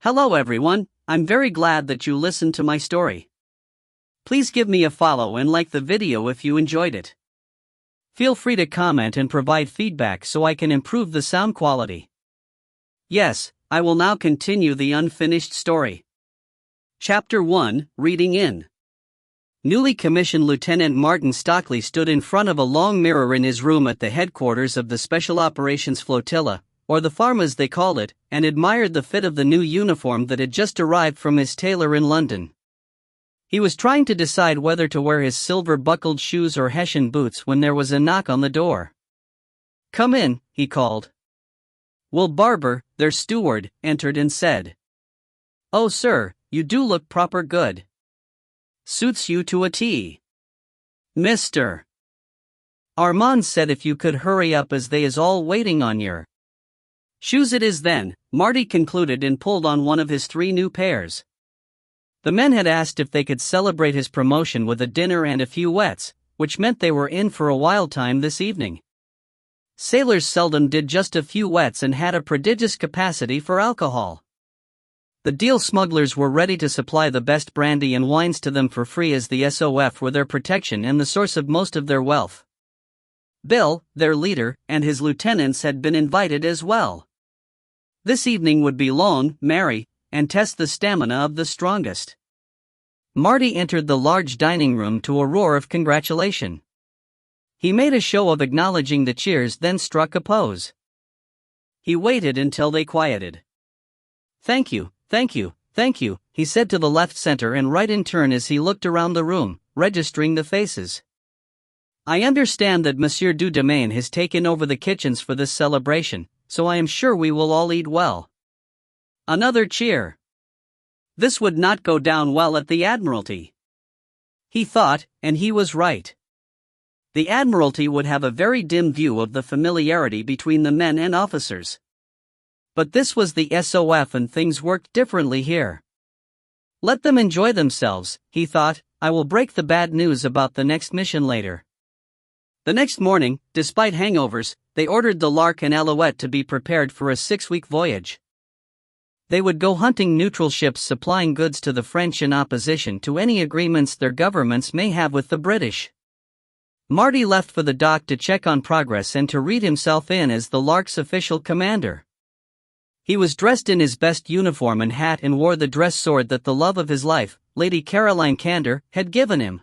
Hello everyone, I'm very glad that you listened to my story. Please give me a follow and like the video if you enjoyed it. Feel free to comment and provide feedback so I can improve the sound quality. Yes, I will now continue the unfinished story. Chapter 1, Reading In. Newly commissioned Lieutenant Martin Stockley stood in front of a long mirror in his room at the headquarters of the Special Operations Flotilla, or the farm as they called it, and admired the fit of the new uniform that had just arrived from his tailor in London. He was trying to decide whether to wear his silver-buckled shoes or Hessian boots when there was a knock on the door. "Come in," he called. Will Barber, their steward, entered and said, "Oh sir, you do look proper good. Suits you to a T. Mr. Armand said if you could hurry up as they is all waiting on yer." "Shoes it is then," Marty concluded and pulled on one of his 3 new pairs. The men had asked if they could celebrate his promotion with a dinner and a few wets, which meant they were in for a wild time this evening. Sailors seldom did just a few wets and had a prodigious capacity for alcohol. The deal smugglers were ready to supply the best brandy and wines to them for free as the SOF were their protection and the source of most of their wealth. Bill, their leader, and his lieutenants had been invited as well. This evening would be long, merry, and test the stamina of the strongest. Marty entered the large dining room to a roar of congratulation. He made a show of acknowledging the cheers, then struck a pose. He waited until they quieted. "Thank you, thank you, thank you," he said to the left, center, and right in turn as he looked around the room, registering the faces. "I understand that Monsieur Domain has taken over the kitchens for this celebration, so I am sure we will all eat well." Another cheer. This would not go down well at the Admiralty. He thought, and he was right. The Admiralty would have a very dim view of the familiarity between the men and officers. But this was the SOF and things worked differently here. Let them enjoy themselves, he thought. I will break the bad news about the next mission later. The next morning, despite hangovers, they ordered the Lark and Alouette to be prepared for a 6-week voyage. They would go hunting neutral ships supplying goods to the French in opposition to any agreements their governments may have with the British. Marty left for the dock to check on progress and to read himself in as the Lark's official commander. He was dressed in his best uniform and hat and wore the dress sword that the love of his life, Lady Caroline Candor, had given him.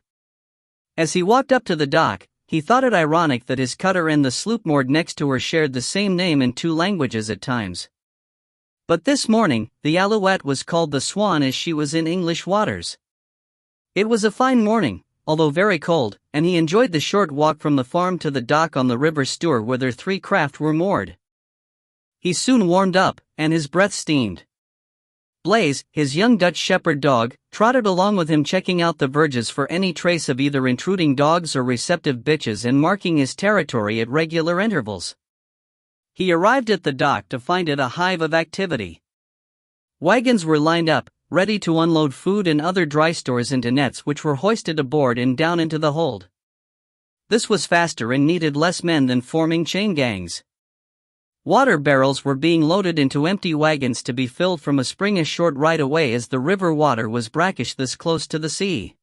As he walked up to the dock, he thought it ironic that his cutter and the sloop moored next to her shared the same name in 2 languages at times. But this morning, the Alouette was called the Swan as she was in English waters. It was a fine morning, although very cold, and he enjoyed the short walk from the farm to the dock on the River Stour where their 3 craft were moored. He soon warmed up, and his breath steamed. Blaze, his young Dutch shepherd dog, trotted along with him, checking out the verges for any trace of either intruding dogs or receptive bitches and marking his territory at regular intervals. He arrived at the dock to find it a hive of activity. Wagons were lined up, ready to unload food and other dry stores into nets which were hoisted aboard and down into the hold. This was faster and needed less men than forming chain gangs. Water barrels were being loaded into empty wagons to be filled from a spring a short ride away as the river water was brackish this close to the sea.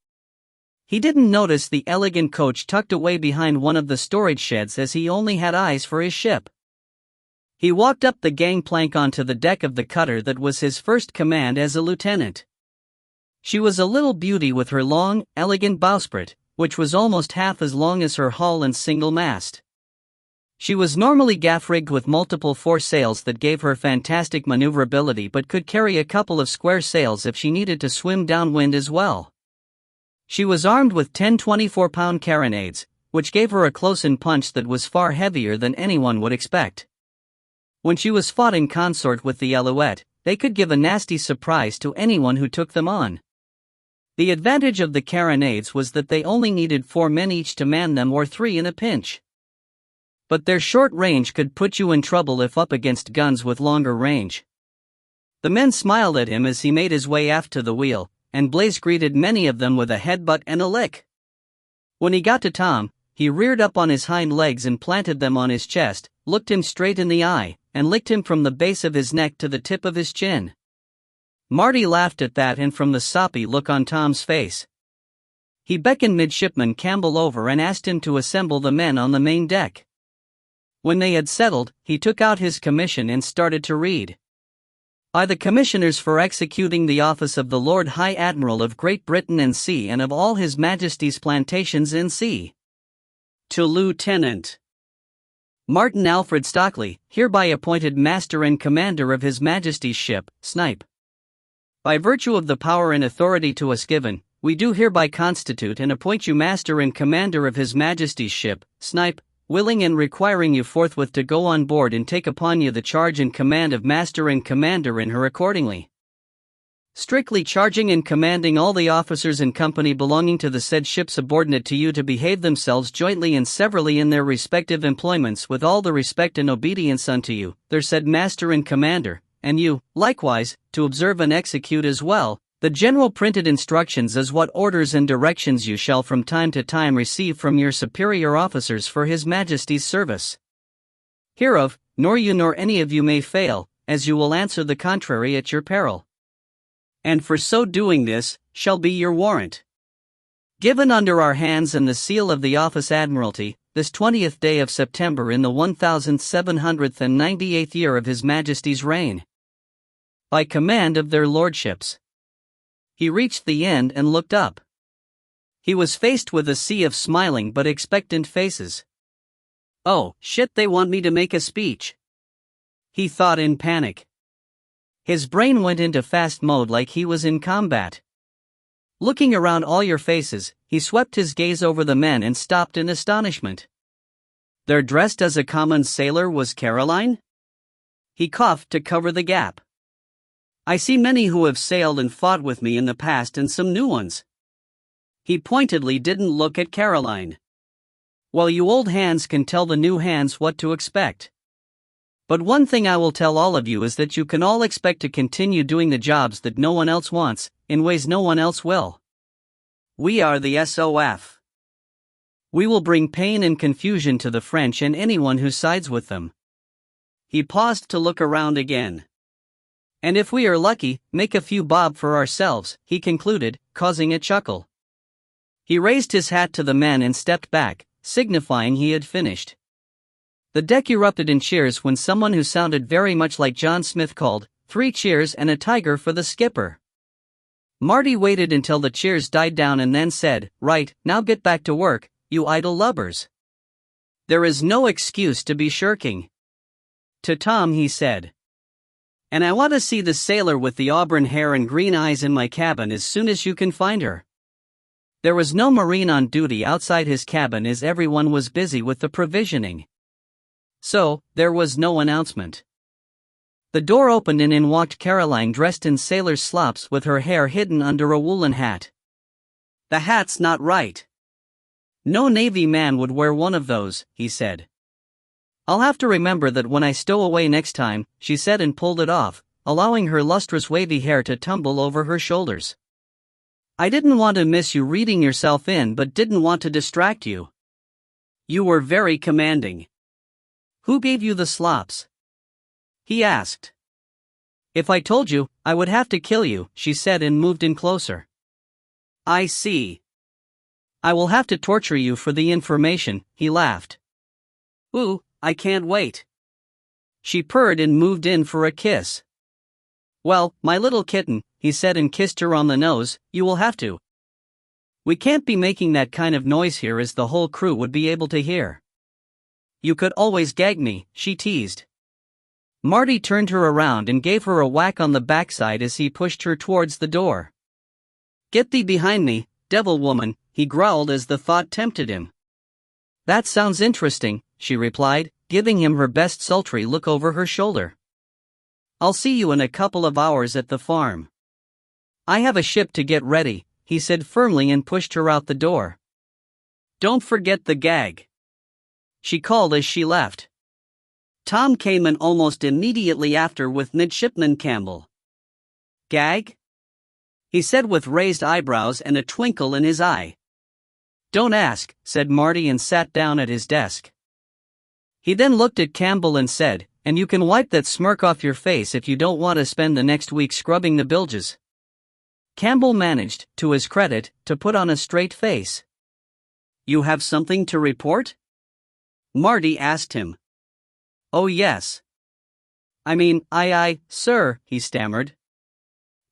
He didn't notice the elegant coach tucked away behind one of the storage sheds as he only had eyes for his ship. He walked up the gangplank onto the deck of the cutter that was his first command as a lieutenant. She was a little beauty with her long, elegant bowsprit, which was almost half as long as her hull and single mast. She was normally gaff-rigged with multiple foresails that gave her fantastic maneuverability but could carry a couple of square sails if she needed to swim downwind as well. She was armed with 10 24-pound carronades, which gave her a close-in punch that was far heavier than anyone would expect. When she was fought in consort with the Alouette, they could give a nasty surprise to anyone who took them on. The advantage of the carronades was that they only needed 4 men each to man them, or 3 in a pinch. But their short range could put you in trouble if up against guns with longer range. The men smiled at him as he made his way aft to the wheel, and Blaze greeted many of them with a headbutt and a lick. When he got to Tom, he reared up on his hind legs and planted them on his chest, looked him straight in the eye, and licked him from the base of his neck to the tip of his chin. Marty laughed at that and from the soppy look on Tom's face. He beckoned Midshipman Campbell over and asked him to assemble the men on the main deck. When they had settled, he took out his commission and started to read. By the Commissioners for executing the office of the Lord High Admiral of Great Britain and Sea and of all His Majesty's plantations in sea. To Lieutenant Martin Alfred Stockley, hereby appointed Master and Commander of His Majesty's ship, Snipe. By virtue of the power and authority to us given, we do hereby constitute and appoint you Master and Commander of His Majesty's ship, Snipe, willing and requiring you forthwith to go on board and take upon you the charge and command of Master and Commander in her accordingly. Strictly charging and commanding all the officers and company belonging to the said ship subordinate to you to behave themselves jointly and severally in their respective employments with all the respect and obedience unto you, their said Master and Commander, and you, likewise, to observe and execute as well the general printed instructions as what orders and directions you shall from time to time receive from your superior officers for His Majesty's service. Hereof, nor you nor any of you may fail, as you will answer the contrary at your peril. And for so doing this, shall be your warrant. Given under our hands and the seal of the Office Admiralty, this 20th day of September in the 1798th year of His Majesty's reign. By command of their lordships. He reached the end and looked up. He was faced with a sea of smiling but expectant faces. Oh, shit, they want me to make a speech. He thought in panic. His brain went into fast mode like he was in combat. Looking around all your faces, he swept his gaze over the men and stopped in astonishment. There dressed as a common sailor was Caroline? He coughed to cover the gap. I see many who have sailed and fought with me in the past and some new ones. He pointedly didn't look at Caroline. Well, you old hands can tell the new hands what to expect. But one thing I will tell all of you is that you can all expect to continue doing the jobs that no one else wants, in ways no one else will. We are the SOF. We will bring pain and confusion to the French and anyone who sides with them. He paused to look around again. And if we are lucky, make a few bob for ourselves, he concluded, causing a chuckle. He raised his hat to the men and stepped back, signifying he had finished. The deck erupted in cheers when someone who sounded very much like John Smith called, 3 cheers and a tiger for the skipper. Marty waited until the cheers died down and then said, Right, now get back to work, you idle lubbers. There is no excuse to be shirking. To Tom he said. And I want to see the sailor with the auburn hair and green eyes in my cabin as soon as you can find her. There was no marine on duty outside his cabin as everyone was busy with the provisioning. So, there was no announcement. The door opened and in walked Caroline dressed in sailor's slops with her hair hidden under a woolen hat. The hat's not right. No Navy man would wear one of those, he said. I'll have to remember that when I stow away next time, she said and pulled it off, allowing her lustrous wavy hair to tumble over her shoulders. I didn't want to miss you reading yourself in but didn't want to distract you. You were very commanding. Who gave you the slops? He asked. If I told you, I would have to kill you, she said and moved in closer. I see. I will have to torture you for the information, he laughed. Ooh, I can't wait. She purred and moved in for a kiss. Well, my little kitten, he said and kissed her on the nose, you will have to. We can't be making that kind of noise here as the whole crew would be able to hear. You could always gag me, she teased. Marty turned her around and gave her a whack on the backside as he pushed her towards the door. Get thee behind me, devil woman, he growled as the thought tempted him. That sounds interesting, she replied, giving him her best sultry look over her shoulder. I'll see you in a couple of hours at the farm. I have a ship to get ready, he said firmly and pushed her out the door. Don't forget the gag. She called as she left. Tom came in almost immediately after with Midshipman Campbell. Gag? He said with raised eyebrows and a twinkle in his eye. Don't ask, said Marty and sat down at his desk. He then looked at Campbell and said, And you can wipe that smirk off your face if you don't want to spend the next week scrubbing the bilges. Campbell managed, to his credit, to put on a straight face. You have something to report? Marty asked him. Oh yes. I mean, sir, he stammered.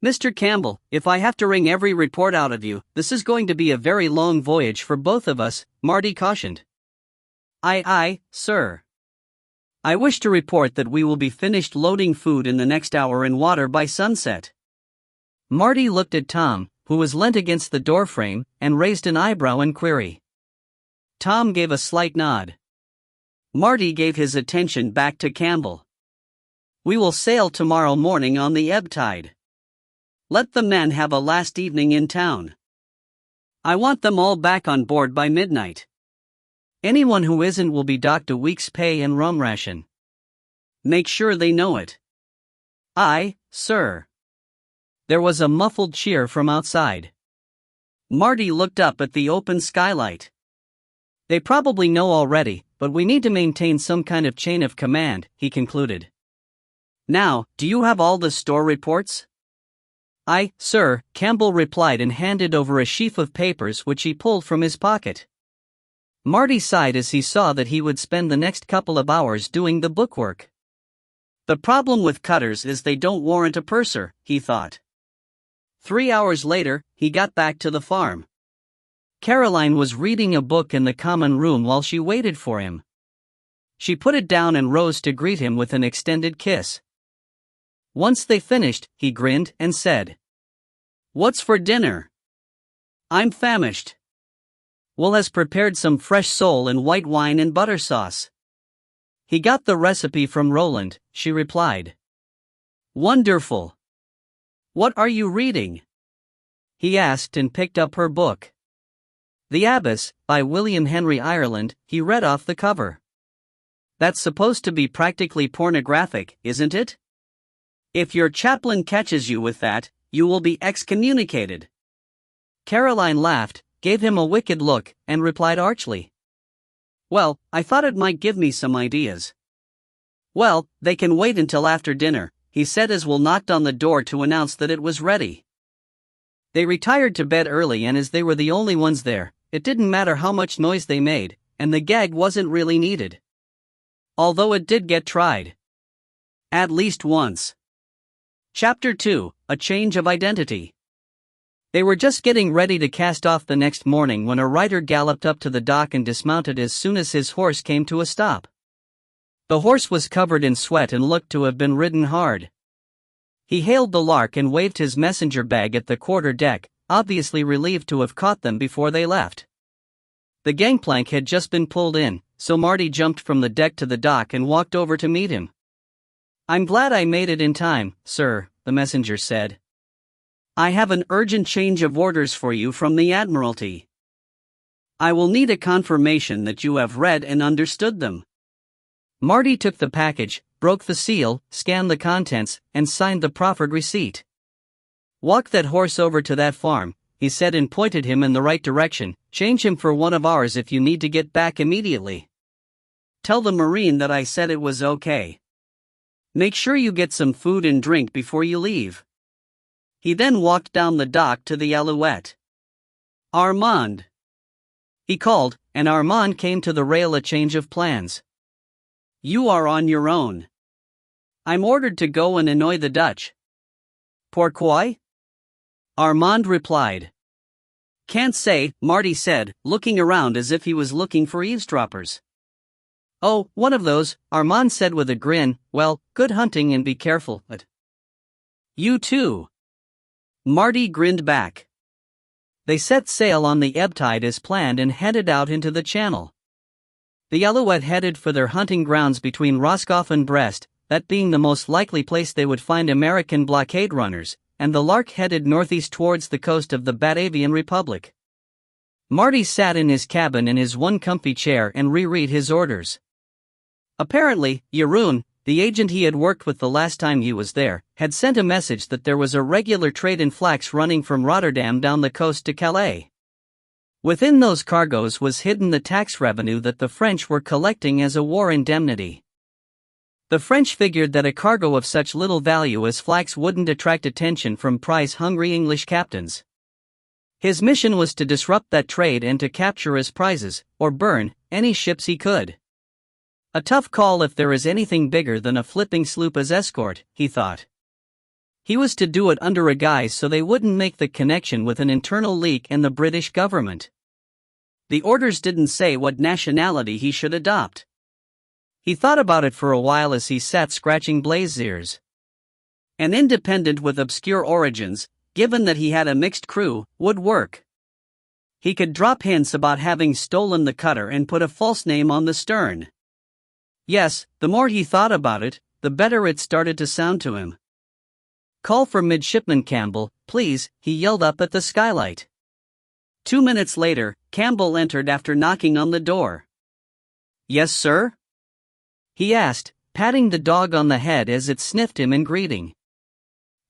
Mr. Campbell, if I have to wring every report out of you, this is going to be a very long voyage for both of us, Marty cautioned. Sir. I wish to report that we will be finished loading food in the next hour in water by sunset. Marty looked at Tom, who was leant against the doorframe, and raised an eyebrow in query. Tom gave a slight nod. Marty gave his attention back to Campbell. We will sail tomorrow morning on the ebb tide. Let the men have a last evening in town. I want them all back on board by midnight. Anyone who isn't will be docked a week's pay and rum ration. Make sure they know it. Aye, sir. There was a muffled cheer from outside. Marty looked up at the open skylight. They probably know already, but we need to maintain some kind of chain of command, he concluded. Now, do you have all the store reports? Aye, sir, Campbell replied and handed over a sheaf of papers which he pulled from his pocket. Marty sighed as he saw that he would spend the next couple of hours doing the bookwork. The problem with cutters is they don't warrant a purser, he thought. 3 hours later, he got back to the farm. Caroline was reading a book in the common room while she waited for him. She put it down and rose to greet him with an extended kiss. Once they finished, he grinned and said, "What's for dinner?" "I'm famished." Will has prepared some fresh sole and white wine and butter sauce. He got the recipe from Roland, she replied. Wonderful. What are you reading? He asked and picked up her book. The Abbess, by William Henry Ireland, he read off the cover. That's supposed to be practically pornographic, isn't it? If your chaplain catches you with that, you will be excommunicated. Caroline laughed, gave him a wicked look, and replied archly. Well, I thought it might give me some ideas. Well, they can wait until after dinner, he said as Will knocked on the door to announce that it was ready. They retired to bed early, and as they were the only ones there, it didn't matter how much noise they made, and the gag wasn't really needed. Although it did get tried. At least once. Chapter 2, A Change of Identity. They were just getting ready to cast off the next morning when a rider galloped up to the dock and dismounted as soon as his horse came to a stop. The horse was covered in sweat and looked to have been ridden hard. He hailed the Lark and waved his messenger bag at the quarter deck, obviously relieved to have caught them before they left. The gangplank had just been pulled in, so Marty jumped from the deck to the dock and walked over to meet him. I'm glad I made it in time, sir, the messenger said. I have an urgent change of orders for you from the Admiralty. I will need a confirmation that you have read and understood them. Marty took the package, broke the seal, scanned the contents, and signed the proffered receipt. Walk that horse over to that farm, he said, and pointed him in the right direction. Change him for one of ours if you need to get back immediately. Tell the Marine that I said it was okay. Make sure you get some food and drink before you leave. He then walked down the dock to the Alouette. Armand, he called, and Armand came to the rail. A change of plans. You are on your own. I'm ordered to go and annoy the Dutch. Pourquoi? Armand replied. Can't say, Marty said, looking around as if he was looking for eavesdroppers. Oh, one of those, Armand said with a grin. Well, good hunting and be careful, but... You too. Marty grinned back. They set sail on the ebb tide as planned and headed out into the channel. The Alouette headed for their hunting grounds between Roscoff and Brest, that being the most likely place they would find American blockade runners, and the Lark headed northeast towards the coast of the Batavian Republic. Marty sat in his cabin in his one comfy chair and reread his orders. Apparently, Jeroen, the agent he had worked with the last time he was there, had sent a message that there was a regular trade in flax running from Rotterdam down the coast to Calais. Within those cargoes was hidden the tax revenue that the French were collecting as a war indemnity. The French figured that a cargo of such little value as flax wouldn't attract attention from prize-hungry English captains. His mission was to disrupt that trade and to capture as prizes, or burn, any ships he could. A tough call if there is anything bigger than a flipping sloop as escort, he thought. He was to do it under a guise so they wouldn't make the connection with an internal leak in the British government. The orders didn't say what nationality he should adopt. He thought about it for a while as he sat scratching Blaze's ears. An independent with obscure origins, given that he had a mixed crew, would work. He could drop hints about having stolen the cutter and put a false name on the stern. Yes, the more he thought about it, the better it started to sound to him. "Call for Midshipman Campbell, please," he yelled up at the skylight. 2 minutes later, Campbell entered after knocking on the door. "Yes, sir?" he asked, patting the dog on the head as it sniffed him in greeting.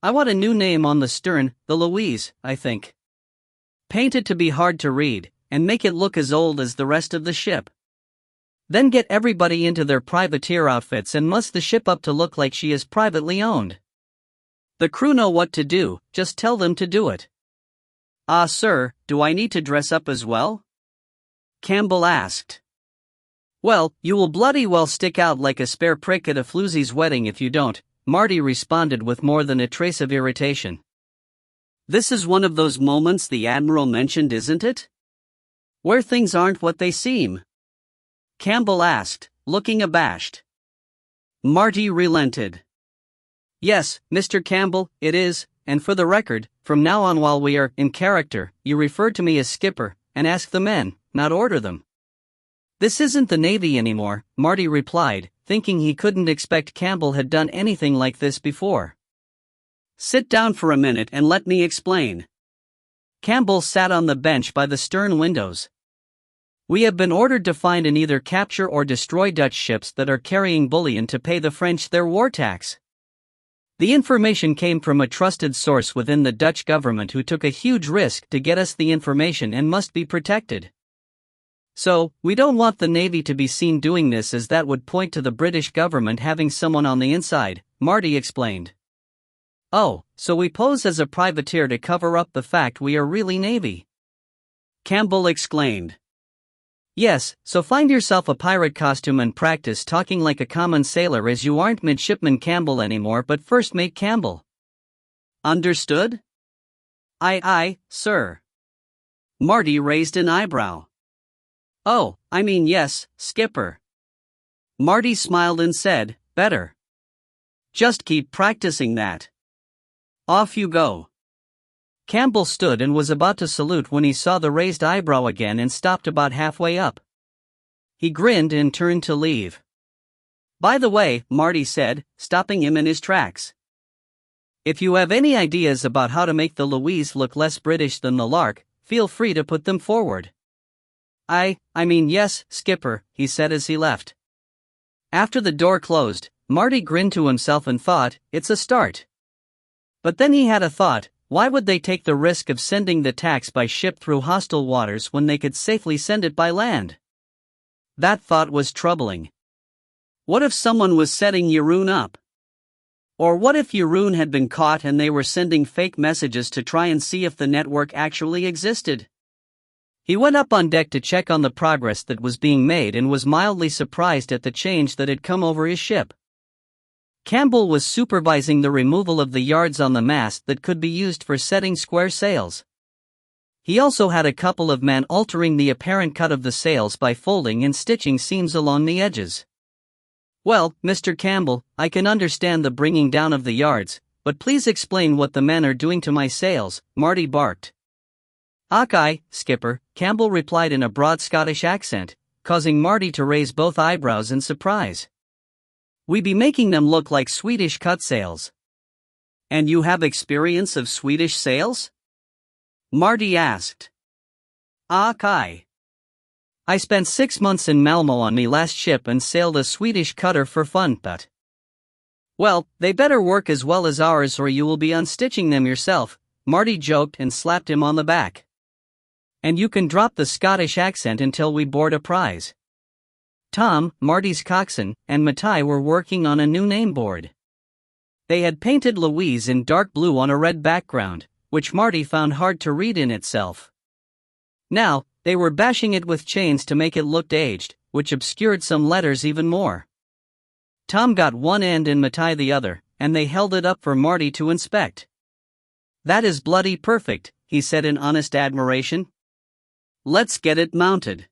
"I want a new name on the stern, the Louise, I think. Paint it to be hard to read, and make it look as old as the rest of the ship. Then get everybody into their privateer outfits and muss the ship up to look like she is privately owned. The crew know what to do, just tell them to do it." "Ah, sir, do I need to dress up as well?" Campbell asked. "Well, you will bloody well stick out like a spare prick at a floozy's wedding if you don't," Marty responded with more than a trace of irritation. "This is one of those moments the Admiral mentioned, isn't it? Where things aren't what they seem?" Campbell asked, looking abashed. Marty relented. "Yes, Mr. Campbell, it is, and for the record, from now on while we are in character, you refer to me as skipper, and ask the men, not order them." "This isn't the Navy anymore," Marty replied, thinking he couldn't expect Campbell had done anything like this before. "Sit down for a minute and let me explain." Campbell sat on the bench by the stern windows. "We have been ordered to find and either capture or destroy Dutch ships that are carrying bullion to pay the French their war tax. The information came from a trusted source within the Dutch government who took a huge risk to get us the information and must be protected. So, we don't want the Navy to be seen doing this as that would point to the British government having someone on the inside," Marty explained. "Oh, so we pose as a privateer to cover up the fact we are really Navy?" Campbell exclaimed. "Yes, so find yourself a pirate costume and practice talking like a common sailor as you aren't Midshipman Campbell anymore but First Mate Campbell. Understood?" Aye, sir." Marty raised an eyebrow. "Oh, I mean yes, skipper." Marty smiled and said, "Better. Just keep practicing that. Off you go." Campbell stood and was about to salute when he saw the raised eyebrow again and stopped about halfway up. He grinned and turned to leave. "By the way," Marty said, stopping him in his tracks, "if you have any ideas about how to make the Louise look less British than the Lark, feel free to put them forward." I mean yes, skipper," he said as he left. After the door closed, Marty grinned to himself and thought, it's a start. But then he had a thought, why would they take the risk of sending the tax by ship through hostile waters when they could safely send it by land? That thought was troubling. What if someone was setting Jeroen up? Or what if Jeroen had been caught and they were sending fake messages to try and see if the network actually existed? He went up on deck to check on the progress that was being made and was mildly surprised at the change that had come over his ship. Campbell was supervising the removal of the yards on the mast that could be used for setting square sails. He also had a couple of men altering the apparent cut of the sails by folding and stitching seams along the edges. "Well, Mr. Campbell, I can understand the bringing down of the yards, but please explain what the men are doing to my sails," Marty barked. "Aye, skipper," Campbell replied in a broad Scottish accent, causing Marty to raise both eyebrows in surprise. "We be making them look like Swedish cut sails." "And you have experience of Swedish sails?" Marty asked. "Aye. I spent 6 months in Malmo on me last ship and sailed a Swedish cutter for fun, but..." "Well, they better work as well as ours or you will be unstitching them yourself," Marty joked and slapped him on the back. "And you can drop the Scottish accent until we board a prize." Tom, Marty's coxswain, and Matai were working on a new name board. They had painted Louise in dark blue on a red background, which Marty found hard to read in itself. Now, they were bashing it with chains to make it look aged, which obscured some letters even more. Tom got one end and Matai the other, and they held it up for Marty to inspect. "That is bloody perfect," he said in honest admiration. "Let's get it mounted."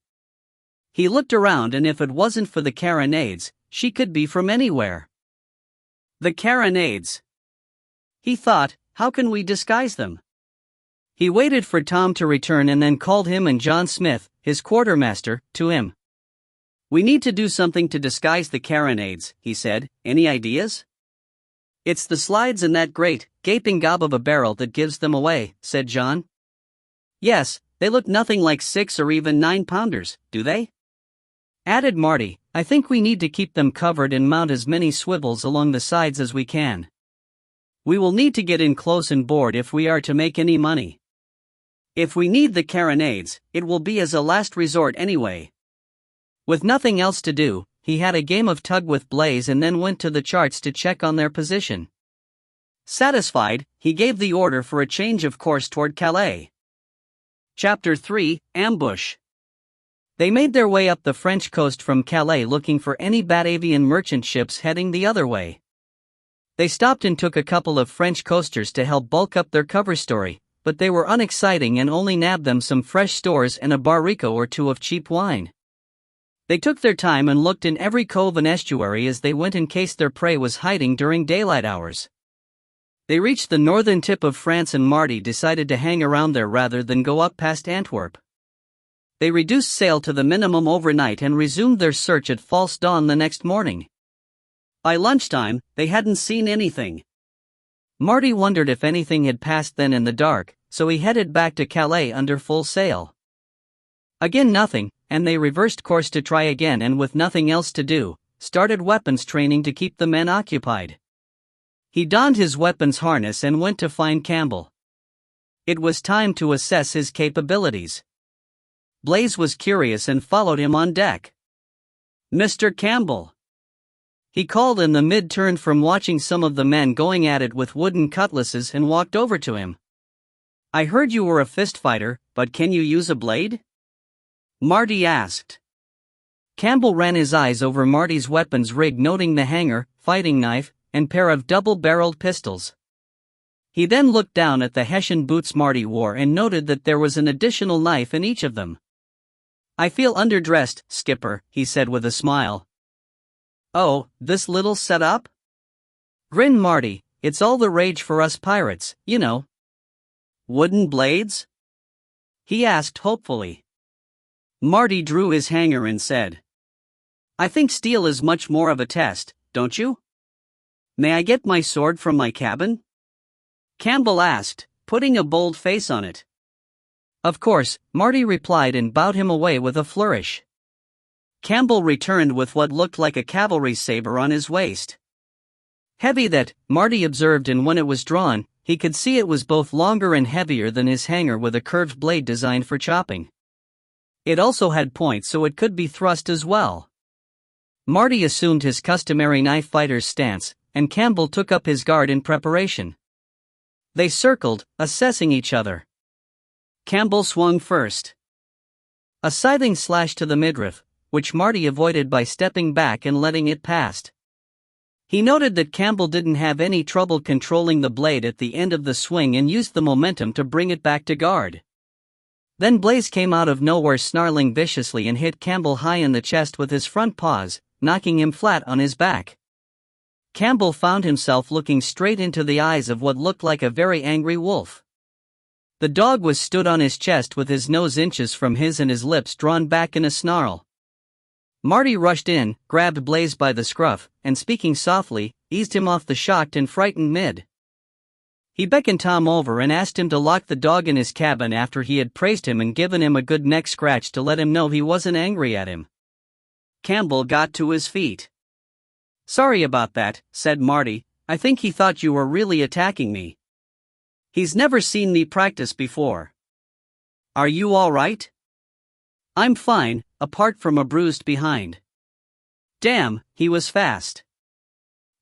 He looked around, and if it wasn't for the carronades, she could be from anywhere. The carronades. He thought, how can we disguise them? He waited for Tom to return and then called him and John Smith, his quartermaster, to him. "We need to do something to disguise the carronades," he said. "Any ideas?" "It's the slides in that great, gaping gob of a barrel that gives them away," said John. "Yes, they look nothing like 6 or even 9-pounders, do they?" Added Marty. "I think we need to keep them covered and mount as many swivels along the sides as we can. We will need to get in close and board if we are to make any money. If we need the carronades, it will be as a last resort anyway." With nothing else to do, he had a game of tug with Blaze and then went to the charts to check on their position. Satisfied, he gave the order for a change of course toward Calais. Chapter 3, Ambush. They made their way up the French coast from Calais looking for any Batavian merchant ships heading the other way. They stopped and took a couple of French coasters to help bulk up their cover story, but they were unexciting and only nabbed them some fresh stores and a barrico or two of cheap wine. They took their time and looked in every cove and estuary as they went in case their prey was hiding during daylight hours. They reached the northern tip of France and Marty decided to hang around there rather than go up past Antwerp. They reduced sail to the minimum overnight and resumed their search at false dawn the next morning. By lunchtime, they hadn't seen anything. Marty wondered if anything had passed then in the dark, so he headed back to Calais under full sail. Again nothing, and they reversed course to try again and with nothing else to do, started weapons training to keep the men occupied. He donned his weapons harness and went to find Campbell. It was time to assess his capabilities. Blaze was curious and followed him on deck. "Mr. Campbell," he called in the mid-turn from watching some of the men going at it with wooden cutlasses and walked over to him. "I heard you were a fist fighter, but can you use a blade?" Marty asked. Campbell ran his eyes over Marty's weapons rig, noting the hanger, fighting knife, and pair of double-barreled pistols. He then looked down at the Hessian boots Marty wore and noted that there was an additional knife in each of them. "I feel underdressed, Skipper," he said with a smile. "Oh, this little setup?" grinned Marty. "It's all the rage for us pirates, you know." "Wooden blades?" he asked hopefully. Marty drew his hanger and said, "I think steel is much more of a test, don't you? May I get my sword from my cabin?" Campbell asked, putting a bold face on it. "Of course," Marty replied and bowed him away with a flourish. Campbell returned with what looked like a cavalry saber on his waist. Heavy that, Marty observed, and when it was drawn, he could see it was both longer and heavier than his hanger with a curved blade designed for chopping. It also had points so it could be thrust as well. Marty assumed his customary knife fighter's stance, and Campbell took up his guard in preparation. They circled, assessing each other. Campbell swung first. A scything slash to the midriff, which Marty avoided by stepping back and letting it pass. He noted that Campbell didn't have any trouble controlling the blade at the end of the swing and used the momentum to bring it back to guard. Then Blaze came out of nowhere snarling viciously and hit Campbell high in the chest with his front paws, knocking him flat on his back. Campbell found himself looking straight into the eyes of what looked like a very angry wolf. The dog was stood on his chest with his nose inches from his and his lips drawn back in a snarl. Marty rushed in, grabbed Blaze by the scruff, and speaking softly, eased him off the shocked and frightened mid. He beckoned Tom over and asked him to lock the dog in his cabin after he had praised him and given him a good neck scratch to let him know he wasn't angry at him. Campbell got to his feet. "Sorry about that," said Marty. "I think he thought you were really attacking me. He's never seen me practice before." "Are you all right?" "I'm fine, apart from a bruised behind." Damn, he was fast.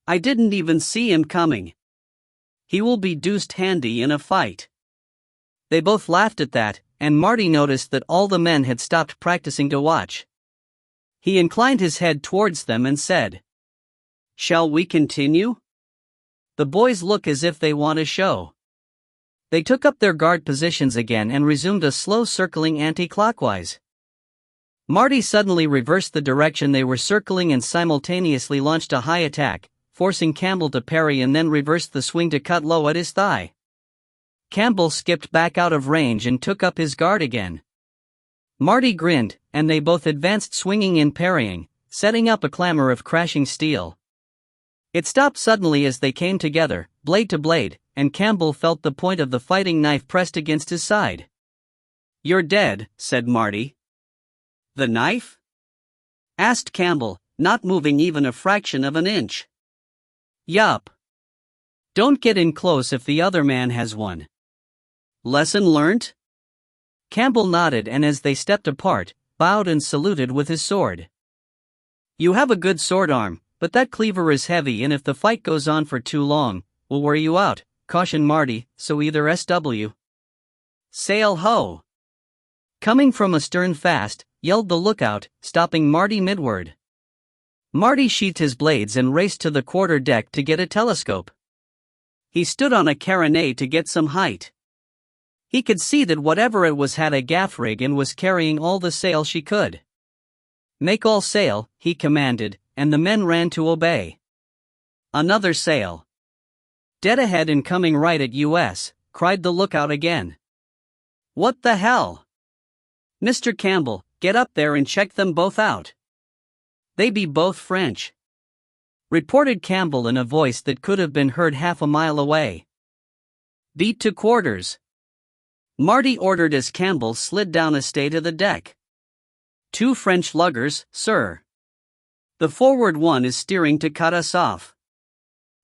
I didn't even see him coming. He will be deuced handy in a fight. They both laughed at that, and Marty noticed that all the men had stopped practicing to watch. He inclined his head towards them and said, "Shall we continue?" The boys look as if they want a show. They took up their guard positions again and resumed a slow circling anti-clockwise. Marty suddenly reversed the direction they were circling and simultaneously launched a high attack, forcing Campbell to parry and then reversed the swing to cut low at his thigh. Campbell skipped back out of range and took up his guard again. Marty grinned, and they both advanced swinging and parrying, setting up a clamor of crashing steel. It stopped suddenly as they came together, blade to blade, and Campbell felt the point of the fighting knife pressed against his side. "You're dead," said Marty. "The knife?" asked Campbell, not moving even a fraction of an inch. "Yup. Don't get in close if the other man has one." "Lesson learnt?" Campbell nodded and as they stepped apart, bowed and saluted with his sword. "You have a good sword arm, but that cleaver is heavy and if the fight goes on for too long, will wear you out," cautioned Marty, "so either SW. Sail ho!" Coming from astern fast, yelled the lookout, stopping Marty midward. Marty sheathed his blades and raced to the quarter deck to get a telescope. He stood on a carronade to get some height. He could see that whatever it was had a gaff rig and was carrying all the sail she could. "Make all sail," he commanded, and the men ran to obey. "Another sail." "Dead ahead and coming right at us," cried the lookout again. "What the hell?" "Mr. Campbell, get up there and check them both out. They be both French," reported Campbell in a voice that could have been heard half a mile away. "Beat to quarters," Marty ordered as Campbell slid down a stay to the deck. "2 French luggers, sir. The forward one is steering to cut us off.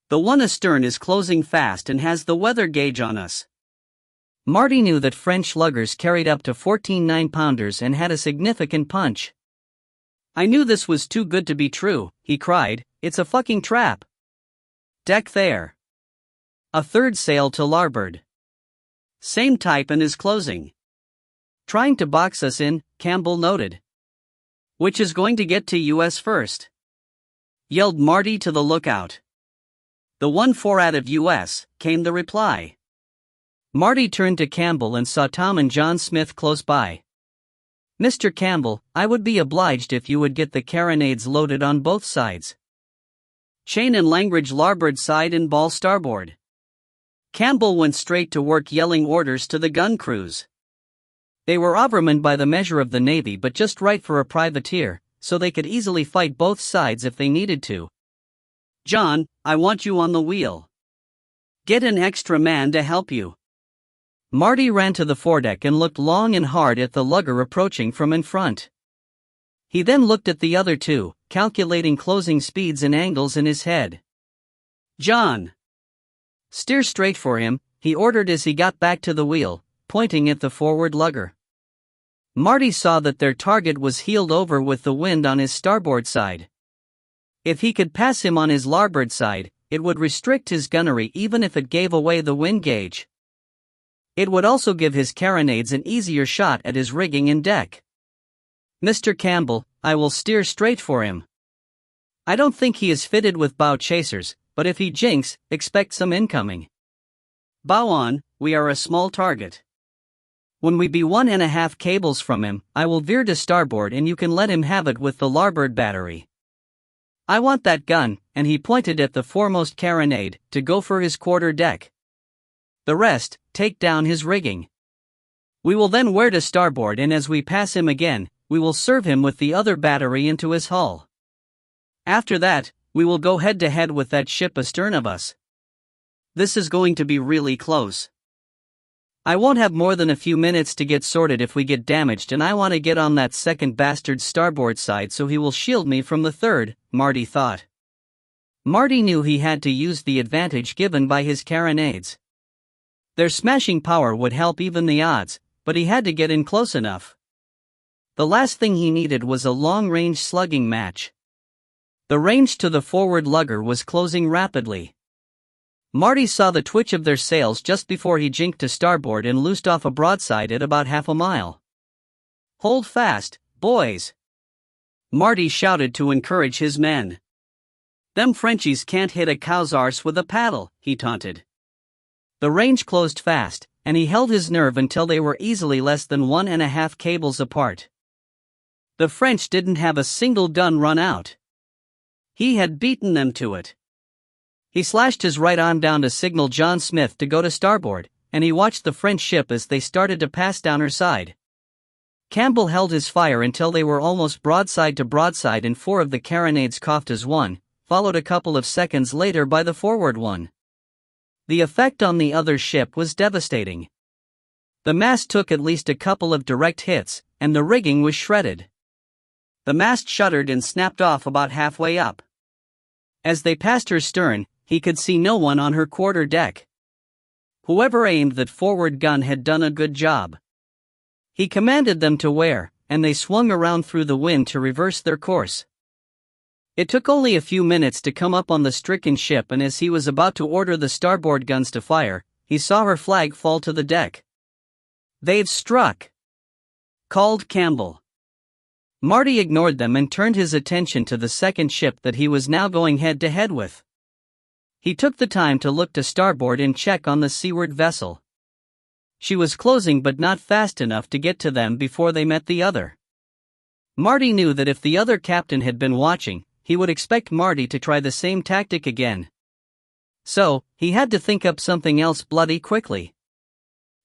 The one astern is closing fast and has the weather gauge on us." Marty knew that French luggers carried up to 14 9-pounders and had a significant punch. "I knew this was too good to be true," he cried, "it's a fucking trap. Deck there. A third sail to larboard. Same type and is closing. Trying to box us in," Campbell noted. "Which is going to get to us first?" yelled Marty to the lookout. "The one 4 out of us," came the reply. Marty turned to Campbell and saw Tom and John Smith close by. "Mr. Campbell, I would be obliged if you would get the carronades loaded on both sides. Chain and langrage larboard side and ball starboard." Campbell went straight to work yelling orders to the gun crews. They were overmanned by the measure of the Navy but just right for a privateer, so they could easily fight both sides if they needed to. "John, I want you on the wheel. Get an extra man to help you." Marty ran to the foredeck and looked long and hard at the lugger approaching from in front. He then looked at the other two, calculating closing speeds and angles in his head. "John, steer straight for him," he ordered as he got back to the wheel, pointing at the forward lugger. Marty saw that their target was heeled over with the wind on his starboard side. If he could pass him on his larboard side, it would restrict his gunnery even if it gave away the wind gauge. It would also give his carronades an easier shot at his rigging and deck. "Mr. Campbell, I will steer straight for him. I don't think he is fitted with bow chasers, but if he jinks, expect some incoming. Bow on, we are a small target. When we be 1.5 cables from him, I will veer to starboard and you can let him have it with the larboard battery. I want that gun," and he pointed at the foremost carronade, "to go for his quarter deck. The rest, take down his rigging. We will then wear to starboard and as we pass him again, we will serve him with the other battery into his hull. After that, we will go head to head with that ship astern of us. This is going to be really close. I won't have more than a few minutes to get sorted if we get damaged and I want to get on that second bastard's starboard side so he will shield me from the third," Marty thought. Marty knew he had to use the advantage given by his carronades. Their smashing power would help even the odds, but he had to get in close enough. The last thing he needed was a long-range slugging match. The range to the forward lugger was closing rapidly. Marty saw the twitch of their sails just before he jinked to starboard and loosed off a broadside at about half a mile. "Hold fast, boys!" Marty shouted to encourage his men. "Them Frenchies can't hit a cow's arse with a paddle," he taunted. The range closed fast, and he held his nerve until they were easily less than 1.5 cables apart. The French didn't have a single gun run out. He had beaten them to it. He slashed his right arm down to signal John Smith to go to starboard, and he watched the French ship as they started to pass down her side. Campbell held his fire until they were almost broadside to broadside and 4 of the carronades coughed as one, followed a couple of seconds later by the forward one. The effect on the other ship was devastating. The mast took at least a couple of direct hits, and the rigging was shredded. The mast shuddered and snapped off about halfway up. As they passed her stern, he could see no one on her quarter deck. Whoever aimed that forward gun had done a good job. He commanded them to wear, and they swung around through the wind to reverse their course. It took only a few minutes to come up on the stricken ship, and as he was about to order the starboard guns to fire, he saw her flag fall to the deck. "They've struck!" called Campbell. Marty ignored them and turned his attention to the second ship that he was now going head-to-head with. He took the time to look to starboard and check on the seaward vessel. She was closing but not fast enough to get to them before they met the other. Marty knew that if the other captain had been watching, he would expect Marty to try the same tactic again. So, he had to think up something else bloody quickly.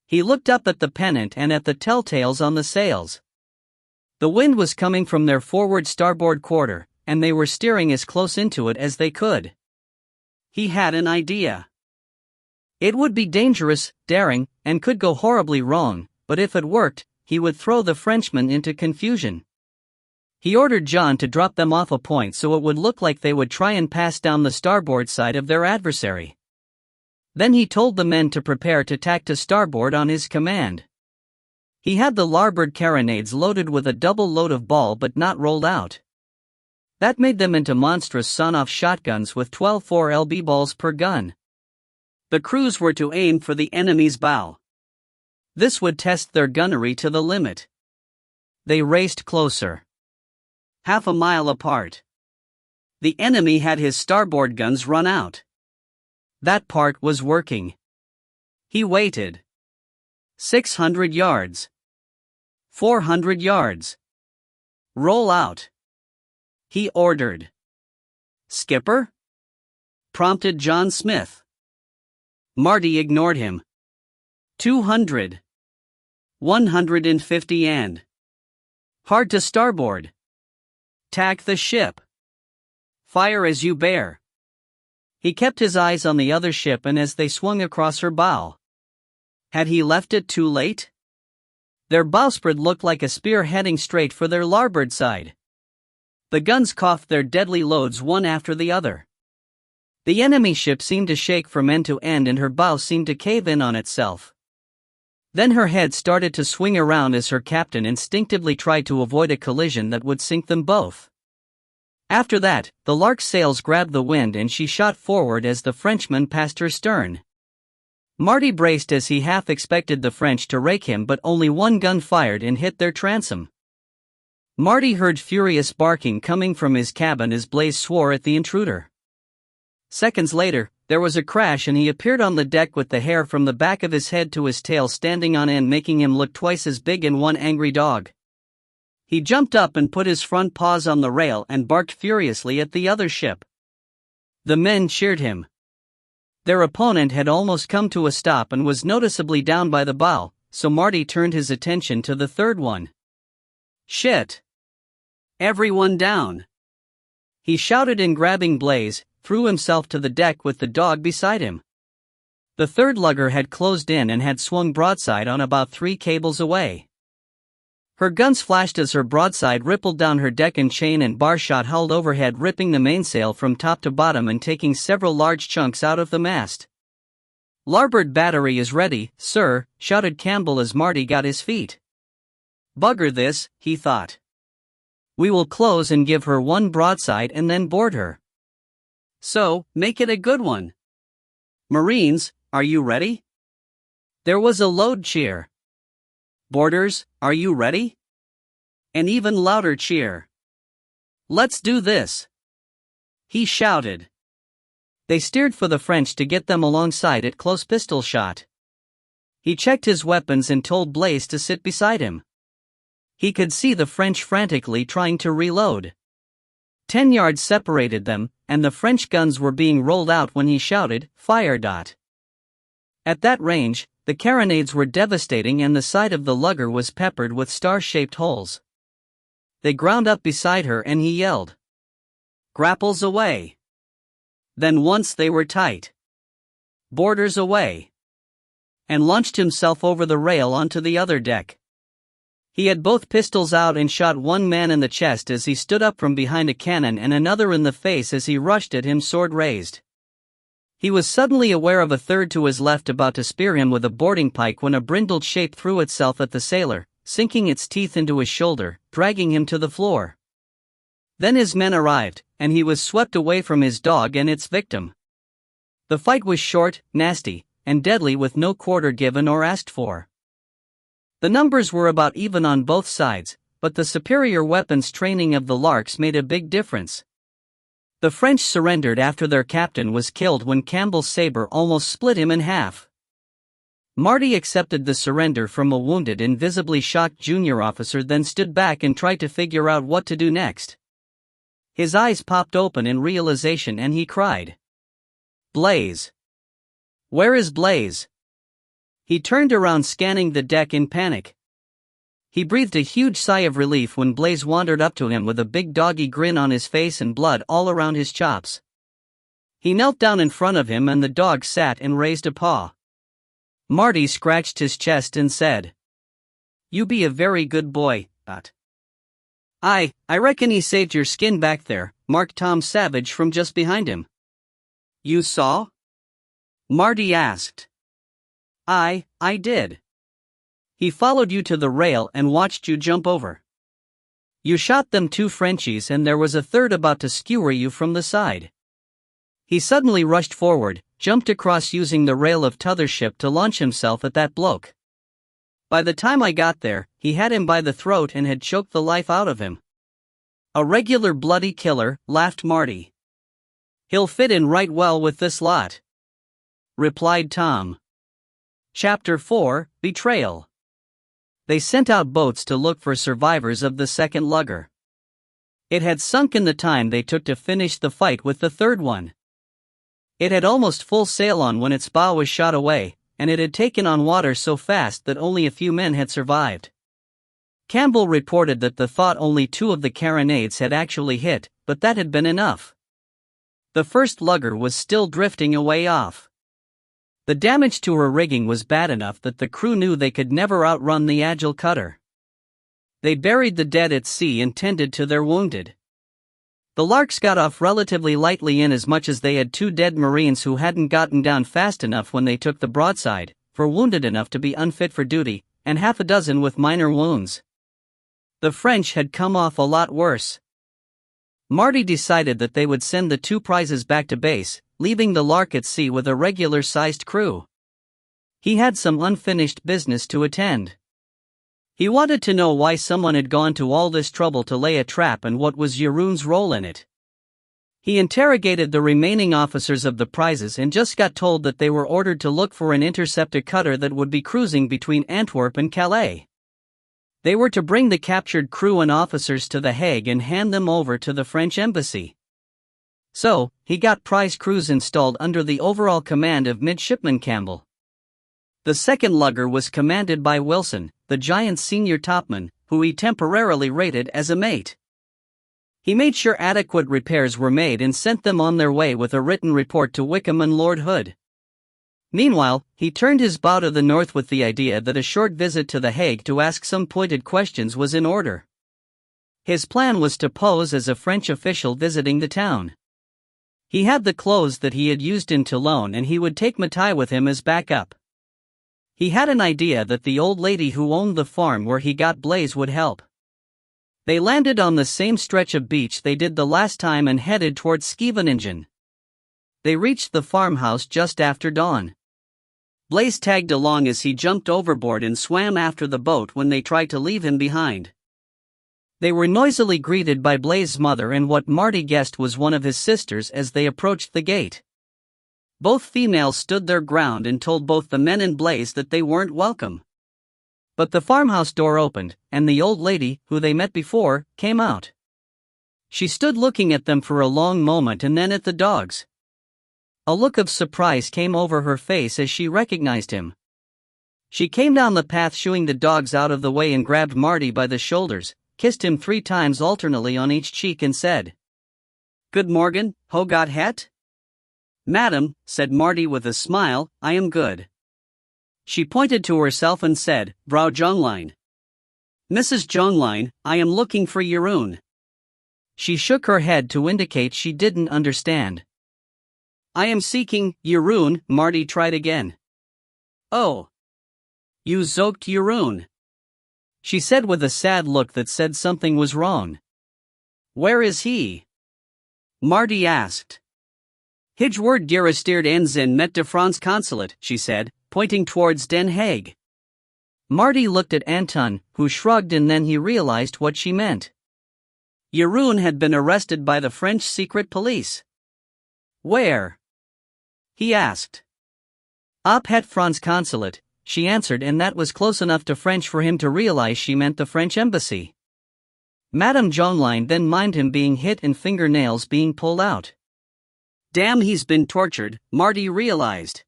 He looked up at the pennant and at the telltales on the sails. The wind was coming from their forward starboard quarter, and they were steering as close into it as they could. He had an idea. It would be dangerous, daring, and could go horribly wrong, but if it worked, he would throw the Frenchmen into confusion. He ordered John to drop them off a point so it would look like they would try and pass down the starboard side of their adversary. Then he told the men to prepare to tack to starboard on his command. He had the larboard carronades loaded with a double load of ball but not rolled out. That made them into monstrous sawn-off shotguns with 12 4LB balls per gun. The crews were to aim for the enemy's bow. This would test their gunnery to the limit. They raced closer. Half a mile apart. The enemy had his starboard guns run out. That part was working. He waited. 600 yards. 400 yards. "Roll out," he ordered. "Skipper?" prompted John Smith. Marty ignored him. 200. 150 and. Hard to starboard. Tack the ship. Fire as you bear. He kept his eyes on the other ship and as they swung across her bow. Had he left it too late? Their bowsprit looked like a spear heading straight for their larboard side. The guns coughed their deadly loads one after the other. The enemy ship seemed to shake from end to end and her bow seemed to cave in on itself. Then her head started to swing around as her captain instinctively tried to avoid a collision that would sink them both. After that, the Lark's sails grabbed the wind and she shot forward as the Frenchman passed her stern. Marty braced as he half expected the French to rake him, but only one gun fired and hit their transom. Marty heard furious barking coming from his cabin as Blaze swore at the intruder. Seconds later, there was a crash and he appeared on the deck with the hair from the back of his head to his tail standing on end, making him look twice as big in one angry dog. He jumped up and put his front paws on the rail and barked furiously at the other ship. The men cheered him. Their opponent had almost come to a stop and was noticeably down by the bow, so Marty turned his attention to the third one. "Shit! Everyone down!" He shouted and grabbing Blaze, threw himself to the deck with the dog beside him. The third lugger had closed in and had swung broadside on about 3 cables away. Her guns flashed as her broadside rippled down her deck and chain and bar shot howled overhead, ripping the mainsail from top to bottom and taking several large chunks out of the mast. "Larboard battery is ready, sir," shouted Campbell as Marty got his feet. Bugger this, he thought. We will close and give her one broadside and then board her. So, make it a good one. Marines, are you ready? There was a loud cheer. Boarders, are you ready? An even louder cheer. Let's do this, he shouted. They steered for the French to get them alongside at close pistol shot. He checked his weapons and told Blaze to sit beside him. He could see the French frantically trying to reload. 10 yards separated them, and the French guns were being rolled out when he shouted, "Fire!" At that range, the carronades were devastating and the side of the lugger was peppered with star-shaped holes. They ground up beside her and he yelled, "Grapples away!" Then once they were tight, "Boarders away!" and launched himself over the rail onto the other deck. He had both pistols out and shot one man in the chest as he stood up from behind a cannon and another in the face as he rushed at him, sword raised. He was suddenly aware of a third to his left about to spear him with a boarding pike when a brindled shape threw itself at the sailor, sinking its teeth into his shoulder, dragging him to the floor. Then his men arrived, and he was swept away from his dog and its victim. The fight was short, nasty, and deadly with no quarter given or asked for. The numbers were about even on both sides, but the superior weapons training of the Larks made a big difference. The French surrendered after their captain was killed when Campbell's saber almost split him in half. Marty accepted the surrender from a wounded and visibly shocked junior officer, then stood back and tried to figure out what to do next. His eyes popped open in realization and he cried, "Blaze! Where is Blaze?" He turned around, scanning the deck in panic. He breathed a huge sigh of relief when Blaze wandered up to him with a big doggy grin on his face and blood all around his chops. He knelt down in front of him and the dog sat and raised a paw. Marty scratched his chest and said, "You be a very good boy, but I reckon he saved your skin back there," marked Tom Savage from just behind him. "You saw?" Marty asked. I did. He followed you to the rail and watched you jump over. You shot them 2 Frenchies and there was a third about to skewer you from the side. He suddenly rushed forward, jumped across using the rail of t'other ship to launch himself at that bloke. By the time I got there, he had him by the throat and had choked the life out of him. "A regular bloody killer," laughed Marty. "He'll fit in right well with this lot," replied Tom. Chapter 4, Betrayal. They sent out boats to look for survivors of the second lugger. It had sunk in the time they took to finish the fight with the third one. It had almost full sail on when its bow was shot away, and it had taken on water so fast that only a few men had survived. Campbell reported that the thought only 2 of the carronades had actually hit, but that had been enough. The first lugger was still drifting away off. The damage to her rigging was bad enough that the crew knew they could never outrun the agile cutter. They buried the dead at sea and tended to their wounded. The Larks got off relatively lightly in as much as they had 2 dead Marines who hadn't gotten down fast enough when they took the broadside, for wounded enough to be unfit for duty, and half a dozen with minor wounds. The French had come off a lot worse. Marty decided that they would send the 2 prizes back to base, leaving the Lark at sea with a regular-sized crew. He had some unfinished business to attend. He wanted to know why someone had gone to all this trouble to lay a trap and what was Jeroen's role in it. He interrogated the remaining officers of the prizes and just got told that they were ordered to look for an interceptor cutter that would be cruising between Antwerp and Calais. They were to bring the captured crew and officers to The Hague and hand them over to the French embassy. So, he got prize crews installed under the overall command of Midshipman Campbell. The second lugger was commanded by Wilson, the Giant's senior topman, who he temporarily rated as a mate. He made sure adequate repairs were made and sent them on their way with a written report to Wickham and Lord Hood. Meanwhile, he turned his bow to the north with the idea that a short visit to The Hague to ask some pointed questions was in order. His plan was to pose as a French official visiting the town. He had the clothes that he had used in Toulon and he would take Matai with him as backup. He had an idea that the old lady who owned the farm where he got Blaze would help. They landed on the same stretch of beach they did the last time and headed towards Scheveningen. They reached the farmhouse just after dawn. Blaze tagged along as he jumped overboard and swam after the boat when they tried to leave him behind. They were noisily greeted by Blaze's mother and what Marty guessed was one of his sisters as they approached the gate. Both females stood their ground and told both the men and Blaze that they weren't welcome. But the farmhouse door opened, and the old lady, who they met before, came out. She stood looking at them for a long moment and then at the dogs. A look of surprise came over her face as she recognized him. She came down the path shooing the dogs out of the way and grabbed Marty by the shoulders, kissed him 3 times alternately on each cheek and said, "Good morgen, ho got het?" "Madam," said Marty with a smile, "I am good." She pointed to herself and said, "Frau Jonglein." "Mrs. Jonglein, I am looking for Jeroen." She shook her head to indicate she didn't understand. "I am seeking Jeroen," Marty tried again. "Oh. You zoekt Jeroen," she said with a sad look that said something was wrong. "Where is he?" Marty asked. "Hij wordt gearresteerd en zijn met de Frans consulate," she said, pointing towards Den Haag. Marty looked at Anton, who shrugged, and then he realized what she meant. Jeroen had been arrested by the French secret police. "Where?" he asked. "Op het Frans consulate," she answered, and that was close enough to French for him to realize she meant the French embassy. Madame Jonglein then mimed him being hit and fingernails being pulled out. "Damn, he's been tortured," Marty realized.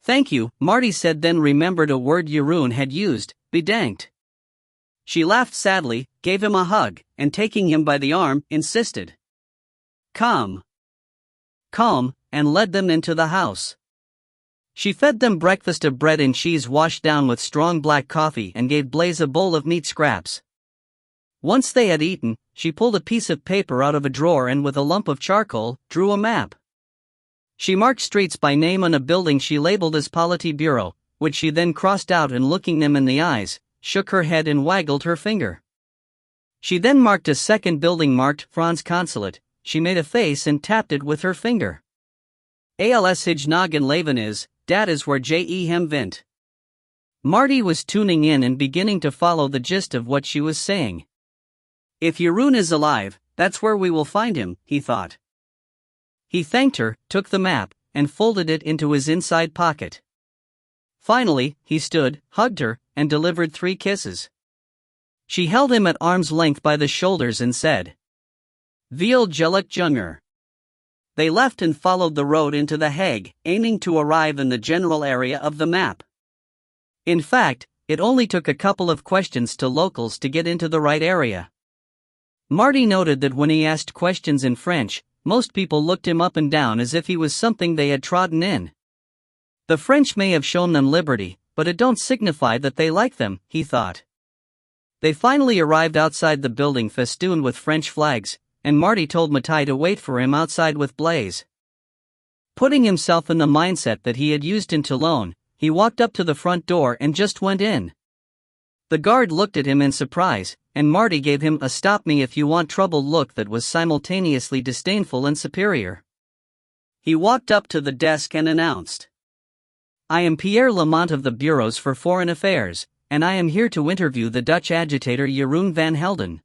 "Thank you," Marty said, then remembered a word Jeroen had used, bedankt. She laughed sadly, gave him a hug, and taking him by the arm, insisted, Come, and led them into the house. She fed them breakfast of bread and cheese washed down with strong black coffee and gave Blaze a bowl of meat scraps. Once they had eaten, she pulled a piece of paper out of a drawer and with a lump of charcoal, drew a map. She marked streets by name on a building she labeled as Politbureau, which she then crossed out and looking them in the eyes, shook her head and waggled her finger. She then marked a second building marked Franz Consulate. She made a face and tapped it with her finger. Als hij nog in leven is, dat is waar je hem vindt. Marty was tuning in and beginning to follow the gist of what she was saying. If Jeroen is alive, that's where we will find him, he thought. He thanked her, took the map, and folded it into his inside pocket. Finally, he stood, hugged her, and delivered 3 kisses. She held him at arm's length by the shoulders and said, Veel geluk junger. They left and followed the road into The Hague, aiming to arrive in the general area of the map. In fact, it only took a couple of questions to locals to get into the right area. Marty noted that when he asked questions in French, most people looked him up and down as if he was something they had trodden in. The French may have shown them liberty, but it don't signify that they like them, he thought. They finally arrived outside the building festooned with French flags, and Marty told Matai to wait for him outside with Blaze. Putting himself in the mindset that he had used in Toulon, he walked up to the front door and just went in. The guard looked at him in surprise, and Marty gave him a stop me if you want trouble look that was simultaneously disdainful and superior. He walked up to the desk and announced, I am Pierre Lamont of the Bureaus for Foreign Affairs, and I am here to interview the Dutch agitator Jeroen van Helden.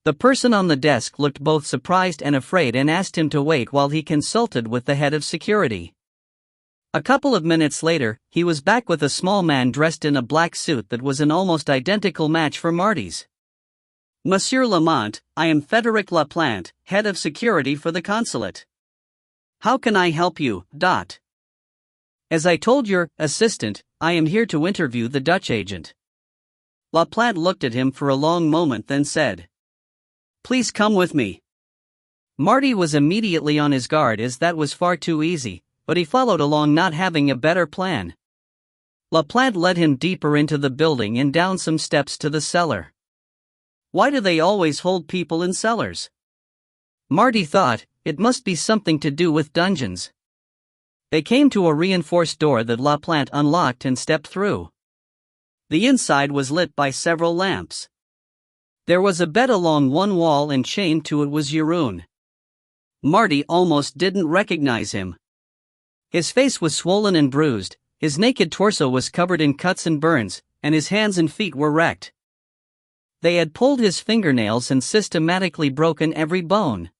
The person on the desk looked both surprised and afraid and asked him to wait while he consulted with the head of security. A couple of minutes later, he was back with a small man dressed in a black suit that was an almost identical match for Marty's. Monsieur Lamont, I am Frederic Laplante, head of security for the consulate. How can I help you, Dot? As I told your assistant, I am here to interview the Dutch agent. Laplante looked at him for a long moment then said, Please come with me. Marty was immediately on his guard as that was far too easy, but he followed along not having a better plan. Laplante led him deeper into the building and down some steps to the cellar. Why do they always hold people in cellars? Marty thought, it must be something to do with dungeons. They came to a reinforced door that Laplante unlocked and stepped through. The inside was lit by several lamps. There was a bed along one wall and chained to it was Jeroen. Marty almost didn't recognize him. His face was swollen and bruised, his naked torso was covered in cuts and burns, and his hands and feet were wrecked. They had pulled his fingernails and systematically broken every bone.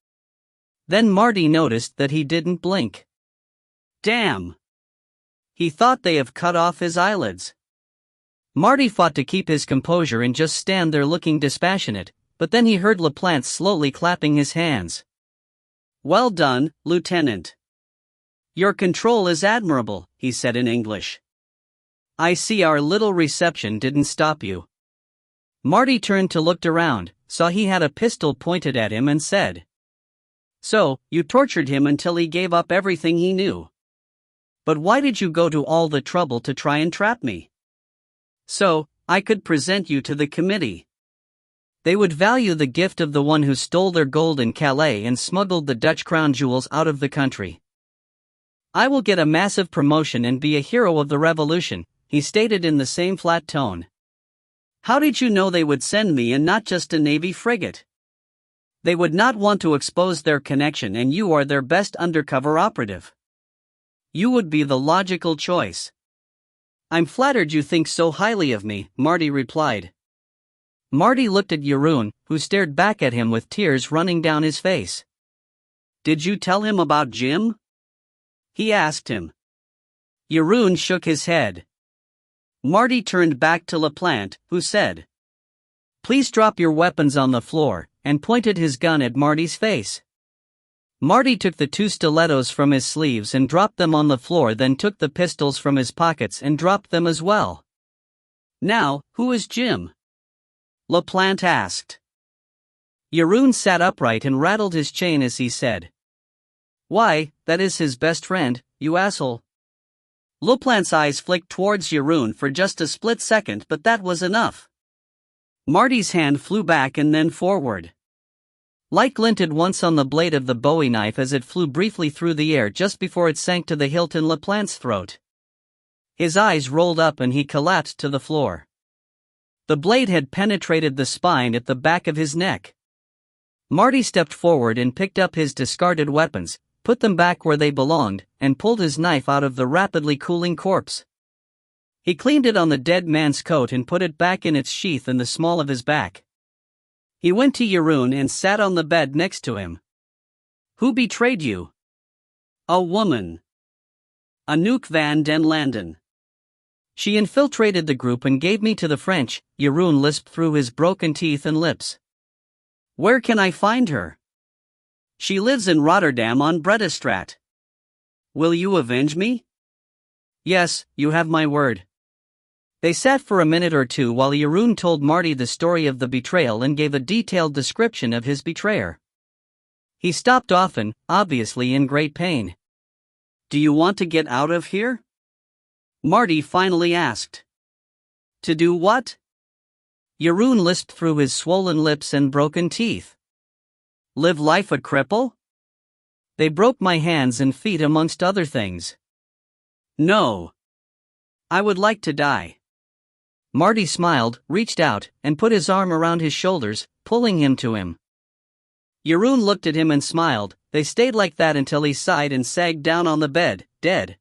Then Marty noticed that he didn't blink. Damn! He thought they have cut off his eyelids. Marty fought to keep his composure and just stand there looking dispassionate, but then he heard LaPlante slowly clapping his hands. Well done, Lieutenant. Your control is admirable, he said in English. I see our little reception didn't stop you. Marty turned to look around, saw he had a pistol pointed at him and said, So, you tortured him until he gave up everything he knew. But why did you go to all the trouble to try and trap me? So, I could present you to the committee. They would value the gift of the one who stole their gold in Calais and smuggled the Dutch crown jewels out of the country. I will get a massive promotion and be a hero of the revolution, he stated in the same flat tone. How did you know they would send me and not just a Navy frigate? They would not want to expose their connection and you are their best undercover operative. You would be the logical choice. I'm flattered you think so highly of me, Marty replied. Marty looked at Jeroen, who stared back at him with tears running down his face. Did you tell him about Jim? He asked him. Jeroen shook his head. Marty turned back to LaPlante, who said, Please drop your weapons on the floor, and pointed his gun at Marty's face. Marty took the 2 stilettos from his sleeves and dropped them on the floor, then took the pistols from his pockets and dropped them as well. Now, who is Jim? LaPlante asked. Jeroen sat upright and rattled his chain as he said, Why, that is his best friend, you asshole. LaPlante's eyes flicked towards Jeroen for just a split second, but that was enough. Marty's hand flew back and then forward. Light glinted once on the blade of the Bowie knife as it flew briefly through the air just before it sank to the hilt in LaPlante's throat. His eyes rolled up and he collapsed to the floor. The blade had penetrated the spine at the back of his neck. Marty stepped forward and picked up his discarded weapons, put them back where they belonged, and pulled his knife out of the rapidly cooling corpse. He cleaned it on the dead man's coat and put it back in its sheath in the small of his back. He went to Jeroen and sat on the bed next to him. Who betrayed you? A woman. Anouk van den Landen. She infiltrated the group and gave me to the French, Jeroen lisped through his broken teeth and lips. Where can I find her? She lives in Rotterdam on Bredestraat. Will you avenge me? Yes, you have my word. They sat for a minute or two while Jeroen told Marty the story of the betrayal and gave a detailed description of his betrayer. He stopped often, obviously in great pain. Do you want to get out of here? Marty finally asked. To do what? Jeroen lisped through his swollen lips and broken teeth. Live life a cripple? They broke my hands and feet amongst other things. No. I would like to die. Marty smiled, reached out, and put his arm around his shoulders, pulling him to him. Jeroen looked at him and smiled. They stayed like that until he sighed and sagged down on the bed, dead.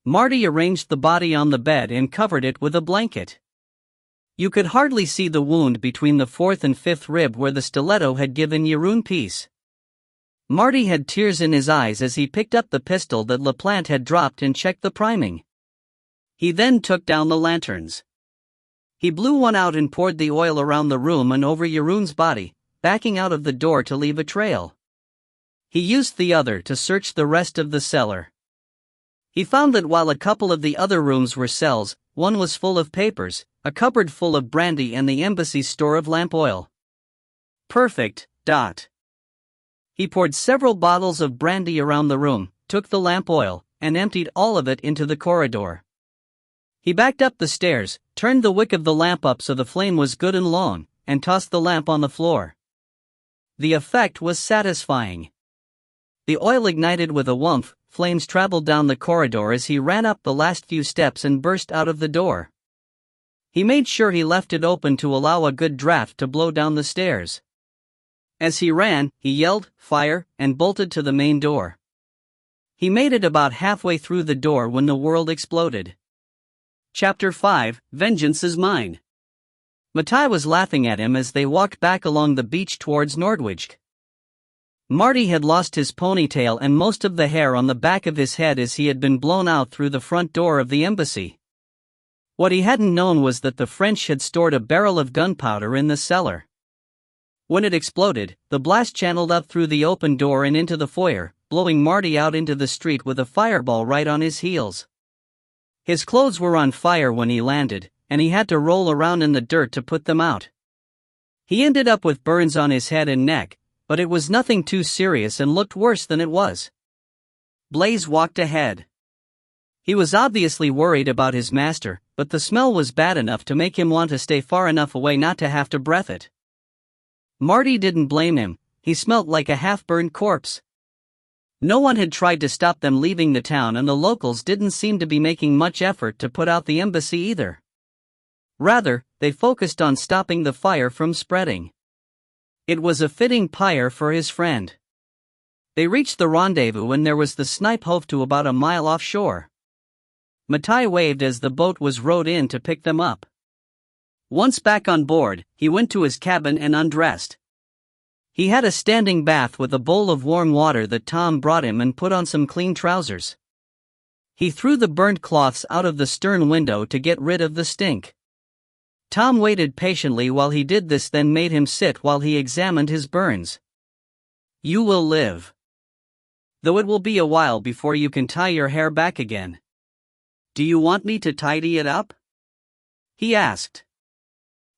Marty arranged the body on the bed and covered it with a blanket. You could hardly see the wound between the 4th and 5th rib where the stiletto had given Jeroen peace. Marty had tears in his eyes as he picked up the pistol that LaPlante had dropped and checked the priming. He then took down the lanterns. He blew one out and poured the oil around the room and over Jeroen's body, backing out of the door to leave a trail. He used the other to search the rest of the cellar. He found that while a couple of the other rooms were cells, one was full of papers, a cupboard full of brandy and the embassy's store of lamp oil. Perfect. He poured several bottles of brandy around the room, took the lamp oil, and emptied all of it into the corridor. He backed up the stairs, turned the wick of the lamp up so the flame was good and long, and tossed the lamp on the floor. The effect was satisfying. The oil ignited with a whoomph, flames traveled down the corridor as he ran up the last few steps and burst out of the door. He made sure he left it open to allow a good draft to blow down the stairs. As he ran, he yelled, "Fire," and bolted to the main door. He made it about halfway through the door when the world exploded. Chapter 5, Vengeance is Mine. Matai was laughing at him as they walked back along the beach towards Nordwijk. Marty had lost his ponytail and most of the hair on the back of his head as he had been blown out through the front door of the embassy. What he hadn't known was that the French had stored a barrel of gunpowder in the cellar. When it exploded, the blast channeled up through the open door and into the foyer, blowing Marty out into the street with a fireball right on his heels. His clothes were on fire when he landed, and he had to roll around in the dirt to put them out. He ended up with burns on his head and neck, but it was nothing too serious and looked worse than it was. Blaze walked ahead. He was obviously worried about his master, but the smell was bad enough to make him want to stay far enough away not to have to breath it. Marty didn't blame him, he smelt like a half-burned corpse. No one had tried to stop them leaving the town and the locals didn't seem to be making much effort to put out the embassy either. Rather, they focused on stopping the fire from spreading. It was a fitting pyre for his friend. They reached the rendezvous and there was the snipe hove to about a mile offshore. Matai waved as the boat was rowed in to pick them up. Once back on board, he went to his cabin and undressed. He had a standing bath with a bowl of warm water that Tom brought him and put on some clean trousers. He threw the burnt cloths out of the stern window to get rid of the stink. Tom waited patiently while he did this, then made him sit while he examined his burns. "You will live. Though it will be a while before you can tie your hair back again. Do you want me to tidy it up?" he asked.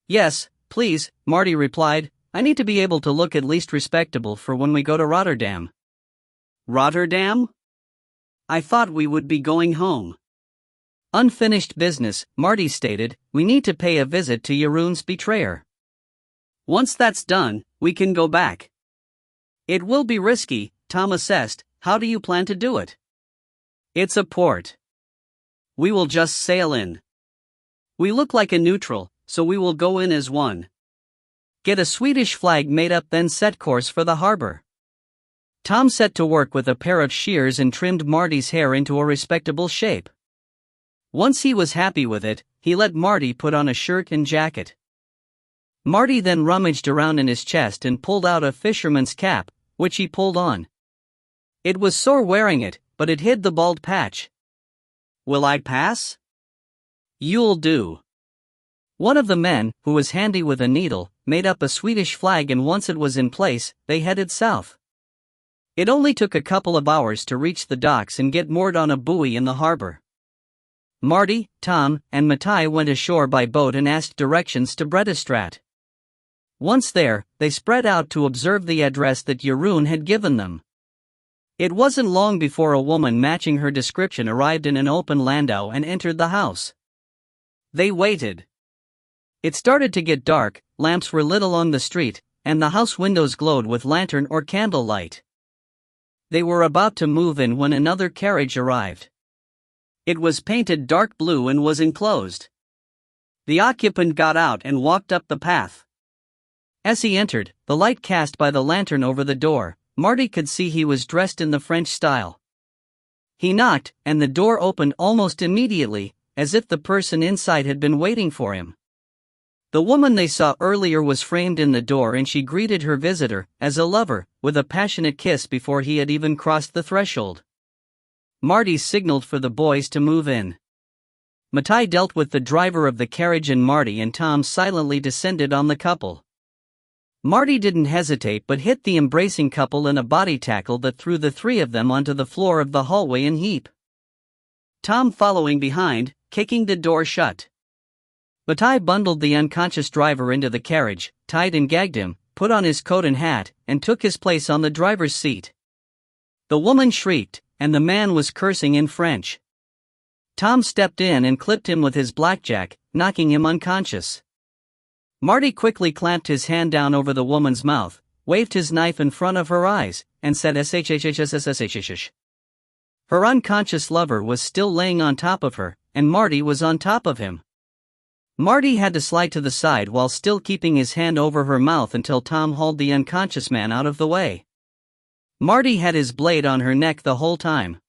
"Yes, please," Marty replied. "I need to be able to look at least respectable for when we go to Rotterdam." "Rotterdam? I thought we would be going home." "Unfinished business," Marty stated. "We need to pay a visit to Jeroen's betrayer. Once that's done, we can go back." "It will be risky," Tom assessed. "How do you plan to do it?" "It's a port. We will just sail in. We look like a neutral, so we will go in as one. Get a Swedish flag made up, then set course for the harbor." Tom set to work with a pair of shears and trimmed Marty's hair into a respectable shape. Once he was happy with it, he let Marty put on a shirt and jacket. Marty then rummaged around in his chest and pulled out a fisherman's cap, which he pulled on. It was sore wearing it, but it hid the bald patch. "Will I pass?" "You'll do." One of the men, who was handy with a needle, made up a Swedish flag, and once it was in place, they headed south. It only took a couple of hours to reach the docks and get moored on a buoy in the harbor. Marty, Tom, and Matai went ashore by boat and asked directions to Bredestrat. Once there, they spread out to observe the address that Jeroen had given them. It wasn't long before a woman matching her description arrived in an open landau and entered the house. They waited. It started to get dark, lamps were lit along the street, and the house windows glowed with lantern or candlelight. They were about to move in when another carriage arrived. It was painted dark blue and was enclosed. The occupant got out and walked up the path. As he entered, the light cast by the lantern over the door, Marty could see he was dressed in the French style. He knocked, and the door opened almost immediately, as if the person inside had been waiting for him. The woman they saw earlier was framed in the door, and she greeted her visitor as a lover, with a passionate kiss before he had even crossed the threshold. Marty signaled for the boys to move in. Matai dealt with the driver of the carriage, and Marty and Tom silently descended on the couple. Marty didn't hesitate but hit the embracing couple in a body tackle that threw the three of them onto the floor of the hallway in heap. Tom following behind, kicking the door shut. Matai bundled the unconscious driver into the carriage, tied and gagged him, put on his coat and hat, and took his place on the driver's seat. The woman shrieked, and the man was cursing in French. Tom stepped in and clipped him with his blackjack, knocking him unconscious. Marty quickly clamped his hand down over the woman's mouth, waved his knife in front of her eyes, and said shhhshshshsh. Her unconscious lover was still laying on top of her, and Marty was on top of him. Marty had to slide to the side while still keeping his hand over her mouth until Tom hauled the unconscious man out of the way. Marty had his blade on her neck the whole time.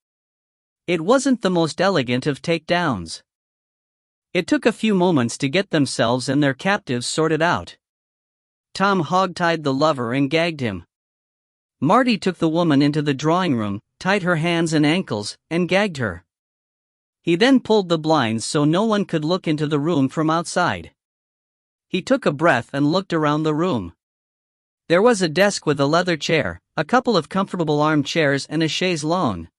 It wasn't the most elegant of takedowns. It took a few moments to get themselves and their captives sorted out. Tom hog-tied the lover and gagged him. Marty took the woman into the drawing room, tied her hands and ankles, and gagged her. He then pulled the blinds so no one could look into the room from outside. He took a breath and looked around the room. There was a desk with a leather chair, a couple of comfortable armchairs and a chaise longue.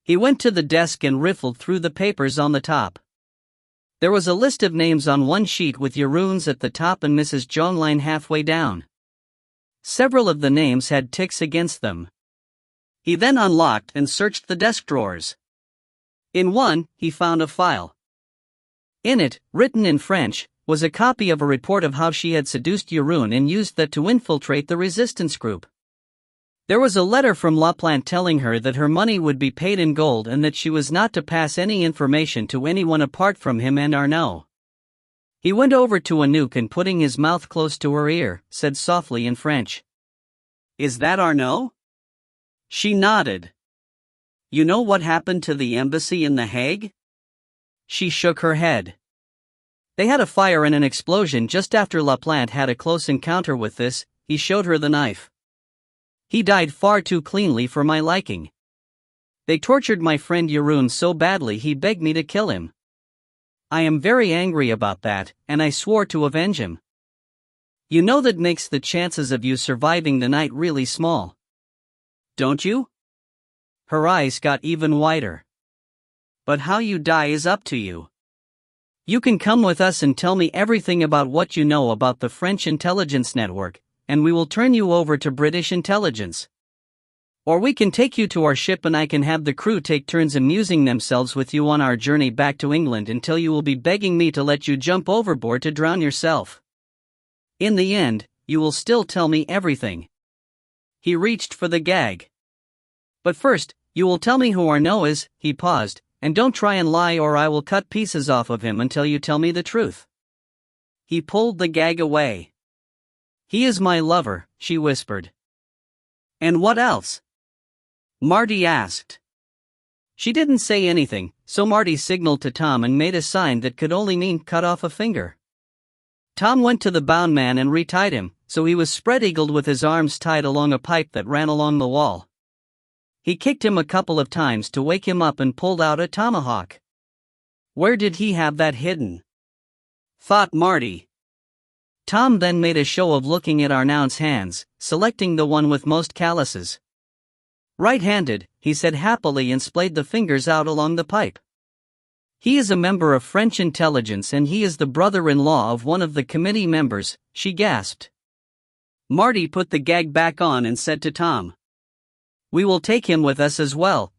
He went to the desk and riffled through the papers on the top. There was a list of names on one sheet with Jeroens at the top and Mrs. Jongline halfway down. Several of the names had ticks against them. He then unlocked and searched the desk drawers. In one, he found a file. In it, written in French, was a copy of a report of how she had seduced Jeroen and used that to infiltrate the resistance group. There was a letter from Laplante telling her that her money would be paid in gold and that she was not to pass any information to anyone apart from him and Arnaud. He went over to Anouk and putting his mouth close to her ear, said softly in French, "Is that Arnaud?" She nodded. "You know what happened to the embassy in The Hague?" She shook her head. They had a fire and an explosion just after Laplante had a close encounter with this. He showed her the knife. "He died far too cleanly for my liking. They tortured my friend Jeroen so badly he begged me to kill him. I am very angry about that, and I swore to avenge him. You know that makes the chances of you surviving the night really small. Don't you?" Her eyes got even wider. "But how you die is up to you. You can come with us and tell me everything about what you know about the French intelligence network, and we will turn you over to British intelligence. Or we can take you to our ship and I can have the crew take turns amusing themselves with you on our journey back to England until you will be begging me to let you jump overboard to drown yourself. In the end, you will still tell me everything." He reached for the gag. "But first, you will tell me who Arnaud is," he paused, "and don't try and lie or I will cut pieces off of him until you tell me the truth." He pulled the gag away. "He is my lover," she whispered. "And what else?" Marty asked. She didn't say anything, so Marty signaled to Tom and made a sign that could only mean cut off a finger. Tom went to the bound man and retied him, so he was spread-eagled with his arms tied along a pipe that ran along the wall. He kicked him a couple of times to wake him up and pulled out a tomahawk. Where did he have that hidden? Thought Marty. Tom then made a show of looking at Arnaud's hands, selecting the one with most calluses. "Right-handed," he said happily and splayed the fingers out along the pipe. "He is a member of French intelligence and he is the brother-in-law of one of the committee members," she gasped. Marty put the gag back on and said to Tom, "We will take him with us as well."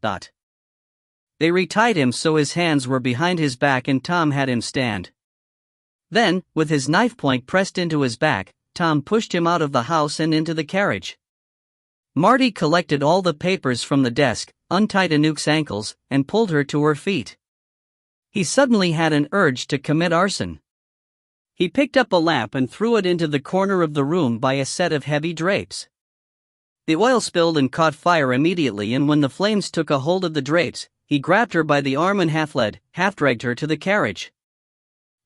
They retied him so his hands were behind his back and Tom had him stand. Then, with his knife point pressed into his back, Tom pushed him out of the house and into the carriage. Marty collected all the papers from the desk, untied Anouk's ankles, and pulled her to her feet. He suddenly had an urge to commit arson. He picked up a lamp and threw it into the corner of the room by a set of heavy drapes. The oil spilled and caught fire immediately, and when the flames took a hold of the drapes, he grabbed her by the arm and half-led, half-dragged her to the carriage.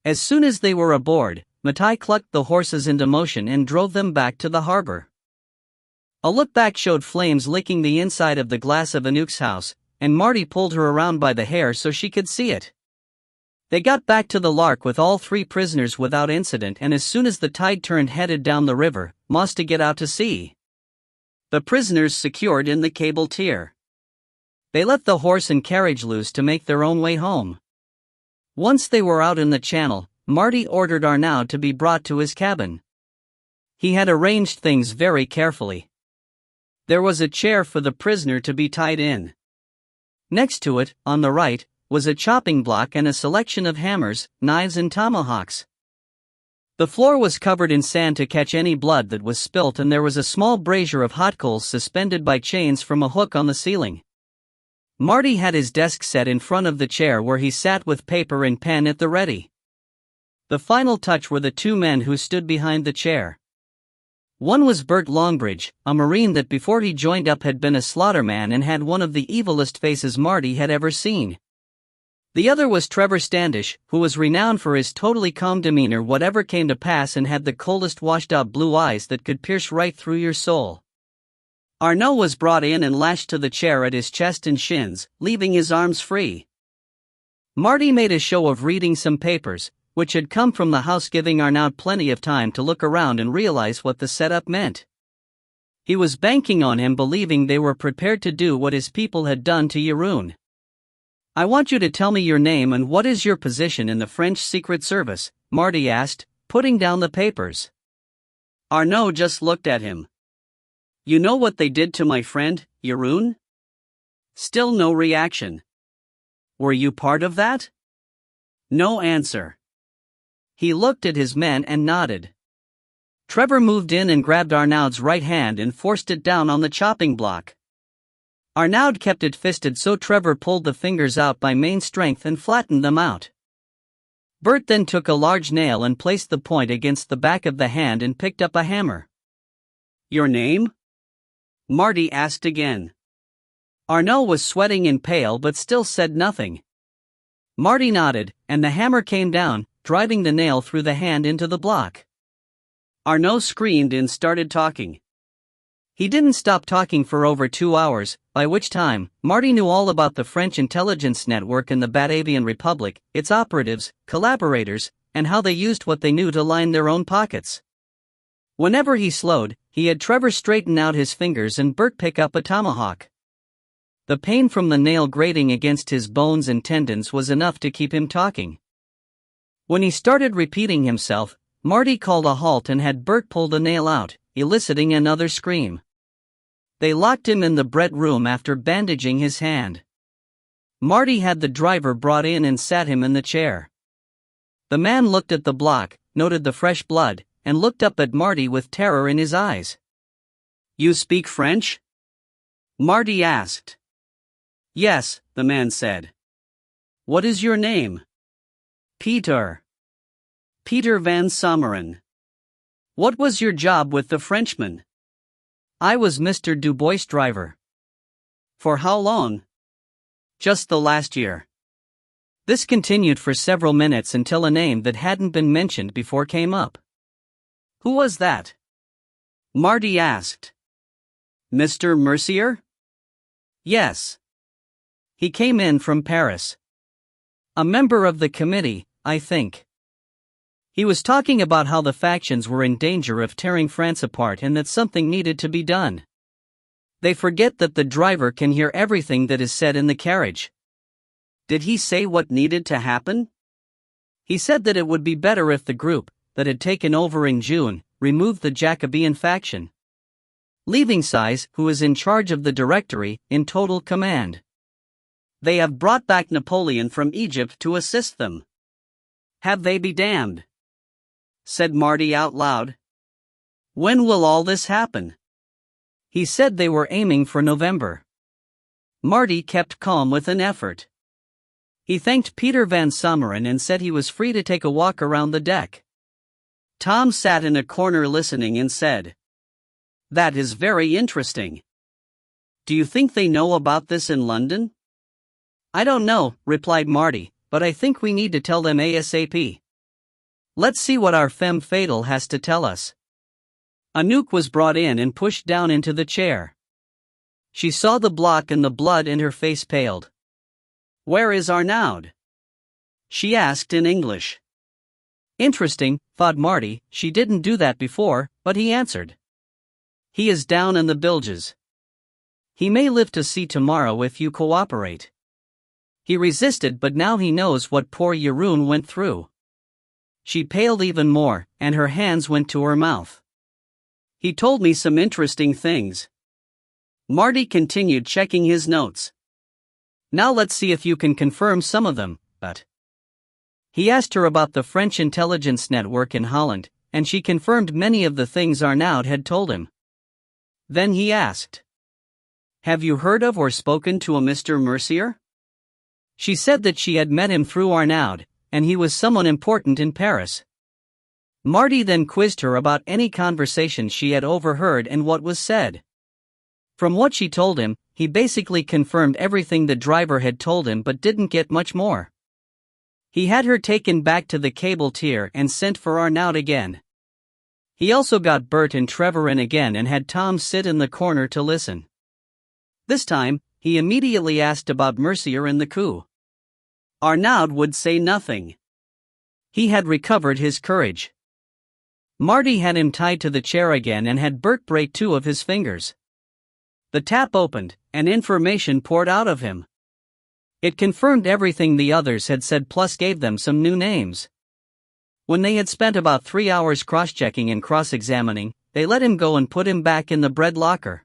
As soon as they were aboard, Matai clucked the horses into motion and drove them back to the harbor. A look back showed flames licking the inside of the glass of Anouk's house, and Marty pulled her around by the hair so she could see it. They got back to the Lark with all three prisoners without incident, and as soon as the tide turned headed down the river, Moss to get out to sea. The prisoners secured in the cable tier. They let the horse and carriage loose to make their own way home. Once they were out in the channel, Marty ordered Arnaud to be brought to his cabin. He had arranged things very carefully. There was a chair for the prisoner to be tied in. Next to it, on the right, was a chopping block and a selection of hammers, knives and tomahawks. The floor was covered in sand to catch any blood that was spilt, and there was a small brazier of hot coals suspended by chains from a hook on the ceiling. Marty had his desk set in front of the chair where he sat with paper and pen at the ready. The final touch were the two men who stood behind the chair. One was Bert Longbridge, a Marine that before he joined up had been a slaughterman and had one of the evilest faces Marty had ever seen. The other was Trevor Standish, who was renowned for his totally calm demeanor whatever came to pass and had the coldest washed-out blue eyes that could pierce right through your soul. Arnaud was brought in and lashed to the chair at his chest and shins, leaving his arms free. Marty made a show of reading some papers, which had come from the house, giving Arnaud plenty of time to look around and realize what the setup meant. He was banking on him believing they were prepared to do what his people had done to Jeroen. "I want you to tell me your name and what is your position in the French Secret Service," Marty asked, putting down the papers. Arnaud just looked at him. "You know what they did to my friend, Jeroen?" Still no reaction. "Were you part of that?" No answer. He looked at his men and nodded. Trevor moved in and grabbed Arnaud's right hand and forced it down on the chopping block. Arnaud kept it fisted, so Trevor pulled the fingers out by main strength and flattened them out. Bert then took a large nail and placed the point against the back of the hand and picked up a hammer. "Your name?" Marty asked again. Arnaud was sweating and pale but still said nothing. Marty nodded, and the hammer came down, driving the nail through the hand into the block. Arnaud screamed and started talking. He didn't stop talking for over 2 hours, by which time, Marty knew all about the French intelligence network in the Batavian Republic, its operatives, collaborators, and how they used what they knew to line their own pockets. Whenever he slowed, he had Trevor straighten out his fingers and Bert pick up a tomahawk. The pain from the nail grating against his bones and tendons was enough to keep him talking. When he started repeating himself, Marty called a halt and had Bert pull the nail out, eliciting another scream. They locked him in the bread room after bandaging his hand. Marty had the driver brought in and sat him in the chair. The man looked at the block, noted the fresh blood, and looked up at Marty with terror in his eyes. "You speak French?" Marty asked. "Yes," the man said. "What is your name?" "Peter. Peter Van Someren." "What was your job with the Frenchman?" "I was Mr. Dubois' driver." "For how long?" "Just the last year." This continued for several minutes until a name that hadn't been mentioned before came up. "Who was that?" Marty asked. "Mr. Mercier?" "Yes. He came in from Paris. A member of the committee, I think. He was talking about how the factions were in danger of tearing France apart and that something needed to be done. They forget that the driver can hear everything that is said in the carriage." "Did he say what needed to happen?" "He said that it would be better if the group, that had taken over in June, removed the Jacobean faction, leaving Size, who is in charge of the Directory, in total command. They have brought back Napoleon from Egypt to assist them." "Have they be damned," said Marty out loud. "When will all this happen?" He said they were aiming for November. Marty kept calm with an effort. He thanked Peter Van Someren and said he was free to take a walk around the deck. Tom sat in a corner listening and said, "That is very interesting. Do you think they know about this in London?" "I don't know," replied Marty, "but I think we need to tell them ASAP. Let's see what our femme fatale has to tell us." Anouk was brought in and pushed down into the chair. She saw the block and the blood and her face paled. "Where is Arnaud?" she asked in English. Interesting, thought Marty, she didn't do that before, but he answered. "He is down in the bilges. He may live to see tomorrow if you cooperate." He resisted, but now he knows what poor Jeroen went through. She paled even more, and her hands went to her mouth. "He told me some interesting things." Marty continued checking his notes. "Now let's see if you can confirm some of them, but..." He asked her about the French intelligence network in Holland, and she confirmed many of the things Arnaud had told him. Then he asked, "Have you heard of or spoken to a Mr. Mercier?" She said that she had met him through Arnaud, and he was someone important in Paris. Marty then quizzed her about any conversation she had overheard and what was said. From what she told him, he basically confirmed everything the driver had told him but didn't get much more. He had her taken back to the cable tier and sent for Arnaud again. He also got Bert and Trevor in again and had Tom sit in the corner to listen. This time, he immediately asked about Mercier and the coup. Arnaud would say nothing. He had recovered his courage. Marty had him tied to the chair again and had Bert break 2 of his fingers. The tap opened, and information poured out of him. It confirmed everything the others had said plus gave them some new names. When they had spent about 3 hours cross-checking and cross-examining, they let him go and put him back in the bread locker.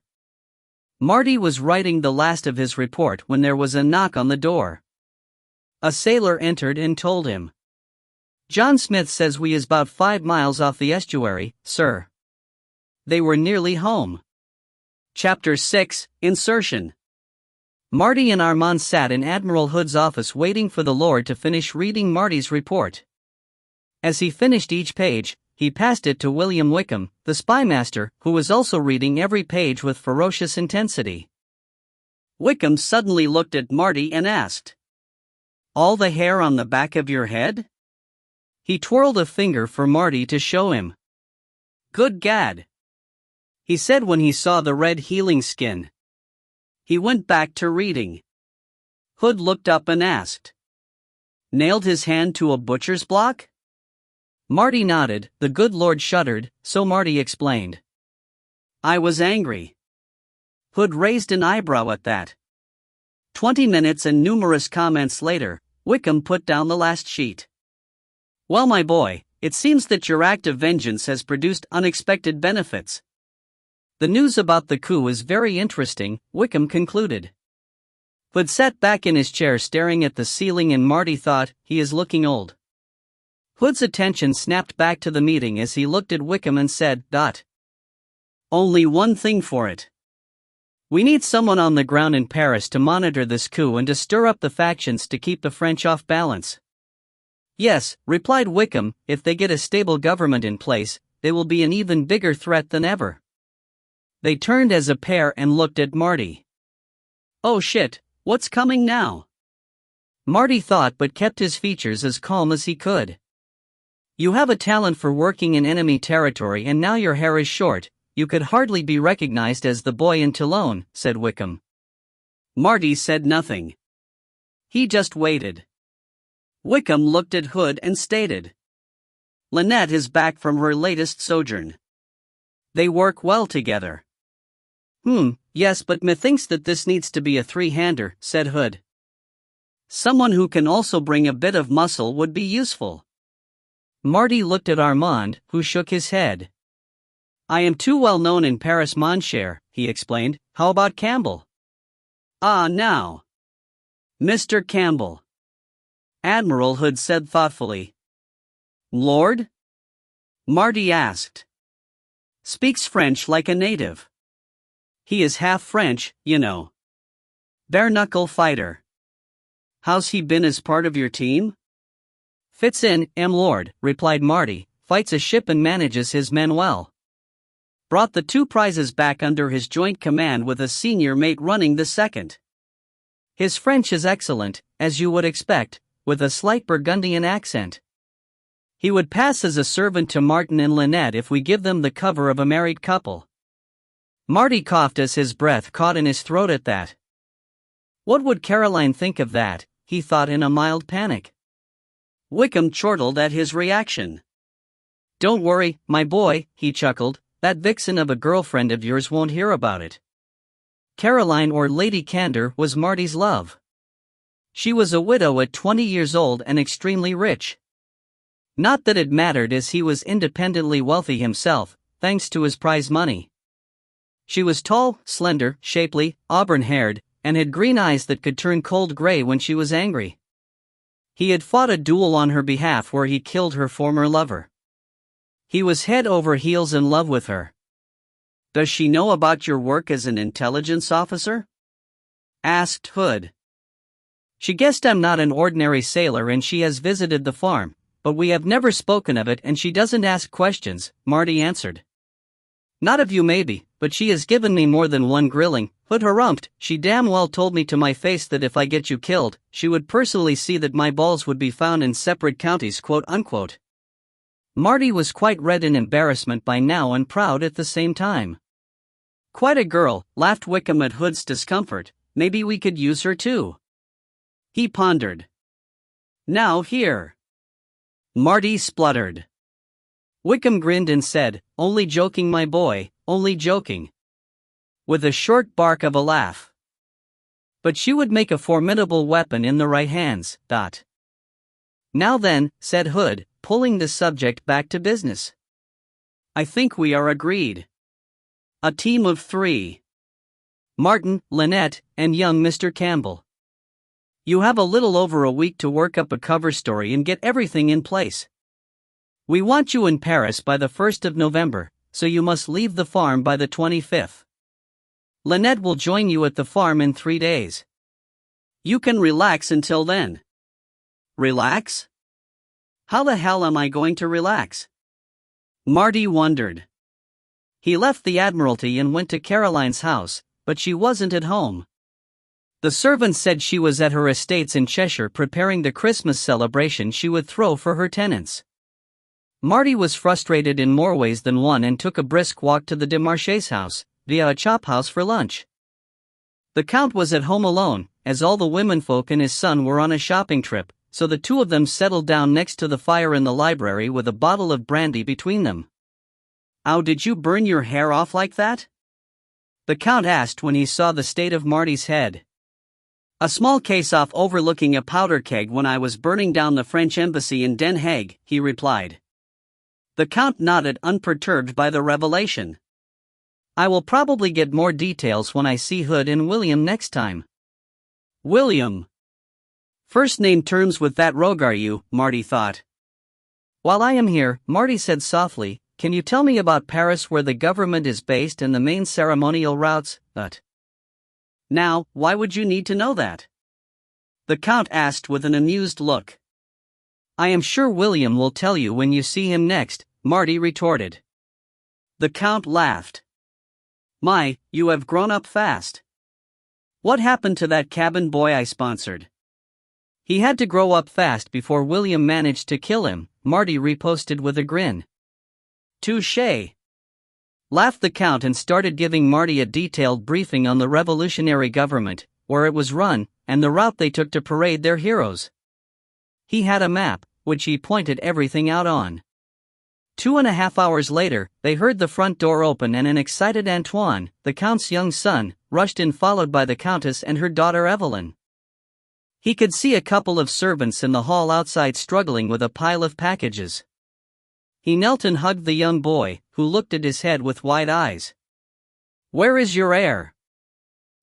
Marty was writing the last of his report when there was a knock on the door. A sailor entered and told him, "John Smith says we is about 5 miles off the estuary, sir." They were nearly home. Chapter 6, Insertion. Marty and Armand sat in Admiral Hood's office waiting for the Lord to finish reading Marty's report. As he finished each page, he passed it to William Wickham, the spymaster, who was also reading every page with ferocious intensity. Wickham suddenly looked at Marty and asked, "All the hair on the back of your head?" He twirled a finger for Marty to show him. "Good gad," he said when he saw the red healing skin. He went back to reading. Hood looked up and asked, "Nailed his hand to a butcher's block?" Marty nodded. The good Lord shuddered, so Marty explained. "I was angry." Hood raised an eyebrow at that. 20 minutes and numerous comments later, Wickham put down the last sheet. "Well, my boy, it seems that your act of vengeance has produced unexpected benefits. The news about the coup is very interesting," Wickham concluded. Hood sat back in his chair staring at the ceiling and Marty thought, he is looking old. Hood's attention snapped back to the meeting as he looked at Wickham and said, "Only one thing for it. We need someone on the ground in Paris to monitor this coup and to stir up the factions to keep the French off balance." "Yes," replied Wickham, "if they get a stable government in place, they will be an even bigger threat than ever." They turned as a pair and looked at Marty. "Oh shit, what's coming now?" Marty thought but kept his features as calm as he could. "You have a talent for working in enemy territory and now your hair is short, you could hardly be recognized as the boy in Toulon," said Wickham. Marty said nothing. He just waited. Wickham looked at Hood and stated, "Lynette is back from her latest sojourn. They work well together." Yes, but methinks that this needs to be a 3-hander, said Hood. "Someone who can also bring a bit of muscle would be useful." Marty looked at Armand, who shook his head. "I am too well known in Paris, mon cher," he explained. "How about Campbell?" "Ah, now. Mr. Campbell," Admiral Hood said thoughtfully. "Lord?" Marty asked. "Speaks French like a native. He is half French, you know. Bare-knuckle fighter. How's he been as part of your team?" "Fits in, Lord," replied Marty, "fights a ship and manages his men well. Brought the 2 prizes back under his joint command with a senior mate running the second. His French is excellent, as you would expect, with a slight Burgundian accent. He would pass as a servant to Martin and Lynette if we give them the cover of a married couple." Marty coughed as his breath caught in his throat at that. What would Caroline think of that, he thought in a mild panic. Wickham chortled at his reaction. "Don't worry, my boy," he chuckled, "that vixen of a girlfriend of yours won't hear about it." Caroline, or Lady Candor, was Marty's love. She was a widow at 20 years old and extremely rich. Not that it mattered, as he was independently wealthy himself, thanks to his prize money. She was tall, slender, shapely, auburn-haired, and had green eyes that could turn cold gray when she was angry. He had fought a duel on her behalf where he killed her former lover. He was head over heels in love with her. "Does she know about your work as an intelligence officer?" asked Hood. She guessed I'm not an ordinary sailor and she has visited the farm, but we have never spoken of it and she doesn't ask questions, Marty answered. Not of you maybe, but she has given me more than one grilling. Hood harumphed, she damn well told me to my face that if I get you killed, she would personally see that my balls would be found in separate counties, quote unquote. Marty was quite red in embarrassment by now and proud at the same time. Quite a girl, laughed Wickham at Hood's discomfort, maybe we could use her too. He pondered. Now here. Marty spluttered. Wickham grinned and said, only joking my boy, only joking. With a short bark of a laugh. But she would make a formidable weapon in the right hands. Now then, said Hood, pulling the subject back to business. I think we are agreed. A team of 3. Martin, Lynette, and young Mr. Campbell. You have a little over a week to work up a cover story and get everything in place. We want you in Paris by the 1st of November, so you must leave the farm by the 25th. Lynette will join you at the farm in 3 days. You can relax until then. Relax? How the hell am I going to relax? Marty wondered. He left the Admiralty and went to Caroline's house, but she wasn't at home. The servant said she was at her estates in Cheshire preparing the Christmas celebration she would throw for her tenants. Marty was frustrated in more ways than one and took a brisk walk to the de Marchais house, via a chop house for lunch. The Count was at home alone, as all the womenfolk and his son were on a shopping trip, so the two of them settled down next to the fire in the library with a bottle of brandy between them. Ow, did you burn your hair off like that? The Count asked when he saw the state of Marty's head. A small case-off overlooking a powder keg when I was burning down the French embassy in Den Haag, he replied. The Count nodded, unperturbed by the revelation. I will probably get more details when I see Hood and William next time. William. First name terms with that rogue are you, Marty thought. While I am here, Marty said softly, can you tell me about Paris where the government is based and the main ceremonial routes? Now, why would you need to know that? The Count asked with an amused look. I am sure William will tell you when you see him next, Marty retorted. The Count laughed. My, you have grown up fast. What happened to that cabin boy I sponsored? He had to grow up fast before William managed to kill him, Marty reposted with a grin. Touché. Laughed the Count and started giving Marty a detailed briefing on the revolutionary government, where it was run, and the route they took to parade their heroes. He had a map, which he pointed everything out on. 2.5 hours later, they heard the front door open and an excited Antoine, the Count's young son, rushed in followed by the Countess and her daughter Evelyn. He could see a couple of servants in the hall outside struggling with a pile of packages. He knelt and hugged the young boy, who looked at his head with wide eyes. Where is your heir?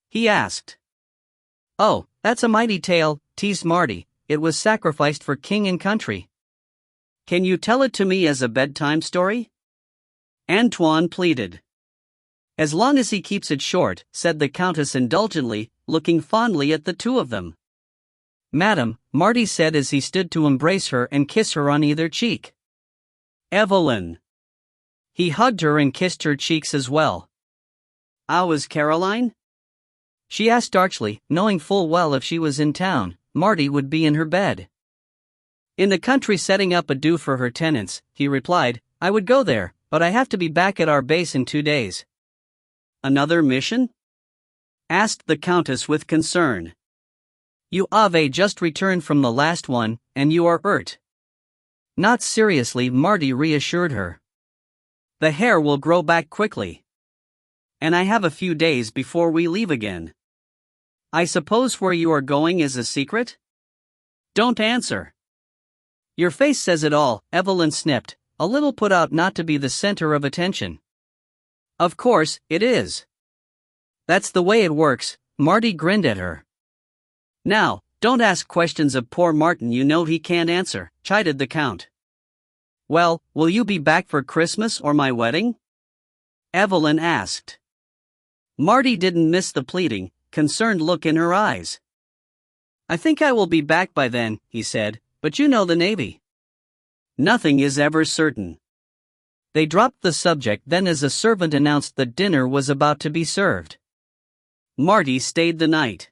He asked. Oh, that's a mighty tale, teased Marty, it was sacrificed for king and country. Can you tell it to me as a bedtime story? Antoine pleaded. As long as he keeps it short, said the Countess indulgently, looking fondly at the two of them. Madam, Marty said as he stood to embrace her and kiss her on either cheek. Evelyn. He hugged her and kissed her cheeks as well. How is Caroline? She asked archly, knowing full well if she was in town, Marty would be in her bed. In the country setting up a do for her tenants, he replied, I would go there, but I have to be back at our base in 2 days. Another mission? Asked the Countess with concern. You have just returned from the last one, and you are hurt. Not seriously, Marty reassured her. The hair will grow back quickly. And I have a few days before we leave again. I suppose where you are going is a secret? Don't answer. Your face says it all, Evelyn snipped, a little put out not to be the center of attention. Of course, it is. That's the way it works, Marty grinned at her. Now, don't ask questions of poor Martin you know he can't answer, chided the Count. Well, will you be back for Christmas or my wedding? Evelyn asked. Marty didn't miss the pleading, concerned look in her eyes. "I think I will be back by then," he said, "but you know the Navy. Nothing is ever certain." They dropped the subject then as a servant announced that dinner was about to be served. Marty stayed the night.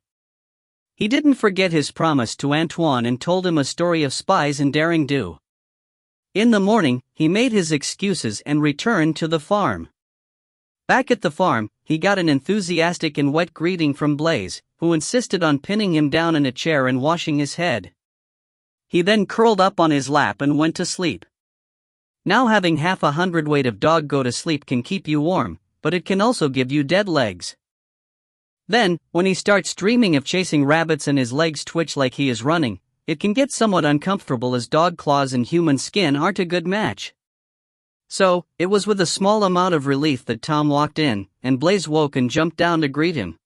He didn't forget his promise to Antoine and told him a story of spies and daring-do. In the morning, he made his excuses and returned to the farm. Back at the farm, he got an enthusiastic and wet greeting from Blaze, who insisted on pinning him down in a chair and washing his head. He then curled up on his lap and went to sleep. Now having half a hundredweight of dog go to sleep can keep you warm, but it can also give you dead legs. Then, when he starts dreaming of chasing rabbits and his legs twitch like he is running, it can get somewhat uncomfortable as dog claws and human skin aren't a good match. So, it was with a small amount of relief that Tom walked in, and Blaze woke and jumped down to greet him.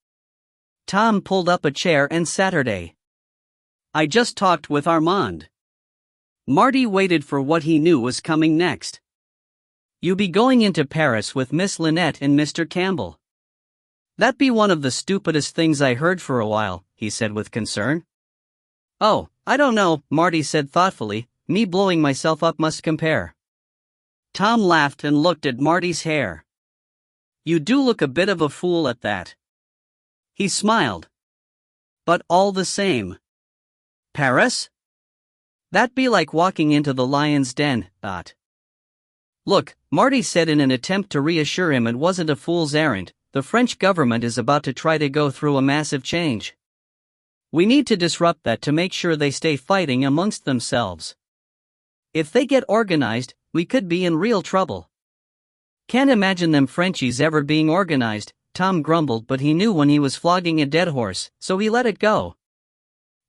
Tom pulled up a chair and Saturday. "I just talked with Armand." Marty waited for what he knew was coming next. "You be going into Paris with Miss Lynette and Mr. Campbell." "That be one of the stupidest things I heard for a while," he said with concern. "Oh, I don't know," Marty said thoughtfully, "me blowing myself up must compare." Tom laughed and looked at Marty's hair. "You do look a bit of a fool at that." He smiled. "But all the same. Paris? That be like walking into the lion's den, thought." "Look," Marty said in an attempt to reassure him it wasn't a fool's errand, "the French government is about to try to go through a massive change. We need to disrupt that to make sure they stay fighting amongst themselves. If they get organized, we could be in real trouble." "Can't imagine them Frenchies ever being organized," Tom grumbled, but he knew when he was flogging a dead horse, so he let it go.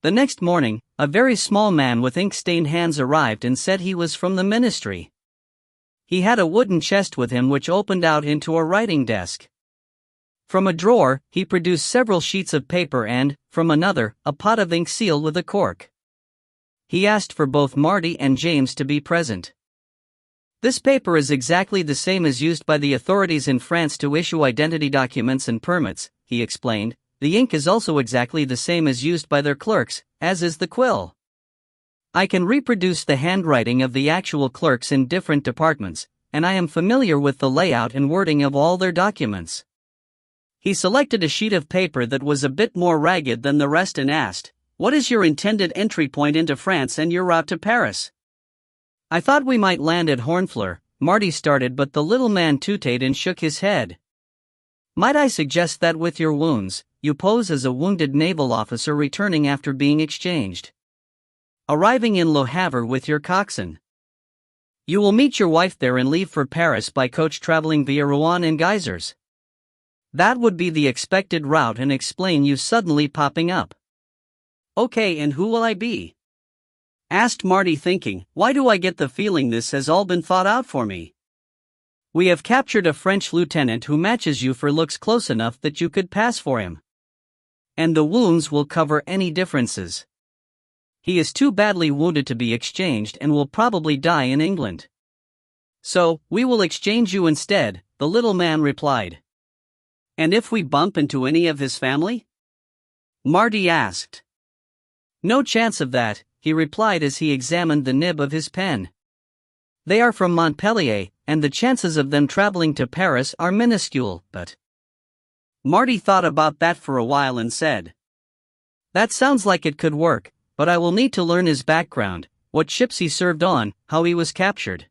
The next morning, a very small man with ink-stained hands arrived and said he was from the ministry. He had a wooden chest with him which opened out into a writing desk. From a drawer, he produced several sheets of paper and, from another, a pot of ink sealed with a cork. He asked for both Marty and James to be present. "This paper is exactly the same as used by the authorities in France to issue identity documents and permits," he explained. "The ink is also exactly the same as used by their clerks, as is the quill. I can reproduce the handwriting of the actual clerks in different departments, and I am familiar with the layout and wording of all their documents." He selected a sheet of paper that was a bit more ragged than the rest and asked, "What is your intended entry point into France and your route to Paris?" "I thought we might land at Honfleur," Marty started, but the little man tooted and shook his head. "Might I suggest that with your wounds, you pose as a wounded naval officer returning after being exchanged. Arriving in Le Havre with your coxswain. You will meet your wife there and leave for Paris by coach traveling via Rouen and Geysers. That would be the expected route and explain you suddenly popping up." "Okay, and who will I be?" asked Marty, thinking, "Why do I get the feeling this has all been thought out for me?" "We have captured a French lieutenant who matches you for looks close enough that you could pass for him. And the wounds will cover any differences. He is too badly wounded to be exchanged and will probably die in England. So, we will exchange you instead," the little man replied. "And if we bump into any of his family?" Marty asked. "No chance of that," he replied as he examined the nib of his pen. "They are from Montpellier, and the chances of them traveling to Paris are minuscule, but—" Marty thought about that for a while and said, "That sounds like it could work, but I will need to learn his background, what ships he served on, how he was captured."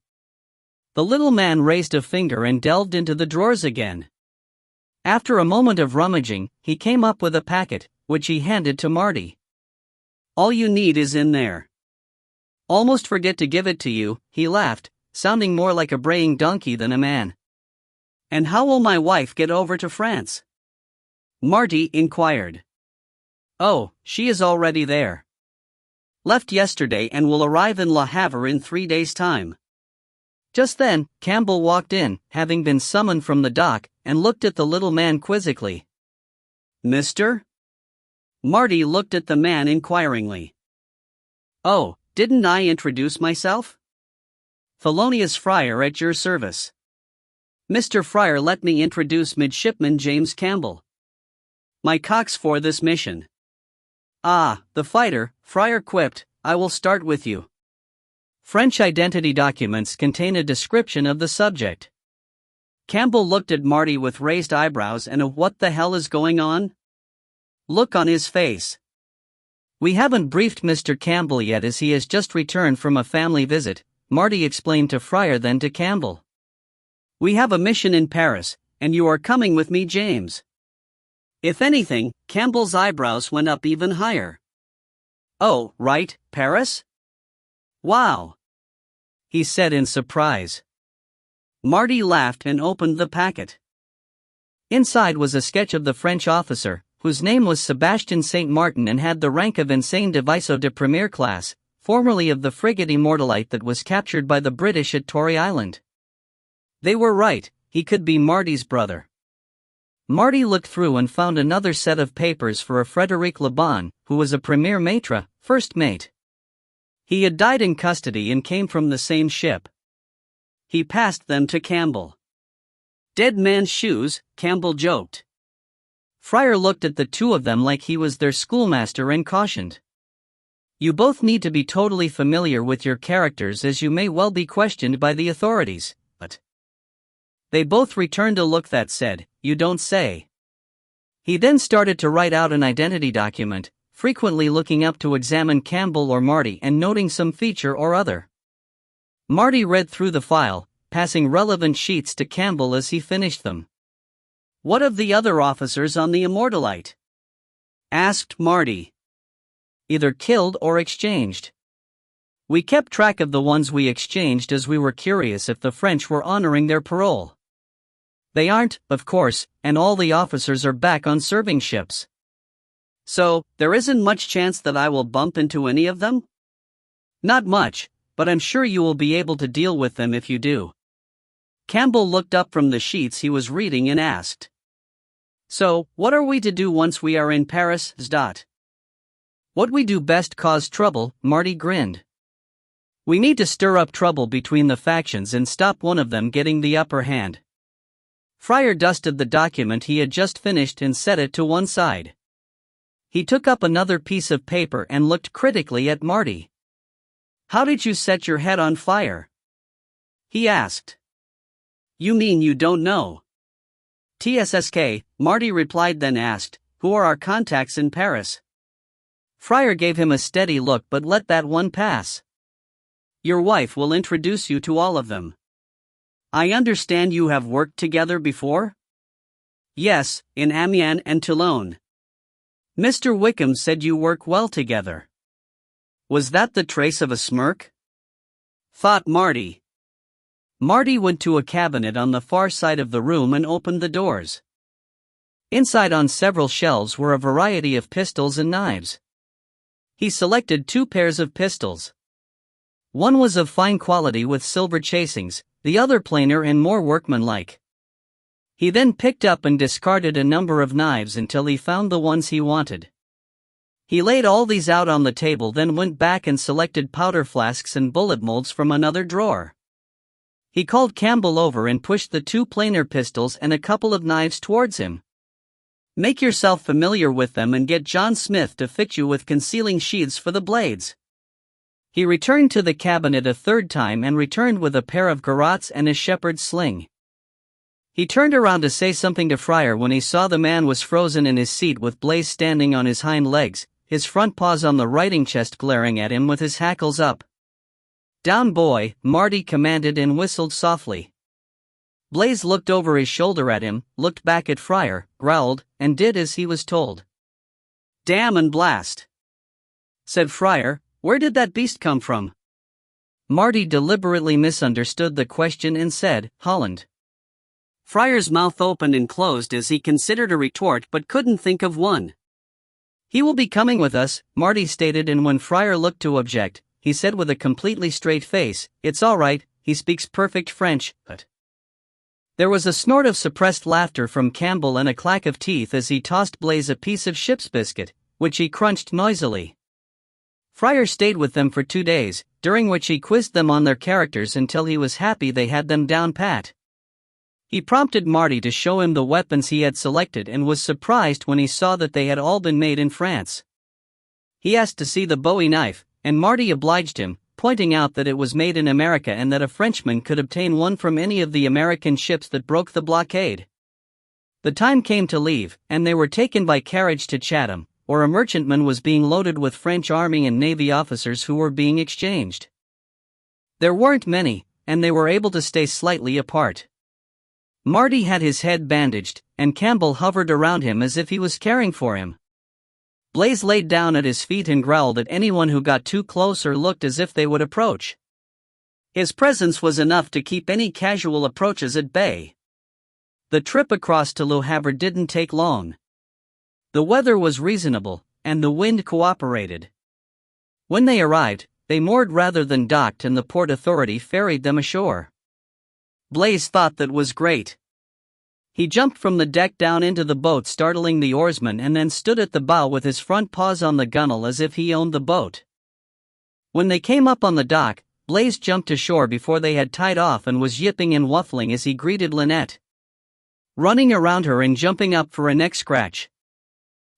The little man raised a finger and delved into the drawers again. After a moment of rummaging, he came up with a packet, which he handed to Marty. "All you need is in there." "Almost forget to give it to you," he laughed, sounding more like a braying donkey than a man. "And how will my wife get over to France?" Marty inquired. "Oh, she is already there. Left yesterday and will arrive in Le Havre in 3 days' time." Just then, Campbell walked in, having been summoned from the dock, and looked at the little man quizzically. "Mister?" Marty looked at the man inquiringly. "Oh, didn't I introduce myself? Thelonious Friar at your service. Mr. Friar, let me introduce Midshipman James Campbell. My cox for this mission." Ah, the fighter, Friar quipped, I will start with you. French identity documents contain a description of the subject. Campbell looked at Marty with raised eyebrows and a what the hell is going on? Look on his face. We haven't briefed Mr. Campbell yet as he has just returned from a family visit, Marty explained to Friar then to Campbell. We have a mission in Paris, and you are coming with me, James. If anything, Campbell's eyebrows went up even higher. Oh, right, Paris? Wow, he said in surprise. Marty laughed and opened the packet. Inside was a sketch of the French officer, whose name was Sebastian Saint Martin and had the rank of Insane de Vaisseau de Première Classe, formerly of the frigate Immortalite that was captured by the British at Tory Island. They were right, he could be Marty's brother. Marty looked through and found another set of papers for a Frédéric Lebon, who was a premier maitre, first mate. He had died in custody and came from the same ship. He passed them to Campbell. Dead man's shoes, Campbell joked. Friar looked at the two of them like he was their schoolmaster and cautioned. You both need to be totally familiar with your characters as you may well be questioned by the authorities, but... They both returned a look that said, you don't say. He then started to write out an identity document, frequently looking up to examine Campbell or Marty and noting some feature or other. Marty read through the file, passing relevant sheets to Campbell as he finished them. What of the other officers on the Immortalite? Asked Marty. Either killed or exchanged. We kept track of the ones we exchanged as we were curious if the French were honoring their parole. They aren't, of course, and all the officers are back on serving ships. So, there isn't much chance that I will bump into any of them? Not much, but I'm sure you will be able to deal with them if you do. Campbell looked up from the sheets he was reading and asked. So, what are we to do once we are in Paris? What we do best cause trouble, Marty grinned. We need to stir up trouble between the factions and stop one of them getting the upper hand. Friar dusted the document he had just finished and set it to one side. He took up another piece of paper and looked critically at Marty. How did you set your head on fire? He asked. You mean you don't know? TSSK, Marty replied then asked, who are our contacts in Paris? Friar gave him a steady look but let that one pass. Your wife will introduce you to all of them. I understand you have worked together before? Yes, in Amiens and Toulon. Mr. Wickham said you work well together. Was that the trace of a smirk? Thought Marty. Marty went to a cabinet on the far side of the room and opened the doors. Inside on several shelves were a variety of pistols and knives. He selected 2 pairs of pistols. One was of fine quality with silver chasings, the other plainer and more workmanlike. He then picked up and discarded a number of knives until he found the ones he wanted. He laid all these out on the table, then went back and selected powder flasks and bullet molds from another drawer. He called Campbell over and pushed the 2 plainer pistols and a couple of knives towards him. Make yourself familiar with them and get John Smith to fit you with concealing sheaths for the blades. He returned to the cabinet a third time and returned with a pair of garrots and a shepherd's sling. He turned around to say something to Friar when he saw the man was frozen in his seat with Blaze standing on his hind legs, his front paws on the writing chest glaring at him with his hackles up. Down boy, Marty commanded and whistled softly. Blaze looked over his shoulder at him, looked back at Friar, growled, and did as he was told. Damn and blast! Said Friar, where did that beast come from? Marty deliberately misunderstood the question and said, Holland. Friar's mouth opened and closed as he considered a retort but couldn't think of one. He will be coming with us, Marty stated, and when Friar looked to object, he said with a completely straight face, it's all right, he speaks perfect French, but... There was a snort of suppressed laughter from Campbell and a clack of teeth as he tossed Blaze a piece of ship's biscuit, which he crunched noisily. Friar stayed with them for 2 days, during which he quizzed them on their characters until he was happy they had them down pat. He prompted Marty to show him the weapons he had selected and was surprised when he saw that they had all been made in France. He asked to see the Bowie knife, and Marty obliged him, pointing out that it was made in America and that a Frenchman could obtain one from any of the American ships that broke the blockade. The time came to leave, and they were taken by carriage to Chatham, where a merchantman was being loaded with French Army and Navy officers who were being exchanged. There weren't many, and they were able to stay slightly apart. Marty had his head bandaged, and Campbell hovered around him as if he was caring for him. Blaze laid down at his feet and growled at anyone who got too close or looked as if they would approach. His presence was enough to keep any casual approaches at bay. The trip across to Le Havre didn't take long. The weather was reasonable, and the wind cooperated. When they arrived, they moored rather than docked, and the port authority ferried them ashore. Blaze thought that was great. He jumped from the deck down into the boat, startling the oarsman, and then stood at the bow with his front paws on the gunwale as if he owned the boat. When they came up on the dock, Blaze jumped ashore before they had tied off and was yipping and waffling as he greeted Lynette, running around her and jumping up for a neck scratch.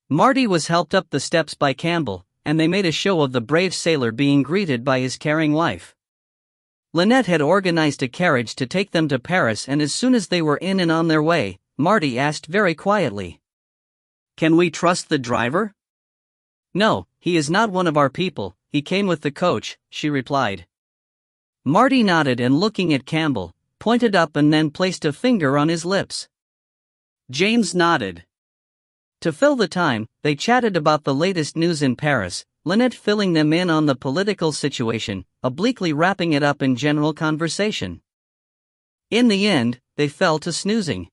Marty was helped up the steps by Campbell, and they made a show of the brave sailor being greeted by his caring wife. Lynette had organized a carriage to take them to Paris, and as soon as they were in and on their way, Marty asked very quietly, "Can we trust the driver?" "No, he is not one of our people, he came with the coach," she replied. Marty nodded and, looking at Campbell, pointed up and then placed a finger on his lips. James nodded. To fill the time, they chatted about the latest news in Paris, Lynette filling them in on the political situation, obliquely wrapping it up in general conversation. In the end, they fell to snoozing.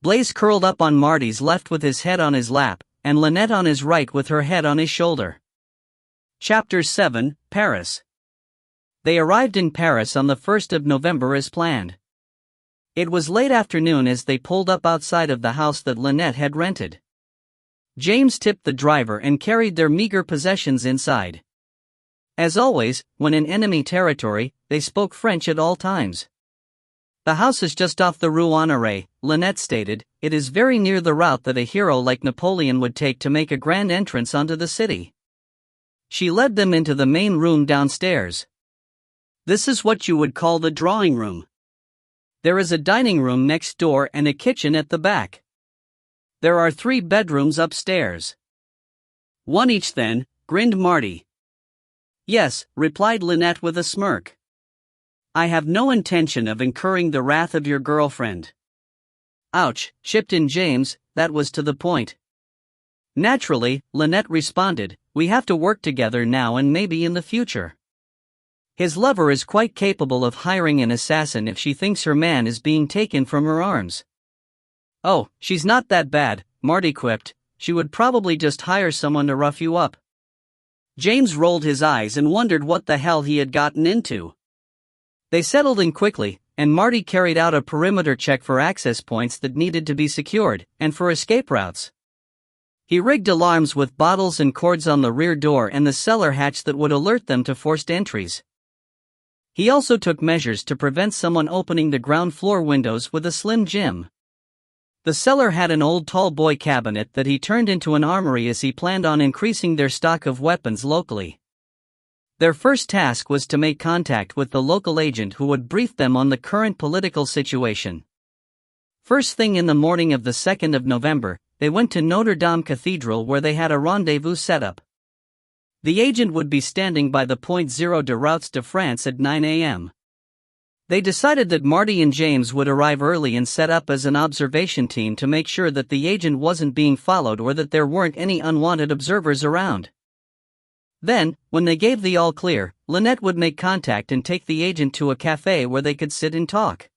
Blaze curled up on Marty's left with his head on his lap, and Lynette on his right with her head on his shoulder. Chapter 7, Paris. They arrived in Paris on the 1st of November as planned. It was late afternoon as they pulled up outside of the house that Lynette had rented. James tipped the driver and carried their meager possessions inside. As always, when in enemy territory, they spoke French at all times. "The house is just off the Rue Honoré," Lynette stated. "It is very near the route that a hero like Napoleon would take to make a grand entrance onto the city." She led them into the main room downstairs. "This is what you would call the drawing room. There is a dining room next door and a kitchen at the back. There are 3 bedrooms upstairs." "One each then," grinned Marty. "Yes," replied Lynette with a smirk. "I have no intention of incurring the wrath of your girlfriend." "Ouch," chipped in James, that was to the point. "Naturally," Lynette responded, "we have to work together now and maybe in the future. His lover is quite capable of hiring an assassin if she thinks her man is being taken from her arms." "Oh, she's not that bad," Marty quipped. "She would probably just hire someone to rough you up." James rolled his eyes and wondered what the hell he had gotten into. They settled in quickly, and Marty carried out a perimeter check for access points that needed to be secured, and for escape routes. He rigged alarms with bottles and cords on the rear door and the cellar hatch that would alert them to forced entries. He also took measures to prevent someone opening the ground floor windows with a Slim Jim. The cellar had an old tall boy cabinet that he turned into an armory as he planned on increasing their stock of weapons locally. Their first task was to make contact with the local agent who would brief them on the current political situation. First thing in the morning of the 2nd of November, they went to Notre Dame Cathedral where they had a rendezvous set up. The agent would be standing by the Point Zero de Routes de France at 9 a.m. They decided that Marty and James would arrive early and set up as an observation team to make sure that the agent wasn't being followed or that there weren't any unwanted observers around. Then, when they gave the all clear, Lynette would make contact and take the agent to a cafe where they could sit and talk.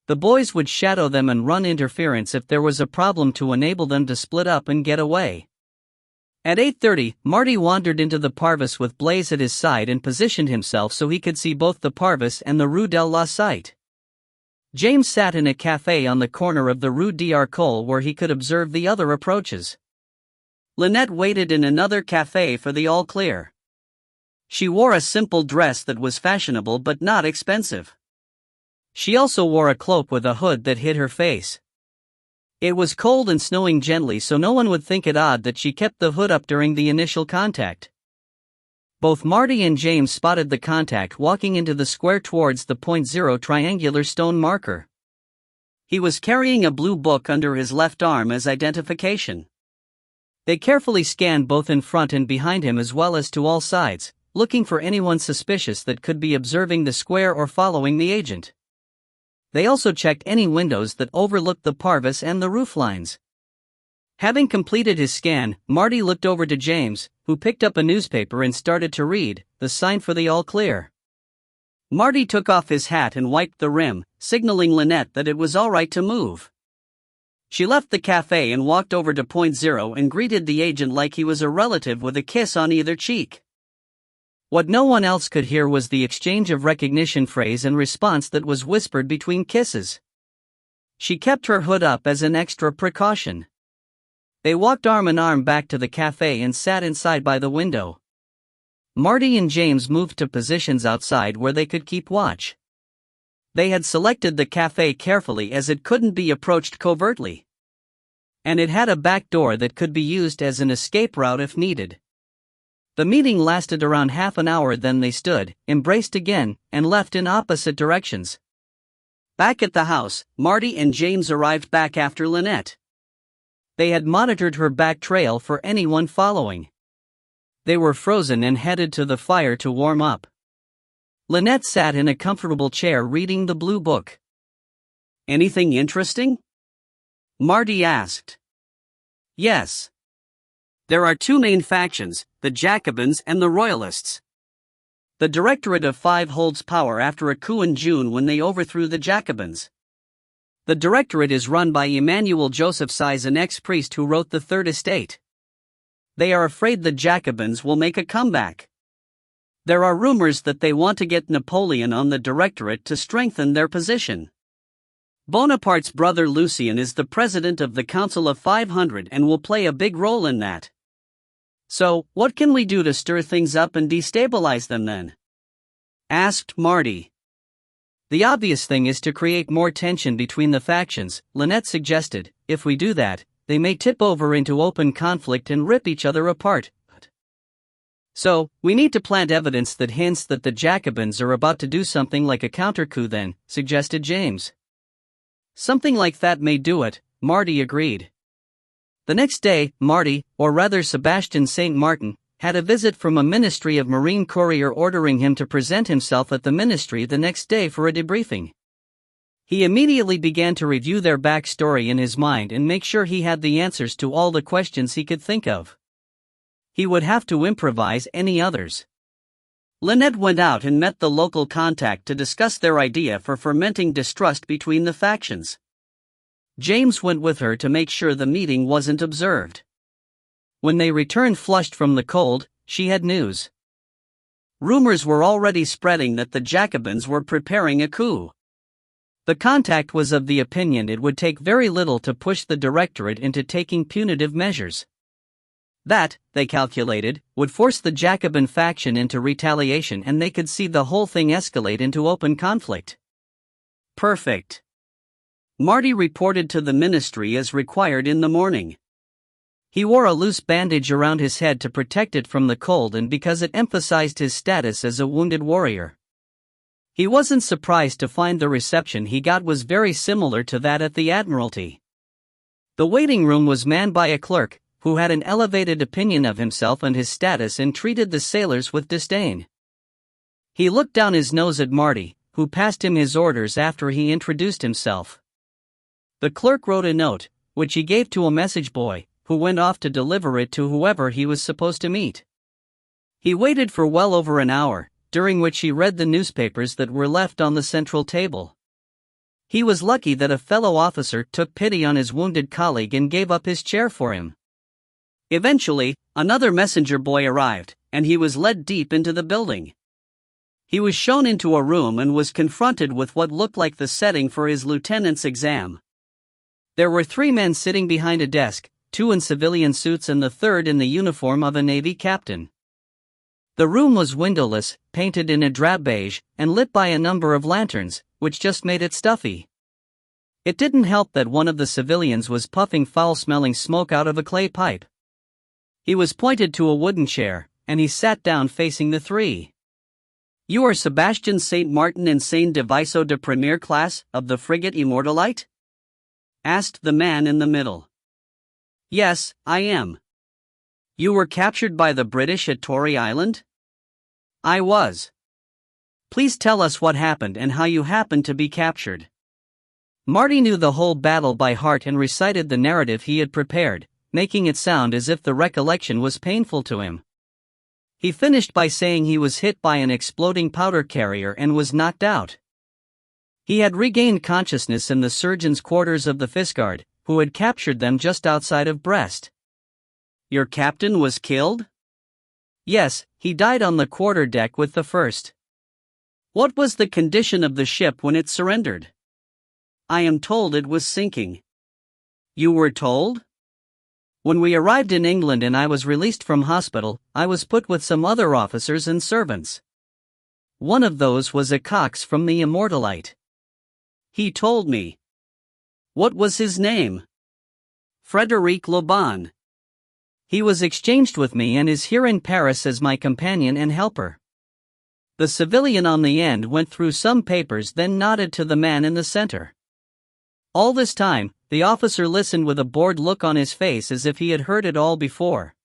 The boys would shadow them and run interference if there was a problem to enable them to split up and get away. At 8:30, Marty wandered into the Parvis with Blaze at his side and positioned himself so he could see both the Parvis and the Rue de la Cite. James sat in a cafe on the corner of the Rue d'Arcole where he could observe the other approaches. Lynette waited in another cafe for the all clear. She wore a simple dress that was fashionable but not expensive. She also wore a cloak with a hood that hid her face. It was cold and snowing gently, so no one would think it odd that she kept the hood up during the initial contact. Both Marty and James spotted the contact walking into the square towards the .0 triangular stone marker. He was carrying a blue book under his left arm as identification. They carefully scanned both in front and behind him as well as to all sides, looking for anyone suspicious that could be observing the square or following the agent. They also checked any windows that overlooked the parvis and the rooflines. Having completed his scan, Marty looked over to James, who picked up a newspaper and started to read the sign for the all clear. Marty took off his hat and wiped the rim, signaling Lynette that it was all right to move. She left the cafe and walked over to .0 and greeted the agent like he was a relative with a kiss on either cheek. What no one else could hear was the exchange of recognition phrase and response that was whispered between kisses. She kept her hood up as an extra precaution. They walked arm in arm back to the cafe and sat inside by the window. Marty and James moved to positions outside where they could keep watch. They had selected the cafe carefully as it couldn't be approached covertly. And it had a back door that could be used as an escape route if needed. The meeting lasted around half an hour, then they stood, embraced again, and left in opposite directions. Back at the house, Marty and James arrived back after Lynette. They had monitored her back trail for anyone following. They were frozen and headed to the fire to warm up. Lynette sat in a comfortable chair reading the blue book. "Anything interesting?" Marty asked. "Yes. There are two main factions, the Jacobins and the Royalists. The Directorate of Five holds power after a coup in June when they overthrew the Jacobins. The Directorate is run by Emmanuel Joseph Size, an ex-priest who wrote The Third Estate. They are afraid the Jacobins will make a comeback. There are rumors that they want to get Napoleon on the Directorate to strengthen their position. Bonaparte's brother Lucien is the president of the Council of 500 and will play a big role in that. So, what can we do to stir things up and destabilize them then?" asked Marty. "The obvious thing is to create more tension between the factions," Lynette suggested. "If we do that, they may tip over into open conflict and rip each other apart. So, we need to plant evidence that hints that the Jacobins are about to do something like a counter-coup then," suggested James. "Something like that may do it," Marty agreed. The next day, Marty, or rather Sebastian St. Martin, had a visit from a Ministry of Marine courier ordering him to present himself at the ministry the next day for a debriefing. He immediately began to review their backstory in his mind and make sure he had the answers to all the questions he could think of. He would have to improvise any others. Lynette went out and met the local contact to discuss their idea for fermenting distrust between the factions. James went with her to make sure the meeting wasn't observed. When they returned flushed from the cold, she had news. Rumors were already spreading that the Jacobins were preparing a coup. The contact was of the opinion it would take very little to push the Directorate into taking punitive measures. That, they calculated, would force the Jacobin faction into retaliation and they could see the whole thing escalate into open conflict. Perfect. Marty reported to the ministry as required in the morning. He wore a loose bandage around his head to protect it from the cold and because it emphasized his status as a wounded warrior. He wasn't surprised to find the reception he got was very similar to that at the Admiralty. The waiting room was manned by a clerk, who had an elevated opinion of himself and his status and treated the sailors with disdain. He looked down his nose at Marty, who passed him his orders after he introduced himself. The clerk wrote a note, which he gave to a message boy, who went off to deliver it to whoever he was supposed to meet. He waited for well over an hour, during which he read the newspapers that were left on the central table. He was lucky that a fellow officer took pity on his wounded colleague and gave up his chair for him. Eventually, another messenger boy arrived, and he was led deep into the building. He was shown into a room and was confronted with what looked like the setting for his lieutenant's exam. There were 3 men sitting behind a desk, 2 in civilian suits and the third in the uniform of a Navy captain. The room was windowless, painted in a drab beige, and lit by a number of lanterns, which just made it stuffy. It didn't help that one of the civilians was puffing foul-smelling smoke out of a clay pipe. He was pointed to a wooden chair, and he sat down facing the three. "You are Sebastian St. Martin Insane Diviso de Premier Class of the frigate Immortalite?" asked the man in the middle. "Yes, I am." "You were captured by the British at Tory Island?" "I was." "Please tell us what happened and how you happened to be captured." Marty knew the whole battle by heart and recited the narrative he had prepared, making it sound as if the recollection was painful to him. He finished by saying he was hit by an exploding powder carrier and was knocked out. He had regained consciousness in the surgeon's quarters of the Fisgard, who had captured them just outside of Brest. "Your captain was killed?" "Yes, he died on the quarterdeck with the first." "What was the condition of the ship when it surrendered?" "I am told it was sinking." "You were told?" "When we arrived in England and I was released from hospital, I was put with some other officers and servants. One of those was a Cox from the Immortalite. He told me." "What was his name?" "Frederic Loban. He was exchanged with me and is here in Paris as my companion and helper." The civilian on the end went through some papers, then nodded to the man in the center. All this time, the officer listened with a bored look on his face as if he had heard it all before.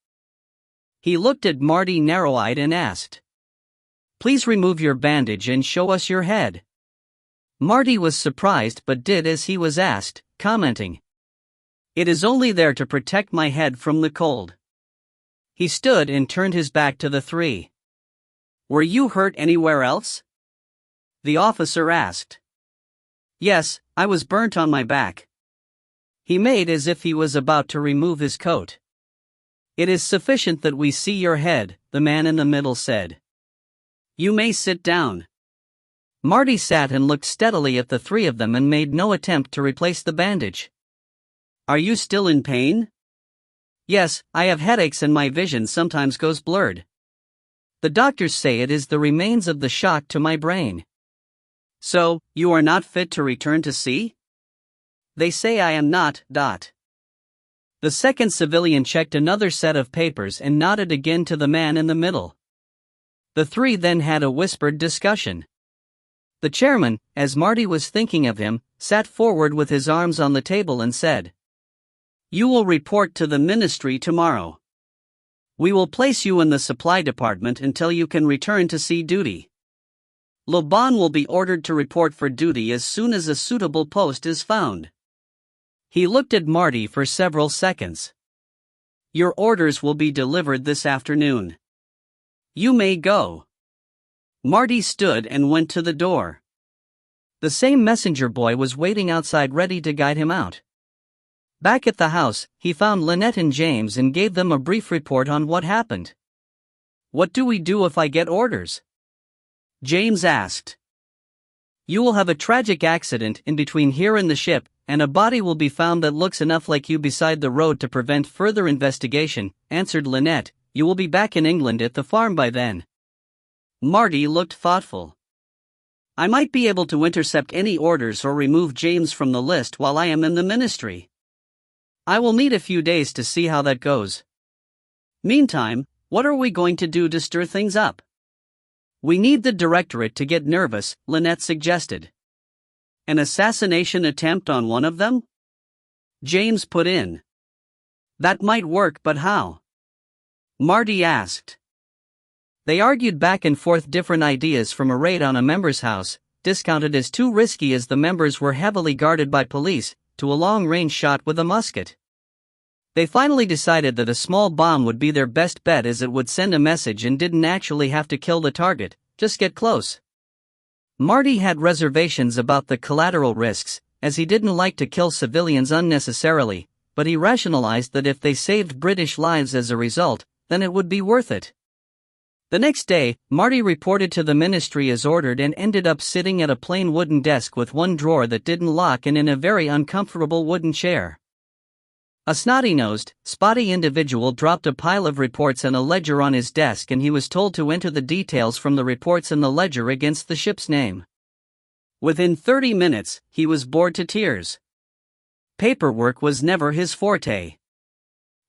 He looked at Marty narrow-eyed and asked, "Please remove your bandage and show us your head." Marty was surprised but did as he was asked, commenting, "It is only there to protect my head from the cold." He stood and turned his back to the three. "Were you hurt anywhere else?" the officer asked. "Yes, I was burnt on my back." He made as if he was about to remove his coat. "It is sufficient that we see your head," the man in the middle said. "You may sit down." Marty sat and looked steadily at the three of them and made no attempt to replace the bandage. "Are you still in pain?" "Yes, I have headaches and my vision sometimes goes blurred. The doctors say it is the remains of the shock to my brain." "So, you are not fit to return to sea?" "They say I am not. The second civilian checked another set of papers and nodded again to the man in the middle. The three then had a whispered discussion. The chairman, as Marty was thinking of him, sat forward with his arms on the table and said, "You will report to the ministry tomorrow. We will place you in the supply department until you can return to sea duty. Loban will be ordered to report for duty as soon as a suitable post is found." He looked at Marty for several seconds. "Your orders will be delivered this afternoon. You may go." Marty stood and went to the door. The same messenger boy was waiting outside ready to guide him out. Back at the house, he found Lynette and James and gave them a brief report on what happened. "What do we do if I get orders?" James asked. "You will have a tragic accident in between here and the ship, and a body will be found that looks enough like you beside the road to prevent further investigation," answered Lynette. "You will be back in England at the farm by then." Marty looked thoughtful. "I might be able to intercept any orders or remove James from the list while I am in the ministry. I will need a few days to see how that goes. Meantime, what are we going to do to stir things up?" "We need the directorate to get nervous," Lynette suggested. "An assassination attempt on one of them?" James put in. "That might work, but how?" Marty asked. They argued back and forth different ideas, from a raid on a member's house, discounted as too risky as the members were heavily guarded by police, to a long-range shot with a musket. They finally decided that a small bomb would be their best bet, as it would send a message and didn't actually have to kill the target, just get close. Marty had reservations about the collateral risks, as he didn't like to kill civilians unnecessarily, but he rationalized that if they saved British lives as a result, then it would be worth it. The next day, Marty reported to the ministry as ordered and ended up sitting at a plain wooden desk with one drawer that didn't lock and in a very uncomfortable wooden chair. A snotty-nosed, spotty individual dropped a pile of reports and a ledger on his desk, and he was told to enter the details from the reports in the ledger against the ship's name. Within 30 minutes, he was bored to tears. Paperwork was never his forte.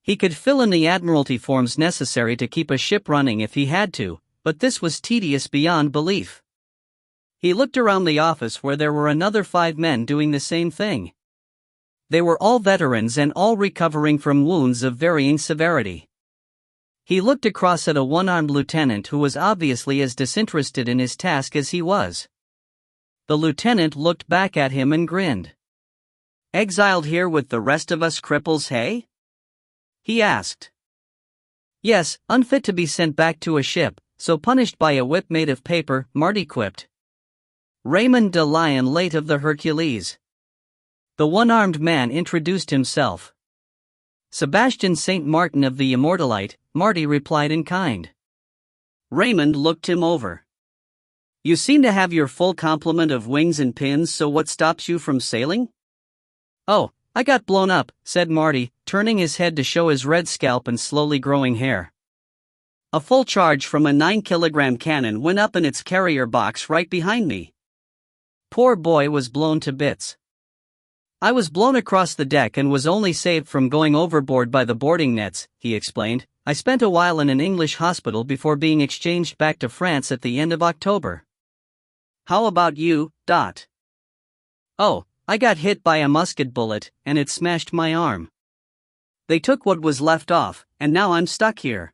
He could fill in the admiralty forms necessary to keep a ship running if he had to, but this was tedious beyond belief. He looked around the office where there were another 5 men doing the same thing. They were all veterans and all recovering from wounds of varying severity. He looked across at a one-armed lieutenant who was obviously as disinterested in his task as he was. The lieutenant looked back at him and grinned. "Exiled here with the rest of us cripples, hey?" he asked. "Yes, unfit to be sent back to a ship, so punished by a whip made of paper," Marty quipped. "Raymond de Lyon, late of the Hercules." The one-armed man introduced himself. "Sebastian St. Martin of the Immortalite," Marty replied in kind. Raymond looked him over. "You seem to have your full complement of wings and pins, so what stops you from sailing?" "Oh, I got blown up," said Marty, turning his head to show his red scalp and slowly growing hair. "A full charge from a 9-kilogram cannon went up in its carrier box right behind me. Poor boy was blown to bits. I was blown across the deck and was only saved from going overboard by the boarding nets," he explained. "I spent a while in an English hospital before being exchanged back to France at the end of October." "How about you, Dot?" "Oh, I got hit by a musket bullet, and it smashed my arm. They took what was left off, and now I'm stuck here."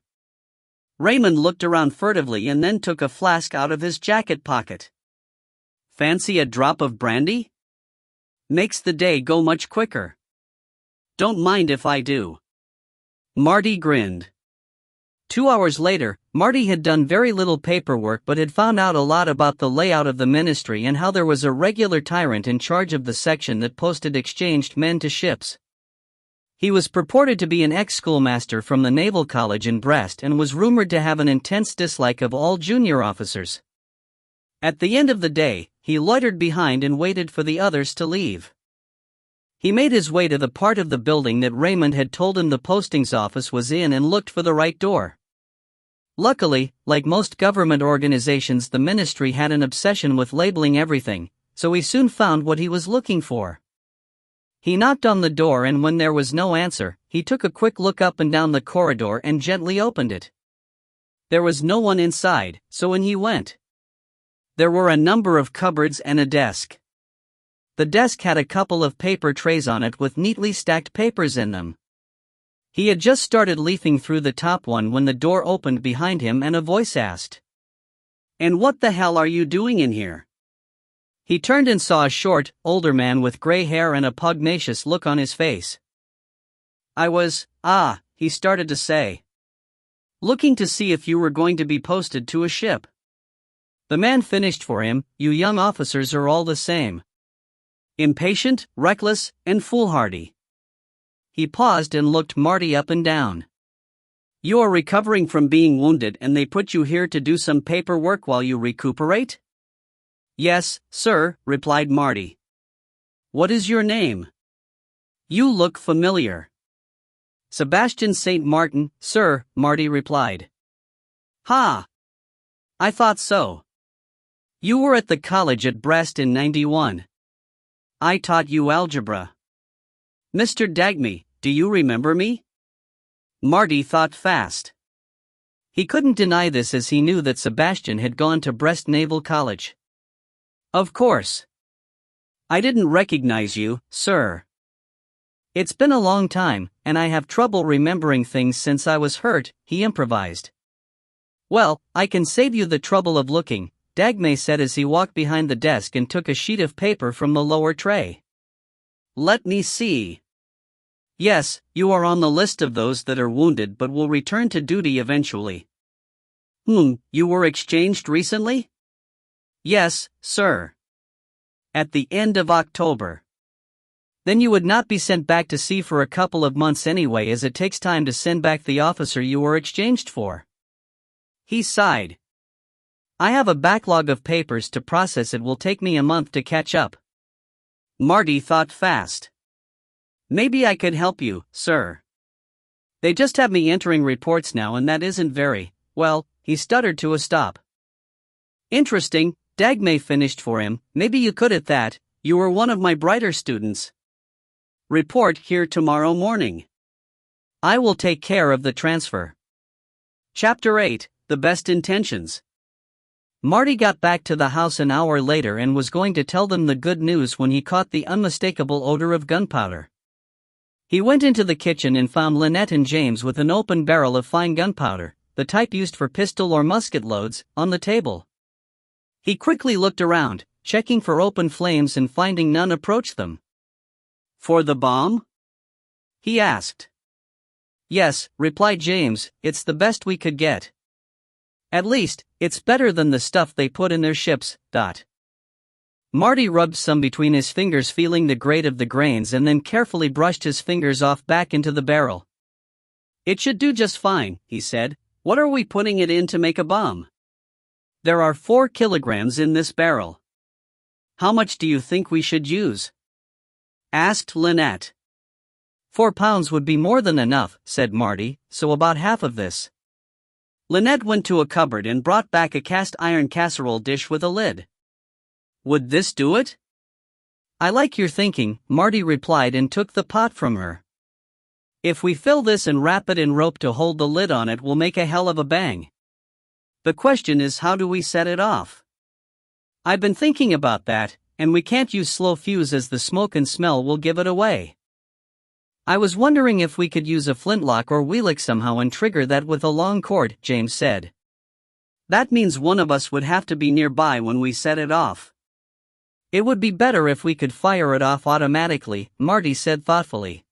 Raymond looked around furtively and then took a flask out of his jacket pocket. "Fancy a drop of brandy? Makes the day go much quicker." "Don't mind if I do." Marty grinned. 2 hours later, Marty had done very little paperwork but had found out a lot about the layout of the ministry and how there was a regular tyrant in charge of the section that posted exchanged men to ships. He was purported to be an ex-schoolmaster from the Naval College in Brest and was rumored to have an intense dislike of all junior officers. At the end of the day, he loitered behind and waited for the others to leave. He made his way to the part of the building that Raymond had told him the postings office was in and looked for the right door. Luckily, like most government organizations, the ministry had an obsession with labeling everything, so he soon found what he was looking for. He knocked on the door and when there was no answer, he took a quick look up and down the corridor and gently opened it. There was no one inside, so in he went. There were a number of cupboards and a desk. The desk had a couple of paper trays on it with neatly stacked papers in them. He had just started leafing through the top one when the door opened behind him and a voice asked, "And what the hell are you doing in here?" He turned and saw a short, older man with gray hair and a pugnacious look on his face. "I was, he started to say. "Looking to see if you were going to be posted to a ship." The man finished for him. "You young officers are all the same. Impatient, reckless, and foolhardy." He paused and looked Marty up and down. "You are recovering from being wounded and they put you here to do some paperwork while you recuperate?" "Yes, sir," replied Marty. "What is your name?" "You look familiar." "Sebastian St. Martin, sir," Marty replied. "Ha! I thought so. You were at the college at Brest in '91. I taught you algebra. Mr. Dagmy, do you remember me?" Marty thought fast. He couldn't deny this as he knew that Sebastian had gone to Brest Naval College. "Of course. I didn't recognize you, sir. It's been a long time, and I have trouble remembering things since I was hurt," he improvised. "Well, I can save you the trouble of looking," Dagmay said as he walked behind the desk and took a sheet of paper from the lower tray. "Let me see. Yes, you are on the list of those that are wounded but will return to duty eventually." You were exchanged recently?" "Yes, sir. At the end of October." "Then you would not be sent back to sea for a couple of months anyway, as it takes time to send back the officer you were exchanged for." He sighed. "I have a backlog of papers to process. It will take me a month to catch up." Marty thought fast. "Maybe I could help you, sir. They just have me entering reports now and that isn't very, well," he stuttered to a stop. "Interesting," Dagmay finished for him. "Maybe you could at that. You were one of my brighter students." Report here tomorrow morning. I will take care of the transfer. Chapter 8, The Best Intentions. Marty got back to the house an hour later and was going to tell them the good news when he caught the unmistakable odor of gunpowder. He went into the kitchen and found Lynette and James with an open barrel of fine gunpowder, the type used for pistol or musket loads, on the table. He quickly looked around, checking for open flames and finding none approach them. For the bomb? He asked. Yes, replied James, it's the best we could get. At least, it's better than the stuff they put in their ships. Marty rubbed some between his fingers, feeling the grate of the grains, and then carefully brushed his fingers off back into the barrel. It should do just fine, he said. What are we putting it in to make a bomb? There are 4 kilograms in this barrel. How much do you think we should use? Asked Lynette. 4 pounds would be more than enough, said Marty, so about half of this. Lynette went to a cupboard and brought back a cast iron casserole dish with a lid. Would this do it? I like your thinking, Marty replied and took the pot from her. If we fill this and wrap it in rope to hold the lid on, it will make a hell of a bang. The question is, how do we set it off? I've been thinking about that, and we can't use slow fuse as the smoke and smell will give it away. I was wondering if we could use a flintlock or wheelock somehow and trigger that with a long cord, James said. That means one of us would have to be nearby when we set it off. It would be better if we could fire it off automatically, Marty said thoughtfully.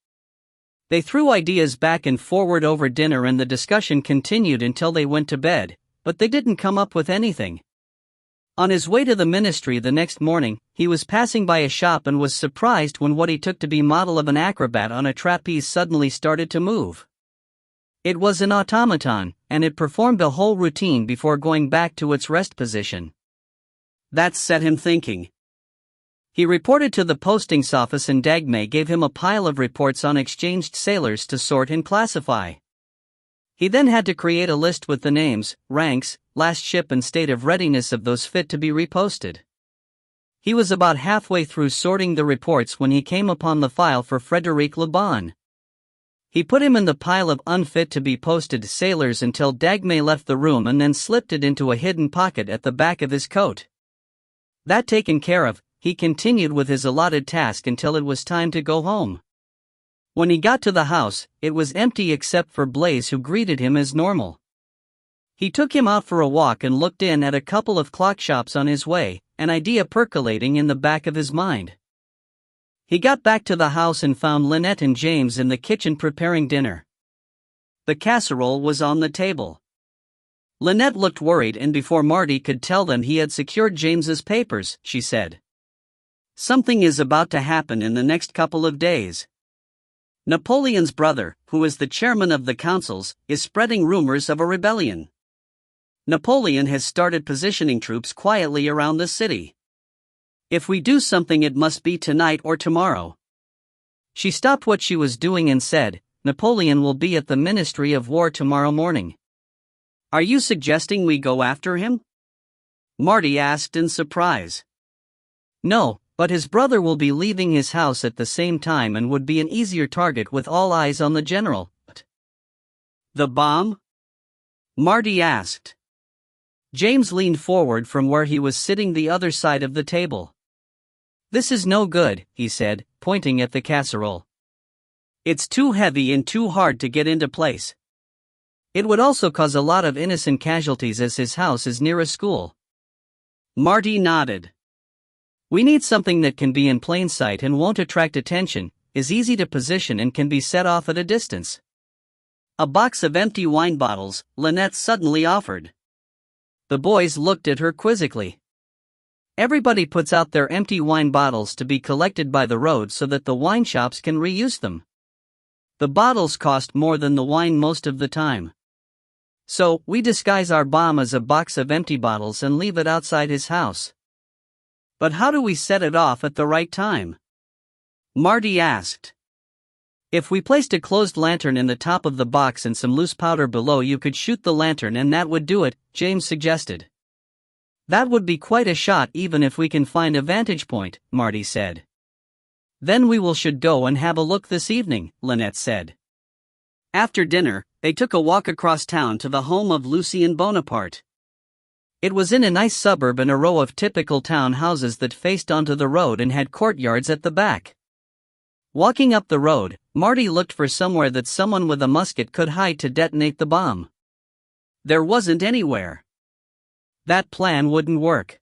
They threw ideas back and forward over dinner and the discussion continued until they went to bed, but they didn't come up with anything. On his way to the ministry the next morning, he was passing by a shop and was surprised when what he took to be model of an acrobat on a trapeze suddenly started to move. It was an automaton, and it performed the whole routine before going back to its rest position. That set him thinking. He reported to the postings office and Dagmay gave him a pile of reports on exchanged sailors to sort and classify. He then had to create a list with the names, ranks, last ship and state of readiness of those fit to be reposted. He was about halfway through sorting the reports when he came upon the file for Frederic Le Bon. He put him in the pile of unfit to be posted sailors until Dagmay left the room and then slipped it into a hidden pocket at the back of his coat. That taken care of, he continued with his allotted task until it was time to go home. When he got to the house, it was empty except for Blaze, who greeted him as normal. He took him out for a walk and looked in at a couple of clock shops on his way, an idea percolating in the back of his mind. He got back to the house and found Lynette and James in the kitchen preparing dinner. The casserole was on the table. Lynette looked worried, and before Marty could tell them he had secured James's papers, she said. Something is about to happen in the next couple of days. Napoleon's brother, who is the chairman of the councils, is spreading rumors of a rebellion. Napoleon has started positioning troops quietly around the city. If we do something, it must be tonight or tomorrow. She stopped what she was doing and said, Napoleon will be at the Ministry of War tomorrow morning. Are you suggesting we go after him? Marty asked in surprise. No, but his brother will be leaving his house at the same time and would be an easier target with all eyes on the general. The bomb? Marty asked. James leaned forward from where he was sitting the other side of the table. This is no good, he said, pointing at the casserole. It's too heavy and too hard to get into place. It would also cause a lot of innocent casualties as his house is near a school. Marty nodded. We need something that can be in plain sight and won't attract attention, is easy to position and can be set off at a distance. A box of empty wine bottles, Lynette suddenly offered. The boys looked at her quizzically. Everybody puts out their empty wine bottles to be collected by the road so that the wine shops can reuse them. The bottles cost more than the wine most of the time. So, we disguise our bomb as a box of empty bottles and leave it outside his house. But how do we set it off at the right time? Marty asked. If we placed a closed lantern in the top of the box and some loose powder below, you could shoot the lantern and that would do it, James suggested. That would be quite a shot even if we can find a vantage point, Marty said. Then we should go and have a look this evening, Lynette said. After dinner, they took a walk across town to the home of Lucien Bonaparte. It was in a nice suburb in a row of typical town houses that faced onto the road and had courtyards at the back. Walking up the road, Marty looked for somewhere that someone with a musket could hide to detonate the bomb. There wasn't anywhere. That plan wouldn't work.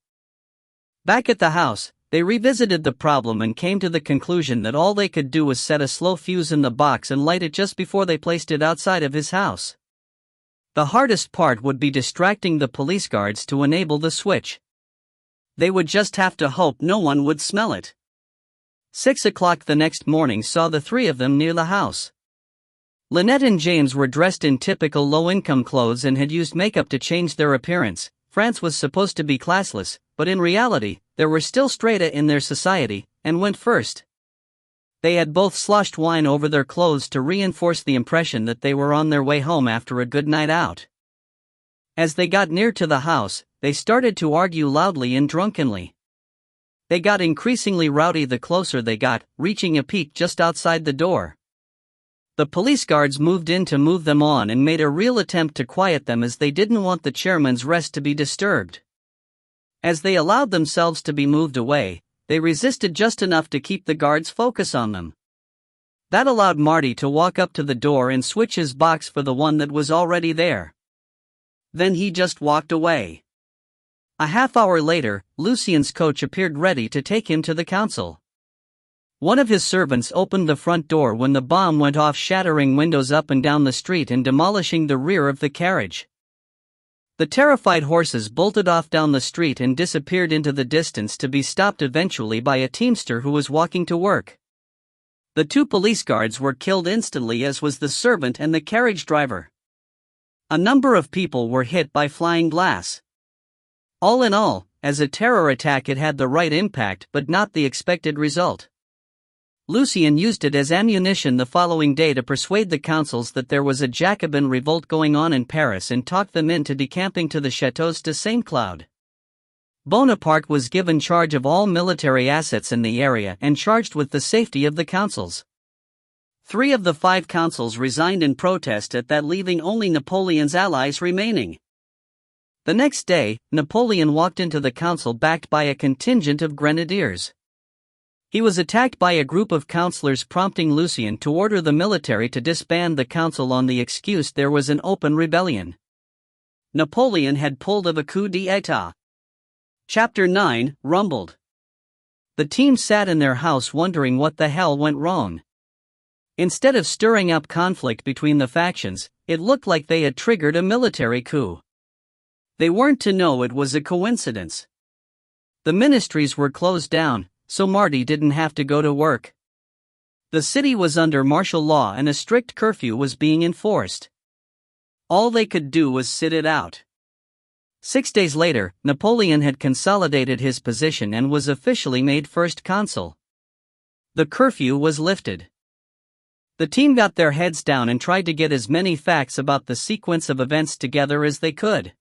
Back at the house, they revisited the problem and came to the conclusion that all they could do was set a slow fuse in the box and light it just before they placed it outside of his house. The hardest part would be distracting the police guards to enable the switch. They would just have to hope no one would smell it. 6 o'clock the next morning saw the three of them near the house. Lynette and James were dressed in typical low-income clothes and had used makeup to change their appearance. France was supposed to be classless, but in reality, there were still strata in their society, and went first. They had both sloshed wine over their clothes to reinforce the impression that they were on their way home after a good night out. As they got near to the house, they started to argue loudly and drunkenly. They got increasingly rowdy the closer they got, reaching a peak just outside the door. The police guards moved in to move them on and made a real attempt to quiet them as they didn't want the chairman's rest to be disturbed. As they allowed themselves to be moved away, they resisted just enough to keep the guards' focus on them. That allowed Marty to walk up to the door and switch his box for the one that was already there. Then he just walked away. A half hour later, Lucien's coach appeared ready to take him to the council. One of his servants opened the front door when the bomb went off, shattering windows up and down the street and demolishing the rear of the carriage. The terrified horses bolted off down the street and disappeared into the distance to be stopped eventually by a teamster who was walking to work. The two police guards were killed instantly, as was the servant and the carriage driver. A number of people were hit by flying glass. All in all, as a terror attack, it had the right impact but not the expected result. Lucien used it as ammunition the following day to persuade the councils that there was a Jacobin revolt going on in Paris and talked them into decamping to the Châteaux de Saint-Cloud. Bonaparte was given charge of all military assets in the area and charged with the safety of the councils. 3 of the 5 councils resigned in protest at that, leaving only Napoleon's allies remaining. The next day, Napoleon walked into the council backed by a contingent of grenadiers. He was attacked by a group of councillors, prompting Lucien to order the military to disband the council on the excuse there was an open rebellion. Napoleon had pulled a coup d'état. Chapter 9, Rumbled. The team sat in their house wondering what the hell went wrong. Instead of stirring up conflict between the factions, it looked like they had triggered a military coup. They weren't to know it was a coincidence. The ministries were closed down, so Marty didn't have to go to work. The city was under martial law and a strict curfew was being enforced. All they could do was sit it out. 6 days later, Napoleon had consolidated his position and was officially made first consul. The curfew was lifted. The team got their heads down and tried to get as many facts about the sequence of events together as they could.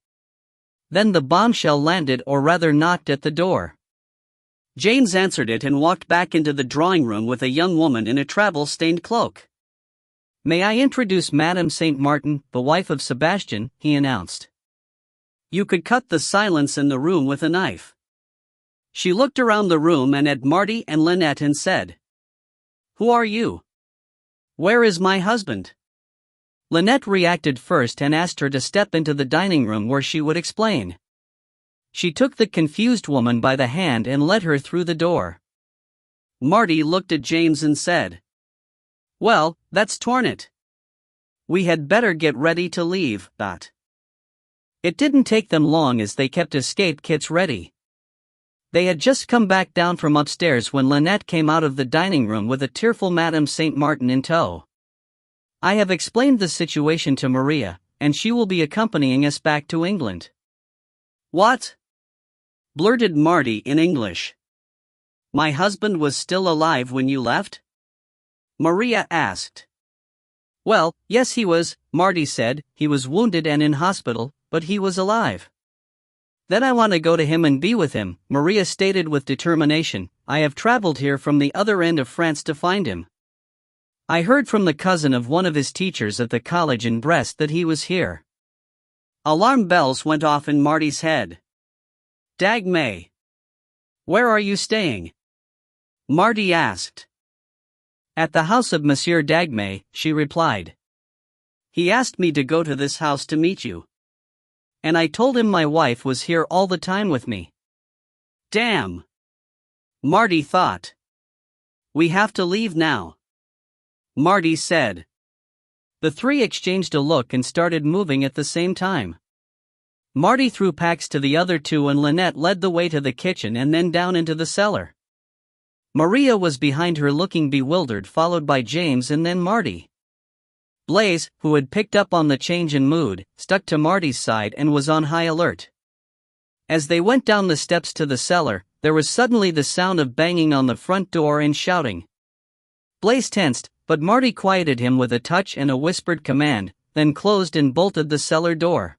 Then the bombshell landed, or rather knocked at the door. James answered it and walked back into the drawing room with a young woman in a travel-stained cloak. "May I introduce Madame Saint Martin, the wife of Sebastian," he announced. You could cut the silence in the room with a knife. She looked around the room and at Marty and Lynette and said, "Who are you? Where is my husband?" Lynette reacted first and asked her to step into the dining room where she would explain. She took the confused woman by the hand and led her through the door. Marty looked at James and said, "Well, that's torn it. We had better get ready to leave, that." It didn't take them long as they kept escape kits ready. They had just come back down from upstairs when Lynette came out of the dining room with a tearful Madame Saint Martin in tow. "I have explained the situation to Maria, and she will be accompanying us back to England." "What?" blurted Marty in English. "My husband was still alive when you left?" Maria asked. "Well, yes he was," Marty said. "He was wounded and in hospital, but he was alive." "Then I want to go to him and be with him," Maria stated with determination. I have traveled here from the other end of France to find him. I heard from the cousin of one of his teachers at the college in Brest that he was here." Alarm bells went off in Marty's head. "Dagmay! Where are you staying?" Marty asked. "At the house of Monsieur Dagmay," she replied. "He asked me to go to this house to meet you. And I told him my wife was here all the time with me." "Damn!" Marty thought. "We have to leave now," Marty said. The three exchanged a look and started moving at the same time. Marty threw packs to the other two and Lynette led the way to the kitchen and then down into the cellar. Maria was behind her looking bewildered, followed by James and then Marty. Blaze, who had picked up on the change in mood, stuck to Marty's side and was on high alert. As they went down the steps to the cellar, there was suddenly the sound of banging on the front door and shouting. Blaze tensed, but Marty quieted him with a touch and a whispered command, then closed and bolted the cellar door.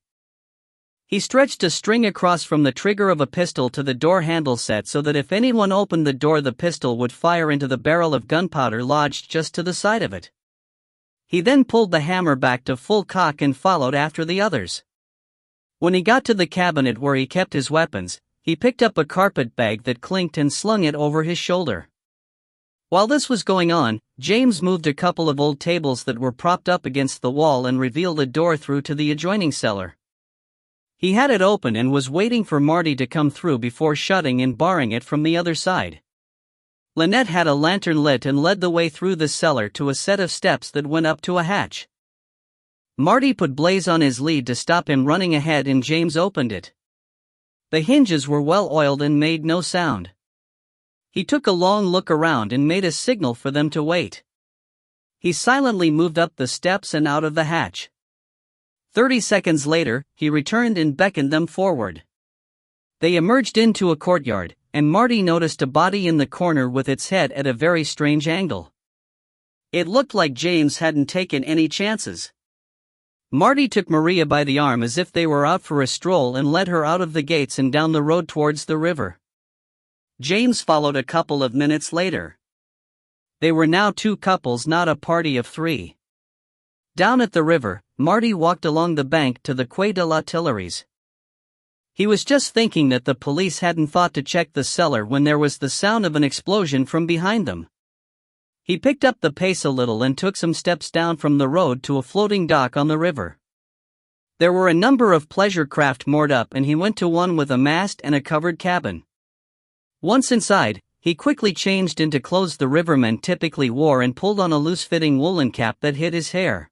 He stretched a string across from the trigger of a pistol to the door handle set so that if anyone opened the door the pistol would fire into the barrel of gunpowder lodged just to the side of it. He then pulled the hammer back to full cock and followed after the others. When he got to the cabinet where he kept his weapons, he picked up a carpet bag that clinked and slung it over his shoulder. While this was going on, James moved a couple of old tables that were propped up against the wall and revealed a door through to the adjoining cellar. He had it open and was waiting for Marty to come through before shutting and barring it from the other side. Lynette had a lantern lit and led the way through the cellar to a set of steps that went up to a hatch. Marty put Blaze on his lead to stop him running ahead and James opened it. The hinges were well oiled and made no sound. He took a long look around and made a signal for them to wait. He silently moved up the steps and out of the hatch. 30 seconds later, he returned and beckoned them forward. They emerged into a courtyard, and Marty noticed a body in the corner with its head at a very strange angle. It looked like James hadn't taken any chances. Marty took Maria by the arm as if they were out for a stroll and led her out of the gates and down the road towards the river. James followed a couple of minutes later. They were now two couples, not a party of three. Down at the river, Marty walked along the bank to the Quai de la Tuileries. He was just thinking that the police hadn't thought to check the cellar when there was the sound of an explosion from behind them. He picked up the pace a little and took some steps down from the road to a floating dock on the river. There were a number of pleasure craft moored up and he went to one with a mast and a covered cabin. Once inside, he quickly changed into clothes the rivermen typically wore and pulled on a loose-fitting woolen cap that hid his hair.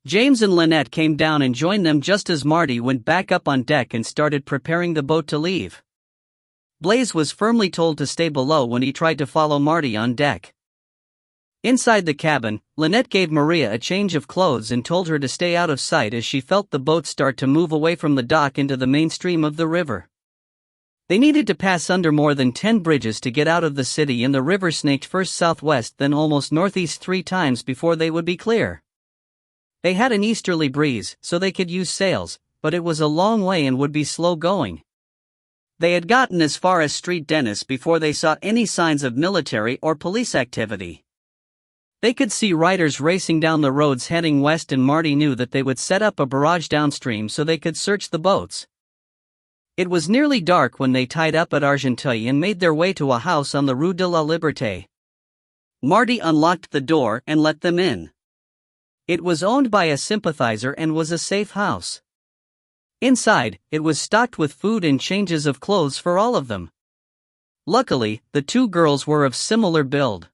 James and Lynette came down and joined them just as Marty went back up on deck and started preparing the boat to leave. Blaze was firmly told to stay below when he tried to follow Marty on deck. Inside the cabin, Lynette gave Maria a change of clothes and told her to stay out of sight as she felt the boat start to move away from the dock into the mainstream of the river. They needed to pass under more than 10 bridges to get out of the city, and the river snaked first southwest then almost northeast 3 times before they would be clear. They had an easterly breeze, so they could use sails, but it was a long way and would be slow going. They had gotten as far as Street Dennis before they saw any signs of military or police activity. They could see riders racing down the roads heading west, and Marty knew that they would set up a barrage downstream so they could search the boats. It was nearly dark when they tied up at Argenteuil and made their way to a house on the Rue de la Liberté. Marty unlocked the door and let them in. It was owned by a sympathizer and was a safe house. Inside, it was stocked with food and changes of clothes for all of them. Luckily, the two girls were of similar build.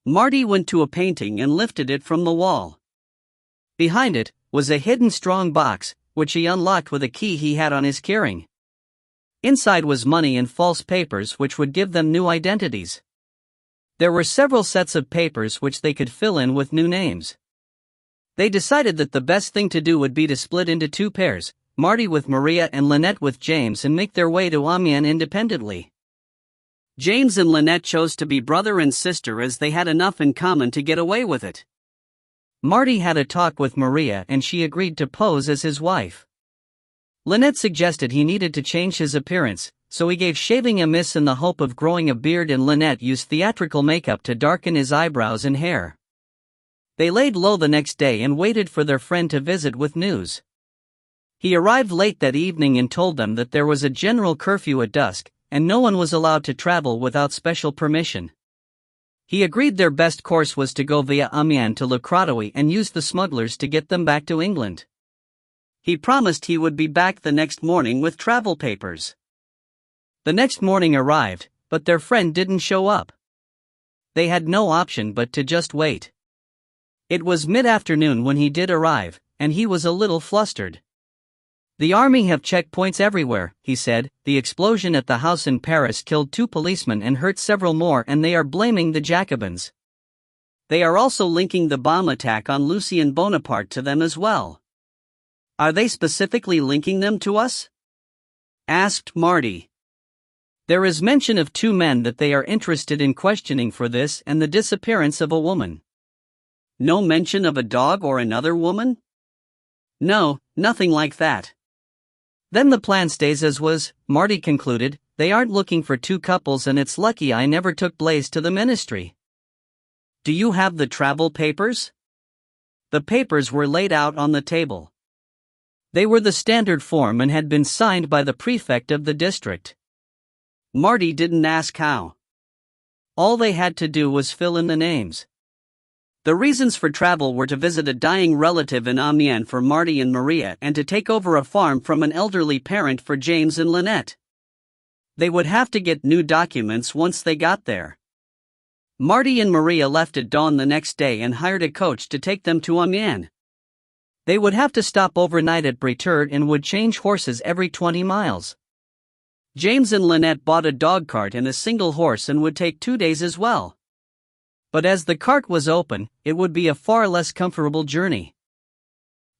Marty went to a painting and lifted it from the wall. Behind it was a hidden strong box, which he unlocked with a key he had on his keyring. Inside was money and false papers which would give them new identities. There were several sets of papers which they could fill in with new names. They decided that the best thing to do would be to split into 2 pairs, Marty with Maria and Lynette with James, and make their way to Amiens independently. James and Lynette chose to be brother and sister as they had enough in common to get away with it. Marty had a talk with Maria and she agreed to pose as his wife. Lynette suggested he needed to change his appearance, so he gave shaving a miss in the hope of growing a beard, and Lynette used theatrical makeup to darken his eyebrows and hair. They laid low the next day and waited for their friend to visit with news. He arrived late that evening and told them that there was a general curfew at dusk, and no one was allowed to travel without special permission. He agreed their best course was to go via Amiens to Le Crotoy and use the smugglers to get them back to England. He promised he would be back the next morning with travel papers. The next morning arrived, but their friend didn't show up. They had no option but to just wait. It was mid-afternoon when he did arrive, and he was a little flustered. "The army have checkpoints everywhere," he said. "The explosion at the house in Paris killed 2 policemen and hurt several more, and they are blaming the Jacobins. They are also linking the bomb attack on Lucien Bonaparte to them as well." "Are they specifically linking them to us?" asked Marty. "There is mention of 2 men that they are interested in questioning for this and the disappearance of a woman." "No mention of a dog or another woman?" "No, nothing like that." "Then the plan stays as was," Marty concluded. "They aren't looking for 2 couples, and it's lucky I never took Blaze to the ministry." "Do you have the travel papers?" The papers were laid out on the table. They were the standard form and had been signed by the prefect of the district. Marty didn't ask how. All they had to do was fill in the names. The reasons for travel were to visit a dying relative in Amiens for Marty and Maria, and to take over a farm from an elderly parent for James and Lynette. They would have to get new documents once they got there. Marty and Maria left at dawn the next day and hired a coach to take them to Amiens. They would have to stop overnight at Breteuil and would change horses every 20 miles. James and Lynette bought a dog cart and a single horse and would take 2 days as well. But as the cart was open, it would be a far less comfortable journey.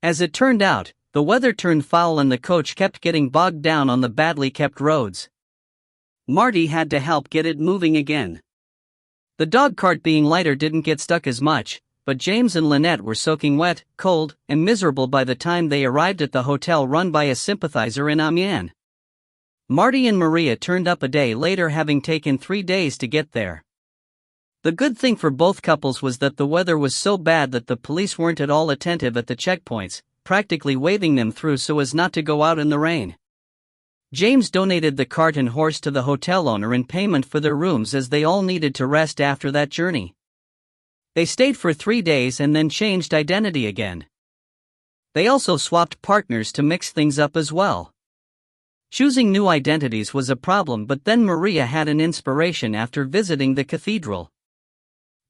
As it turned out, the weather turned foul and the coach kept getting bogged down on the badly kept roads. Marty had to help get it moving again. The dog cart being lighter didn't get stuck as much, but James and Lynette were soaking wet, cold, and miserable by the time they arrived at the hotel run by a sympathizer in Amiens. Marty and Maria turned up a day later, having taken 3 days to get there. The good thing for both couples was that the weather was so bad that the police weren't at all attentive at the checkpoints, practically waving them through so as not to go out in the rain. James donated the cart and horse to the hotel owner in payment for their rooms, as they all needed to rest after that journey. They stayed for 3 days and then changed identity again. They also swapped partners to mix things up as well. Choosing new identities was a problem, but then Maria had an inspiration after visiting the cathedral.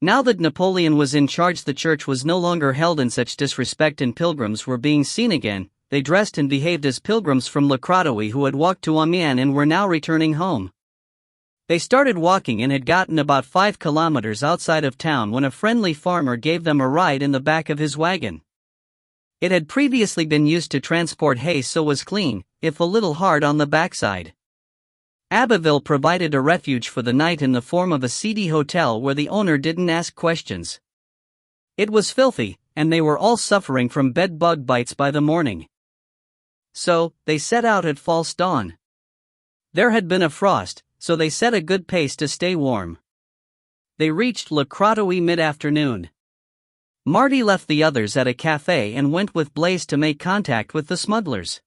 Now that Napoleon was in charge, the church was no longer held in such disrespect and pilgrims were being seen again. They dressed and behaved as pilgrims from Le Crotoy who had walked to Amiens and were now returning home. They started walking and had gotten about 5 kilometers outside of town when a friendly farmer gave them a ride in the back of his wagon. It had previously been used to transport hay, so was clean, if a little hard on the backside. Abbeville provided a refuge for the night in the form of a seedy hotel where the owner didn't ask questions. It was filthy, and they were all suffering from bed bug bites by the morning. So, they set out at false dawn. There had been a frost, so they set a good pace to stay warm. They reached Le Crotoy mid-afternoon. Marty left the others at a cafe and went with Blaze to make contact with the smugglers.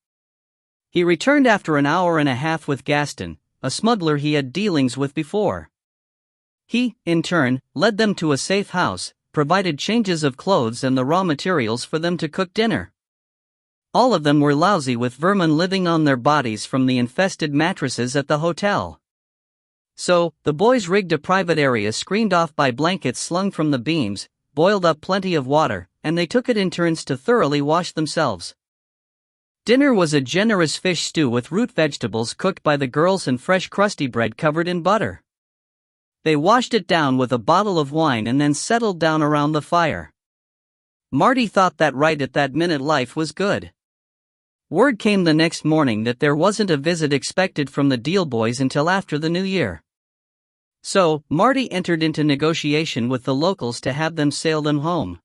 He returned after an hour and a half with Gaston, a smuggler he had dealings with before. He, in turn, led them to a safe house, provided changes of clothes and the raw materials for them to cook dinner. All of them were lousy, with vermin living on their bodies from the infested mattresses at the hotel. So, the boys rigged a private area screened off by blankets slung from the beams, boiled up plenty of water, and they took it in turns to thoroughly wash themselves. Dinner was a generous fish stew with root vegetables cooked by the girls and fresh crusty bread covered in butter. They washed it down with a bottle of wine and then settled down around the fire. Marty thought that right at that minute life was good. Word came the next morning that there wasn't a visit expected from the Deal Boys until after the new year. So, Marty entered into negotiation with the locals to have them sail them home.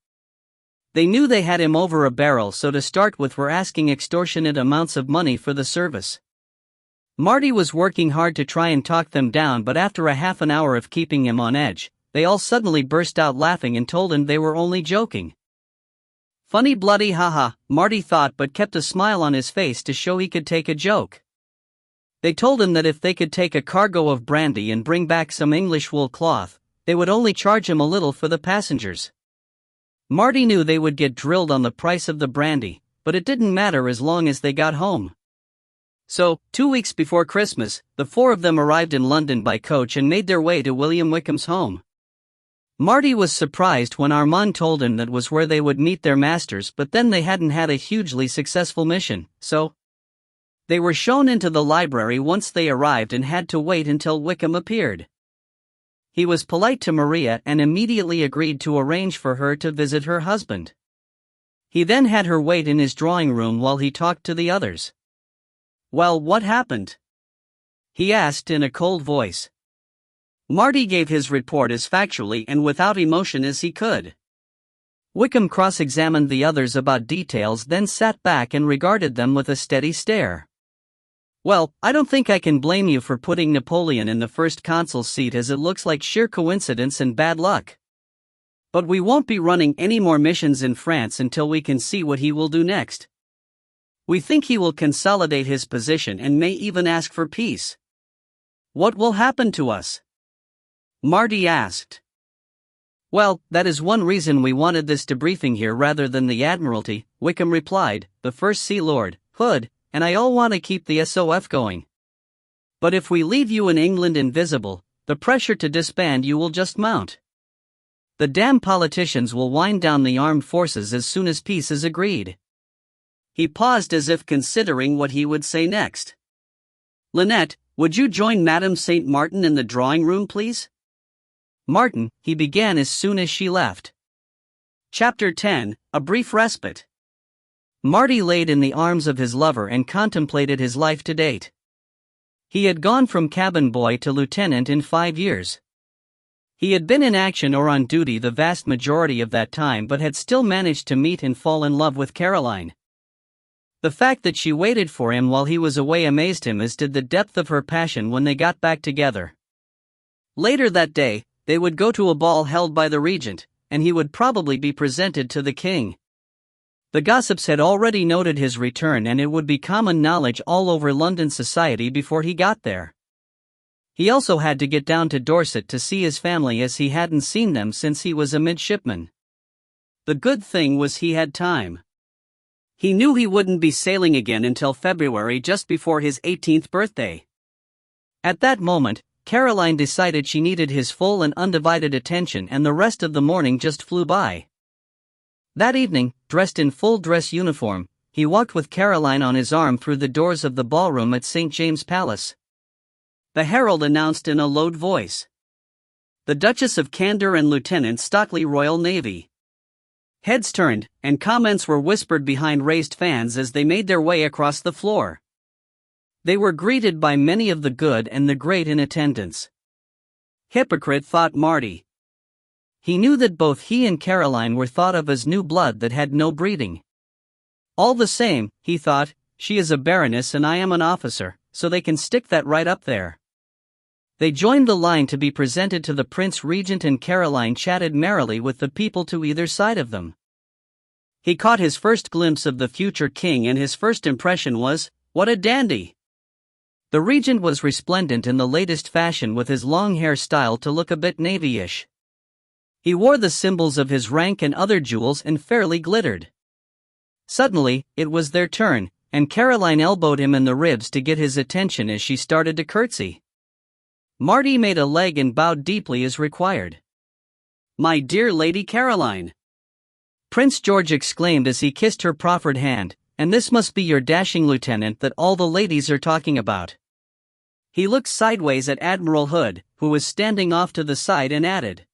They knew they had him over a barrel, so to start with were asking extortionate amounts of money for the service. Marty was working hard to try and talk them down, but after a half an hour of keeping him on edge, they all suddenly burst out laughing and told him they were only joking. Funny bloody haha, Marty thought, but kept a smile on his face to show he could take a joke. They told him that if they could take a cargo of brandy and bring back some English wool cloth, they would only charge him a little for the passengers. Marty knew they would get drilled on the price of the brandy, but it didn't matter as long as they got home. So, 2 weeks before Christmas, the four of them arrived in London by coach and made their way to William Wickham's home. Marty was surprised when Armand told him that was where they would meet their masters, but then they hadn't had a hugely successful mission, so they were shown into the library once they arrived and had to wait until Wickham appeared. He was polite to Maria and immediately agreed to arrange for her to visit her husband. He then had her wait in his drawing room while he talked to the others. "Well, what happened?" he asked in a cold voice. Marty gave his report as factually and without emotion as he could. Wickham cross-examined the others about details, then sat back and regarded them with a steady stare. "Well, I don't think I can blame you for putting Napoleon in the first consul's seat, as it looks like sheer coincidence and bad luck. But we won't be running any more missions in France until we can see what he will do next. We think he will consolidate his position and may even ask for peace." "What will happen to us?" Marty asked. "Well, that is one reason we wanted this debriefing here rather than the Admiralty," Wickham replied. "The First Sea Lord, Hood, and I all want to keep the SOF going. But if we leave you in England invisible, the pressure to disband you will just mount. The damn politicians will wind down the armed forces as soon as peace is agreed." He paused as if considering what he would say next. "Lynette, would you join Madame St. Martin in the drawing room, please?" "Martin," he began as soon as she left. Chapter 10, A Brief Respite. Marty laid in the arms of his lover and contemplated his life to date. He had gone from cabin boy to lieutenant in 5 years. He had been in action or on duty the vast majority of that time, but had still managed to meet and fall in love with Caroline. The fact that she waited for him while he was away amazed him, as did the depth of her passion when they got back together. Later that day, they would go to a ball held by the regent, and he would probably be presented to the king. The gossips had already noted his return, and it would be common knowledge all over London society before he got there. He also had to get down to Dorset to see his family, as he hadn't seen them since he was a midshipman. The good thing was he had time. He knew he wouldn't be sailing again until February, just before his 18th birthday. At that moment, Caroline decided she needed his full and undivided attention, and the rest of the morning just flew by. That evening, dressed in full dress uniform, he walked with Caroline on his arm through the doors of the ballroom at St. James's Palace. The herald announced in a loud voice, "The Duchess of Candor and Lieutenant Stockley, Royal Navy." Heads turned, and comments were whispered behind raised fans as they made their way across the floor. They were greeted by many of the good and the great in attendance. Hypocrite, thought Marty. He knew that both he and Caroline were thought of as new blood that had no breeding. All the same, he thought, she is a baroness and I am an officer, so they can stick that right up there. They joined the line to be presented to the Prince Regent, and Caroline chatted merrily with the people to either side of them. He caught his first glimpse of the future king, and his first impression was, "What a dandy!" The regent was resplendent in the latest fashion, with his long hair styled to look a bit navy-ish. He wore the symbols of his rank and other jewels and fairly glittered. Suddenly, it was their turn, and Caroline elbowed him in the ribs to get his attention as she started to curtsy. Marty made a leg and bowed deeply as required. "My dear Lady Caroline!" Prince George exclaimed as he kissed her proffered hand, "and this must be your dashing lieutenant that all the ladies are talking about." He looked sideways at Admiral Hood, who was standing off to the side, and added,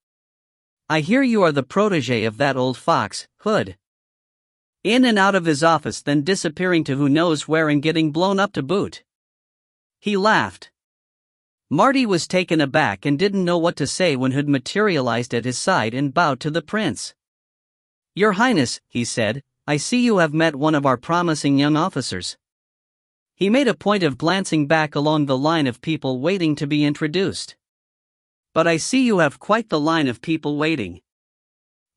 "I hear you are the protégé of that old fox, Hood." In and out of his office, then disappearing to who knows where and getting blown up to boot. He laughed. Marty was taken aback and didn't know what to say when Hood materialized at his side and bowed to the prince. "Your Highness," he said, "I see you have met one of our promising young officers." He made a point of glancing back along the line of people waiting to be introduced. But I see you have quite the line of people waiting.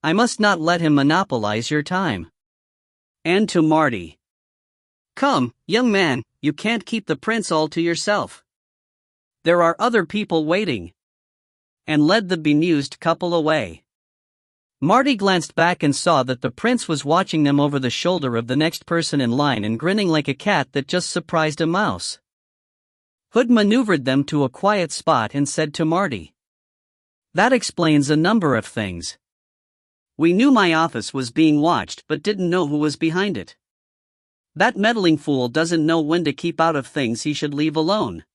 I must not let him monopolize your time. And to Marty. Come, young man, you can't keep the prince all to yourself. There are other people waiting. And led the bemused couple away. Marty glanced back and saw that the prince was watching them over the shoulder of the next person in line and grinning like a cat that just surprised a mouse. Hood maneuvered them to a quiet spot and said to Marty, "That explains a number of things. We knew my office was being watched but didn't know who was behind it. That meddling fool doesn't know when to keep out of things he should leave alone."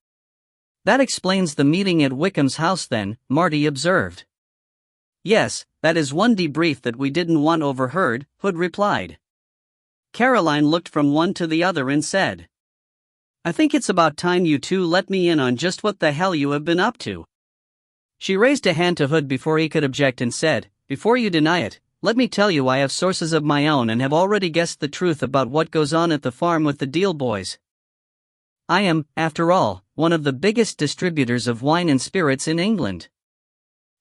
"That explains the meeting at Wickham's house then," Marty observed. "Yes, that is one debrief that we didn't want overheard," Hood replied. Caroline looked from one to the other and said, "I think it's about time you two let me in on just what the hell you have been up to." She raised a hand to Hood before he could object and said, "Before you deny it, let me tell you I have sources of my own and have already guessed the truth about what goes on at the farm with the Deal boys. I am, after all, one of the biggest distributors of wine and spirits in England."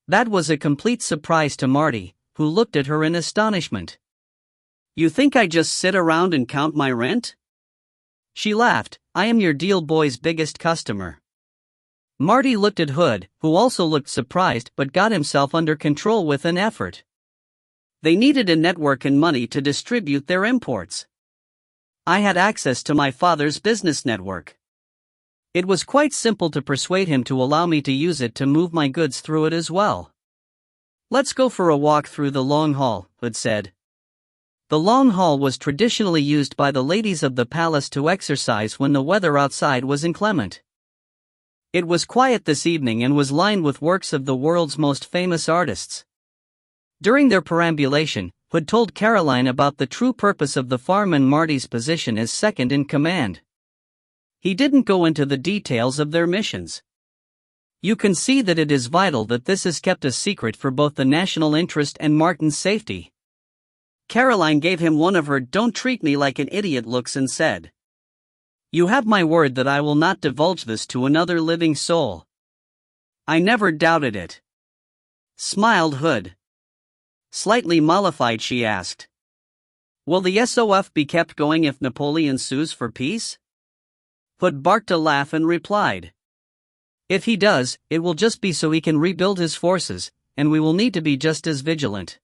That was a complete surprise to Marty, who looked at her in astonishment. "You think I just sit around and count my rent?" She laughed. "I am your Deal boy's biggest customer." Marty looked at Hood, who also looked surprised but got himself under control with an effort. They needed a network and money to distribute their imports. I had access to my father's business network. It was quite simple to persuade him to allow me to use it to move my goods through it as well. "Let's go for a walk through the Long Hall," Hood said. The Long Hall was traditionally used by the ladies of the palace to exercise when the weather outside was inclement. It was quiet this evening and was lined with works of the world's most famous artists. During their perambulation, Hood told Caroline about the true purpose of the farm and Marty's position as second in command. He didn't go into the details of their missions. "You can see that it is vital that this is kept a secret for both the national interest and Martin's safety." Caroline gave him one of her "don't treat me like an idiot" looks and said, "You have my word that I will not divulge this to another living soul." "I never doubted it," smiled Hood. Slightly mollified, she asked, "Will the SOF be kept going if Napoleon sues for peace?" Hood barked a laugh and replied, "If he does, it will just be so he can rebuild his forces, and we will need to be just as vigilant.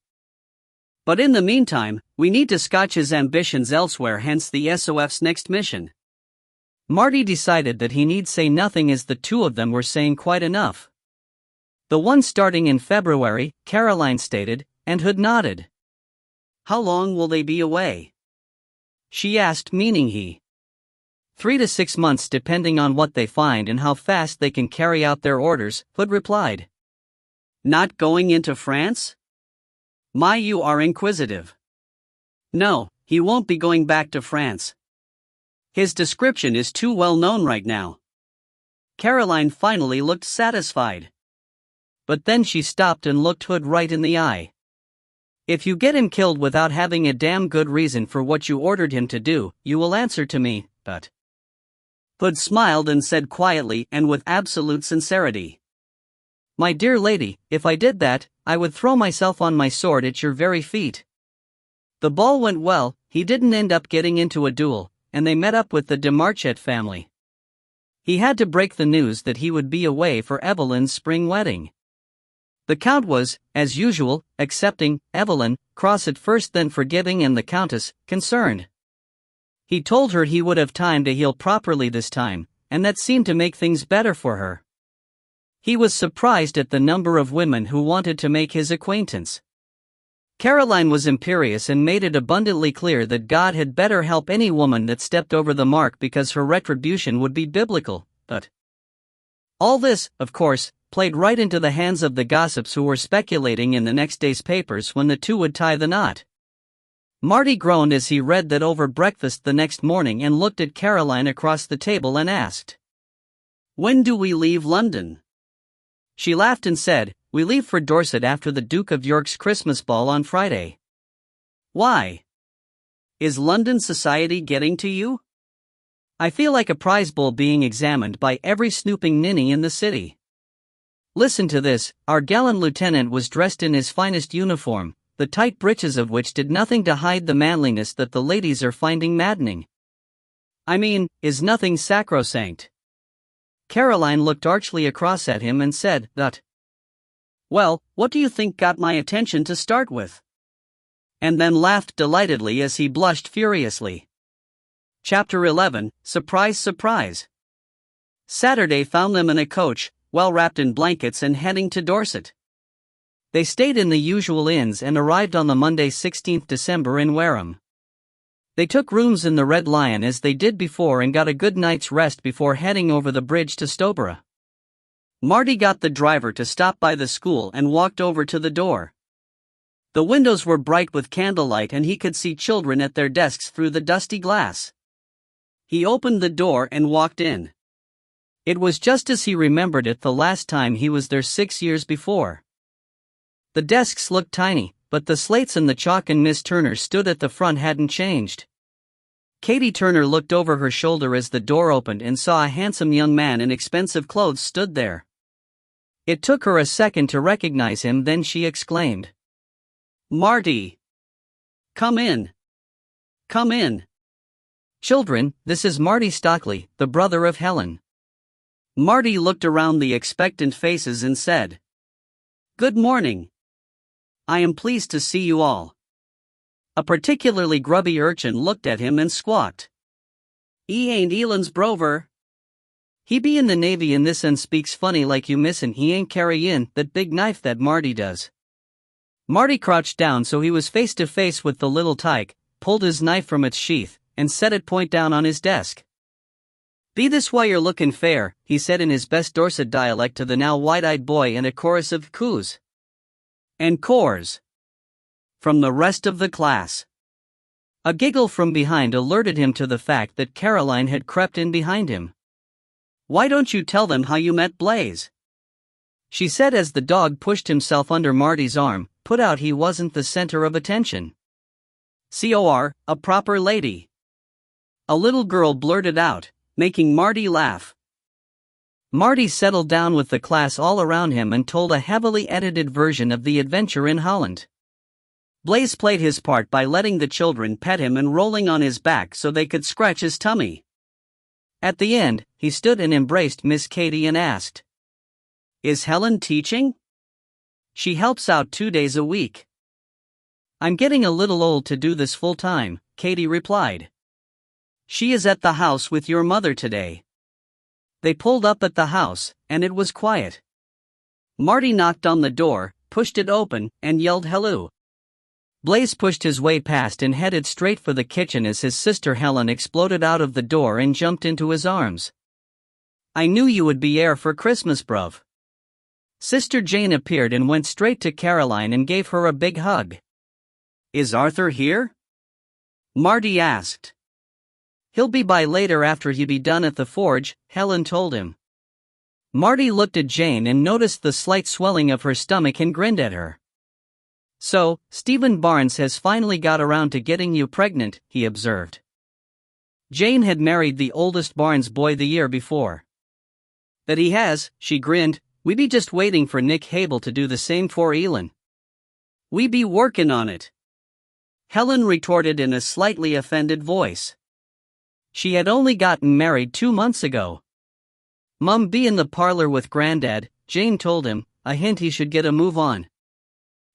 But in the meantime, we need to scotch his ambitions elsewhere, hence the SOF's next mission." Marty decided that he need say nothing as the two of them were saying quite enough. "The one starting in February," Caroline stated, and Hood nodded. "How long will they be away?" she asked, meaning he. 3 to 6 months depending on what they find and how fast they can carry out their orders," Hood replied. "Not going into France? My, you are inquisitive." "No, he won't be going back to France. His description is too well known right now." Caroline finally looked satisfied. But then she stopped and looked Hood right in the eye. "If you get him killed without having a damn good reason for what you ordered him to do, you will answer to me, but..." Hood smiled and said quietly and with absolute sincerity, "My dear lady, if I did that, I would throw myself on my sword at your very feet." The ball went well. He didn't end up getting into a duel, and they met up with the de Marchette family. He had to break the news that he would be away for Evelyn's spring wedding. The Count was, as usual, accepting, Evelyn, cross at first then forgiving, and the Countess, concerned. He told her he would have time to heal properly this time, and that seemed to make things better for her. He was surprised at the number of women who wanted to make his acquaintance. Caroline was imperious and made it abundantly clear that God had better help any woman that stepped over the mark because her retribution would be biblical, but all this, of course, played right into the hands of the gossips who were speculating in the next day's papers when the two would tie the knot. Marty groaned as he read that over breakfast the next morning and looked at Caroline across the table and asked, "When do we leave London?" She laughed and said, "We leave for Dorset after the Duke of York's Christmas ball on Friday." "Why? Is London society getting to you?" I feel like a prize bull being examined by every snooping ninny in the city. Listen to this, our gallant lieutenant was dressed in his finest uniform, the tight breeches of which did nothing to hide the manliness that the ladies are finding maddening. I mean, is nothing sacrosanct? Caroline looked archly across at him and said, "That. Well, what do you think got my attention to start with?" And then laughed delightedly as he blushed furiously. Chapter 11, Surprise, Surprise. Saturday found them in a coach, well wrapped in blankets and heading to Dorset. They stayed in the usual inns and arrived on the Monday 16th December in Wareham. They took rooms in the Red Lion as they did before and got a good night's rest before heading over the bridge to Stowborough. Marty got the driver to stop by the school and walked over to the door. The windows were bright with candlelight and he could see children at their desks through the dusty glass. He opened the door and walked in. It was just as he remembered it the last time he was there 6 years before. The desks looked tiny, but the slates and the chalk and Miss Turner stood at the front hadn't changed. Katie Turner looked over her shoulder as the door opened and saw a handsome young man in expensive clothes stood there. It took her a second to recognize him, then she exclaimed, "Marty! Come in! Come in! Children, this is Marty Stockley, the brother of Helen." Marty looked around the expectant faces and said, "Good morning. I am pleased to see you all." A particularly grubby urchin looked at him and squawked, "E ain't Elan's brover. He be in the Navy and this and speaks funny like you missin' he ain't carryin' that big knife that Marty does." Marty crouched down so he was face to face with the little tyke, pulled his knife from its sheath, and set it point down on his desk. "Be this why you're lookin' fair," he said in his best Dorset dialect to the now wide-eyed boy and a chorus of coos and cors from the rest of the class. A giggle from behind alerted him to the fact that Caroline had crept in behind him. "Why don't you tell them how you met Blaze?" she said as the dog pushed himself under Marty's arm, put out he wasn't the center of attention. "Cor, a proper lady," a little girl blurted out, making Marty laugh. Marty settled down with the class all around him and told a heavily edited version of the adventure in Holland. Blaze played his part by letting the children pet him and rolling on his back so they could scratch his tummy. At the end, he stood and embraced Miss Katie and asked, "Is Helen teaching?" "She helps out 2 days a week." "I'm getting a little old to do this full time," Katie replied. "She is at the house with your mother today." They pulled up at the house, and it was quiet. Marty knocked on the door, pushed it open, and yelled hello. Blaze pushed his way past and headed straight for the kitchen as his sister Helen exploded out of the door and jumped into his arms. "I knew you would be here for Christmas, bruv." Sister Jane appeared and went straight to Caroline and gave her a big hug. "Is Arthur here?" Marty asked. "He'll be by later after he be done at the forge," Helen told him. Marty looked at Jane and noticed the slight swelling of her stomach and grinned at her. "So, Stephen Barnes has finally got around to getting you pregnant," he observed. Jane had married the oldest Barnes boy the year before. "That he has," she grinned. "We be just waiting for Nick Hable to do the same for Elin." "We be workin' on it," Helen retorted in a slightly offended voice. She had only gotten married 2 months ago. "Mum be in the parlor with Granddad," Jane told him, a hint he should get a move on.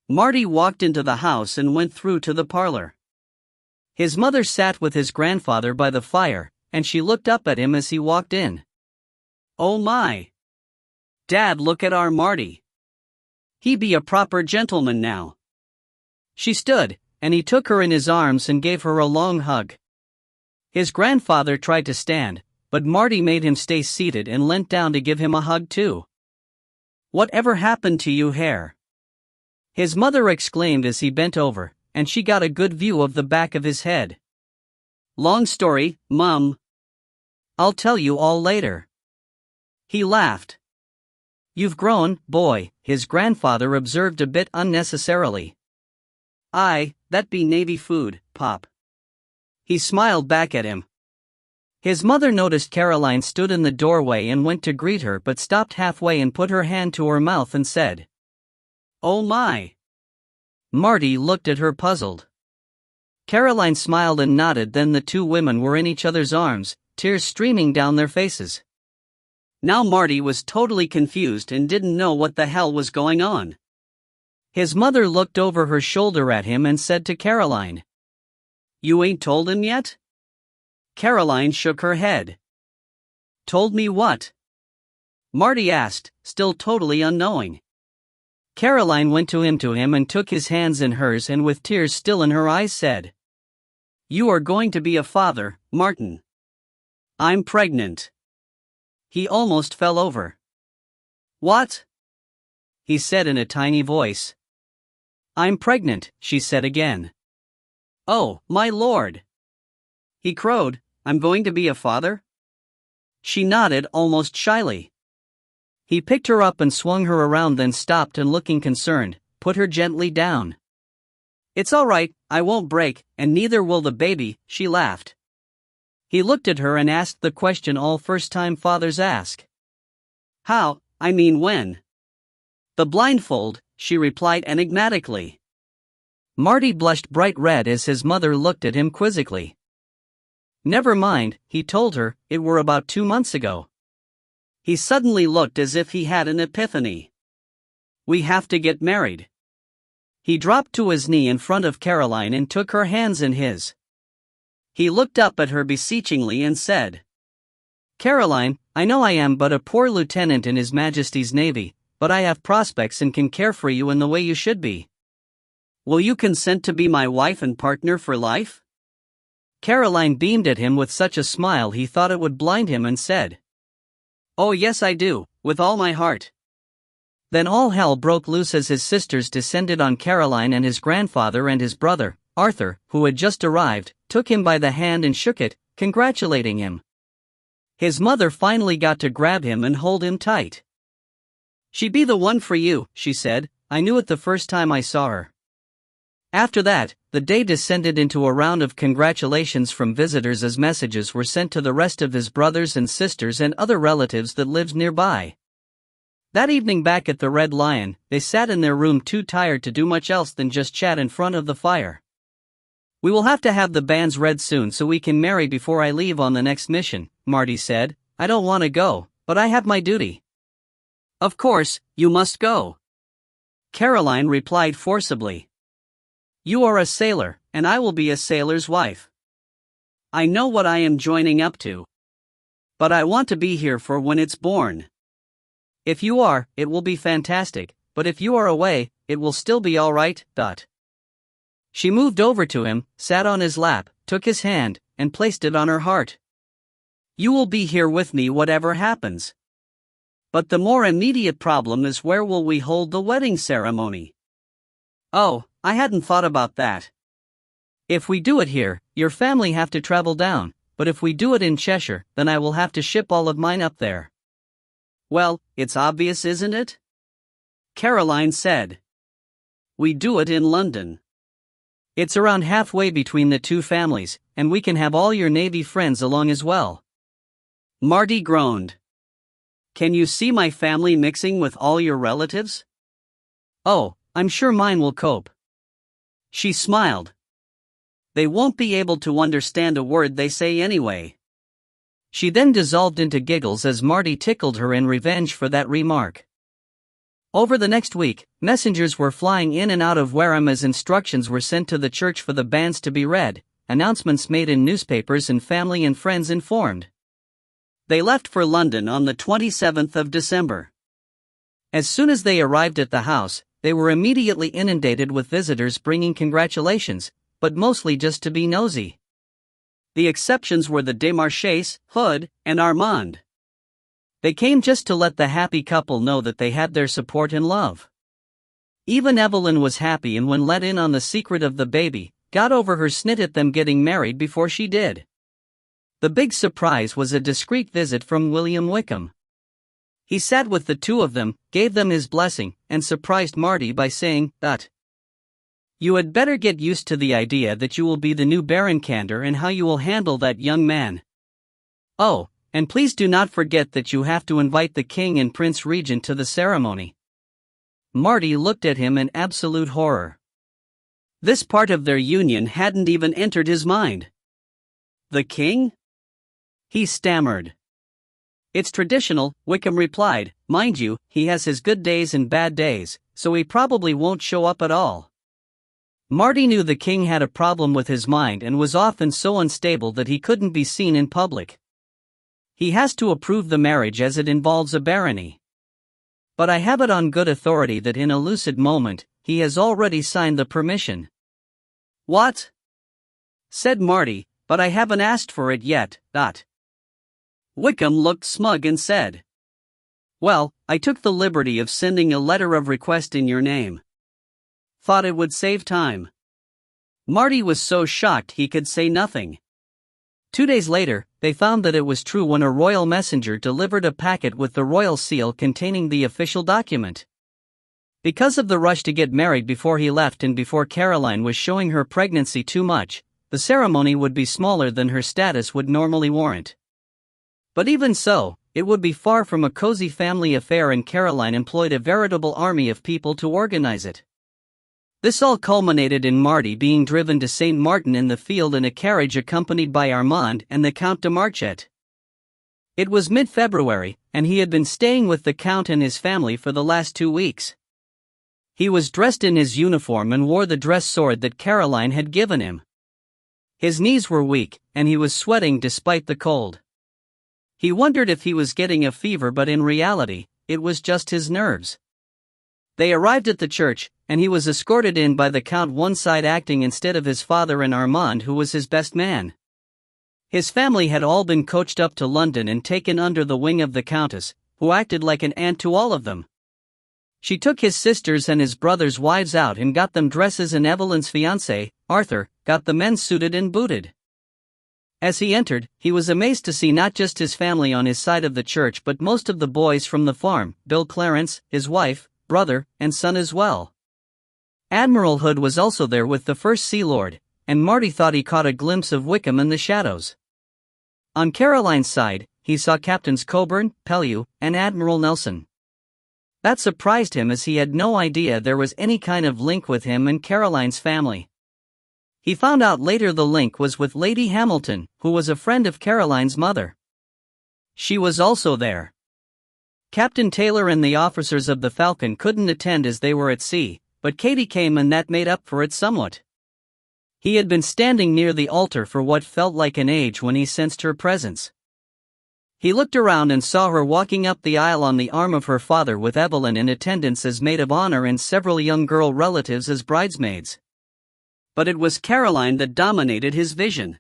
Marty walked into the house and went through to the parlor. His mother sat with his grandfather by the fire, and she looked up at him as he walked in. "Oh my! Dad, look at our Marty. He be a proper gentleman now." She stood, and he took her in his arms and gave her a long hug. His grandfather tried to stand, but Marty made him stay seated and leant down to give him a hug too. "Whatever happened to you hair?" his mother exclaimed as he bent over, and she got a good view of the back of his head. "Long story, Mum. I'll tell you all later." He laughed. "You've grown, boy," his grandfather observed a bit unnecessarily. "Aye, that be Navy food, Pop." He smiled back at him. His mother noticed Caroline stood in the doorway and went to greet her but stopped halfway and put her hand to her mouth and said, "Oh my." Marty looked at her puzzled. Caroline smiled and nodded, then the two women were in each other's arms, tears streaming down their faces. Now Marty was totally confused and didn't know what the hell was going on. His mother looked over her shoulder at him and said to Caroline, "You ain't told him yet?" Caroline shook her head. "Told me what?" Marty asked, still totally unknowing. Caroline went to him and took his hands in hers and with tears still in her eyes said, "You are going to be a father, Martin. I'm pregnant." He almost fell over. "What?" he said in a tiny voice. "I'm pregnant," she said again. "Oh, my lord," he crowed, "I'm going to be a father?" She nodded almost shyly. He picked her up and swung her around, then stopped and looking concerned, put her gently down. "It's all right, I won't break, and neither will the baby," she laughed. He looked at her and asked the question all first-time fathers ask. "How, I mean when?" "The blindfold," she replied enigmatically. Marty blushed bright red as his mother looked at him quizzically. "Never mind," he told her, "it were about 2 months ago." He suddenly looked as if he had an epiphany. "We have to get married." He dropped to his knee in front of Caroline and took her hands in his. He looked up at her beseechingly and said, "Caroline, I know I am but a poor lieutenant in His Majesty's Navy, but I have prospects and can care for you in the way you should be. Will you consent to be my wife and partner for life?" Caroline beamed at him with such a smile he thought it would blind him and said, "Oh yes, I do, with all my heart." Then all hell broke loose as his sisters descended on Caroline, and his grandfather and his brother, Arthur, who had just arrived, took him by the hand and shook it, congratulating him. His mother finally got to grab him and hold him tight. "She be the one for you," she said, "I knew it the first time I saw her." After that, the day descended into a round of congratulations from visitors as messages were sent to the rest of his brothers and sisters and other relatives that lived nearby. That evening back at the Red Lion, they sat in their room too tired to do much else than just chat in front of the fire. "We will have to have the banns read soon so we can marry before I leave on the next mission," Marty said. "I don't want to go, but I have my duty." "Of course, you must go," Caroline replied forcibly. "You are a sailor, and I will be a sailor's wife. I know what I am joining up to. But I want to be here for when it's born. If you are, it will be fantastic, but if you are away, it will still be all right." She moved over to him, sat on his lap, took his hand, and placed it on her heart. "You will be here with me whatever happens. But the more immediate problem is, where will we hold the wedding ceremony?" "Oh, I hadn't thought about that. If we do it here, your family have to travel down, but if we do it in Cheshire, then I will have to ship all of mine up there." "Well, it's obvious, isn't it?" Caroline said. "We do it in London. It's around halfway between the two families, and we can have all your Navy friends along as well." Marty groaned. "Can you see my family mixing with all your relatives?" "Oh, I'm sure mine will cope." She smiled. "They won't be able to understand a word they say anyway." She then dissolved into giggles as Marty tickled her in revenge for that remark. Over the next week, messengers were flying in and out of Wareham as instructions were sent to the church for the banns to be read, announcements made in newspapers, and family and friends informed. They left for London on the 27th of December. As soon as they arrived at the house, they were immediately inundated with visitors bringing congratulations, but mostly just to be nosy. The exceptions were the Desmarchais, Hood, and Armand. They came just to let the happy couple know that they had their support and love. Even Evelyn was happy, and when let in on the secret of the baby, got over her snit at them getting married before she did. The big surprise was a discreet visit from William Wickham. He sat with the two of them, gave them his blessing, and surprised Marty by saying that "You had better get used to the idea that you will be the new Baron Candor and how you will handle that young man. Oh, and please do not forget that you have to invite the king and prince regent to the ceremony. Marty looked at him in absolute horror. This part of their union hadn't even entered his mind. The king? He stammered. It's traditional, Wickham replied. Mind you, he has his good days and bad days, so he probably won't show up at all. Marty knew the king had a problem with his mind and was often so unstable that he couldn't be seen in public. He has to approve the marriage as it involves a barony. But I have it on good authority that in a lucid moment, he has already signed the permission. What? Said Marty, but I haven't asked for it yet. Wickham looked smug and said, Well, I took the liberty of sending a letter of request in your name. Thought it would save time. Marty was so shocked he could say nothing. 2 days later, they found that it was true when a royal messenger delivered a packet with the royal seal containing the official document. Because of the rush to get married before he left and before Caroline was showing her pregnancy too much, the ceremony would be smaller than her status would normally warrant. But even so, it would be far from a cozy family affair, and Caroline employed a veritable army of people to organize it. This all culminated in Marty being driven to St. Martin in the Field in a carriage accompanied by Armand and the Count de Marchette. It was mid-February, and he had been staying with the Count and his family for the last 2 weeks. He was dressed in his uniform and wore the dress sword that Caroline had given him. His knees were weak, and he was sweating despite the cold. He wondered if he was getting a fever, but in reality, it was just his nerves. They arrived at the church, and he was escorted in by the Count, one side acting instead of his father, and Armand, who was his best man. His family had all been coached up to London and taken under the wing of the Countess, who acted like an aunt to all of them. She took his sisters and his brothers' wives out and got them dresses, and Evelyn's fiancé, Arthur, got the men suited and booted. As he entered, he was amazed to see not just his family on his side of the church, but most of the boys from the farm, Bill Clarence, his wife, brother, and son as well. Admiral Hood was also there with the First Sea Lord, and Marty thought he caught a glimpse of Wickham in the shadows. On Caroline's side, he saw Captains Coburn, Pellew, and Admiral Nelson. That surprised him, as he had no idea there was any kind of link with him and Caroline's family. He found out later the link was with Lady Hamilton, who was a friend of Caroline's mother. She was also there. Captain Taylor and the officers of the Falcon couldn't attend as they were at sea, but Katie came, and that made up for it somewhat. He had been standing near the altar for what felt like an age when he sensed her presence. He looked around and saw her walking up the aisle on the arm of her father, with Evelyn in attendance as maid of honor and several young girl relatives as bridesmaids. But it was Caroline that dominated his vision.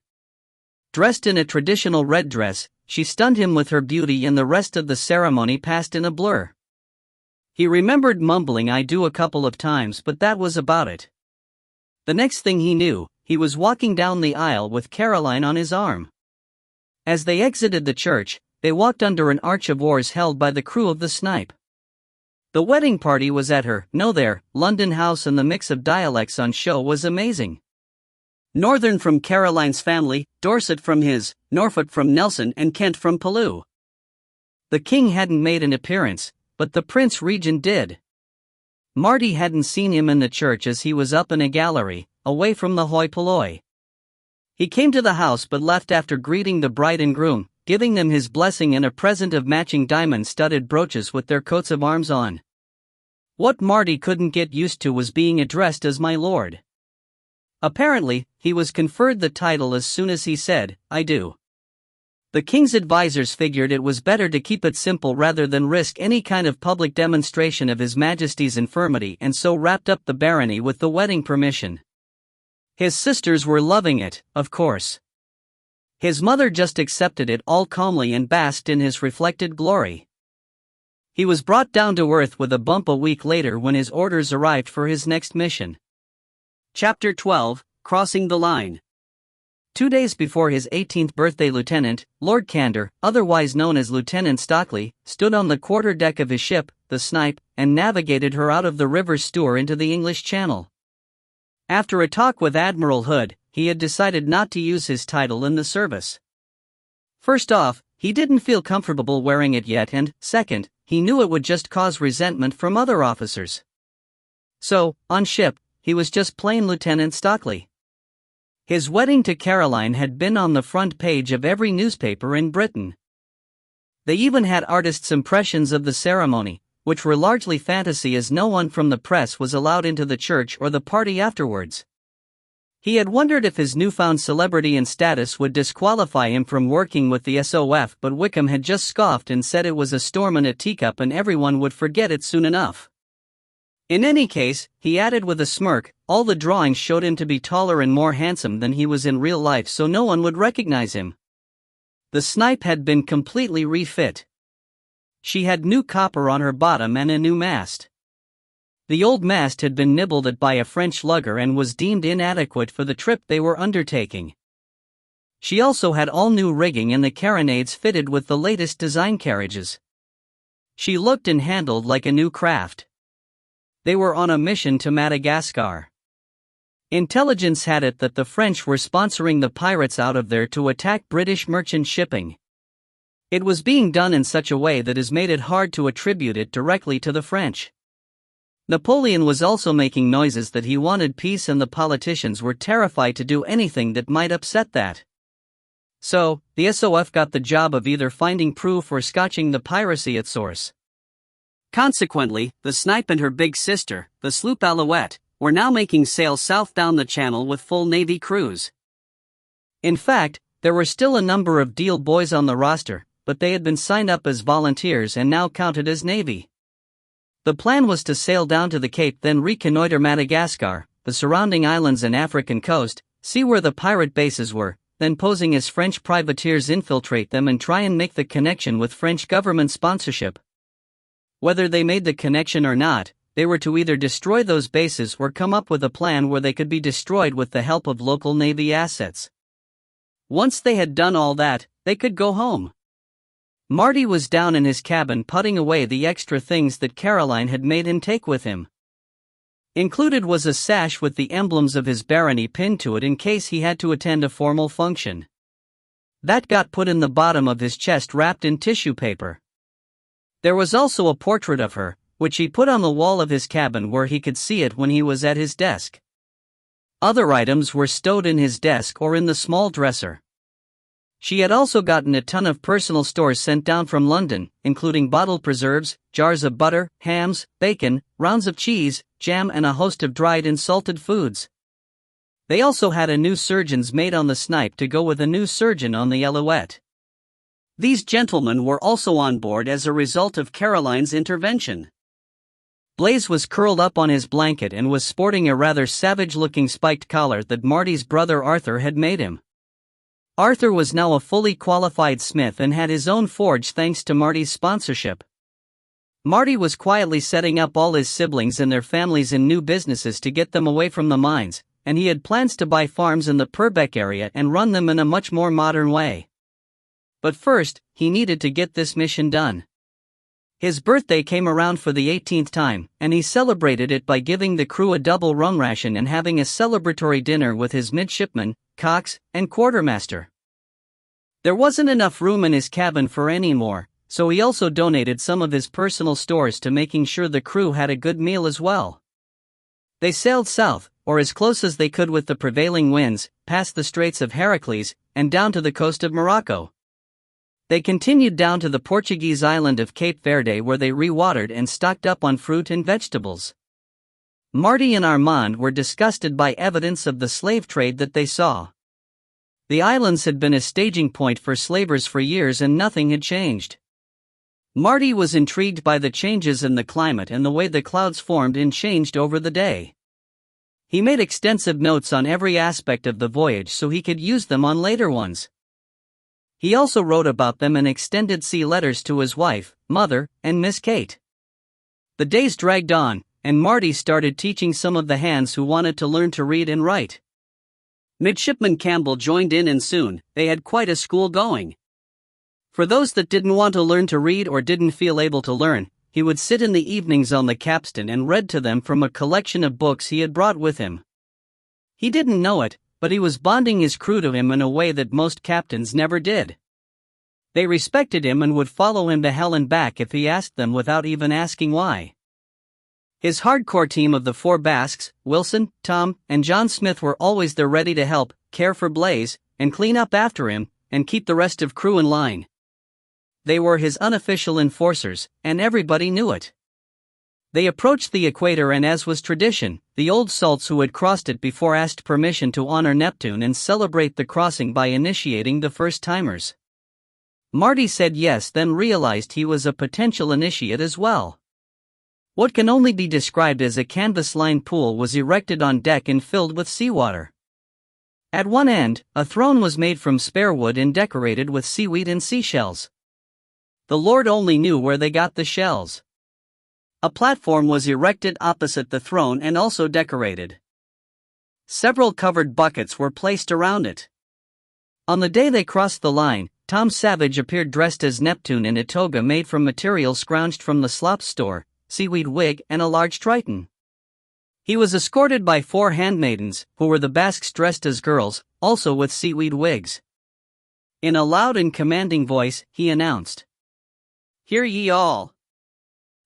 Dressed in a traditional red dress, she stunned him with her beauty, and the rest of the ceremony passed in a blur. He remembered mumbling "I do" a couple of times, but that was about it. The next thing he knew, he was walking down the aisle with Caroline on his arm. As they exited the church, they walked under an arch of oars held by the crew of the Snipe. The wedding party was at her London house, and the mix of dialects on show was amazing. Northern from Caroline's family, Dorset from his, Norfolk from Nelson, and Kent from Pellew. The king hadn't made an appearance, but the Prince Regent did. Marty hadn't seen him in the church as he was up in a gallery, away from the hoi polloi. He came to the house but left after greeting the bride and groom, giving them his blessing and a present of matching diamond-studded brooches with their coats of arms on. What Marty couldn't get used to was being addressed as my lord. Apparently, he was conferred the title as soon as he said, "I do." The king's advisors figured it was better to keep it simple rather than risk any kind of public demonstration of His Majesty's infirmity, and so wrapped up the barony with the wedding permission. His sisters were loving it, of course. His mother just accepted it all calmly and basked in his reflected glory. He was brought down to earth with a bump a week later when his orders arrived for his next mission. Chapter 12, Crossing the Line. 2 days before his 18th birthday, Lieutenant Lord Candor, otherwise known as Lieutenant Stockley, stood on the quarter-deck of his ship, the Snipe, and navigated her out of the River Stour into the English Channel. After a talk with Admiral Hood, he had decided not to use his title in the service. First off, he didn't feel comfortable wearing it yet, and, second, he knew it would just cause resentment from other officers. So, on ship, he was just plain Lieutenant Stockley. His wedding to Caroline had been on the front page of every newspaper in Britain. They even had artists' impressions of the ceremony, which were largely fantasy as no one from the press was allowed into the church or the party afterwards. He had wondered if his newfound celebrity and status would disqualify him from working with the SOF, but Wickham had just scoffed and said it was a storm in a teacup and everyone would forget it soon enough. In any case, he added with a smirk, all the drawings showed him to be taller and more handsome than he was in real life, so no one would recognize him. The Snipe had been completely refit. She had new copper on her bottom and a new mast. The old mast had been nibbled at by a French lugger and was deemed inadequate for the trip they were undertaking. She also had all new rigging and the carronades fitted with the latest design carriages. She looked and handled like a new craft. They were on a mission to Madagascar. Intelligence had it that the French were sponsoring the pirates out of there to attack British merchant shipping. It was being done in such a way that has made it hard to attribute it directly to the French. Napoleon was also making noises that he wanted peace, and the politicians were terrified to do anything that might upset that. So, the SOF got the job of either finding proof or scotching the piracy at source. Consequently, the Snipe and her big sister, the sloop Alouette, were now making sail south down the channel with full Navy crews. In fact, there were still a number of Deal boys on the roster, but they had been signed up as volunteers and now counted as Navy. The plan was to sail down to the Cape, then reconnoiter Madagascar, the surrounding islands and African coast, see where the pirate bases were, then posing as French privateers infiltrate them and try and make the connection with French government sponsorship. Whether they made the connection or not, they were to either destroy those bases or come up with a plan where they could be destroyed with the help of local Navy assets. Once they had done all that, they could go home. Marty was down in his cabin putting away the extra things that Caroline had made him take with him. Included was a sash with the emblems of his barony pinned to it in case he had to attend a formal function. That got put in the bottom of his chest wrapped in tissue paper. There was also a portrait of her, which he put on the wall of his cabin where he could see it when he was at his desk. Other items were stowed in his desk or in the small dresser. She had also gotten a ton of personal stores sent down from London, including bottled preserves, jars of butter, hams, bacon, rounds of cheese, jam and a host of dried and salted foods. They also had a new surgeon's mate on the Snipe to go with a new surgeon on the Alouette. These gentlemen were also on board as a result of Caroline's intervention. Blaze was curled up on his blanket and was sporting a rather savage-looking spiked collar that Marty's brother Arthur had made him. Arthur was now a fully qualified smith and had his own forge thanks to Marty's sponsorship. Marty was quietly setting up all his siblings and their families in new businesses to get them away from the mines, and he had plans to buy farms in the Purbeck area and run them in a much more modern way. But first, he needed to get this mission done. His birthday came around for the 18th time, and he celebrated it by giving the crew a double rum ration and having a celebratory dinner with his midshipmen, cocks, and quartermaster. There wasn't enough room in his cabin for any more, so he also donated some of his personal stores to making sure the crew had a good meal as well. They sailed south, or as close as they could with the prevailing winds, past the Straits of Heracles, and down to the coast of Morocco. They continued down to the Portuguese island of Cape Verde where they rewatered and stocked up on fruit and vegetables. Marty and Armand were disgusted by evidence of the slave trade that they saw. The islands had been a staging point for slavers for years and nothing had changed. Marty was intrigued by the changes in the climate and the way the clouds formed and changed over the day. He made extensive notes on every aspect of the voyage so he could use them on later ones. He also wrote about them in extended sea letters to his wife, mother, and Miss Kate. The days dragged on, and Marty started teaching some of the hands who wanted to learn to read and write. Midshipman Campbell joined in and soon, they had quite a school going. For those that didn't want to learn to read or didn't feel able to learn, he would sit in the evenings on the capstan and read to them from a collection of books he had brought with him. He didn't know it, but he was bonding his crew to him in a way that most captains never did. They respected him and would follow him to hell and back if he asked them without even asking why. His hardcore team of the four Basques, Wilson, Tom, and John Smith, were always there ready to help, care for Blaze, and clean up after him, and keep the rest of crew in line. They were his unofficial enforcers, and everybody knew it. They approached the equator, and as was tradition, the old salts who had crossed it before asked permission to honor Neptune and celebrate the crossing by initiating the first-timers. Marty said yes, then realized he was a potential initiate as well. What can only be described as a canvas-lined pool was erected on deck and filled with seawater. At one end, a throne was made from spare wood and decorated with seaweed and seashells. The Lord only knew where they got the shells. A platform was erected opposite the throne and also decorated. Several covered buckets were placed around it. On the day they crossed the line, Tom Savage appeared dressed as Neptune in a toga made from materials scrounged from the slop store, seaweed wig, and a large triton. He was escorted by 4 handmaidens, who were the Basques dressed as girls, also with seaweed wigs. In a loud and commanding voice, he announced, "Hear ye all!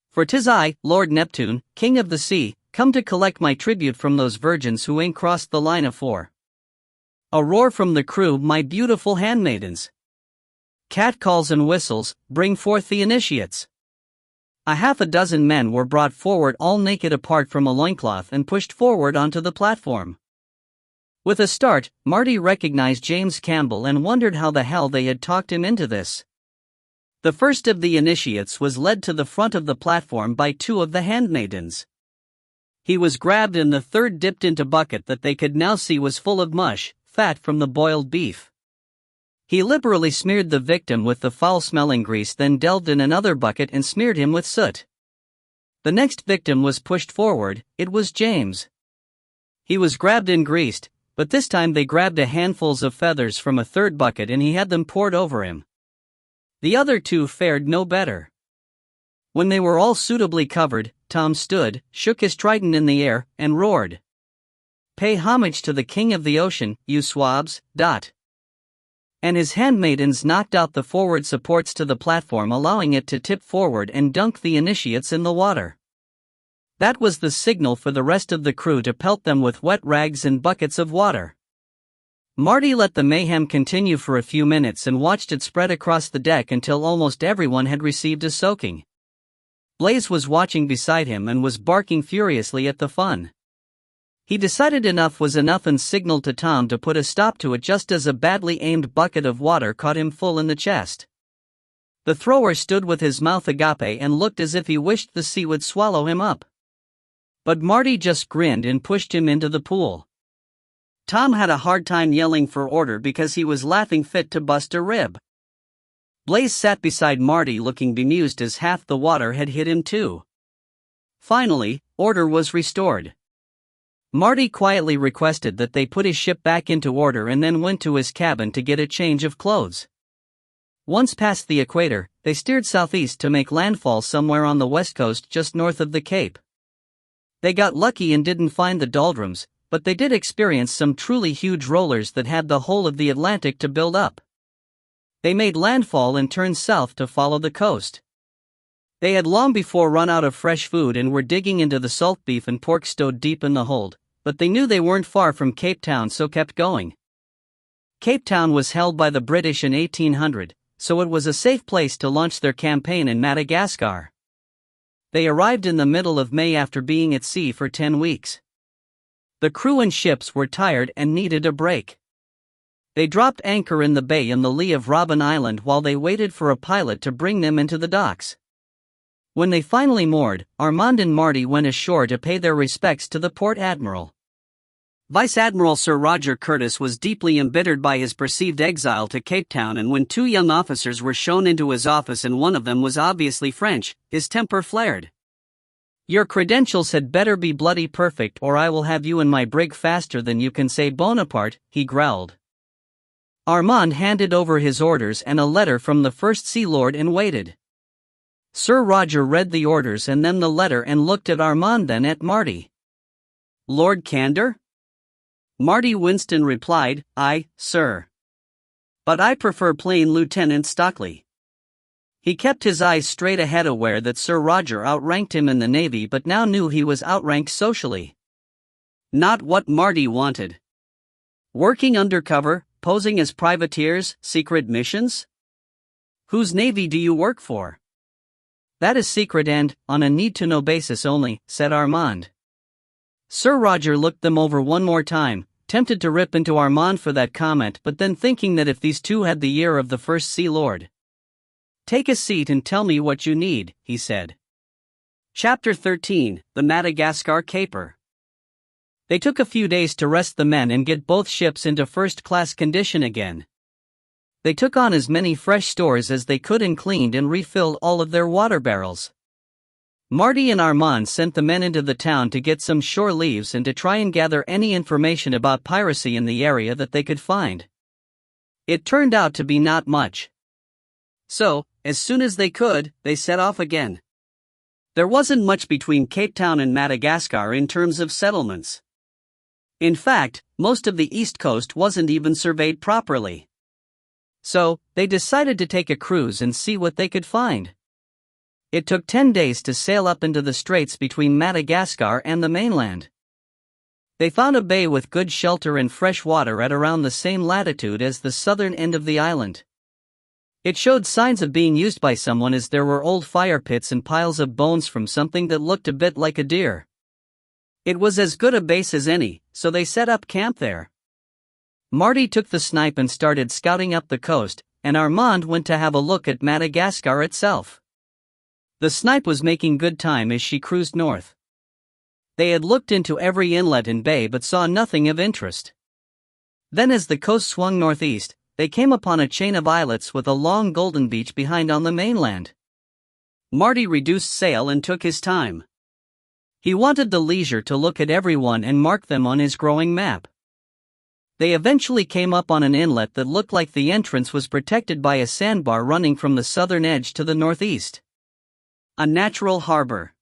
For 'tis I, Lord Neptune, King of the Sea, come to collect my tribute from those virgins who ain't crossed the line afore." A roar from the crew, "My beautiful handmaidens! Catcalls and whistles, bring forth the initiates!" A half a dozen men were brought forward, all naked apart from a loincloth, and pushed forward onto the platform. With a start, Marty recognized James Campbell and wondered how the hell they had talked him into this. The first of the initiates was led to the front of the platform by 2 of the handmaidens. He was grabbed and the third dipped into bucket that they could now see was full of mush, fat from the boiled beef. He liberally smeared the victim with the foul-smelling grease, then delved in another bucket and smeared him with soot. The next victim was pushed forward. It was James. He was grabbed and greased, but this time they grabbed a handfuls of feathers from a third bucket and he had them poured over him. The other 2 fared no better. When they were all suitably covered, Tom stood, shook his trident in the air, and roared, "Pay homage to the King of the Ocean, you swabs!" And his handmaidens knocked out the forward supports to the platform, allowing it to tip forward and dunk the initiates in the water. That was the signal for the rest of the crew to pelt them with wet rags and buckets of water. Marty let the mayhem continue for a few minutes and watched it spread across the deck until almost everyone had received a soaking. Blaze was watching beside him and was barking furiously at the fun. He decided enough was enough and signaled to Tom to put a stop to it just as a badly aimed bucket of water caught him full in the chest. The thrower stood with his mouth agape and looked as if he wished the sea would swallow him up. But Marty just grinned and pushed him into the pool. Tom had a hard time yelling for order because he was laughing fit to bust a rib. Blaze sat beside Marty looking bemused as half the water had hit him too. Finally, order was restored. Marty quietly requested that they put his ship back into order and then went to his cabin to get a change of clothes. Once past the equator, they steered southeast to make landfall somewhere on the west coast just north of the Cape. They got lucky and didn't find the doldrums, but they did experience some truly huge rollers that had the whole of the Atlantic to build up. They made landfall and turned south to follow the coast. They had long before run out of fresh food and were digging into the salt beef and pork stowed deep in the hold, but they knew they weren't far from Cape Town, so kept going. Cape Town was held by the British in 1800, so it was a safe place to launch their campaign in Madagascar. They arrived in the middle of May after being at sea for 10 weeks. The crew and ships were tired and needed a break. They dropped anchor in the bay in the lee of Robben Island while they waited for a pilot to bring them into the docks. When they finally moored, Armand and Marty went ashore to pay their respects to the port admiral. Vice Admiral Sir Roger Curtis was deeply embittered by his perceived exile to Cape Town, and when 2 young officers were shown into his office and one of them was obviously French, his temper flared. "Your credentials had better be bloody perfect or I will have you in my brig faster than you can say Bonaparte," he growled. Armand handed over his orders and a letter from the First Sea Lord and waited. Sir Roger read the orders and then the letter and looked at Armand, then at Marty. "Lord Candor?" Marty Winston replied, "Aye, sir." But I prefer plain Lieutenant Stockley. He kept his eyes straight ahead, aware that Sir Roger outranked him in the Navy, but now knew he was outranked socially. Not what Marty wanted. Working undercover, posing as privateers, secret missions? Whose Navy do you work for? That is secret and, on a need-to-know basis only, said Armand. Sir Roger looked them over one more time, tempted to rip into Armand for that comment, but then thinking that if these two had the ear of the First Sea Lord. Take a seat and tell me what you need, he said. Chapter 13, The Madagascar Caper. They took a few days to rest the men and get both ships into first-class condition again. They took on as many fresh stores as they could and cleaned and refilled all of their water barrels. Marty and Armand sent the men into the town to get some shore leaves and to try and gather any information about piracy in the area that they could find. It turned out to be not much. So, as soon as they could, they set off again. There wasn't much between Cape Town and Madagascar in terms of settlements. In fact, most of the east coast wasn't even surveyed properly. So, they decided to take a cruise and see what they could find. It took 10 days to sail up into the straits between Madagascar and the mainland. They found a bay with good shelter and fresh water at around the same latitude as the southern end of the island. It showed signs of being used by someone, as there were old fire pits and piles of bones from something that looked a bit like a deer. It was as good a base as any, so they set up camp there. Marty took the snipe and started scouting up the coast, and Armand went to have a look at Madagascar itself. The snipe was making good time as she cruised north. They had looked into every inlet and bay but saw nothing of interest. Then as the coast swung northeast, they came upon a chain of islets with a long golden beach behind on the mainland. Marty reduced sail and took his time. He wanted the leisure to look at everyone and mark them on his growing map. They eventually came up on an inlet that looked like the entrance was protected by a sandbar running from the southern edge to the northeast. A natural harbor.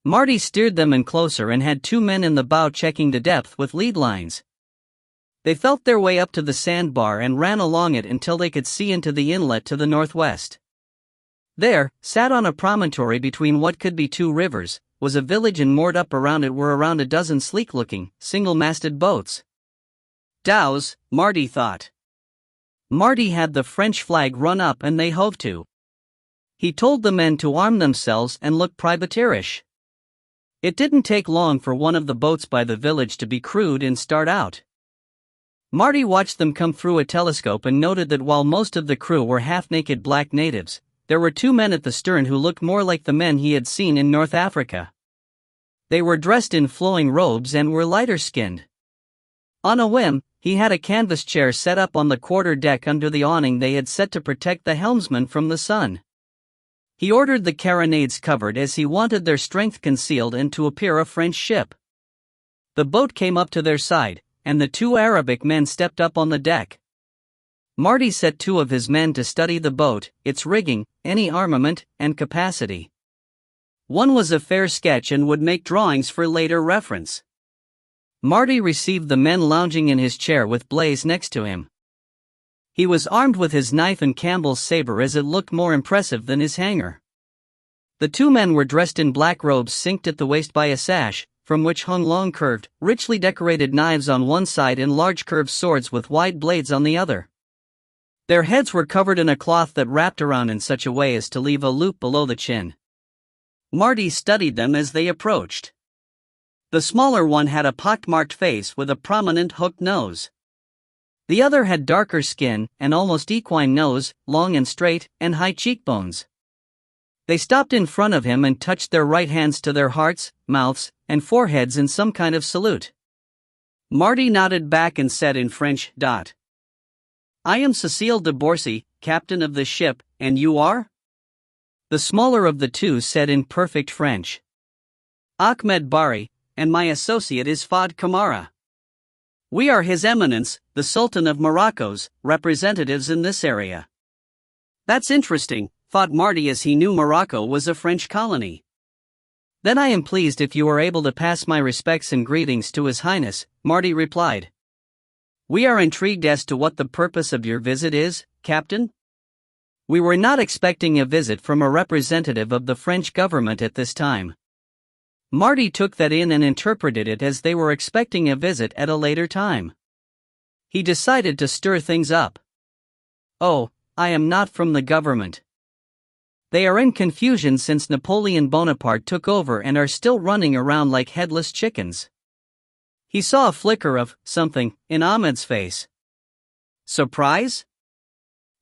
Marty steered them in closer and had 2 men in the bow checking the depth with lead lines. They felt their way up to the sandbar and ran along it until they could see into the inlet to the northwest. There, sat on a promontory between what could be 2 rivers, was a village, and moored up around it were around a dozen sleek-looking, single-masted boats. Dhows, Marty thought. Marty had the French flag run up and they hove to. He told the men to arm themselves and look privateerish. It didn't take long for one of the boats by the village to be crewed and start out. Marty watched them come through a telescope and noted that while most of the crew were half-naked black natives, there were 2 men at the stern who looked more like the men he had seen in North Africa. They were dressed in flowing robes and were lighter-skinned. On a whim, he had a canvas chair set up on the quarter-deck under the awning they had set to protect the helmsman from the sun. He ordered the carronades covered as he wanted their strength concealed and to appear a French ship. The boat came up to their side, and the 2 Arabic men stepped up on the deck. Marty set 2 of his men to study the boat, its rigging, any armament, and capacity. One was a fair sketch and would make drawings for later reference. Marty received the men lounging in his chair with Blaze next to him. He was armed with his knife and Campbell's saber, as it looked more impressive than his hanger. The 2 men were dressed in black robes cinked at the waist by a sash, from which hung long curved, richly decorated knives on one side and large curved swords with wide blades on the other. Their heads were covered in a cloth that wrapped around in such a way as to leave a loop below the chin. Marty studied them as they approached. The smaller one had a pockmarked face with a prominent hooked nose. The other had darker skin, an almost equine nose, long and straight, and high cheekbones. They stopped in front of him and touched their right hands to their hearts, mouths, and foreheads in some kind of salute. Marty nodded back and said in French, "I am Cecile de Borsy, captain of the ship, and you are?" The smaller of the 2 said in perfect French, "Ahmed Bari, and my associate is Fad Kamara. We are His Eminence, the Sultan of Morocco's, representatives in this area." "That's interesting," thought Marty, as he knew Morocco was a French colony. "Then I am pleased if you are able to pass my respects and greetings to His Highness," Marty replied. We are intrigued as to what the purpose of your visit is, Captain. We were not expecting a visit from a representative of the French government at this time. Marty took that in and interpreted it as they were expecting a visit at a later time. He decided to stir things up. Oh, I am not from the government. They are in confusion since Napoleon Bonaparte took over and are still running around like headless chickens. He saw a flicker of something in Ahmed's face. Surprise?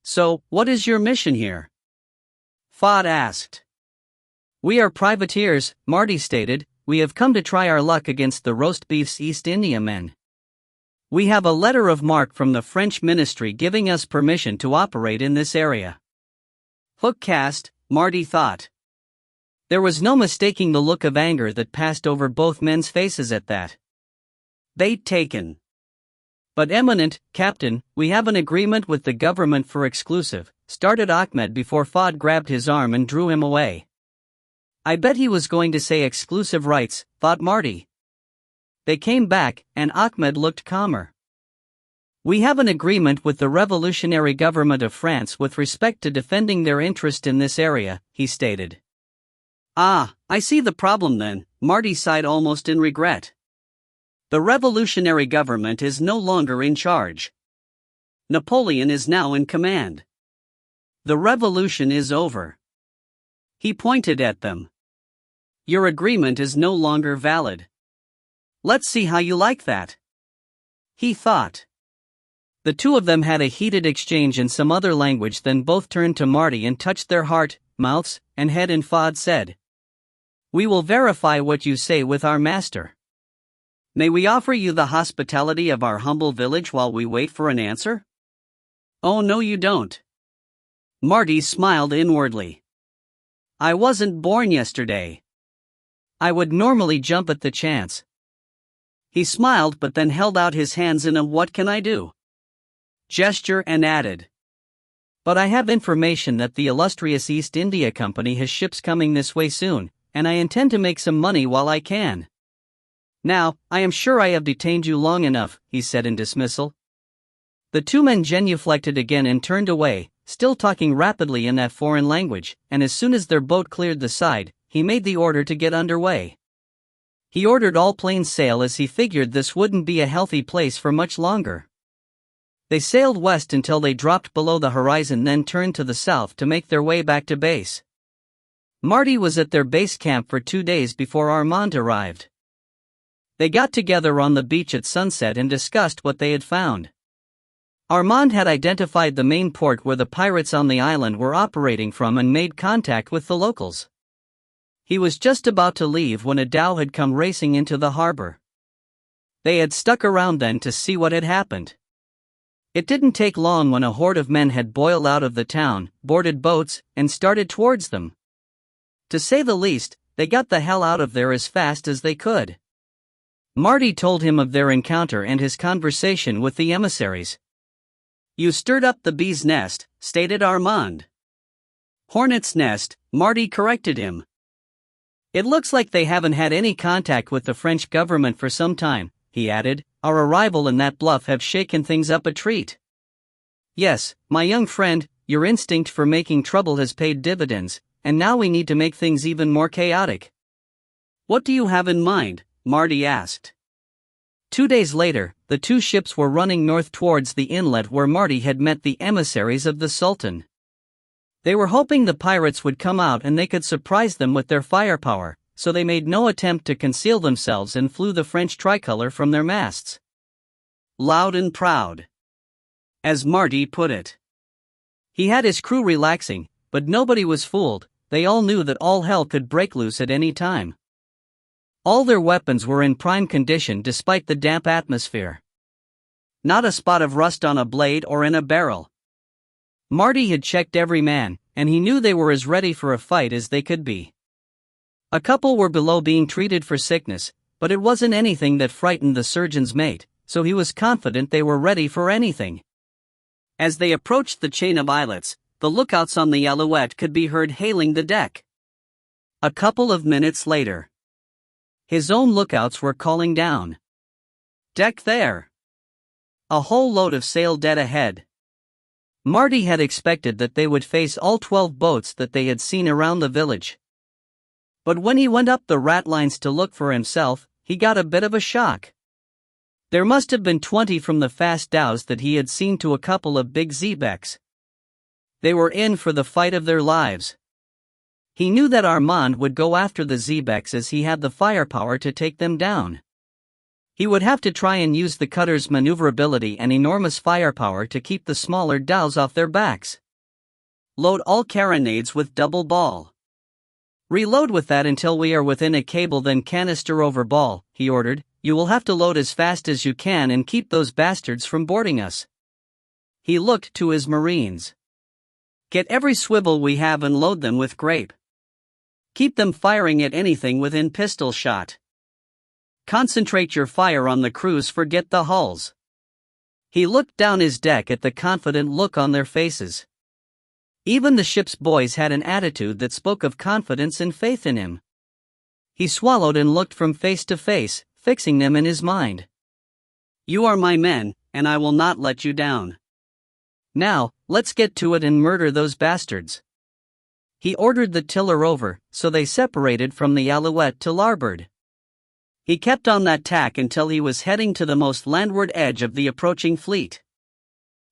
So, what is your mission here? Fuad asked. We are privateers, Marty stated. We have come to try our luck against the roast beef's East Indiamen. We have a letter of marque from the French ministry giving us permission to operate in this area. Hook cast, Marty thought. There was no mistaking the look of anger that passed over both men's faces at that. Bait taken. But eminent Captain, we have an agreement with the government for exclusive, started Ahmed before Fuad grabbed his arm and drew him away. I bet he was going to say exclusive rights, thought Marty. They came back, and Ahmed looked calmer. We have an agreement with the revolutionary government of France with respect to defending their interest in this area, he stated. Ah, I see the problem then, Marty sighed almost in regret. The revolutionary government is no longer in charge. Napoleon is now in command. The revolution is over. He pointed at them. Your agreement is no longer valid. Let's see how you like that. He thought. The two of them had a heated exchange in some other language, then both turned to Marty and touched their heart, mouths, and head, and Fuad said, We will verify what you say with our master. May we offer you the hospitality of our humble village while we wait for an answer? Oh no you don't. Marty smiled inwardly. I wasn't born yesterday. I would normally jump at the chance. He smiled but then held out his hands in a what can I do? Gesture and added. But I have information that the illustrious East India Company has ships coming this way soon, and I intend to make some money while I can. Now, I am sure I have detained you long enough, he said in dismissal. The two men genuflected again and turned away, still talking rapidly in that foreign language, and as soon as their boat cleared the side, he made the order to get underway. He ordered all planes sail as he figured this wouldn't be a healthy place for much longer. They sailed west until they dropped below the horizon, then turned to the south to make their way back to base. Marty was at their base camp for 2 days before Armand arrived. They got together on the beach at sunset and discussed what they had found. Armand had identified the main port where the pirates on the island were operating from and made contact with the locals. He was just about to leave when a dhow had come racing into the harbor. They had stuck around then to see what had happened. It didn't take long when a horde of men had boiled out of the town, boarded boats, and started towards them. To say the least, they got the hell out of there as fast as they could. Marty told him of their encounter and his conversation with the emissaries. You stirred up the bee's nest, stated Armand. Hornet's nest, Marty corrected him. It looks like they haven't had any contact with the French government for some time, he added. Our arrival in that bluff have shaken things up a treat. Yes, my young friend, your instinct for making trouble has paid dividends, and now we need to make things even more chaotic. What do you have in mind? Marty asked. 2 days later, the two ships were running north towards the inlet where Marty had met the emissaries of the Sultan. They were hoping the pirates would come out and they could surprise them with their firepower, so they made no attempt to conceal themselves and flew the French tricolor from their masts. Loud and proud, as Marty put it. He had his crew relaxing, but nobody was fooled. They all knew that all hell could break loose at any time. All their weapons were in prime condition despite the damp atmosphere. Not a spot of rust on a blade or in a barrel. Marty had checked every man, and he knew they were as ready for a fight as they could be. A couple were below being treated for sickness, but it wasn't anything that frightened the surgeon's mate, so he was confident they were ready for anything. As they approached the chain of islets, the lookouts on the Alouette could be heard hailing the deck. A couple of minutes later, his own lookouts were calling down. Deck there. a whole load of sail dead ahead. Marty had expected that they would face all 12 boats that they had seen around the village. But when he went up the ratlines to look for himself, he got a bit of a shock. There must have been 20 from the fast dhows that he had seen to a couple of big xebecs. They were in for the fight of their lives. He knew that Armand would go after the xebecs as he had the firepower to take them down. He would have to try and use the cutter's maneuverability and enormous firepower to keep the smaller dhows off their backs. Load all carronades with double ball. Reload with that until we are within a cable, then canister over ball, he ordered. You will have to load as fast as you can and keep those bastards from boarding us. He looked to his Marines. Get every swivel we have and load them with grape. Keep them firing at anything within pistol shot. Concentrate your fire on the crews, forget the hulls. He looked down his deck at the confident look on their faces. Even the ship's boys had an attitude that spoke of confidence and faith in him. He swallowed and looked from face to face, fixing them in his mind. You are my men, and I will not let you down. Now, let's get to it and murder those bastards. He ordered the tiller over, so they separated from the Alouette to larboard. He kept on that tack until he was heading to the most landward edge of the approaching fleet.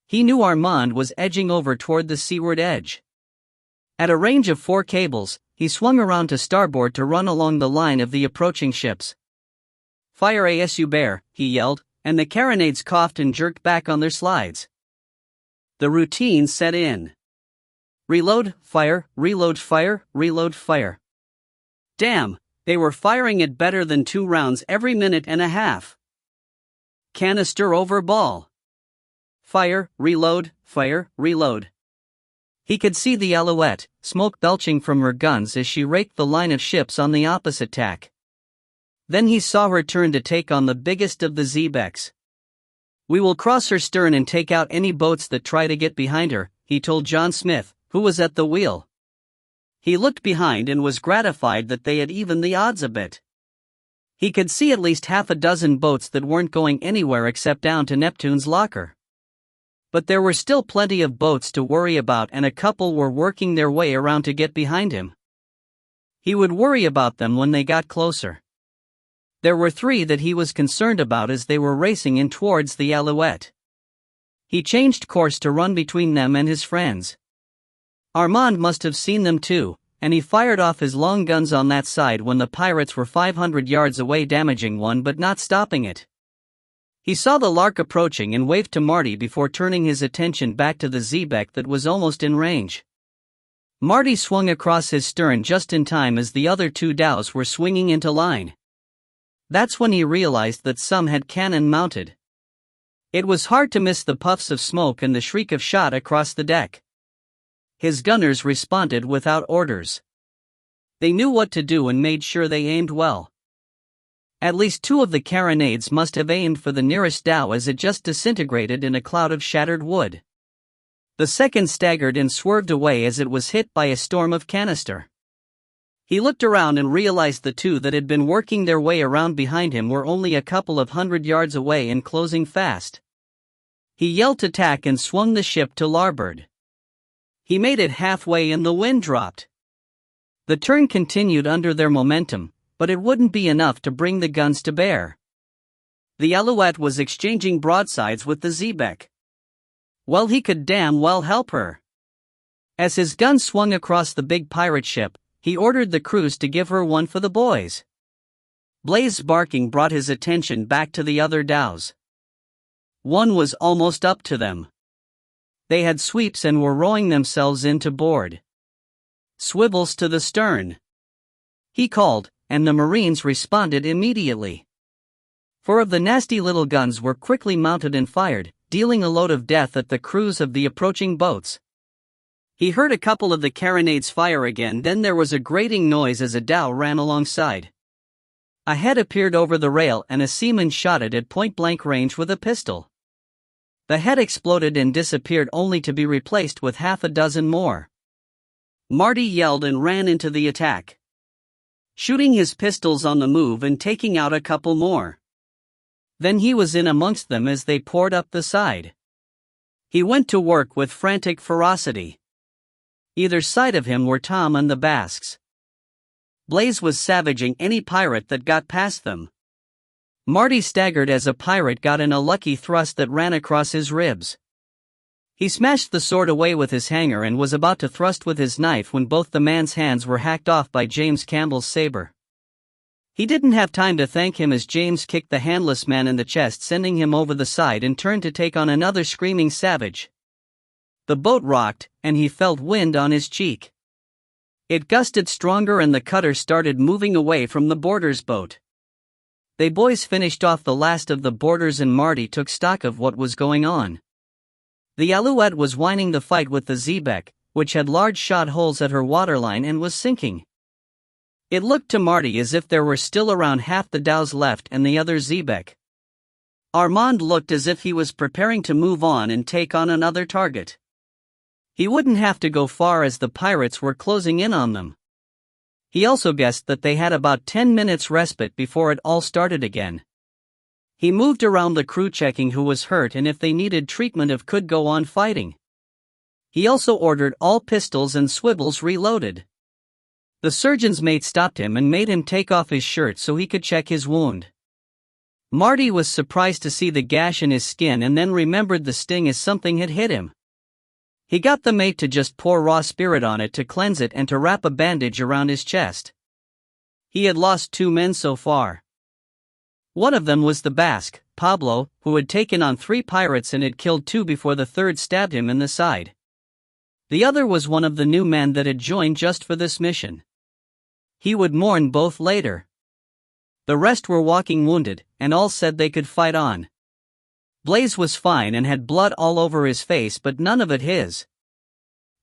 He knew Armand was edging over toward the seaward edge. At a range of 4 cables, he swung around to starboard to run along the line of the approaching ships. Fire as Hubert, he yelled, and the carronades coughed and jerked back on their slides. The routine set in. Reload, fire, reload, fire. Damn, they were firing it better than 2 rounds every minute and a half. Canister over ball. Fire, reload. He could see the Alouette, smoke belching from her guns as she raked the line of ships on the opposite tack. Then he saw her turn to take on the biggest of the xebecs. We will cross her stern and take out any boats that try to get behind her, he told John Smith, who was at the wheel. He looked behind and was gratified that they had evened the odds a bit. He could see at least half a dozen boats that weren't going anywhere except down to Neptune's locker. But there were still plenty of boats to worry about, and a couple were working their way around to get behind him. He would worry about them when they got closer. There were 3 that he was concerned about as they were racing in towards the Alouette. He changed course to run between them and his friends. Armand must have seen them too, and he fired off his long guns on that side when the pirates were 500 yards away, damaging one but not stopping it. He saw the Lark approaching and waved to Marty before turning his attention back to the xebec that was almost in range. Marty swung across his stern just in time as the other 2 dhows were swinging into line. That's when he realized that some had cannon mounted. It was hard to miss the puffs of smoke and the shriek of shot across the deck. His gunners responded without orders. They knew what to do and made sure they aimed well. At least 2 of the carronades must have aimed for the nearest dhow as it just disintegrated in a cloud of shattered wood. The second staggered and swerved away as it was hit by a storm of canister. He looked around and realized the 2 that had been working their way around behind him were only a couple of 100 yards away and closing fast. He yelled to tack and swung the ship to larboard. He made it halfway and the wind dropped. The turn continued under their momentum, but it wouldn't be enough to bring the guns to bear. The Alouette was exchanging broadsides with the xebec. Well, he could damn well help her. As his gun swung across the big pirate ship, he ordered the crews to give her one for the boys. Blaze's barking brought his attention back to the other dhows. One was almost up to them. They had sweeps and were rowing themselves in to board. Swivels to the stern, he called, and the Marines responded immediately. 4 of the nasty little guns were quickly mounted and fired, dealing a load of death at the crews of the approaching boats. He heard a couple of the carronades fire again, then there was a grating noise as a dhow ran alongside. A head appeared over the rail and a seaman shot it at point-blank range with a pistol. The head exploded and disappeared only to be replaced with half a dozen more. Marty yelled and ran into the attack, shooting his pistols on the move and taking out a couple more. Then he was in amongst them as they poured up the side. He went to work with frantic ferocity. Either side of him were Tom and the Basques. Blaze was savaging any pirate that got past them. Marty staggered as a pirate got in a lucky thrust that ran across his ribs. He smashed the sword away with his hanger and was about to thrust with his knife when both the man's hands were hacked off by James Campbell's saber. He didn't have time to thank him as James kicked the handless man in the chest, sending him over the side, and turned to take on another screaming savage. The boat rocked, and he felt wind on his cheek. It gusted stronger and the cutter started moving away from the boarder's boat. They boys finished off the last of the boarders and Marty took stock of what was going on. The Alouette was whining the fight with the Xebec, which had large shot holes at her waterline and was sinking. It looked to Marty as if there were still around half the dhows left and the other Xebec. Armand looked as if he was preparing to move on and take on another target. He wouldn't have to go far as the pirates were closing in on them. He also guessed that they had about 10 minutes respite before it all started again. He moved around the crew checking who was hurt and if they needed treatment or could go on fighting. He also ordered all pistols and swivels reloaded. The surgeon's mate stopped him and made him take off his shirt so he could check his wound. Marty was surprised to see the gash in his skin and then remembered the sting as something had hit him. He got the mate to just pour raw spirit on it to cleanse it and to wrap a bandage around his chest. He had lost 2 men so far. One of them was the Basque, Pablo, who had taken on 3 pirates and had killed 2 before the third stabbed him in the side. The other was one of the new men that had joined just for this mission. He would mourn both later. The rest were walking wounded, and all said they could fight on. Blaze was fine and had blood all over his face, but none of it his.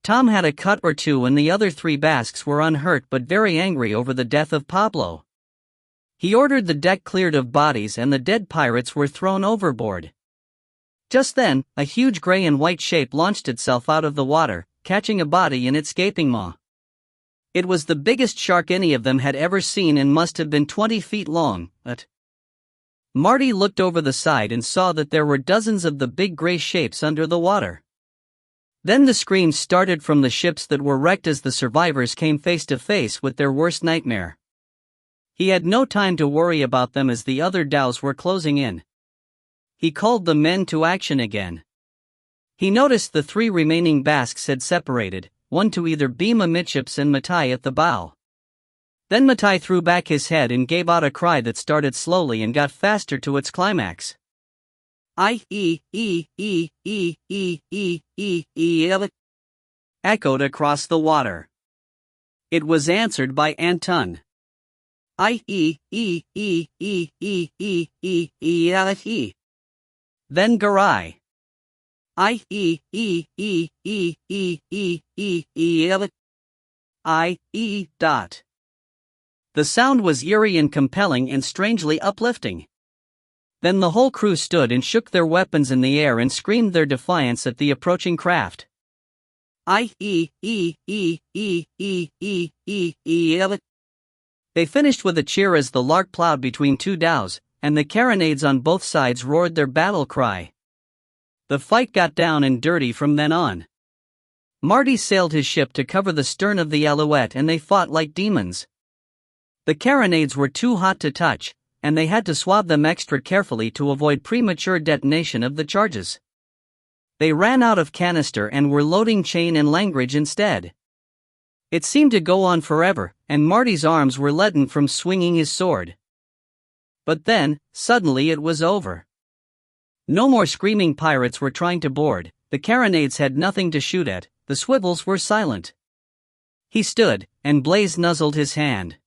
Tom had a cut or 2 and the other 3 Basques were unhurt but very angry over the death of Pablo. He ordered the deck cleared of bodies and the dead pirates were thrown overboard. Just then, a huge gray and white shape launched itself out of the water, catching a body in its gaping maw. It was the biggest shark any of them had ever seen and must have been 20 feet long, but Marty looked over the side and saw that there were dozens of the big gray shapes under the water. Then the screams started from the ships that were wrecked as the survivors came face to face with their worst nightmare. He had no time to worry about them as the other dhows were closing in. He called the men to action again. He noticed the 3 remaining Basques had separated, one to either beam amidships and Matai at the bow. Then Matai threw back his head and gave out a cry that started slowly and got faster to its climax. Echoed across the water. It was answered by Anton. Then Garai. The sound was eerie and compelling and strangely uplifting. Then the whole crew stood and shook their weapons in the air and screamed their defiance at the approaching craft. They finished with a cheer as the Lark plowed between 2 dhows, and the carronades on both sides roared their battle cry. The fight got down and dirty from then on. Marty sailed his ship to cover the stern of the Alouette and they fought like demons. The carronades were too hot to touch, and they had to swab them extra carefully to avoid premature detonation of the charges. They ran out of canister and were loading chain and langrage instead. It seemed to go on forever, and Marty's arms were leaden from swinging his sword. But then, suddenly it was over. No more screaming pirates were trying to board, the carronades had nothing to shoot at, the swivels were silent. He stood, and Blaze nuzzled his hand.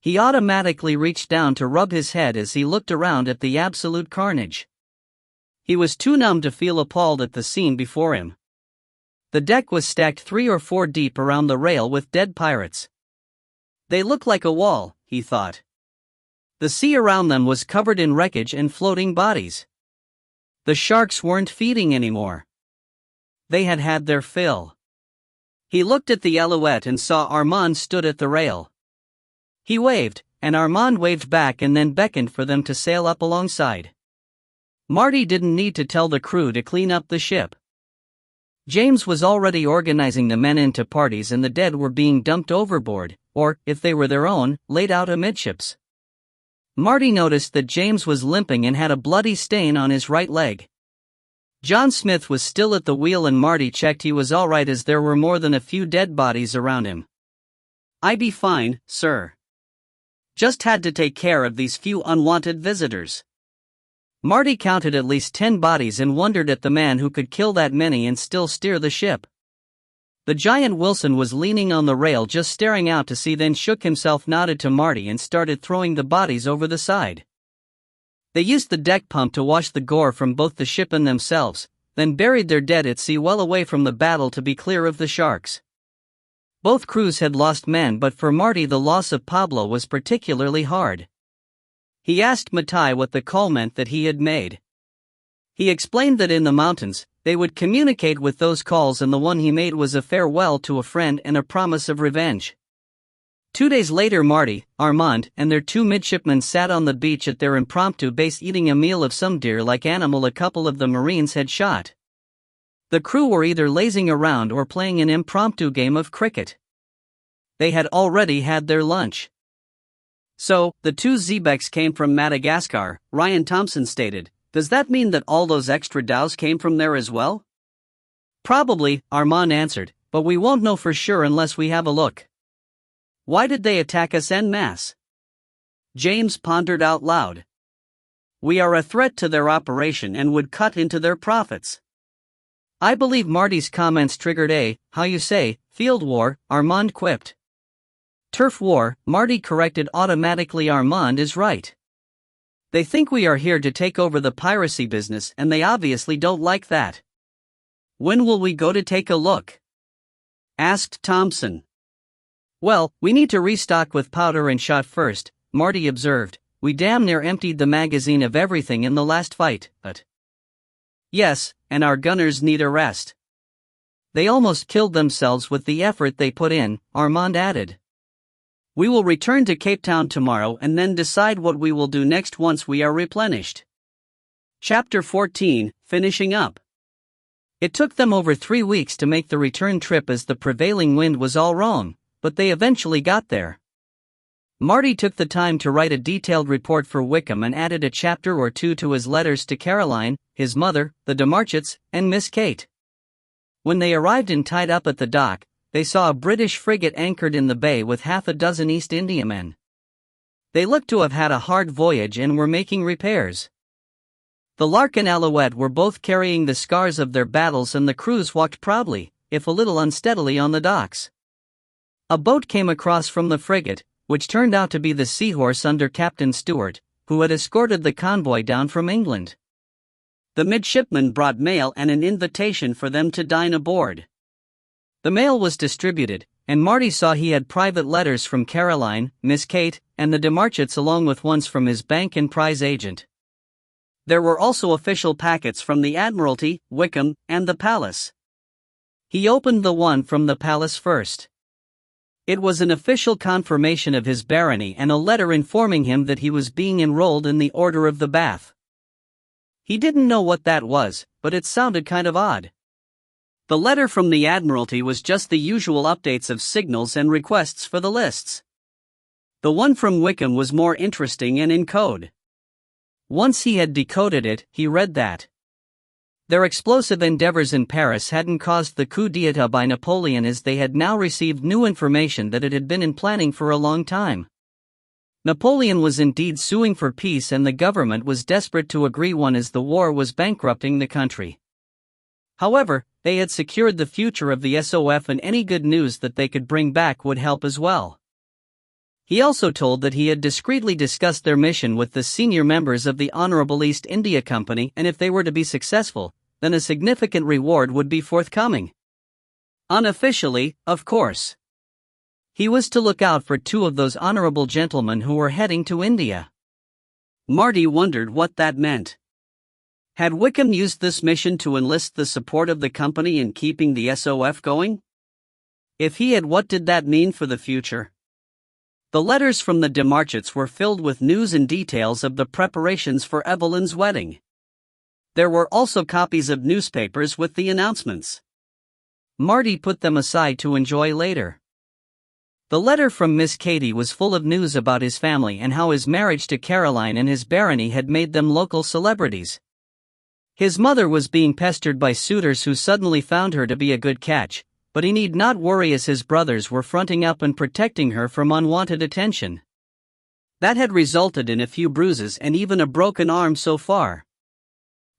He automatically reached down to rub his head as he looked around at the absolute carnage. He was too numb to feel appalled at the scene before him. The deck was stacked 3 or 4 deep around the rail with dead pirates. They looked like a wall, he thought. The sea around them was covered in wreckage and floating bodies. The sharks weren't feeding anymore. They had had their fill. He looked at the Alouette and saw Armand stood at the rail. He waved, and Armand waved back and then beckoned for them to sail up alongside. Marty didn't need to tell the crew to clean up the ship. James was already organizing the men into parties, and the dead were being dumped overboard, or, if they were their own, laid out amidships. Marty noticed that James was limping and had a bloody stain on his right leg. John Smith was still at the wheel, and Marty checked he was alright, as there were more than a few dead bodies around him. "I be fine, sir. Just had to take care of these few unwanted visitors." Marty counted at least 10 bodies and wondered at the man who could kill that many and still steer the ship. The giant Wilson was leaning on the rail just staring out to sea, then shook himself, nodded to Marty, and started throwing the bodies over the side. They used the deck pump to wash the gore from both the ship and themselves, then buried their dead at sea well away from the battle to be clear of the sharks. Both crews had lost men, but for Marty the loss of Pablo was particularly hard. He asked Matai what the call meant that he had made. He explained that in the mountains, they would communicate with those calls, and the one he made was a farewell to a friend and a promise of revenge. 2 days later, Marty, Armand, and their 2 midshipmen sat on the beach at their impromptu base eating a meal of some deer-like animal a couple of the Marines had shot. The crew were either lazing around or playing an impromptu game of cricket. They had already had their lunch. "So, the 2 Xebecs came from Madagascar," Ryan Thompson stated. "Does that mean that all those extra dhows came from there as well?" "Probably," Armand answered, "but we won't know for sure unless we have a look." "Why did they attack us en masse?" James pondered out loud. "We are a threat to their operation and would cut into their profits." "I believe Marty's comments triggered a, how you say, field war," Armand quipped. "Turf war," Marty corrected automatically. "Armand is right. They think we are here to take over the piracy business, and they obviously don't like that." "When will we go to take a look?" asked Thompson. "Well, we need to restock with powder and shot first," Marty observed. "We damn near emptied the magazine of everything in the last fight, but..." "Yes, and our gunners need a rest. They almost killed themselves with the effort they put in," Armand added. "We will return to Cape Town tomorrow and then decide what we will do next once we are replenished." Chapter 14, Finishing Up. It took them over 3 weeks to make the return trip, as the prevailing wind was all wrong, but they eventually got there. Marty took the time to write a detailed report for Wickham and added a chapter or 2 to his letters to Caroline, his mother, the DeMarchets, and Miss Kate. When they arrived and tied up at the dock, they saw a British frigate anchored in the bay with half a dozen East Indiamen. They looked to have had a hard voyage and were making repairs. The Lark and Alouette were both carrying the scars of their battles, and the crews walked proudly, if a little unsteadily, on the docks. A boat came across from the frigate, which turned out to be the Seahorse under Captain Stewart, who had escorted the convoy down from England. The midshipmen brought mail and an invitation for them to dine aboard. The mail was distributed, and Marty saw he had private letters from Caroline, Miss Kate, and the DeMarchets, along with ones from his bank and prize agent. There were also official packets from the Admiralty, Wickham, and the Palace. He opened the one from the Palace first. It was an official confirmation of his barony and a letter informing him that he was being enrolled in the Order of the Bath. He didn't know what that was, but it sounded kind of odd. The letter from the Admiralty was just the usual updates of signals and requests for the lists. The one from Wickham was more interesting and in code. Once he had decoded it, he read that their explosive endeavors in Paris hadn't caused the coup d'état by Napoleon, as they had now received new information that it had been in planning for a long time. Napoleon was indeed suing for peace, and the government was desperate to agree one, as the war was bankrupting the country. However, they had secured the future of the SOF, and any good news that they could bring back would help as well. He also told that he had discreetly discussed their mission with the senior members of the Honorable East India Company, and if they were to be successful, then a significant reward would be forthcoming. Unofficially, of course. He was to look out for 2 of those honorable gentlemen who were heading to India. Marty wondered what that meant. Had Wickham used this mission to enlist the support of the company in keeping the SOF going? If he had, what did that mean for the future? The letters from the Demarchets were filled with news and details of the preparations for Evelyn's wedding. There were also copies of newspapers with the announcements. Marty put them aside to enjoy later. The letter from Miss Katie was full of news about his family and how his marriage to Caroline and his barony had made them local celebrities. His mother was being pestered by suitors who suddenly found her to be a good catch, but he need not worry as his brothers were fronting up and protecting her from unwanted attention. That had resulted in a few bruises and even a broken arm so far.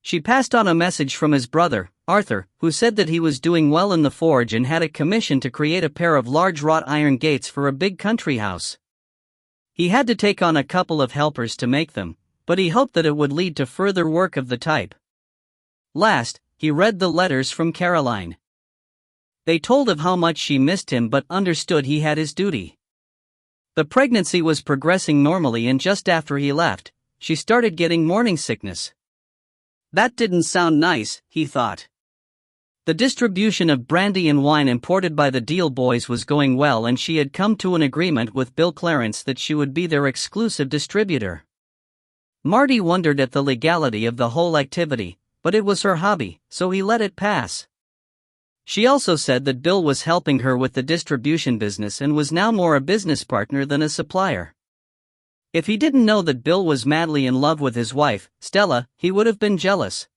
She passed on a message from his brother, Arthur, who said that he was doing well in the forge and had a commission to create a pair of large wrought iron gates for a big country house. He had to take on a couple of helpers to make them, but he hoped that it would lead to further work of the type. Last, he read the letters from Caroline. They told of how much she missed him but understood he had his duty. The pregnancy was progressing normally, and just after he left, she started getting morning sickness. That didn't sound nice, he thought. The distribution of brandy and wine imported by the Deal Boys was going well, and she had come to an agreement with Bill Clarence that she would be their exclusive distributor. Marty wondered at the legality of the whole activity, but it was her hobby, so he let it pass. She also said that Bill was helping her with the distribution business and was now more a business partner than a supplier. If he didn't know that Bill was madly in love with his wife, Stella, he would have been jealous.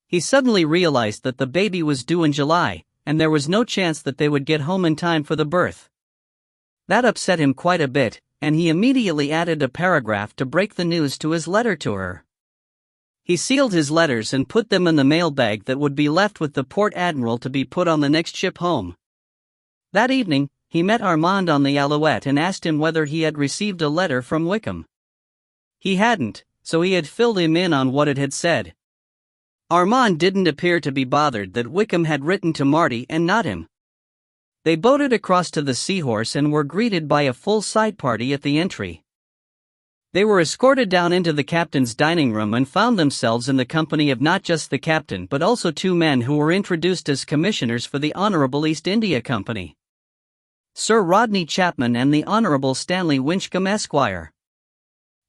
He suddenly realized that the baby was due in July, and there was no chance that they would get home in time for the birth. That upset him quite a bit, and he immediately added a paragraph to break the news to his letter to her. He sealed his letters and put them in the mailbag that would be left with the port admiral to be put on the next ship home. That evening, he met Armand on the Alouette and asked him whether he had received a letter from Wickham. He hadn't, so he had filled him in on what it had said. Armand didn't appear to be bothered that Wickham had written to Marty and not him. They boated across to the Seahorse and were greeted by a full side party at the entry. They were escorted down into the captain's dining room and found themselves in the company of not just the captain but also two men who were introduced as commissioners for the Honorable East India Company. Sir Rodney Chapman and the Honorable Stanley Winchcombe Esquire.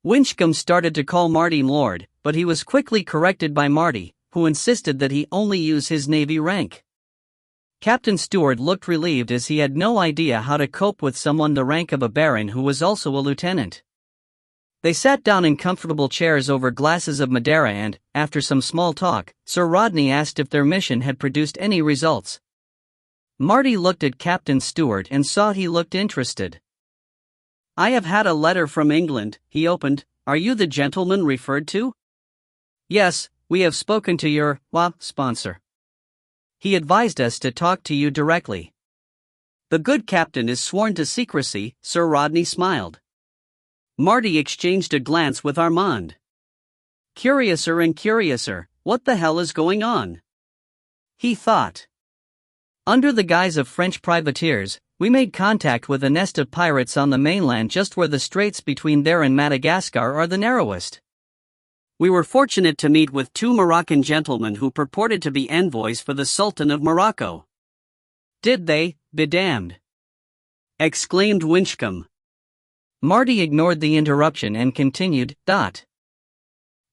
Winchcombe started to call Marty Lord, but he was quickly corrected by Marty, who insisted that he only use his Navy rank. Captain Stewart looked relieved as he had no idea how to cope with someone the rank of a baron who was also a lieutenant. They sat down in comfortable chairs over glasses of Madeira and, after some small talk, Sir Rodney asked if their mission had produced any results. Marty looked at Captain Stewart and saw he looked interested. "I have had a letter from England," he opened. "Are you the gentleman referred to?" "Yes, we have spoken to your, sponsor. He advised us to talk to you directly." "The good captain is sworn to secrecy," Sir Rodney smiled. Marty exchanged a glance with Armand. Curiouser and curiouser, what the hell is going on? He thought. Under the guise of French privateers, we made contact with a nest of pirates on the mainland just where the straits between there and Madagascar are the narrowest. We were fortunate to meet with two Moroccan gentlemen who purported to be envoys for the Sultan of Morocco. "Did they, be damned!" exclaimed Winchcombe. Marty ignored the interruption and continued,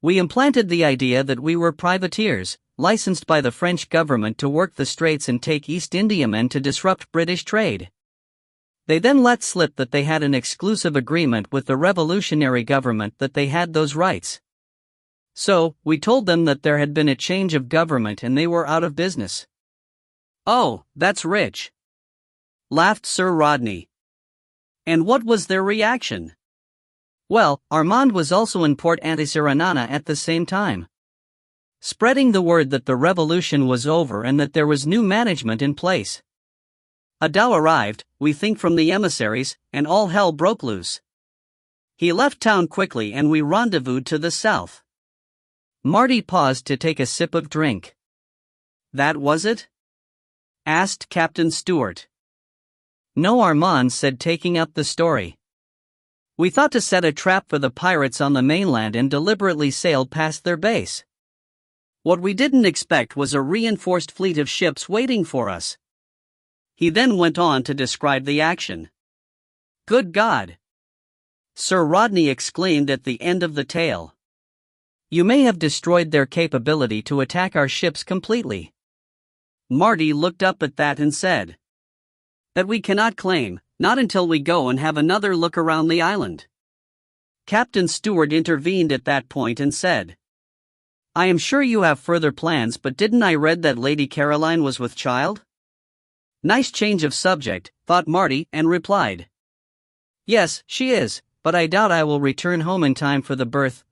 "We implanted the idea that we were privateers, licensed by the French government to work the straits and take East Indiamen to disrupt British trade. They then let slip that they had an exclusive agreement with the revolutionary government that they had those rights. So, we told them that there had been a change of government and they were out of business." "Oh, that's rich," laughed Sir Rodney. "And what was their reaction?" "Well, Armand was also in Port Antisaranana at the same time, spreading the word that the revolution was over and that there was new management in place. A dhow arrived, we think from the emissaries, and all hell broke loose. He left town quickly and we rendezvoused to the south." Marty paused to take a sip of drink. "That was it?" asked Captain Stewart. "No," Armand said, taking up the story. "We thought to set a trap for the pirates on the mainland and deliberately sailed past their base. What we didn't expect was a reinforced fleet of ships waiting for us." He then went on to describe the action. Good God! Sir Rodney exclaimed at the end of the tale. You may have destroyed their capability to attack our ships completely. Marty looked up at that and said, That we cannot claim, not until we go and have another look around the island. Captain Stewart intervened at that point and said, I am sure you have further plans, but didn't I read that Lady Caroline was with child? Nice change of subject, thought Marty, and replied, Yes, she is, but I doubt I will return home in time for the birth.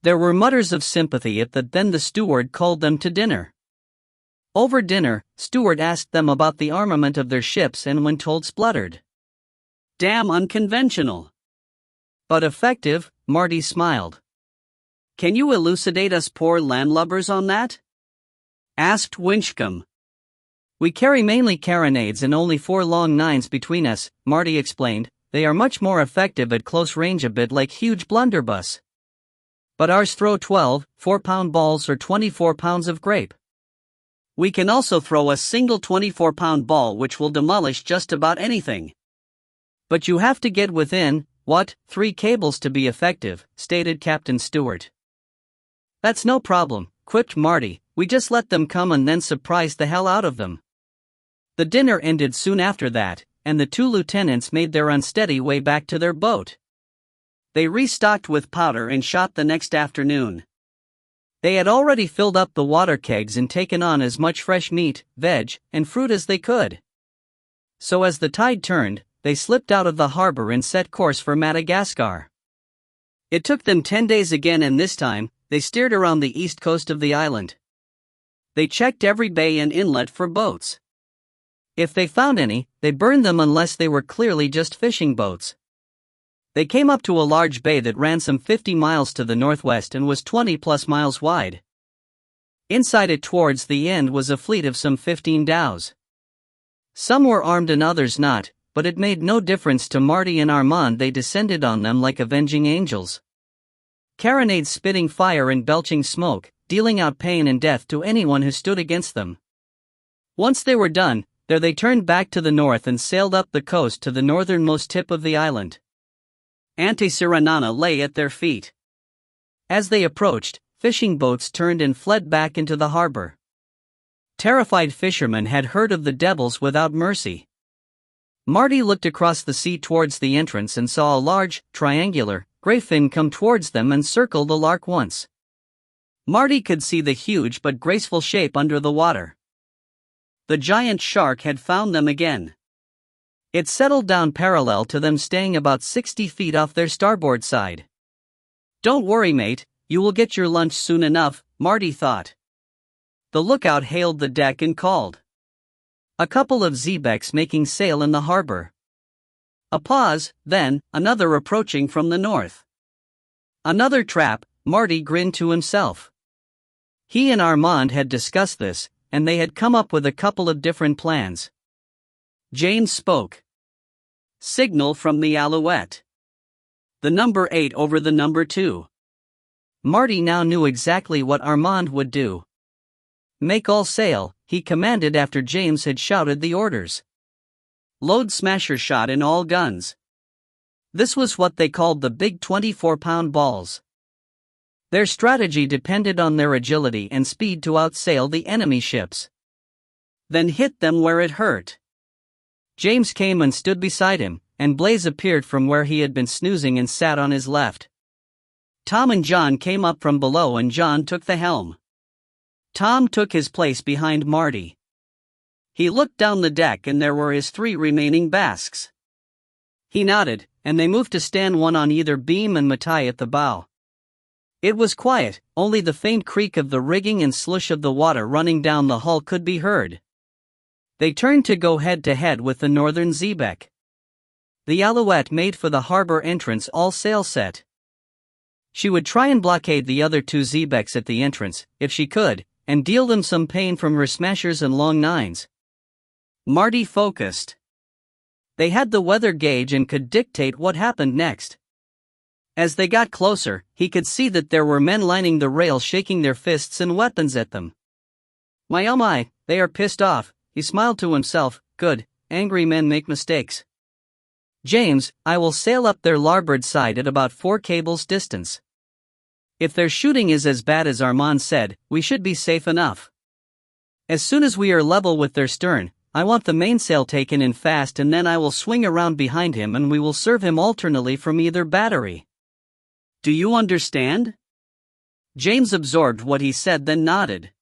There were mutters of sympathy at that. Then the steward called them to dinner. Over dinner, Stewart asked them about the armament of their ships and when told spluttered. Damn unconventional. But effective, Marty smiled. Can you elucidate us poor landlubbers on that? Asked Winchcombe. We carry mainly carronades and only 4 long 9s between us, Marty explained. They are much more effective at close range, a bit like huge blunderbuss. But ours throw 12, 4-pound balls or 24 pounds of grape. We can also throw a single 24-pound ball which will demolish just about anything. But you have to get within, 3 cables to be effective, stated Captain Stewart. That's no problem, quipped Marty, we just let them come and then surprise the hell out of them. The dinner ended soon after that, and the 2 lieutenants made their unsteady way back to their boat. They restocked with powder and shot the next afternoon. They had already filled up the water kegs and taken on as much fresh meat, veg, and fruit as they could. So as the tide turned, they slipped out of the harbor and set course for Madagascar. It took them 10 days again, and this time, they steered around the east coast of the island. They checked every bay and inlet for boats. If they found any, they burned them unless they were clearly just fishing boats. They came up to a large bay that ran some 50 miles to the northwest and was 20+ miles wide. Inside it towards the end was a fleet of some 15 dhows. Some were armed and others not, but it made no difference to Marty and Armand. They descended on them like avenging angels. Carronades spitting fire and belching smoke, dealing out pain and death to anyone who stood against them. Once they were done, there they turned back to the north and sailed up the coast to the northernmost tip of the island. Anticyranana lay at their feet. As they approached, fishing boats turned and fled back into the harbor. Terrified fishermen had heard of the devils without mercy. Marty looked across the sea towards the entrance and saw a large, triangular, gray fin come towards them and circle the Lark once. Marty could see the huge but graceful shape under the water. The giant shark had found them again. It settled down parallel to them, staying about 60 feet off their starboard side. Don't worry, mate, you will get your lunch soon enough, Marty thought. The lookout hailed the deck and called. A couple of xebecs making sail in the harbor. A pause, then, another approaching from the north. Another trap, Marty grinned to himself. He and Armand had discussed this, and they had come up with a couple of different plans. James spoke. Signal from the Alouette. The number 8 over the number 2. Marty now knew exactly what Armand would do. Make all sail, he commanded after James had shouted the orders. Load smasher shot in all guns. This was what they called the big 24-pound balls. Their strategy depended on their agility and speed to outsail the enemy ships. Then hit them where it hurt. James came and stood beside him, and Blaze appeared from where he had been snoozing and sat on his left. Tom and John came up from below and John took the helm. Tom took his place behind Marty. He looked down the deck and there were his 3 remaining Basques. He nodded, and they moved to stand one on either beam and Matai at the bow. It was quiet, only the faint creak of the rigging and slush of the water running down the hull could be heard. They turned to go head-to-head with the northern xebec. The Alouette made for the harbor entrance, all sail set. She would try and blockade the other 2 xebecs at the entrance, if she could, and deal them some pain from her smashers and long 9s. Marty focused. They had the weather gauge and could dictate what happened next. As they got closer, he could see that there were men lining the rail shaking their fists and weapons at them. My oh my, they are pissed off, he smiled to himself. Good, angry men make mistakes. James, I will sail up their larboard side at about 4 cables distance. If their shooting is as bad as Armand said, we should be safe enough. As soon as we are level with their stern, I want the mainsail taken in fast, and then I will swing around behind him and we will serve him alternately from either battery. Do you understand? James absorbed what he said, then nodded.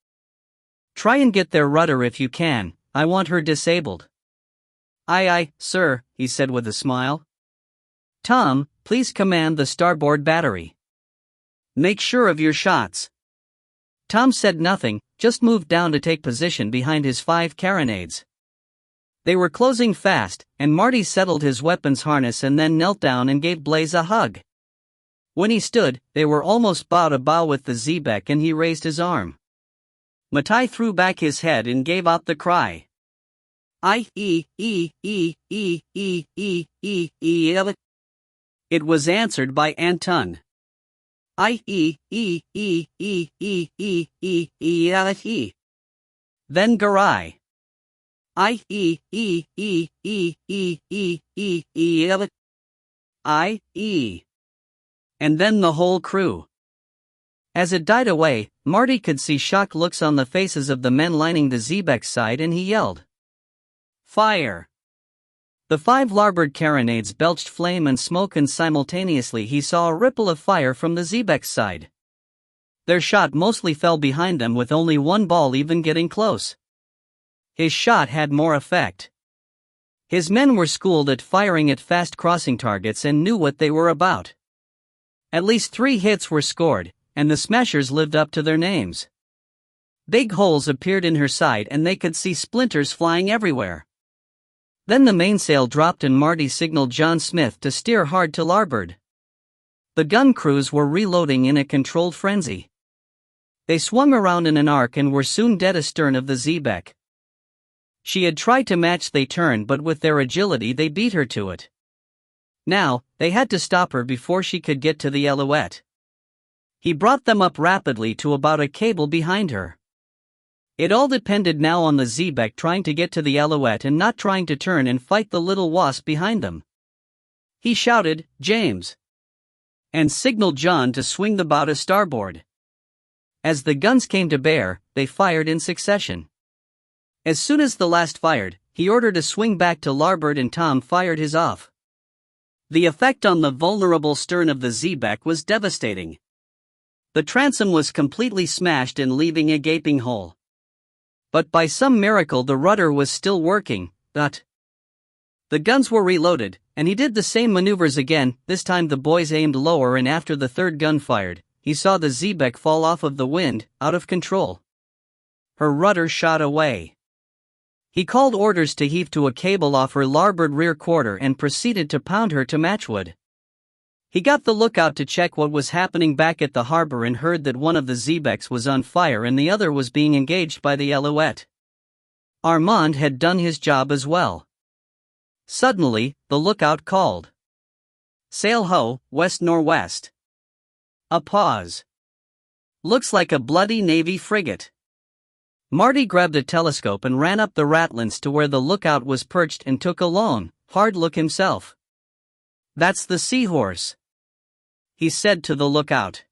Try and get their rudder if you can, I want her disabled. Aye, sir, he said with a smile. Tom, please command the starboard battery. Make sure of your shots. Tom said nothing, just moved down to take position behind his 5 carronades. They were closing fast, and Marty settled his weapons harness and then knelt down and gave Blaze a hug. When he stood, they were almost bow to bow with the Xebec, and he raised his arm. Matai threw back his head and gave out the cry. It was answered by Anton. Then Garai. And then the whole crew. As it died away, Marty could see shocked looks on the faces of the men lining the Xebec's side, and he yelled, Fire! The 5 larboard carronades belched flame and smoke, and simultaneously he saw a ripple of fire from the Xebec's side. Their shot mostly fell behind them, with only one ball even getting close. His shot had more effect. His men were schooled at firing at fast crossing targets and knew what they were about. At least 3 hits were scored, and the smashers lived up to their names. Big holes appeared in her side and they could see splinters flying everywhere. Then the mainsail dropped and Marty signaled John Smith to steer hard to larboard. The gun crews were reloading in a controlled frenzy. They swung around in an arc and were soon dead astern of the Xebec. She had tried to match their turn, but with their agility they beat her to it. Now, they had to stop her before she could get to the Alouette. He brought them up rapidly to about a cable behind her. It all depended now on the Xebec trying to get to the Alouette and not trying to turn and fight the little wasp behind them. He shouted, James! And signaled John to swing the bow to starboard. As the guns came to bear, they fired in succession. As soon as the last fired, he ordered a swing back to larboard and Tom fired his off. The effect on the vulnerable stern of the Xebec was devastating. The transom was completely smashed and leaving a gaping hole. But by some miracle the rudder was still working. The guns were reloaded, and he did the same maneuvers again. This time the boys aimed lower, and after the 3rd gun fired, he saw the Xebec fall off of the wind, out of control. Her rudder shot away. He called orders to heave to a cable off her larboard rear quarter and proceeded to pound her to matchwood. He got the lookout to check what was happening back at the harbor and heard that one of the Xebecs was on fire and the other was being engaged by the Alouette. Armand had done his job as well. Suddenly, the lookout called. Sail ho, west-northwest. A pause. Looks like a bloody Navy frigate. Marty grabbed a telescope and ran up the ratlins to where the lookout was perched and took a long, hard look himself. That's the Seahorse, he said to the lookout.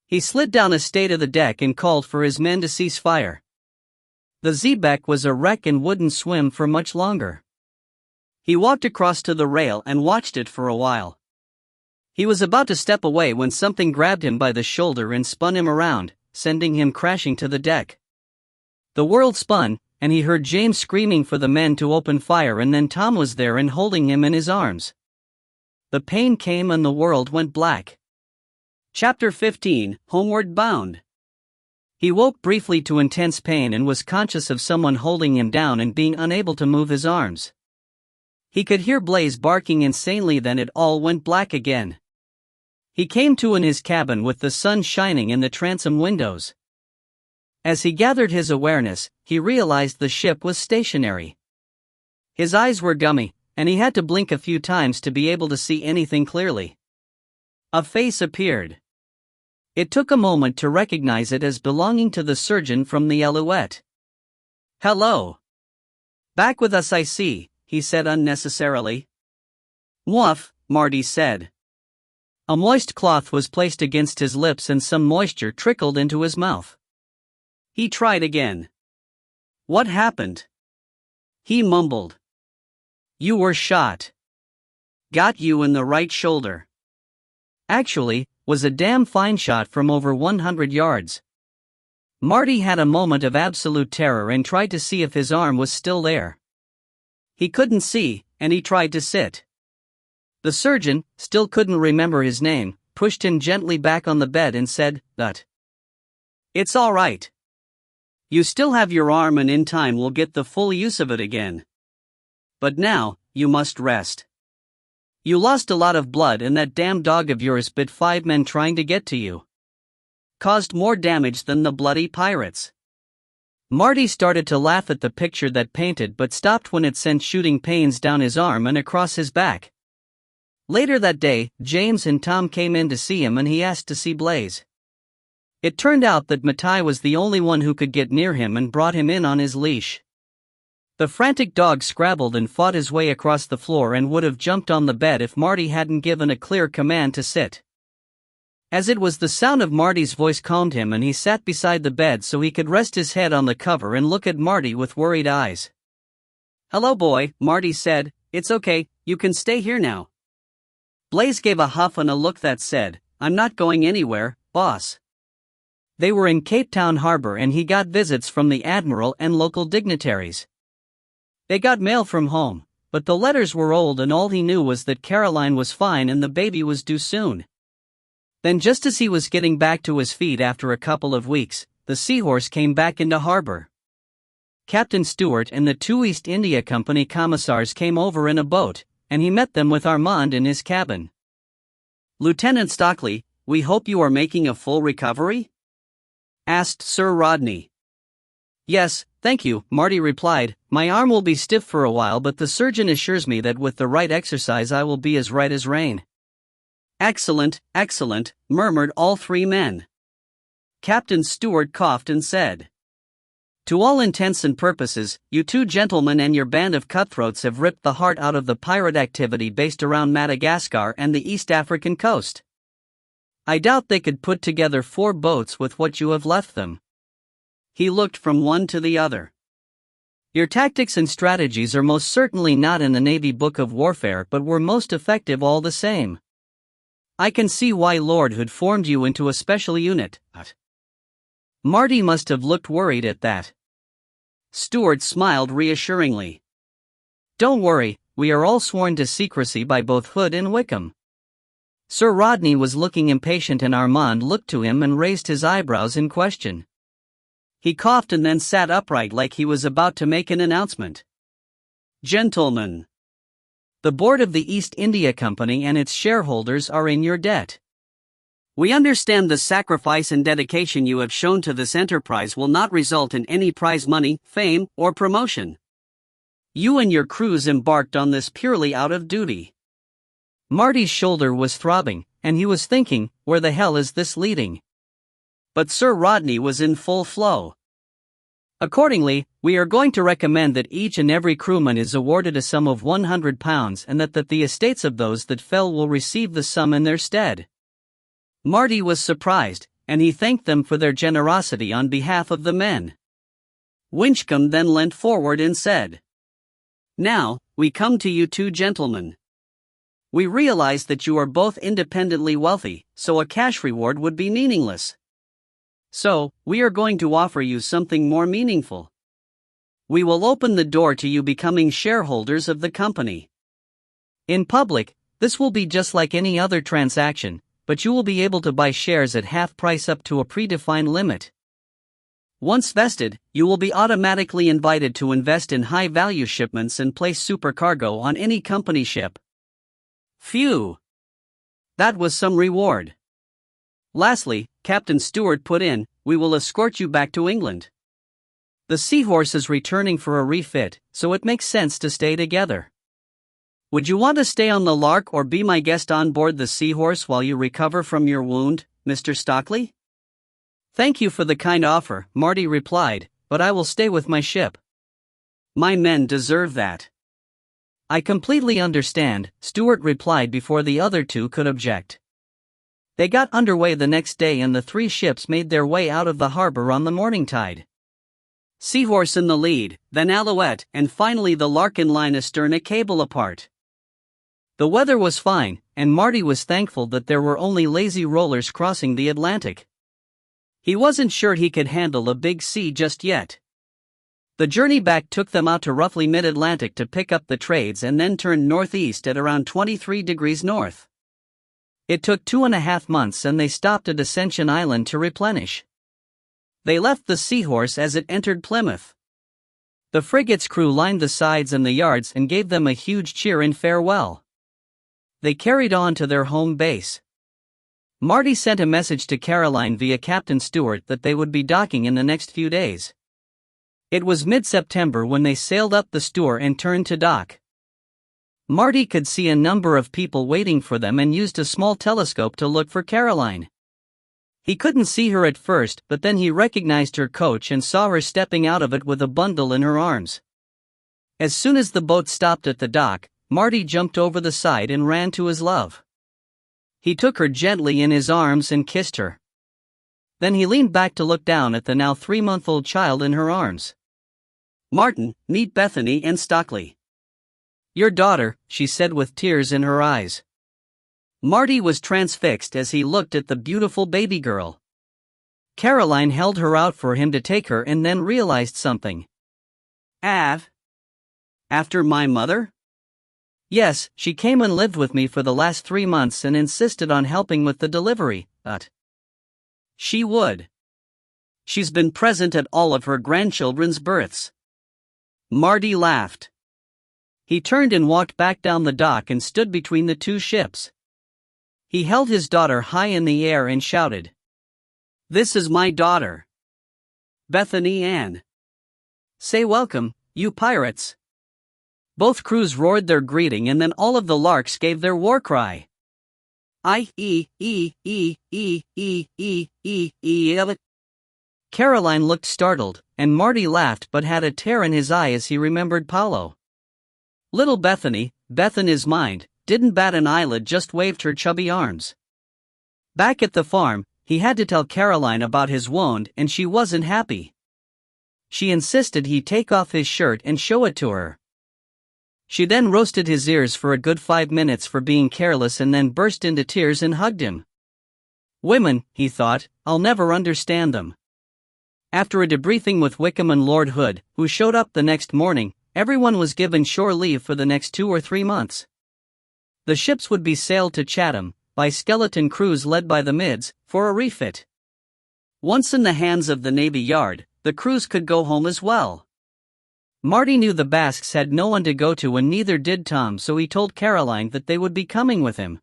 He slid down a stay to the deck and called for his men to cease fire. The Xebec was a wreck and wouldn't swim for much longer. He walked across to the rail and watched it for a while. He was about to step away when something grabbed him by the shoulder and spun him around, sending him crashing to the deck. The world spun, and he heard James screaming for the men to open fire, and then Tom was there and holding him in his arms. The pain came and the world went black. Chapter 15, Homeward Bound. He woke briefly to intense pain and was conscious of someone holding him down and being unable to move his arms. He could hear Blaze barking insanely, then it all went black again. He came to in his cabin with the sun shining in the transom windows. As he gathered his awareness, he realized the ship was stationary. His eyes were gummy, and he had to blink a few times to be able to see anything clearly. A face appeared. It took a moment to recognize it as belonging to the surgeon from the Alouette. "Hello. Back with us, I see," he said unnecessarily. Woof, Marty said. A moist cloth was placed against his lips and some moisture trickled into his mouth. He tried again. What happened? He mumbled. You were shot. Got you in the right shoulder. Actually, was a damn fine shot from over 100 yards. Marty had a moment of absolute terror and tried to see if his arm was still there. He couldn't see, and he tried to sit. The surgeon, still couldn't remember his name, pushed him gently back on the bed and said, "But it's all right. You still have your arm and in time we'll get the full use of it again. But now, you must rest. You lost a lot of blood and that damn dog of yours bit 5 men trying to get to you. Caused more damage than the bloody pirates." Marty started to laugh at the picture that painted but stopped when it sent shooting pains down his arm and across his back. Later that day, James and Tom came in to see him and he asked to see Blaze. It turned out that Matai was the only one who could get near him and brought him in on his leash. The frantic dog scrabbled and fought his way across the floor and would have jumped on the bed if Marty hadn't given a clear command to sit. As it was, the sound of Marty's voice calmed him and he sat beside the bed so he could rest his head on the cover and look at Marty with worried eyes. "Hello, boy," Marty said. "It's okay, you can stay here now." Blaze gave a huff and a look that said, "I'm not going anywhere, boss." They were in Cape Town Harbor and he got visits from the admiral and local dignitaries. They got mail from home, but the letters were old and all he knew was that Caroline was fine and the baby was due soon. Then just as he was getting back to his feet after a couple of weeks, the Seahorse came back into harbor. Captain Stewart and the 2 East India Company commissars came over in a boat, and he met them with Armand in his cabin. "Lieutenant Stockley, we hope you are making a full recovery?" asked Sir Rodney. "Yes, thank you," Marty replied. "My arm will be stiff for a while but the surgeon assures me that with the right exercise I will be as right as rain." "Excellent, excellent," murmured all 3 men. Captain Stewart coughed and said, "To all intents and purposes, you 2 gentlemen and your band of cutthroats have ripped the heart out of the pirate activity based around Madagascar and the East African coast. I doubt they could put together 4 boats with what you have left them." He looked from one to the other. "Your tactics and strategies are most certainly not in the Navy Book of Warfare but were most effective all the same. I can see why Lord Hood formed you into a special unit." Marty must have looked worried at that. Stewart smiled reassuringly. "Don't worry, we are all sworn to secrecy by both Hood and Wickham." Sir Rodney was looking impatient and Armand looked to him and raised his eyebrows in question. He coughed and then sat upright like he was about to make an announcement. "Gentlemen, the board of the East India Company and its shareholders are in your debt. We understand the sacrifice and dedication you have shown to this enterprise will not result in any prize money, fame, or promotion. You and your crews embarked on this purely out of duty." Marty's shoulder was throbbing, and he was thinking, where the hell is this leading? But Sir Rodney was in full flow. "Accordingly, we are going to recommend that each and every crewman is awarded a sum of £100 and that the estates of those that fell will receive the sum in their stead." Marty was surprised, and he thanked them for their generosity on behalf of the men. Winchcombe then leant forward and said, "Now, we come to you 2 gentlemen. We realize that you are both independently wealthy, so a cash reward would be meaningless. So, we are going to offer you something more meaningful. We will open the door to you becoming shareholders of the company. In public, this will be just like any other transaction, but you will be able to buy shares at half price up to a predefined limit. Once vested, you will be automatically invited to invest in high-value shipments and place supercargo on any company ship." Phew! That was some reward. Lastly, Captain Stewart put in, "We will escort you back to England. The Seahorse is returning for a refit, so it makes sense to stay together. Would you want to stay on the Lark or be my guest on board the Seahorse while you recover from your wound, Mr. Stockley?" "Thank you for the kind offer," Marty replied, "but I will stay with my ship. My men deserve that." I completely understand, Stuart replied before the other two could object. They got underway the next day and the three ships made their way out of the harbor on the morning tide. Seahorse in the lead, then Alouette, and finally the Lark in line astern a cable apart. The weather was fine, and Marty was thankful that there were only lazy rollers crossing the Atlantic. He wasn't sure he could handle a big sea just yet. The journey back took them out to roughly mid-Atlantic to pick up the trades and then turned northeast at around 23 degrees north. It took 2.5 months and they stopped at Ascension Island to replenish. They left the Seahorse as it entered Plymouth. The frigate's crew lined the sides and the yards and gave them a huge cheer in farewell. They carried on to their home base. Marty sent a message to Caroline via Captain Stewart that they would be docking in the next few days. It was mid-September when they sailed up the Stour and turned to dock. Marty could see a number of people waiting for them and used a small telescope to look for Caroline. He couldn't see her at first, but then he recognized her coach and saw her stepping out of it with a bundle in her arms. As soon as the boat stopped at the dock, Marty jumped over the side and ran to his love. He took her gently in his arms and kissed her. Then he leaned back to look down at the now 3-month-old child in her arms. "Martin, meet Bethany and Stockley. Your daughter," she said with tears in her eyes. Marty was transfixed as he looked at the beautiful baby girl. Caroline held her out for him to take her and then realized something. After my mother? Yes, she came and lived with me for the last 3 months and insisted on helping with the delivery, but she would. She's been present at all of her grandchildren's births." Marty laughed. He turned and walked back down the dock and stood between the two ships. He held his daughter high in the air and shouted, "This is my daughter, Bethany Ann. Say welcome, you pirates." Both crews roared their greeting and then all of the Larks gave their war cry. Caroline looked startled, and Marty laughed but had a tear in his eye as he remembered Paulo. Little Bethany, Beth in his mind, didn't bat an eyelid, just waved her chubby arms. Back at the farm, he had to tell Caroline about his wound and she wasn't happy. She insisted he take off his shirt and show it to her. She then roasted his ears for a good 5 minutes for being careless and then burst into tears and hugged him. Women, he thought, I'll never understand them. After a debriefing with Wickham and Lord Hood, who showed up the next morning, everyone was given shore leave for the next 2 or 3 months. The ships would be sailed to Chatham, by skeleton crews led by the Mids, for a refit. Once in the hands of the Navy Yard, the crews could go home as well. Marty knew the Basques had no one to go to and neither did Tom, so he told Caroline that they would be coming with him.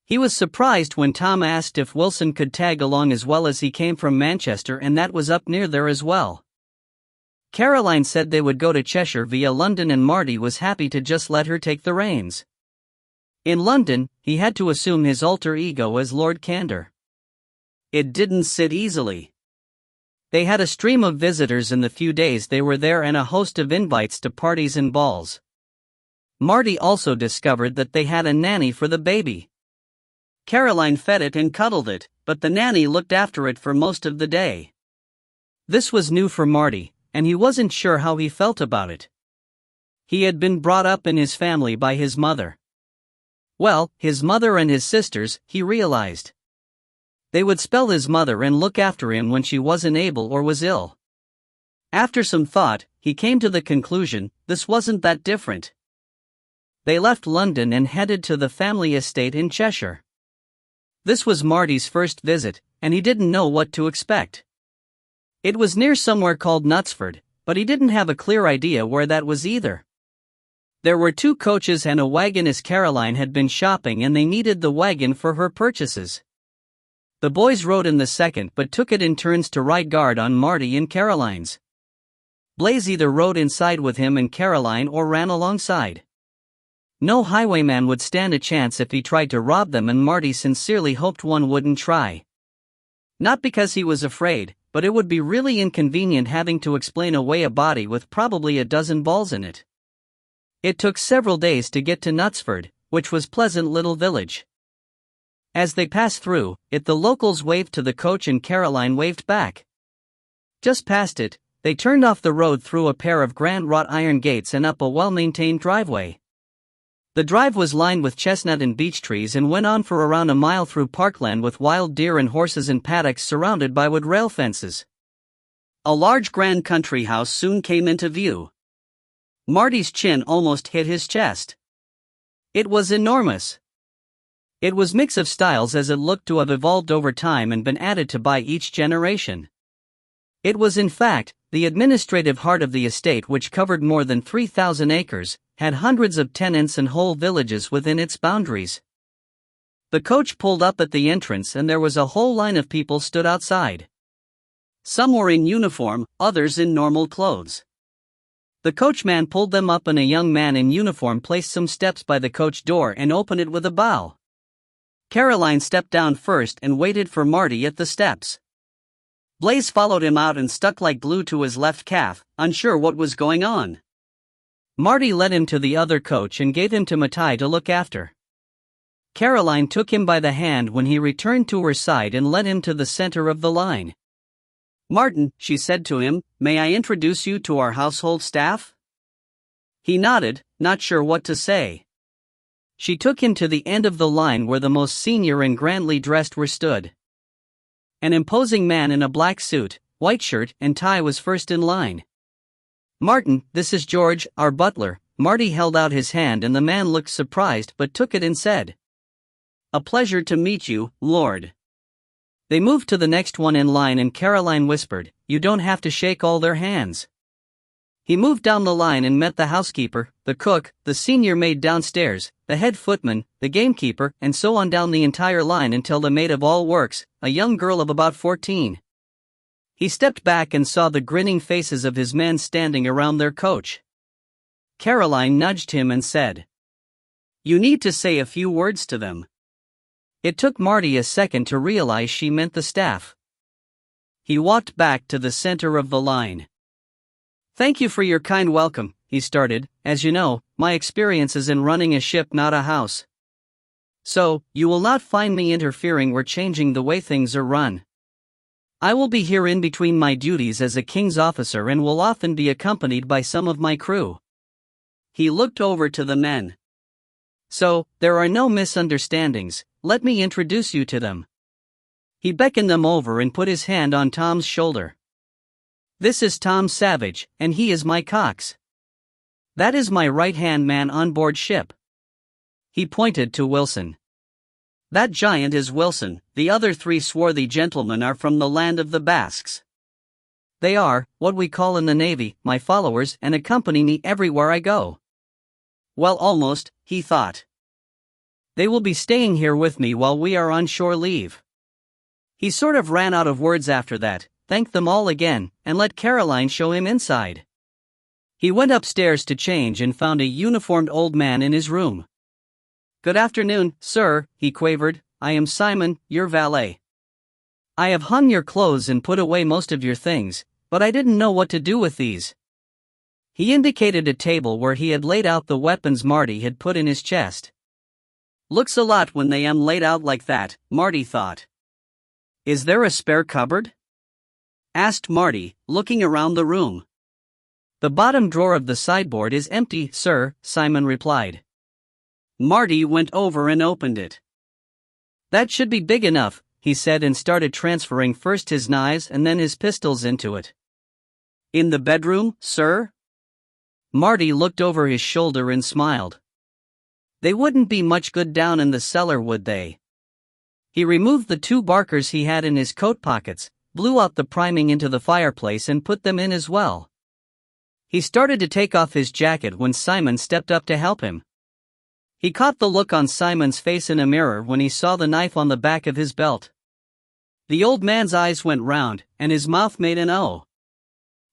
He was surprised when Tom asked if Wilson could tag along as well, as he came from Manchester and that was up near there as well. Caroline said they would go to Cheshire via London and Marty was happy to just let her take the reins. In London, he had to assume his alter ego as Lord Candor. It didn't sit easily. They had a stream of visitors in the few days they were there and a host of invites to parties and balls. Marty also discovered that they had a nanny for the baby. Caroline fed it and cuddled it, but the nanny looked after it for most of the day. This was new for Marty, and he wasn't sure how he felt about it. He had been brought up in his family by his mother. Well, his mother and his sisters, he realized. They would spell his mother and look after him when she wasn't able or was ill. After some thought, he came to the conclusion, this wasn't that different. They left London and headed to the family estate in Cheshire. This was Marty's first visit, and he didn't know what to expect. It was near somewhere called Knutsford, but he didn't have a clear idea where that was either. There were 2 coaches and a wagon as Caroline had been shopping and they needed the wagon for her purchases. The boys rode in the second but took it in turns to ride guard on Marty and Caroline's. Blaze either rode inside with him and Caroline or ran alongside. No highwayman would stand a chance if he tried to rob them, and Marty sincerely hoped one wouldn't try. Not because he was afraid, but it would be really inconvenient having to explain away a body with probably a dozen balls in it. It took several days to get to Knutsford, which was a pleasant little village. As they passed through it, the locals waved to the coach and Caroline waved back. Just past it, they turned off the road through a pair of grand wrought iron gates and up a well-maintained driveway. The drive was lined with chestnut and beech trees and went on for around a mile through parkland with wild deer and horses in paddocks surrounded by wood rail fences. A large grand country house soon came into view. Marty's chin almost hit his chest. It was enormous. It was a mix of styles as it looked to have evolved over time and been added to by each generation. It was in fact the administrative heart of the estate, which covered more than 3,000 acres, had hundreds of tenants and whole villages within its boundaries. The coach pulled up at the entrance and there was a whole line of people stood outside. Some were in uniform, others in normal clothes. The coachman pulled them up and a young man in uniform placed some steps by the coach door and opened it with a bow. Caroline stepped down first and waited for Marty at the steps. Blaze followed him out and stuck like glue to his left calf, unsure what was going on. Marty led him to the other coach and gave him to Matai to look after. Caroline took him by the hand when he returned to her side and led him to the center of the line. "Martin," she said to him, "may I introduce you to our household staff?" He nodded, not sure what to say. She took him to the end of the line where the most senior and grandly dressed were stood. An imposing man in a black suit, white shirt, and tie was first in line. "Martin, this is George, our butler." Marty held out his hand and the man looked surprised but took it and said, "A pleasure to meet you, Lord." They moved to the next one in line and Caroline whispered, "You don't have to shake all their hands." He moved down the line and met the housekeeper, the cook, the senior maid downstairs, the head footman, the gamekeeper, and so on down the entire line until the maid of all works, a young girl of about 14. He stepped back and saw the grinning faces of his men standing around their coach. Caroline nudged him and said, "You need to say a few words to them." It took Marty a second to realize she meant the staff. He walked back to the center of the line. "Thank you for your kind welcome," he started. "As you know, my experience is in running a ship, not a house. So, you will not find me interfering or changing the way things are run. I will be here in between my duties as a king's officer and will often be accompanied by some of my crew." He looked over to the men. "So, there are no misunderstandings, let me introduce you to them." He beckoned them over and put his hand on Tom's shoulder. "This is Tom Savage, and he is my cox. That is my right-hand man on board ship." He pointed to Wilson. "That giant is Wilson, the other three swarthy gentlemen are from the land of the Basques. They are, what we call in the Navy, my followers and accompany me everywhere I go." Well, almost, he thought. They will be staying here with me while we are on shore leave. He sort of ran out of words after that, thanked them all again, and let Caroline show him inside. He went upstairs to change and found a uniformed old man in his room. "Good afternoon, sir," he quavered. "I am Simon, your valet. I have hung your clothes and put away most of your things, but I didn't know what to do with these." He indicated a table where he had laid out the weapons Marty had put in his chest. Looks a lot when they am laid out like that, Marty thought. "Is there a spare cupboard?" asked Marty, looking around the room. "The bottom drawer of the sideboard is empty, sir," Simon replied. Marty went over and opened it. "That should be big enough," he said, and started transferring first his knives and then his pistols into it. "In the bedroom, sir?" Marty looked over his shoulder and smiled. "They wouldn't be much good down in the cellar, would they?" He removed the 2 barkers he had in his coat pockets, blew out the priming into the fireplace and put them in as well. He started to take off his jacket when Simon stepped up to help him. He caught the look on Simon's face in a mirror when he saw the knife on the back of his belt. The old man's eyes went round, and his mouth made an O.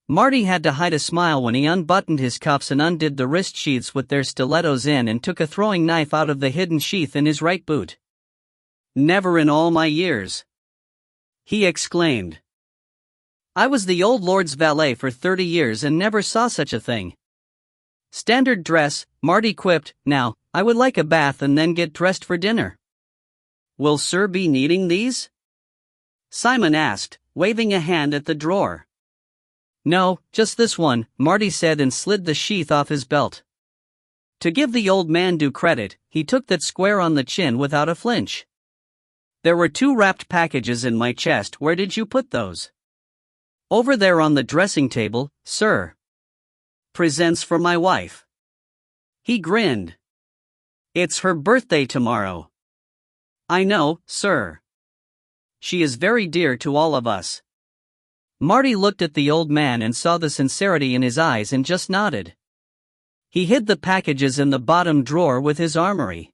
Marty had to hide a smile when he unbuttoned his cuffs and undid the wrist sheaths with their stilettos in and took a throwing knife out of the hidden sheath in his right boot. "Never in all my years," he exclaimed. "I was the old lord's valet for 30 years and never saw such a thing." Standard dress, Marty quipped. Now, I would like a bath and then get dressed for dinner. Will sir be needing these? Simon asked, waving a hand at the drawer. No, just this one, Marty said and slid the sheath off his belt. To give the old man due credit, he took that square on the chin without a flinch. There were 2 wrapped packages in my chest. Where did you put those? Over there on the dressing table, sir. Presents for my wife. He grinned. It's her birthday tomorrow. I know, sir. She is very dear to all of us. Marty looked at the old man and saw the sincerity in his eyes and just nodded. He hid the packages in the bottom drawer with his armory.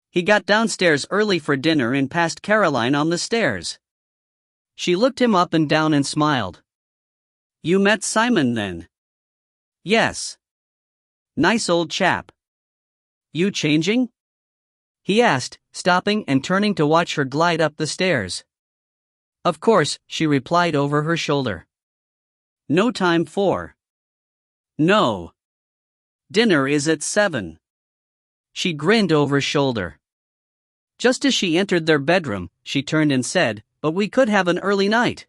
He got downstairs early for dinner and passed Caroline on the stairs. She looked him up and down and smiled. You met Simon then? Yes. Nice old chap. You changing? He asked, stopping and turning to watch her glide up the stairs. Of course, she replied over her shoulder. No time for. No. Dinner is at 7. She grinned over shoulder. Just as she entered their bedroom, she turned and said, but we could have an early night.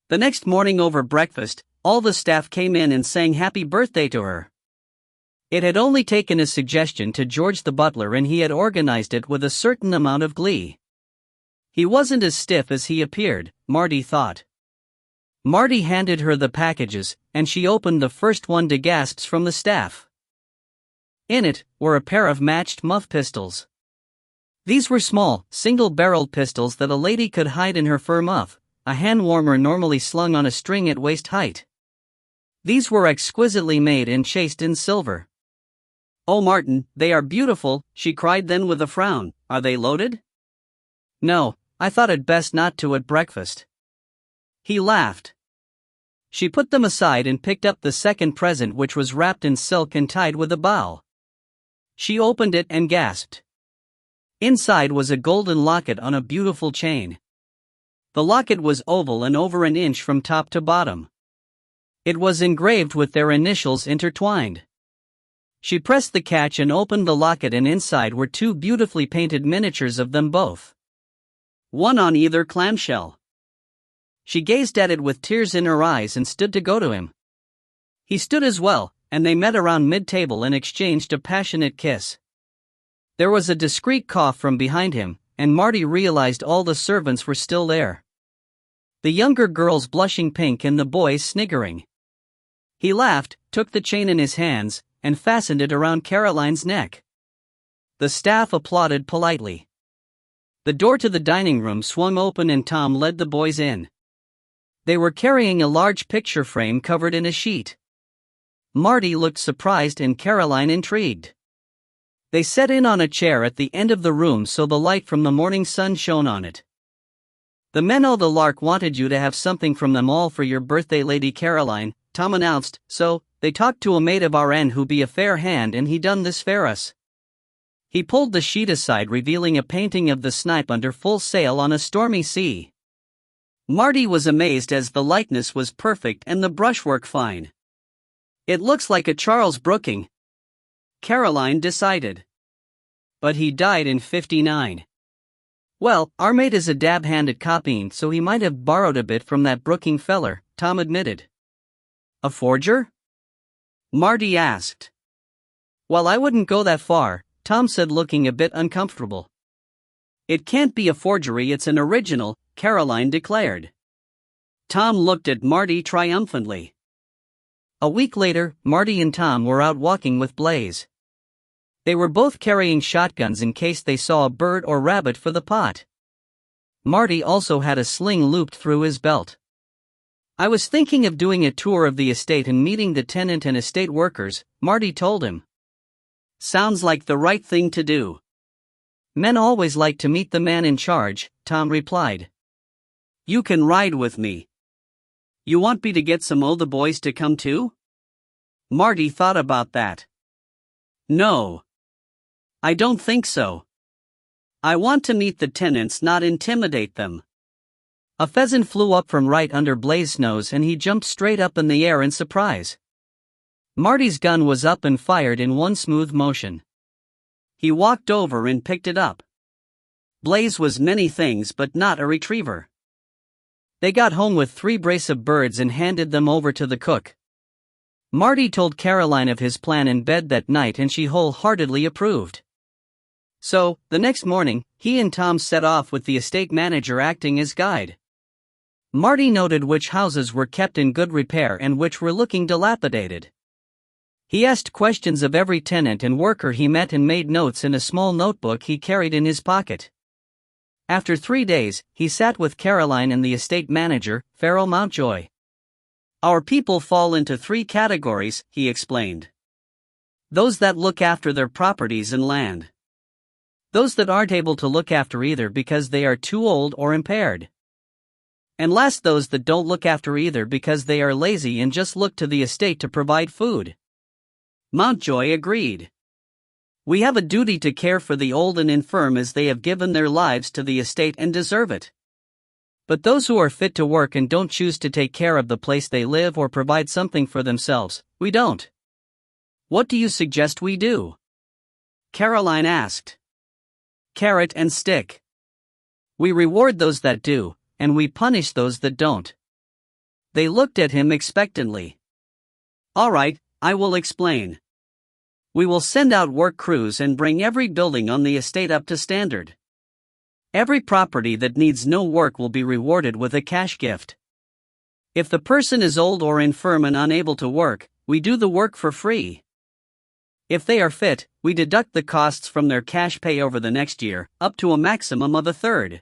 The next morning over breakfast, all the staff came in and sang happy birthday to her. It had only taken a suggestion to George the butler and he had organized it with a certain amount of glee. He wasn't as stiff as he appeared, Marty thought. Marty handed her the packages, and she opened the first one to gasps from the staff. In it were a pair of matched muff pistols. These were small, single-barreled pistols that a lady could hide in her fur muff, a hand warmer normally slung on a string at waist height. These were exquisitely made and chased in silver. Oh Martin, they are beautiful, she cried then with a frown. Are they loaded? No, I thought it best not to at breakfast. He laughed. She put them aside and picked up the second present, which was wrapped in silk and tied with a bow. She opened it and gasped. Inside was a golden locket on a beautiful chain. The locket was oval and over an inch from top to bottom. It was engraved with their initials intertwined. She pressed the catch and opened the locket, and inside were 2 beautifully painted miniatures of them both. One on either clamshell. She gazed at it with tears in her eyes and stood to go to him. He stood as well, and they met around mid-table and exchanged a passionate kiss. There was a discreet cough from behind him, and Marty realized all the servants were still there. The younger girls blushing pink and the boys sniggering. He laughed, took the chain in his hands, and fastened it around Caroline's neck. The staff applauded politely. The door to the dining room swung open and Tom led the boys in. They were carrying a large picture frame covered in a sheet. Marty looked surprised and Caroline intrigued. They sat in on a chair at the end of the room so the light from the morning sun shone on it. The men o' the Lark wanted you to have something from them all for your birthday, Lady Caroline, Tom announced, so they talked to a maid of our end who be a fair hand and he done this fair us. He pulled the sheet aside, revealing a painting of the snipe under full sail on a stormy sea. Marty was amazed as the likeness was perfect and the brushwork fine. It looks like a Charles Brooking, Caroline decided. But he died in 59. Well, our mate is a dab hand at copying, so he might have borrowed a bit from that Brooking feller, Tom admitted. A forger? Marty asked. Well, I wouldn't go that far, Tom said, looking a bit uncomfortable. It can't be a forgery, it's an original, Caroline declared. Tom looked at Marty triumphantly. A week later, Marty and Tom were out walking with Blaze. They were both carrying shotguns in case they saw a bird or rabbit for the pot. Marty also had a sling looped through his belt. I was thinking of doing a tour of the estate and meeting the tenant and estate workers, Marty told him. Sounds like the right thing to do. Men always like to meet the man in charge, Tom replied. You can ride with me. You want me to get some o' the boys to come too? Marty thought about that. No. I don't think so. I want to meet the tenants, not intimidate them. A pheasant flew up from right under Blaze's nose and he jumped straight up in the air in surprise. Marty's gun was up and fired in one smooth motion. He walked over and picked it up. Blaze was many things but not a retriever. They got home with 3 brace of birds and handed them over to the cook. Marty told Caroline of his plan in bed that night and she wholeheartedly approved. So, the next morning, he and Tom set off with the estate manager acting as guide. Marty noted which houses were kept in good repair and which were looking dilapidated. He asked questions of every tenant and worker he met and made notes in a small notebook he carried in his pocket. After 3 days, he sat with Caroline and the estate manager, Farrell Mountjoy. Our people fall into 3 categories, he explained. Those that look after their properties and land. Those that aren't able to look after either because they are too old or impaired. And last, those that don't look after either because they are lazy and just look to the estate to provide food. Mountjoy agreed. We have a duty to care for the old and infirm as they have given their lives to the estate and deserve it. But those who are fit to work and don't choose to take care of the place they live or provide something for themselves, we don't. What do you suggest we do? Caroline asked. Carrot and stick. We reward those that do, and we punish those that don't. They looked at him expectantly. All right, I will explain. We will send out work crews and bring every building on the estate up to standard. Every property that needs no work will be rewarded with a cash gift. If the person is old or infirm and unable to work, we do the work for free. If they are fit, we deduct the costs from their cash pay over the next year, up to a maximum of 1/3.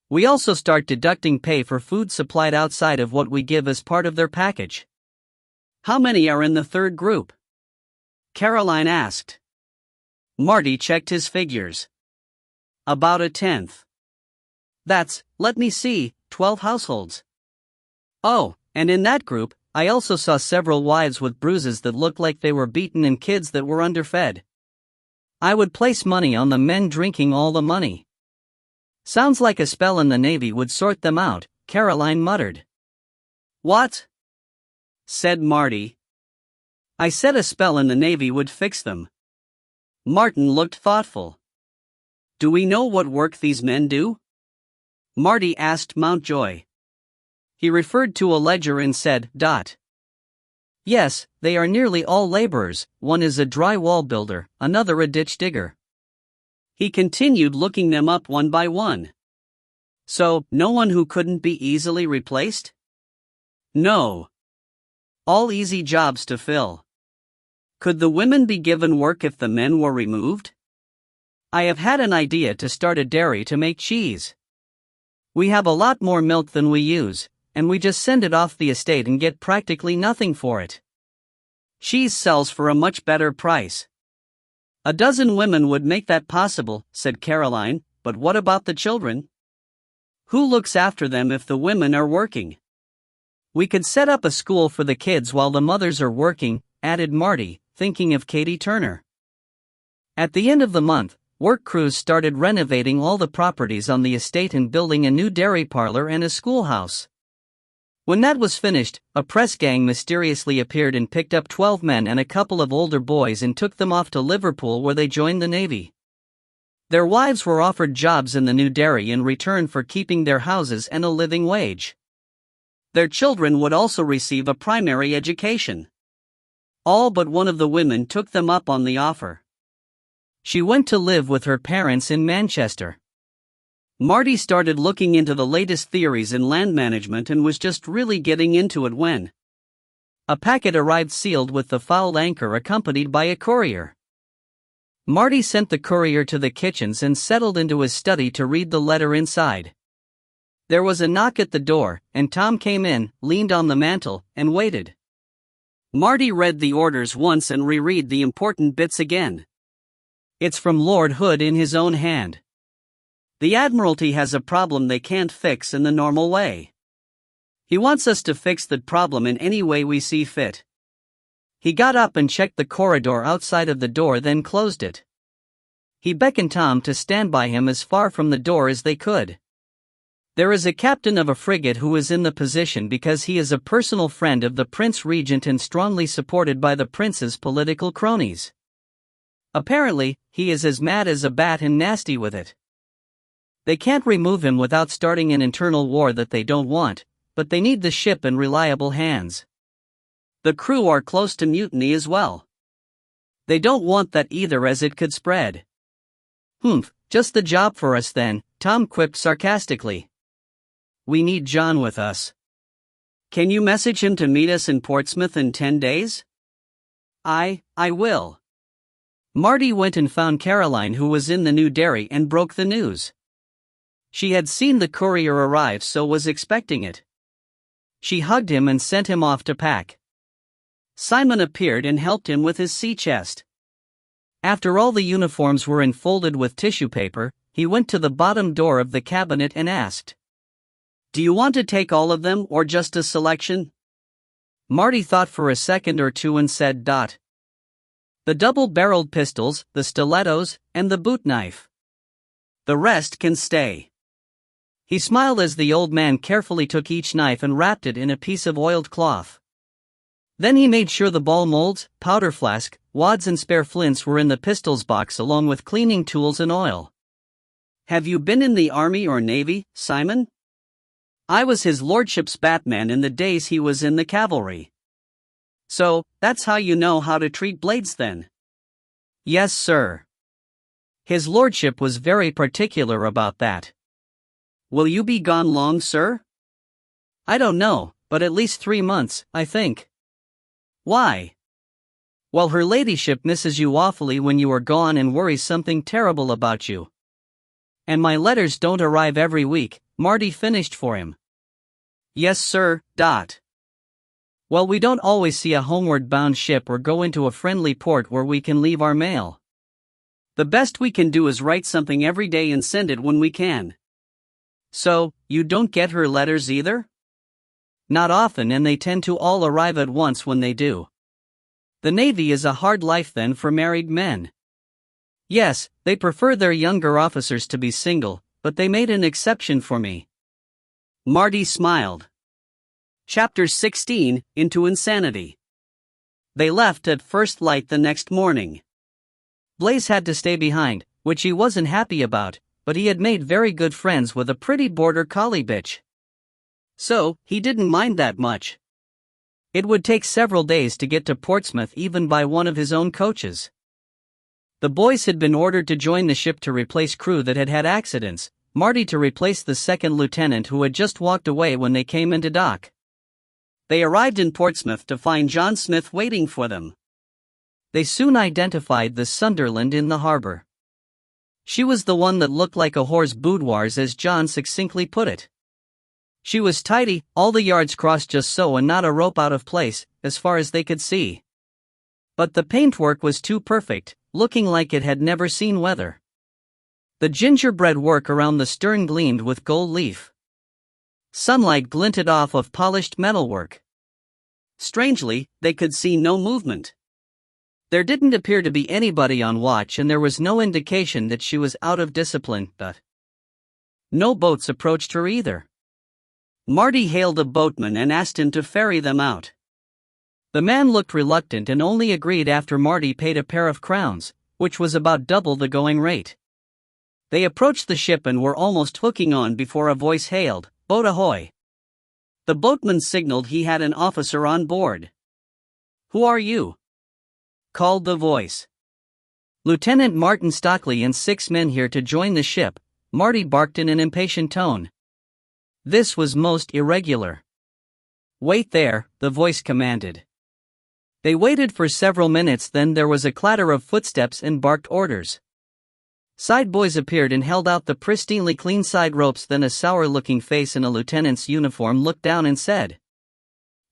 We also start deducting pay for food supplied outside of what we give as part of their package. How many are in the 3rd group? Caroline asked. Marty checked his figures. About 1/10. That's, let me see, 12 households. Oh, and in that group, I also saw several wives with bruises that looked like they were beaten and kids that were underfed. I would place money on the men drinking all the money. Sounds like a spell in the Navy would sort them out, Caroline muttered. What? Said Marty. I said a spell in the Navy would fix them. Martin looked thoughtful. Do we know what work these men do? Marty asked Mountjoy. He referred to a ledger and said, Yes, they are nearly all laborers, one is a drywall builder, another a ditch digger. He continued looking them up one by one. So, no one who couldn't be easily replaced? No. All easy jobs to fill. Could the women be given work if the men were removed? I have had an idea to start a dairy to make cheese. We have a lot more milk than we use, and we just send it off the estate and get practically nothing for it. Cheese sells for a much better price. 12 women would make that possible, said Caroline, but what about the children? Who looks after them if the women are working? We could set up a school for the kids while the mothers are working, added Marty, thinking of Katie Turner. At the end of the month, work crews started renovating all the properties on the estate and building a new dairy parlor and a schoolhouse. When that was finished, a press gang mysteriously appeared and picked up 12 men and a couple of older boys and took them off to Liverpool where they joined the Navy. Their wives were offered jobs in the new dairy in return for keeping their houses and a living wage. Their children would also receive a primary education. All but one of the women took them up on the offer. She went to live with her parents in Manchester. Marty started looking into the latest theories in land management and was just really getting into it when a packet arrived sealed with the foul anchor accompanied by a courier. Marty sent the courier to the kitchens and settled into his study to read the letter inside. There was a knock at the door, and Tom came in, leaned on the mantel, and waited. Marty read the orders once and reread the important bits again. It's from Lord Hood in his own hand. The Admiralty has a problem they can't fix in the normal way. He wants us to fix that problem in any way we see fit. He got up and checked the corridor outside of the door, then closed it. He beckoned Tom to stand by him as far from the door as they could. There is a captain of a frigate who is in the position because he is a personal friend of the Prince Regent and strongly supported by the prince's political cronies. Apparently, he is as mad as a bat and nasty with it. They can't remove him without starting an internal war that they don't want, but they need the ship in reliable hands. The crew are close to mutiny as well. They don't want that either, as it could spread. Just the job for us then, Tom quipped sarcastically. We need John with us. Can you message him to meet us in Portsmouth in 10 days? I will. Marty went and found Caroline, who was in the new dairy, and broke the news. She had seen the courier arrive, so was expecting it. She hugged him and sent him off to pack. Simon appeared and helped him with his sea chest. After all the uniforms were enfolded with tissue paper, he went to the bottom door of the cabinet and asked, "Do you want to take all of them or just a selection?" Marty thought for a second or two and said, "The double-barreled pistols, the stilettos, and the boot knife. The rest can stay." He smiled as the old man carefully took each knife and wrapped it in a piece of oiled cloth. Then he made sure the ball molds, powder flask, wads and spare flints were in the pistols box along with cleaning tools and oil. "Have you been in the Army or Navy, Simon?" "I was his lordship's Batman in the days he was in the cavalry." "So, that's how you know how to treat blades then?" "Yes, sir. His lordship was very particular about that." "Will you be gone long, sir?" "I don't know, but at least 3 months, I think." "Why?" "Well, her ladyship misses you awfully when you are gone and worries something terrible about you. And my letters don't arrive every week," Marty finished for him. "Yes, sir. Well, we don't always see a homeward-bound ship or go into a friendly port where we can leave our mail. The best we can do is write something every day and send it when we can." "So, you don't get her letters either?" "Not often, and they tend to all arrive at once when they do." "The Navy is a hard life then for married men." "Yes, they prefer their younger officers to be single, but they made an exception for me." Marty smiled. Chapter 16, Into Insanity. They left at first light the next morning. Blaze had to stay behind, which he wasn't happy about, but he had made very good friends with a pretty border collie bitch. So, he didn't mind that much. It would take several days to get to Portsmouth even by one of his own coaches. The boys had been ordered to join the ship to replace crew that had had accidents, Marty to replace the second lieutenant who had just walked away when they came into dock. They arrived in Portsmouth to find John Smith waiting for them. They soon identified the Sunderland in the harbor. She was the one that looked like a whore's boudoirs, as John succinctly put it. She was tidy, all the yards crossed just so and not a rope out of place, as far as they could see. But the paintwork was too perfect, looking like it had never seen weather. The gingerbread work around the stern gleamed with gold leaf. Sunlight glinted off of polished metalwork. Strangely, they could see no movement. There didn't appear to be anybody on watch, and there was no indication that she was out of discipline, but no boats approached her either. Marty hailed a boatman and asked him to ferry them out. The man looked reluctant and only agreed after Marty paid a pair of crowns, which was about double the going rate. They approached the ship and were almost hooking on before a voice hailed, "Boat ahoy!" The boatman signaled he had an officer on board. "Who are you?" called the voice. "Lieutenant Martin Stockley and 6 men here to join the ship," Marty barked in an impatient tone. This was most irregular. "Wait there," the voice commanded. They waited for several minutes, then there was a clatter of footsteps and barked orders. Side boys appeared and held out the pristinely clean side ropes, then a sour-looking face in a lieutenant's uniform looked down and said,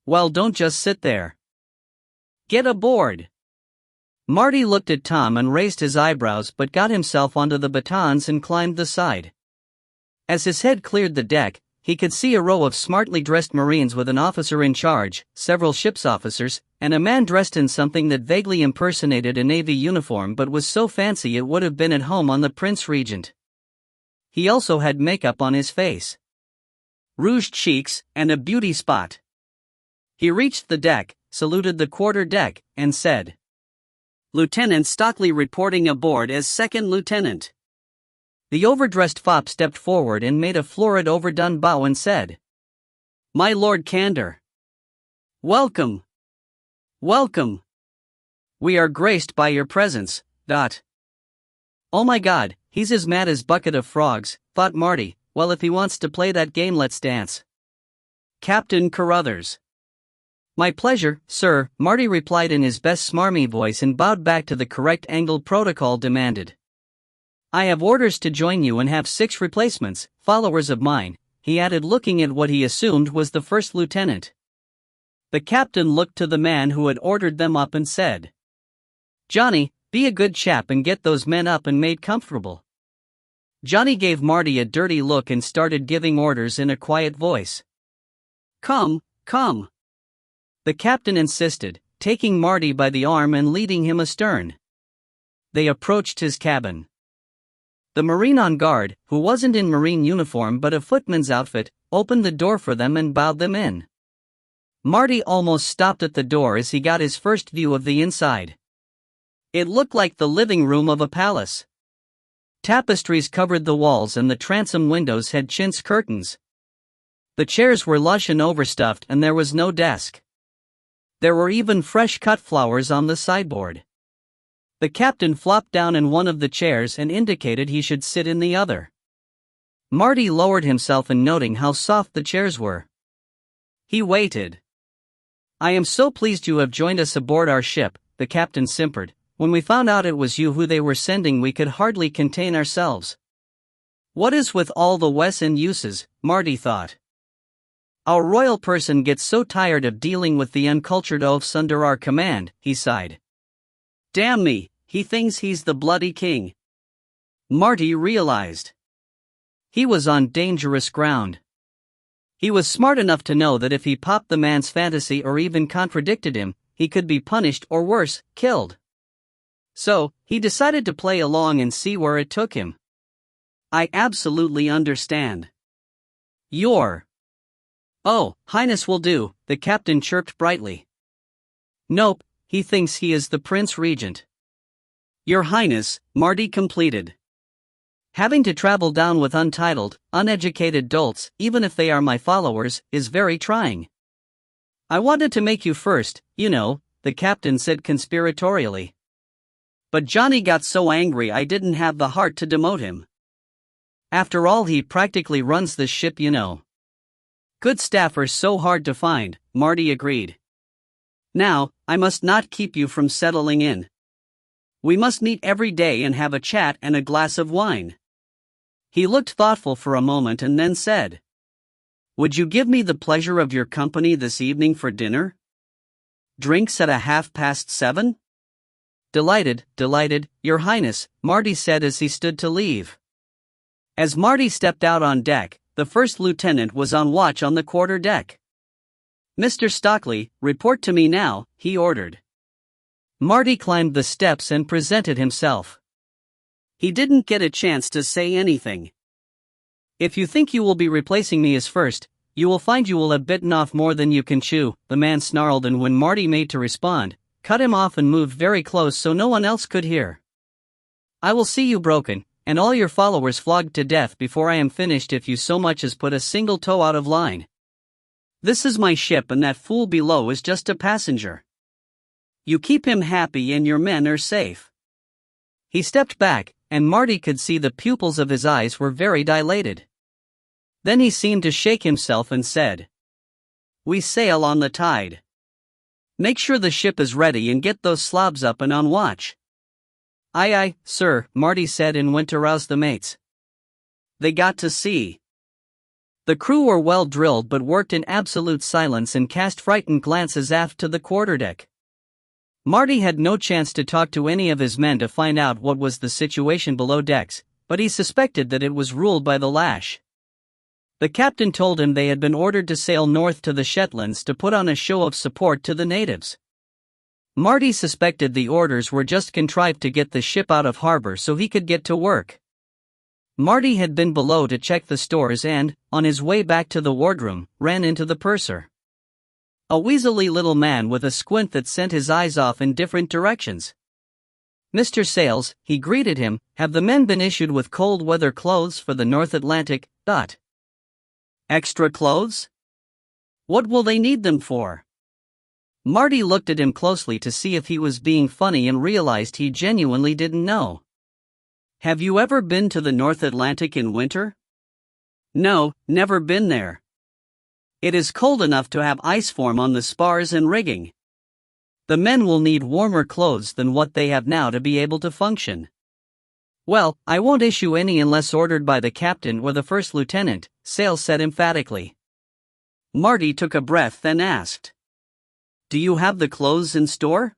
"Well, don't just sit there. Get aboard." Marty looked at Tom and raised his eyebrows but got himself onto the batons and climbed the side. As his head cleared the deck, he could see a row of smartly dressed Marines with an officer in charge, several ship's officers, and a man dressed in something that vaguely impersonated a Navy uniform but was so fancy it would have been at home on the Prince Regent. He also had makeup on his face. rouged cheeks, and a beauty spot. He reached the deck, saluted the quarter-deck, and said, "Lieutenant Stockley reporting aboard as second lieutenant." The overdressed fop stepped forward and made a florid overdone bow and said, "My Lord Candor. Welcome. Welcome. We are graced by your presence, dot." "Oh my God, he's as mad as bucket of frogs," thought Marty. "Well, if he wants to play that game, let's dance." Captain Carruthers. "My pleasure, sir," Marty replied in his best smarmy voice and bowed back to the correct angle protocol demanded. "I have orders to join you and have 6 replacements, followers of mine," he added, looking at what he assumed was the first lieutenant. The captain looked to the man who had ordered them up and said, "Johnny, be a good chap and get those men up and made comfortable." Johnny gave Marty a dirty look and started giving orders in a quiet voice. "Come, come." The captain insisted, taking Marty by the arm and leading him astern. They approached his cabin. The Marine on guard, who wasn't in Marine uniform but a footman's outfit, opened the door for them and bowed them in. Marty almost stopped at the door as he got his first view of the inside. It looked like the living room of a palace. Tapestries covered the walls and the transom windows had chintz curtains. The chairs were lush and overstuffed and there was no desk. There were even fresh cut flowers on the sideboard. The captain flopped down in one of the chairs and indicated he should sit in the other. Marty lowered himself in noting how soft the chairs were. He waited. "I am so pleased you have joined us aboard our ship," the captain simpered. "When we found out it was you who they were sending, we could hardly contain ourselves." What is with all the West End uses, Marty thought. Our royal person gets so tired of dealing with the uncultured oafs under our command, he sighed. Damn me, he thinks he's the bloody king. Marty realized. He was on dangerous ground. He was smart enough to know that if he popped the man's fantasy or even contradicted him, he could be punished or worse, killed. So, he decided to play along and see where it took him. "I absolutely understand. Your Oh, Highness will do," the captain chirped brightly. "Nope, he thinks he is the Prince Regent." "Your Highness," Marty completed. "Having to travel down with untitled, uneducated dolts, even if they are my followers, is very trying. I wanted to make you first, you know," the captain said conspiratorially. "But Johnny got so angry I didn't have the heart to demote him. After all, he practically runs this ship, you know." "Good staff are so hard to find," Marty agreed. "Now, I must not keep you from settling in. We must meet every day and have a chat and a glass of wine." He looked thoughtful for a moment and then said, "Would you give me the pleasure of your company this evening for dinner? Drinks at 7:30? "Delighted, Your Highness," Marty said as he stood to leave. As Marty stepped out on deck, the first lieutenant was on watch on the quarter deck. "Mr. Stockley, report to me now," he ordered. Marty climbed the steps and presented himself. He didn't get a chance to say anything. "If you think you will be replacing me as first, you will find you will have bitten off more than you can chew," the man snarled, and when Marty made to respond, cut him off and moved very close so no one else could hear. "I will see you broken, and all your followers flogged to death before I am finished if you so much as put a single toe out of line. This is my ship and that fool below is just a passenger. You keep him happy and your men are safe." He stepped back, and Marty could see the pupils of his eyes were very dilated. Then he seemed to shake himself and said, "We sail on the tide. Make sure the ship is ready and get those slobs up and on watch." "Aye aye, sir," Marty said and went to rouse the mates. They got to sea. The crew were well drilled but worked in absolute silence and cast frightened glances aft to the quarterdeck. Marty had no chance to talk to any of his men to find out what was the situation below decks, but he suspected that it was ruled by the lash. The captain told him they had been ordered to sail north to the Shetlands to put on a show of support to the natives. Marty suspected the orders were just contrived to get the ship out of harbor so he could get to work. Marty had been below to check the stores and, on his way back to the wardroom, ran into the purser. A weaselly little man with a squint that sent his eyes off in different directions. "Mr. Sales," he greeted him, "have the men been issued with cold weather clothes for the North Atlantic? Extra clothes? What will they need them for?" Marty looked at him closely to see if he was being funny and realized he genuinely didn't know. "Have you ever been to the North Atlantic in winter?" "No, never been there. It is cold enough to have ice form on the spars and rigging. The men will need warmer clothes than what they have now to be able to function." "Well, I won't issue any unless ordered by the captain or the first lieutenant," Sales said emphatically. Marty took a breath then asked, "Do you have the clothes in store?"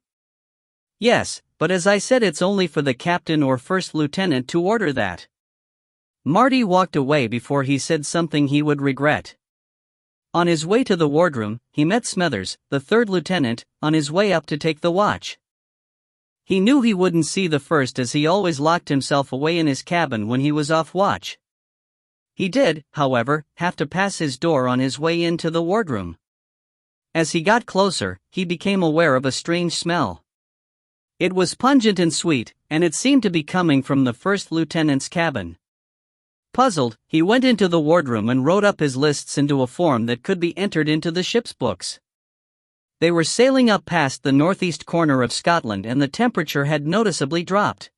"Yes, but as I said, it's only for the captain or first lieutenant to order that." Marty walked away before he said something he would regret. On his way to the wardroom, he met Smethers, the third lieutenant, on his way up to take the watch. He knew he wouldn't see the first as he always locked himself away in his cabin when he was off watch. He did, however, have to pass his door on his way into the wardroom. As he got closer, he became aware of a strange smell. It was pungent and sweet, and it seemed to be coming from the first lieutenant's cabin. Puzzled, he went into the wardroom and wrote up his lists into a form that could be entered into the ship's books. They were sailing up past the northeast corner of Scotland and the temperature had noticeably dropped.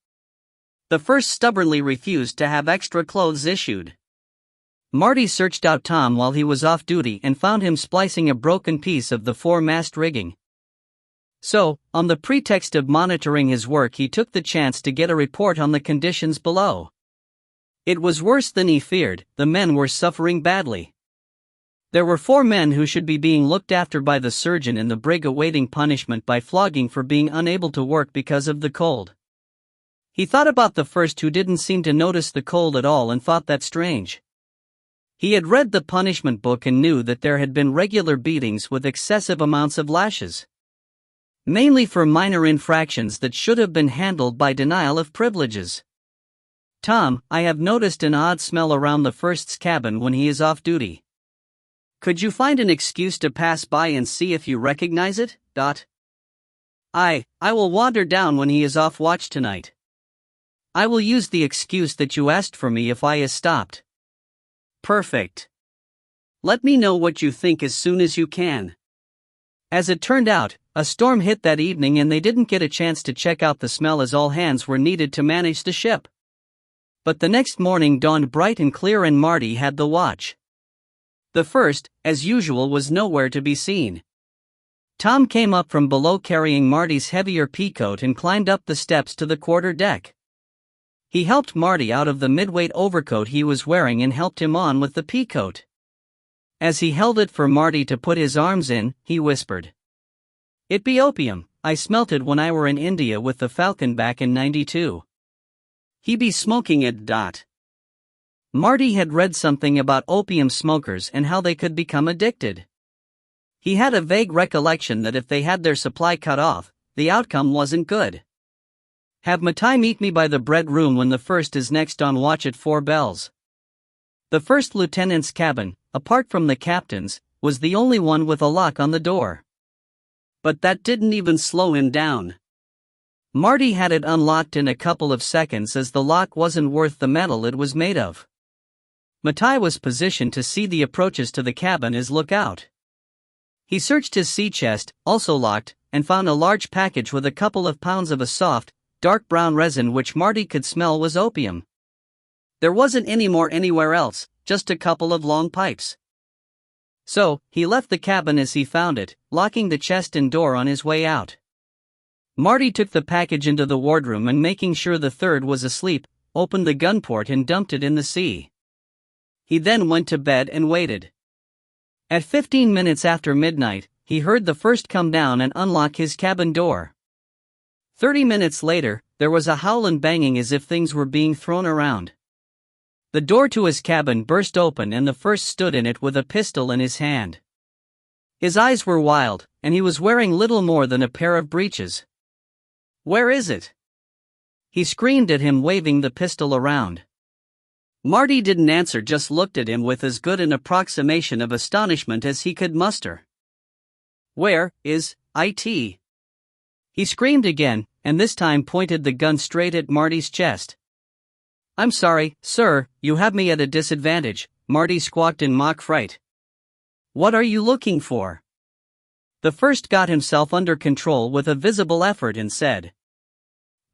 The first stubbornly refused to have extra clothes issued. Marty searched out Tom while he was off duty and found him splicing a broken piece of the foremast rigging. So, on the pretext of monitoring his work, he took the chance to get a report on the conditions below. It was worse than he feared. The men were suffering badly. There were 4 men who should be being looked after by the surgeon in the brig awaiting punishment by flogging for being unable to work because of the cold. He thought about the first who didn't seem to notice the cold at all and thought that strange. He had read the punishment book and knew that there had been regular beatings with excessive amounts of lashes. Mainly for minor infractions that should have been handled by denial of privileges. "Tom, I have noticed an odd smell around the first's cabin when he is off duty. Could you find an excuse to pass by and see if you recognize it? I will wander down when he is off watch tonight. I will use the excuse that you asked for me if I is stopped." "Perfect. Let me know what you think as soon as you can." As it turned out, a storm hit that evening and they didn't get a chance to check out the smell as all hands were needed to manage the ship. But the next morning dawned bright and clear and Marty had the watch. The first, as usual, was nowhere to be seen. Tom came up from below carrying Marty's heavier peacoat and climbed up the steps to the quarter deck. He helped Marty out of the midweight overcoat he was wearing and helped him on with the peacoat. As he held it for Marty to put his arms in, he whispered, "It be opium. I smelt it when I were in India with the Falcon back in '92. He be smoking it. Marty had read something about opium smokers and how they could become addicted. He had a vague recollection that if they had their supply cut off, the outcome wasn't good. "Have Matai meet me by the bread room when the first is next on watch at 4 bells. The first lieutenant's cabin, apart from the captain's, was the only one with a lock on the door. But that didn't even slow him down. Marty had it unlocked in a couple of seconds as the lock wasn't worth the metal it was made of. Matai was positioned to see the approaches to the cabin as lookout. He searched his sea chest, also locked, and found a large package with a couple of pounds of a soft, dark brown resin which Marty could smell was opium. There wasn't any more anywhere else, just a couple of long pipes. So, he left the cabin as he found it, locking the chest and door on his way out. Marty took the package into the wardroom and making sure the third was asleep, opened the gun port and dumped it in the sea. He then went to bed and waited. At 15 minutes after midnight, he heard the first come down and unlock his cabin door. 30 minutes later, there was a howl and banging as if things were being thrown around. The door to his cabin burst open and the first stood in it with a pistol in his hand. His eyes were wild, and he was wearing little more than a pair of breeches. "Where is it?" he screamed at him, waving the pistol around. Marty didn't answer, just looked at him with as good an approximation of astonishment as he could muster. "Where is it?" He screamed again, and this time pointed the gun straight at Marty's chest. "I'm sorry, sir, you have me at a disadvantage," Marty squawked in mock fright. "What are you looking for?" The first got himself under control with a visible effort and said,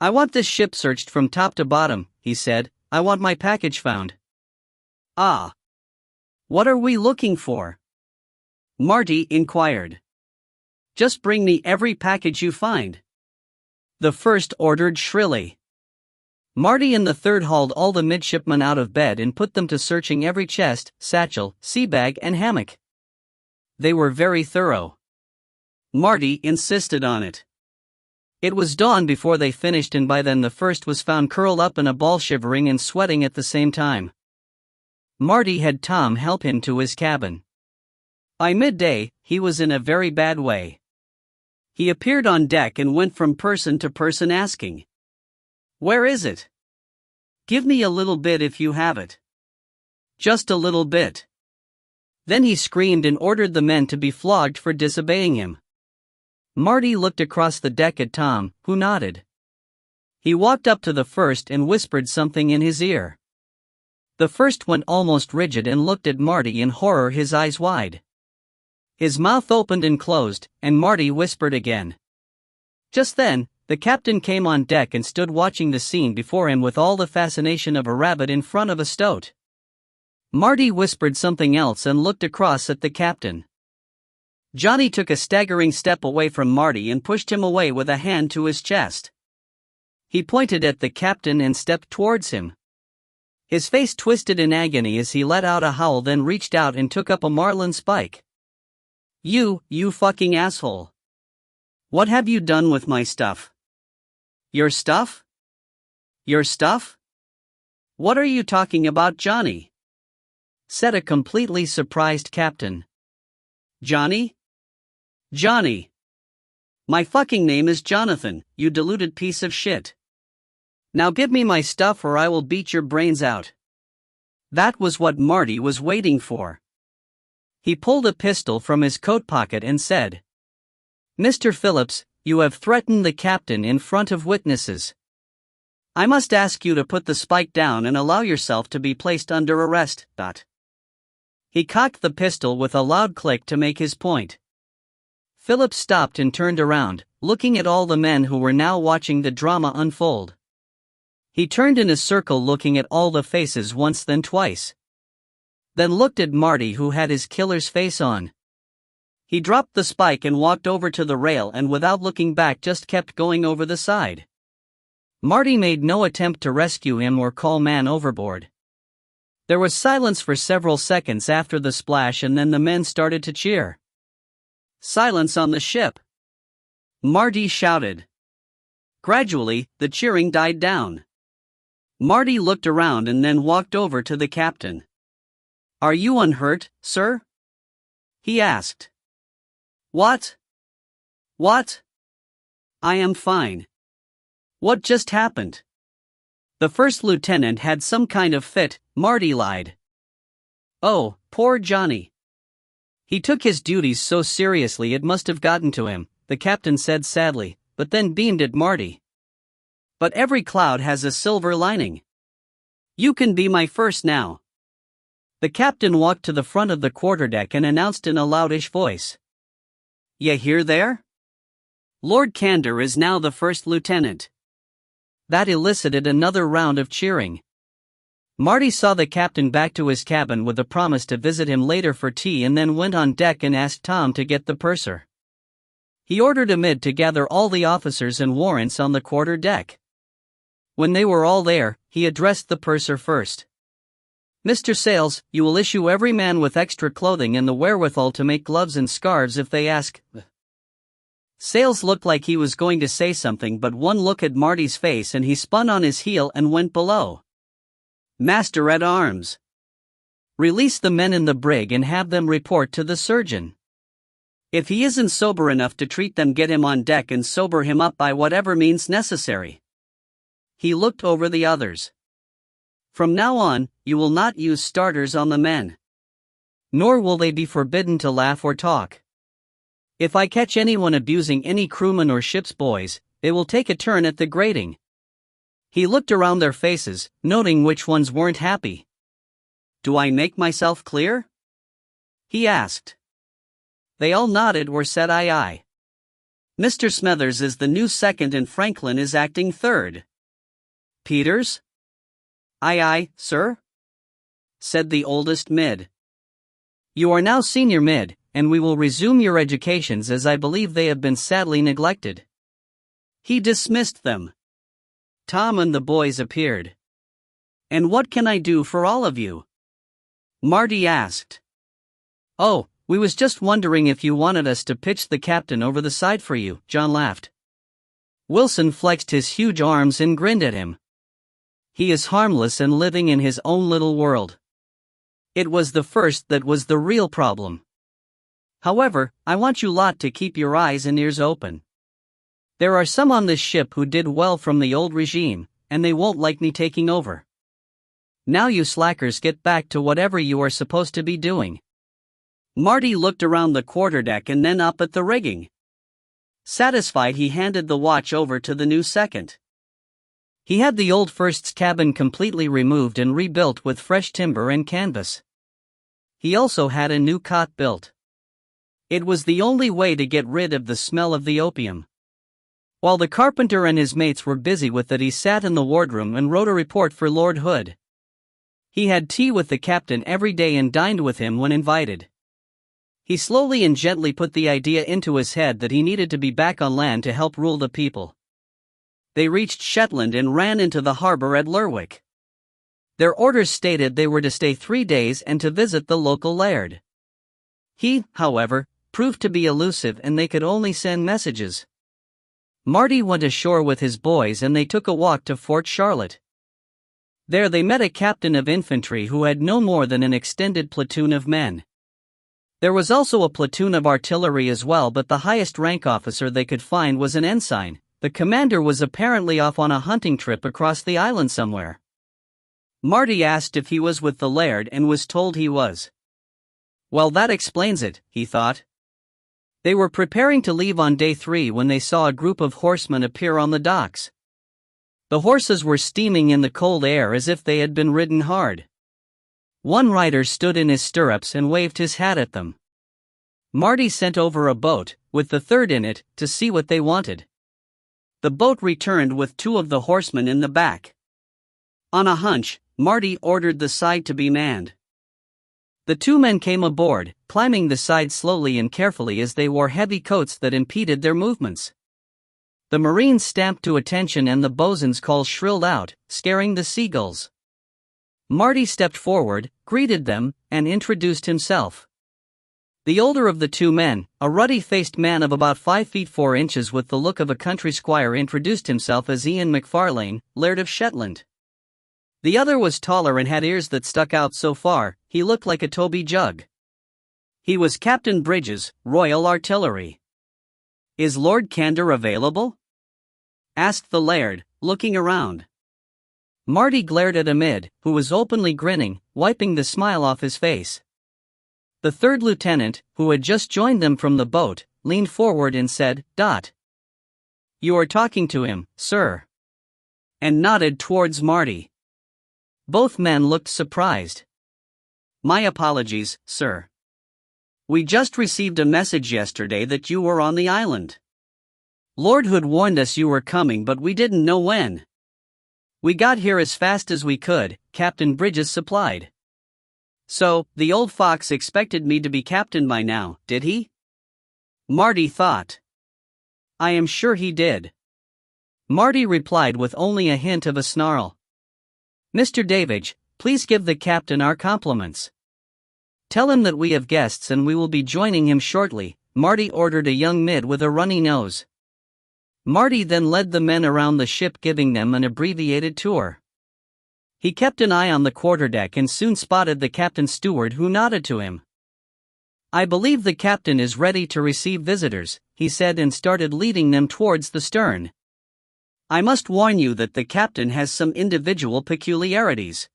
"I want this ship searched from top to bottom," he said. "I want my package found." "Ah. What are we looking for?" Marty inquired. "Just bring me every package you find," the first ordered shrilly. Marty and the third hauled all the midshipmen out of bed and put them to searching every chest, satchel, sea bag, and hammock. They were very thorough. Marty insisted on it. It was dawn before they finished, and by then the first was found curled up in a ball, shivering and sweating at the same time. Marty had Tom help him to his cabin. By midday, he was in a very bad way. He appeared on deck and went from person to person asking, "Where is it? Give me a little bit if you have it. Just a little bit." Then he screamed and ordered the men to be flogged for disobeying him. Marty looked across the deck at Tom, who nodded. He walked up to the first and whispered something in his ear. The first went almost rigid and looked at Marty in horror, his eyes wide. His mouth opened and closed, and Marty whispered again. Just then, the captain came on deck and stood watching the scene before him with all the fascination of a rabbit in front of a stoat. Marty whispered something else and looked across at the captain. Johnny took a staggering step away from Marty and pushed him away with a hand to his chest. He pointed at the captain and stepped towards him. His face twisted in agony as he let out a howl, then reached out and took up a marlin spike. You fucking asshole. What have you done with my stuff?" "Your stuff? Your stuff? What are you talking about, Johnny?" said a completely surprised captain. "Johnny? Johnny. My fucking name is Jonathan, you deluded piece of shit. Now give me my stuff or I will beat your brains out." That was what Marty was waiting for. He pulled a pistol from his coat pocket and said, "Mr. Phillips, you have threatened the captain in front of witnesses. I must ask you to put the spike down and allow yourself to be placed under arrest." He cocked the pistol with a loud click to make his point. Phillips stopped and turned around, looking at all the men who were now watching the drama unfold. He turned in a circle, looking at all the faces once, then twice. Then looked at Marty, who had his killer's face on. He dropped the spike and walked over to the rail, and without looking back just kept going over the side. Marty made no attempt to rescue him or call man overboard. There was silence for several seconds after the splash, and then the men started to cheer. "Silence on the ship!" Marty shouted. Gradually, the cheering died down. Marty looked around and then walked over to the captain. "Are you unhurt, sir?" he asked. What? "I am fine." "What just happened?" "The first lieutenant had some kind of fit," Marty lied. "Oh, poor Johnny. He took his duties so seriously it must have gotten to him," the captain said sadly, but then beamed at Marty. "But every cloud has a silver lining. You can be my first now." The captain walked to the front of the quarterdeck and announced in a loudish voice, "Ya hear there? Lord Candor is now the first lieutenant." That elicited another round of cheering. Marty saw the captain back to his cabin with a promise to visit him later for tea, and then went on deck and asked Tom to get the purser. He ordered Amid to gather all the officers and warrants on the quarter deck. When they were all there, he addressed the purser first. "Mr. Sales, you will issue every man with extra clothing and the wherewithal to make gloves and scarves if they ask." Sales looked like he was going to say something, but one look at Marty's face and he spun on his heel and went below. "Master at arms, release the men in the brig and have them report to the surgeon. If he isn't sober enough to treat them, get him on deck and sober him up by whatever means necessary." He looked over the others. "From now on, you will not use starters on the men. Nor will they be forbidden to laugh or talk. If I catch anyone abusing any crewman or ship's boys, they will take a turn at the grating." He looked around their faces, noting which ones weren't happy. "Do I make myself clear?" he asked. They all nodded or said aye aye. "Mr. Smethers is the new second and Franklin is acting third." "Peters?" "Aye aye, sir," said the oldest mid. "You are now senior mid, and we will resume your educations as I believe they have been sadly neglected." He dismissed them. Tom and the boys appeared. "And what can I do for all of you?" Marty asked. "Oh, we was just wondering if you wanted us to pitch the captain over the side for you," John laughed. Wilson flexed his huge arms and grinned at him. He is harmless and living in his own little world. It was the first that was the real problem. However, I want you lot to keep your eyes and ears open. There are some on this ship who did well from the old regime, and they won't like me taking over. Now you slackers get back to whatever you are supposed to be doing." Marty looked around the quarterdeck and then up at the rigging. Satisfied, he handed the watch over to the new second. He had the old first's cabin completely removed and rebuilt with fresh timber and canvas. He also had a new cot built. It was the only way to get rid of the smell of the opium. While the carpenter and his mates were busy with it, he sat in the wardroom and wrote a report for Lord Hood. He had tea with the captain every day and dined with him when invited. He slowly and gently put the idea into his head that he needed to be back on land to help rule the people. They reached Shetland and ran into the harbor at Lerwick. Their orders stated they were to stay 3 days and to visit the local laird. He, however, proved to be elusive and they could only send messages. Marty went ashore with his boys and they took a walk to Fort Charlotte. There they met a captain of infantry who had no more than an extended platoon of men. There was also a platoon of artillery as well, but the highest rank officer they could find was an ensign. The commander was apparently off on a hunting trip across the island somewhere. Marty asked if he was with the laird and was told he was. Well, that explains it, he thought. They were preparing to leave on day 3 when they saw a group of horsemen appear on the docks. The horses were steaming in the cold air as if they had been ridden hard. One rider stood in his stirrups and waved his hat at them. Marty sent over a boat, with the third in it, to see what they wanted. The boat returned with 2 of the horsemen in the back. On a hunch, Marty ordered the side to be manned. The 2 men came aboard, climbing the side slowly and carefully as they wore heavy coats that impeded their movements. The Marines stamped to attention and the bosun's call shrilled out, scaring the seagulls. Marty stepped forward, greeted them, and introduced himself. The older of the 2 men, a ruddy-faced man of about 5 feet 4 inches with the look of a country squire, introduced himself as Ian McFarlane, Laird of Shetland. The other was taller and had ears that stuck out so far, he looked like a Toby jug. He was Captain Bridges, Royal Artillery. "Is Lord Candor available?" asked the laird, looking around. Marty glared at Amid, who was openly grinning, wiping the smile off his face. The 3rd lieutenant, who had just joined them from the boat, leaned forward and said, "You are talking to him, sir," and nodded towards Marty. Both men looked surprised. "My apologies, sir. We just received a message yesterday that you were on the island. Lord Hood warned us you were coming, but we didn't know when. We got here as fast as we could," Captain Bridges supplied. "So, the old fox expected me to be captain by now, did he?" Marty thought. "I am sure he did." Marty replied with only a hint of a snarl. "Mr. Davidge, please give the captain our compliments. Tell him that we have guests and we will be joining him shortly," Marty ordered a young mid with a runny nose. Marty then led the men around the ship, giving them an abbreviated tour. He kept an eye on the quarterdeck and soon spotted the captain's steward, who nodded to him. "I believe the captain is ready to receive visitors," he said, and started leading them towards the stern. "I must warn you that the captain has some individual peculiarities.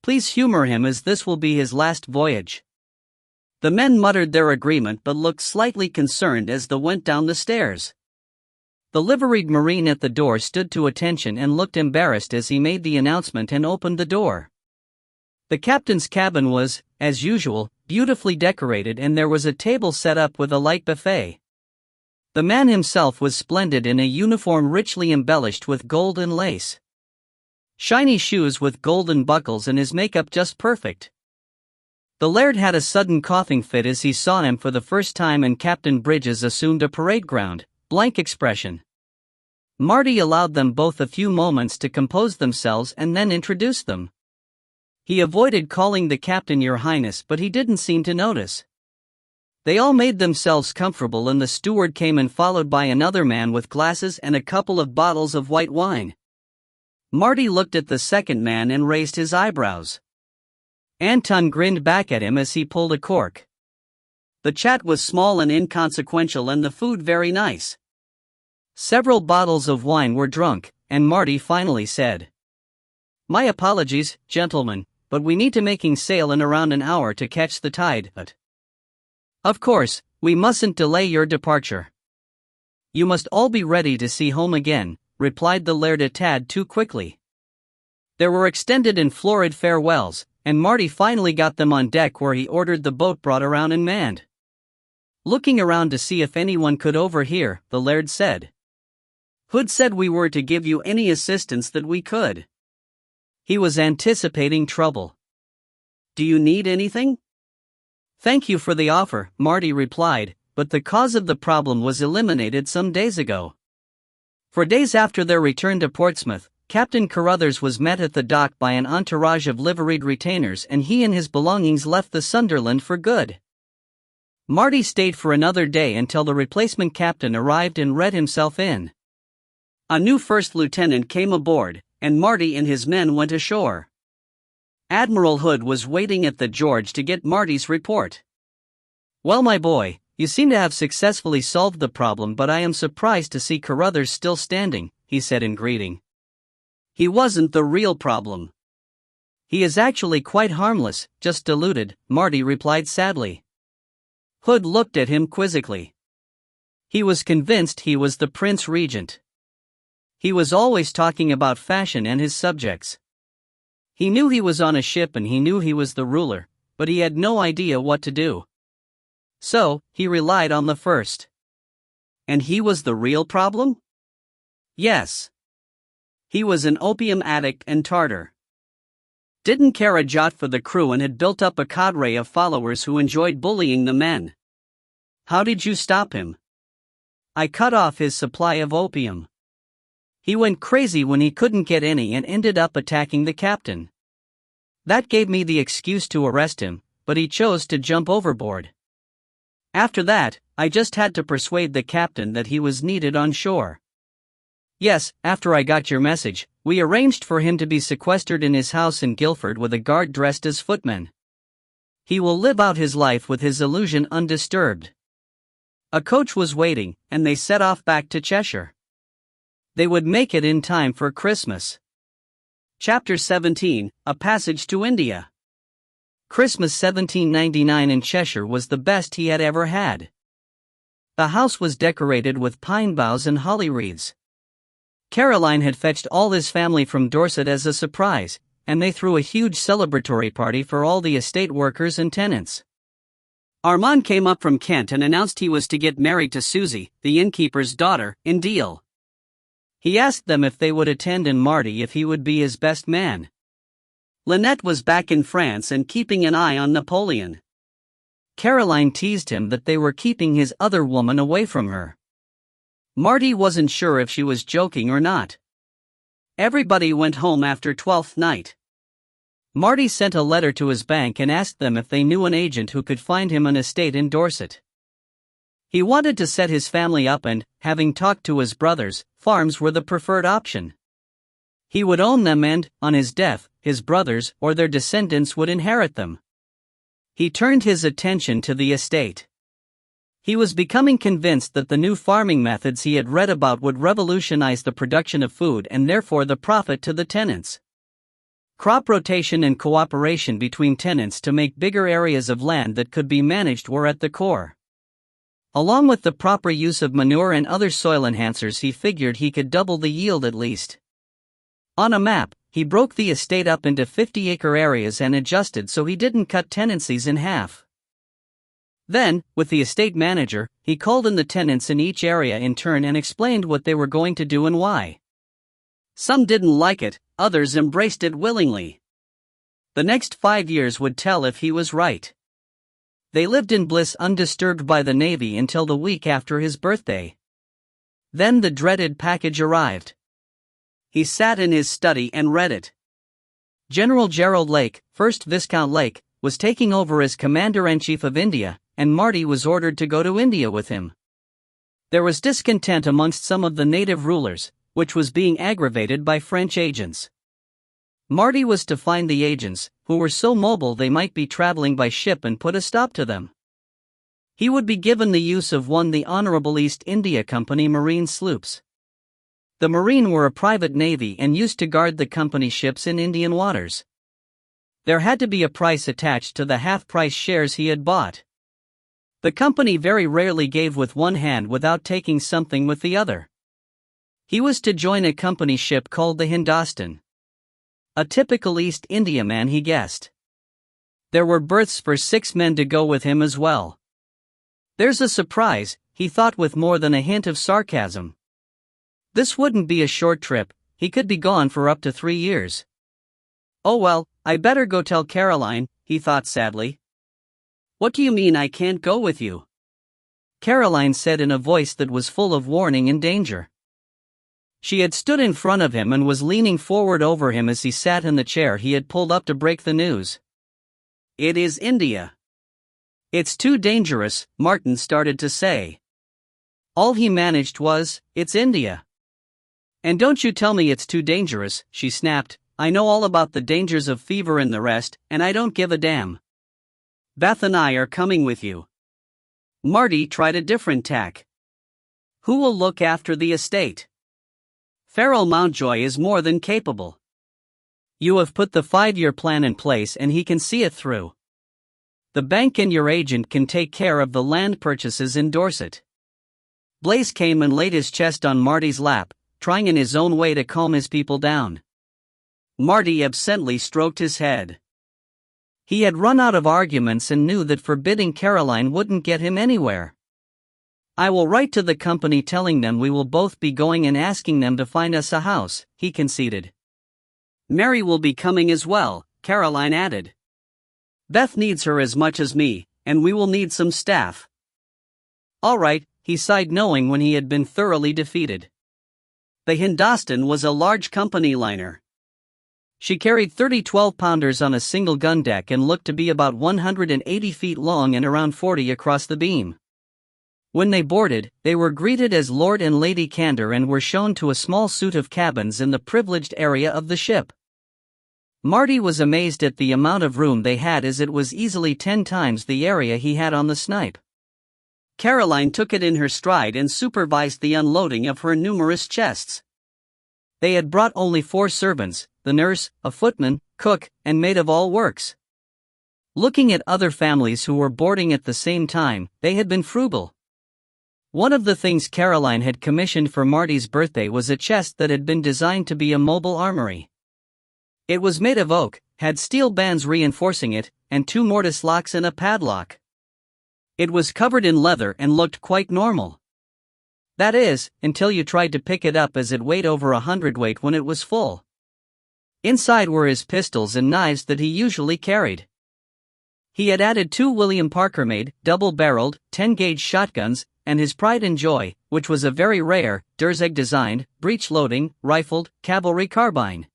Please humor him as this will be his last voyage." The men muttered their agreement but looked slightly concerned as they went down the stairs. The liveried Marine at the door stood to attention and looked embarrassed as he made the announcement and opened the door. The captain's cabin was, as usual, beautifully decorated, and there was a table set up with a light buffet. The man himself was splendid in a uniform richly embellished with gold and lace. Shiny shoes with golden buckles and his makeup just perfect. The laird had a sudden coughing fit as he saw him for the first time, and Captain Bridges assumed a parade ground, blank expression. Marty allowed them both a few moments to compose themselves and then introduced them. He avoided calling the captain Your Highness, but he didn't seem to notice. They all made themselves comfortable, and the steward came in, followed by another man with glasses and a couple of bottles of white wine. Marty looked at the second man and raised his eyebrows. Anton grinned back at him as he pulled a cork. The chat was small and inconsequential, and the food very nice. Several bottles of wine were drunk, and Marty finally said, "My apologies, gentlemen, but we need to making sail in around an hour to catch the tide, but of course, we mustn't delay your departure." "You must all be ready to see home again," replied the laird a tad too quickly. There were extended and florid farewells, and Marty finally got them on deck, where he ordered the boat brought around and manned. Looking around to see if anyone could overhear, the laird said, "Hood said we were to give you any assistance that we could." He was anticipating trouble. "Do you need anything?" "Thank you for the offer," Marty replied, "but the cause of the problem was eliminated some days ago." For days after their return to Portsmouth, Captain Carruthers was met at the dock by an entourage of liveried retainers, and he and his belongings left the Sunderland for good. Marty stayed for another day until the replacement captain arrived and read himself in. A new first lieutenant came aboard, and Marty and his men went ashore. Admiral Hood was waiting at the George to get Marty's report. "Well, my boy, you seem to have successfully solved the problem, but I am surprised to see Carruthers still standing," he said in greeting. "He wasn't the real problem. He is actually quite harmless, just deluded," Marty replied sadly. Hood looked at him quizzically. He was convinced he was the Prince Regent. He was always talking about fashion and his subjects. He knew he was on a ship and he knew he was the ruler, but he had no idea what to do. So, he relied on the first. And he was the real problem? Yes. He was an opium addict and Tartar. Didn't care a jot for the crew and had built up a cadre of followers who enjoyed bullying the men. How did you stop him? I cut off his supply of opium. He went crazy when he couldn't get any and ended up attacking the captain. That gave me the excuse to arrest him, but he chose to jump overboard. After that, I just had to persuade the captain that he was needed on shore. Yes, after I got your message, we arranged for him to be sequestered in his house in Guildford with a guard dressed as footman. He will live out his life with his illusion undisturbed." A coach was waiting, and they set off back to Cheshire. They would make it in time for Christmas. Chapter 17, A Passage to India. Christmas 1799 in Cheshire was the best he had ever had. The house was decorated with pine boughs and holly wreaths. Caroline had fetched all his family from Dorset as a surprise, and they threw a huge celebratory party for all the estate workers and tenants. Armand came up from Kent and announced he was to get married to Susie, the innkeeper's daughter, in Deal. He asked them if they would attend and Marty if he would be his best man. Lynette was back in France and keeping an eye on Napoleon. Caroline teased him that they were keeping his other woman away from her. Marty wasn't sure if she was joking or not. Everybody went home after 12th night. Marty sent a letter to his bank and asked them if they knew an agent who could find him an estate in Dorset. He wanted to set his family up and, having talked to his brothers, farms were the preferred option. He would own them and, on his death, his brothers or their descendants would inherit them. He turned his attention to the estate. He was becoming convinced that the new farming methods he had read about would revolutionize the production of food and therefore the profit to the tenants. Crop rotation and cooperation between tenants to make bigger areas of land that could be managed were at the core. Along with the proper use of manure and other soil enhancers, he figured he could double the yield at least. On a map, he broke the estate up into 50-acre areas and adjusted so he didn't cut tenancies in half. Then, with the estate manager, he called in the tenants in each area in turn and explained what they were going to do and why. Some didn't like it, others embraced it willingly. The next 5 years would tell if he was right. They lived in bliss undisturbed by the Navy until the week after his birthday. Then the dreaded package arrived. He sat in his study and read it. General Gerald Lake, 1st Viscount Lake, was taking over as Commander-in-Chief of India, and Marty was ordered to go to India with him. There was discontent amongst some of the native rulers, which was being aggravated by French agents. Marty was to find the agents, who were so mobile they might be traveling by ship, and put a stop to them. He would be given the use of the Honorable East India Company marine sloops. The Marine were a private navy and used to guard the company ships in Indian waters. There had to be a price attached to the half-price shares he had bought. The company very rarely gave with one hand without taking something with the other. He was to join a company ship called the Hindustan. A typical East Indiaman, he guessed. There were berths for 6 men to go with him as well. There's a surprise, he thought with more than a hint of sarcasm. This wouldn't be a short trip, he could be gone for up to 3 years. Oh well, I better go tell Caroline, he thought sadly. What do you mean I can't go with you? Caroline said in a voice that was full of warning and danger. She had stood in front of him and was leaning forward over him as he sat in the chair he had pulled up to break the news. It is India. It's too dangerous, Martin started to say. All he managed was, it's India. And don't you tell me it's too dangerous, she snapped. I know all about the dangers of fever and the rest, and I don't give a damn. Beth and I are coming with you. Marty tried a different tack. Who will look after the estate? Farrell Mountjoy is more than capable. You have put the 5-year plan in place and he can see it through. The bank and your agent can take care of the land purchases in Dorset. Blaze came and laid his chest on Marty's lap, trying in his own way to calm his people down. Marty absently stroked his head. He had run out of arguments and knew that forbidding Caroline wouldn't get him anywhere. I will write to the company telling them we will both be going and asking them to find us a house, he conceded. Mary will be coming as well, Caroline added. Beth needs her as much as me, and we will need some staff. All right, he sighed, knowing when he had been thoroughly defeated. The Hindustan was a large company liner. She carried 30 12-pounders on a single gun deck and looked to be about 180 feet long and around 40 across the beam. When they boarded, they were greeted as Lord and Lady Candor and were shown to a small suite of cabins in the privileged area of the ship. Marty was amazed at the amount of room they had, as it was easily 10 times the area he had on the Snipe. Caroline took it in her stride and supervised the unloading of her numerous chests. They had brought only 4 servants, the nurse, a footman, cook, and maid of all works. Looking at other families who were boarding at the same time, they had been frugal. One of the things Caroline had commissioned for Marty's birthday was a chest that had been designed to be a mobile armory. It was made of oak, had steel bands reinforcing it, and 2 mortise locks and a padlock. It was covered in leather and looked quite normal. That is, until you tried to pick it up, as it weighed over 100 weight when it was full. Inside were his pistols and knives that he usually carried. He had added 2 William Parker-made, double-barreled, 10-gauge shotguns, and his pride and joy, which was a very rare, Durzeg-designed, breech-loading, rifled, cavalry carbine.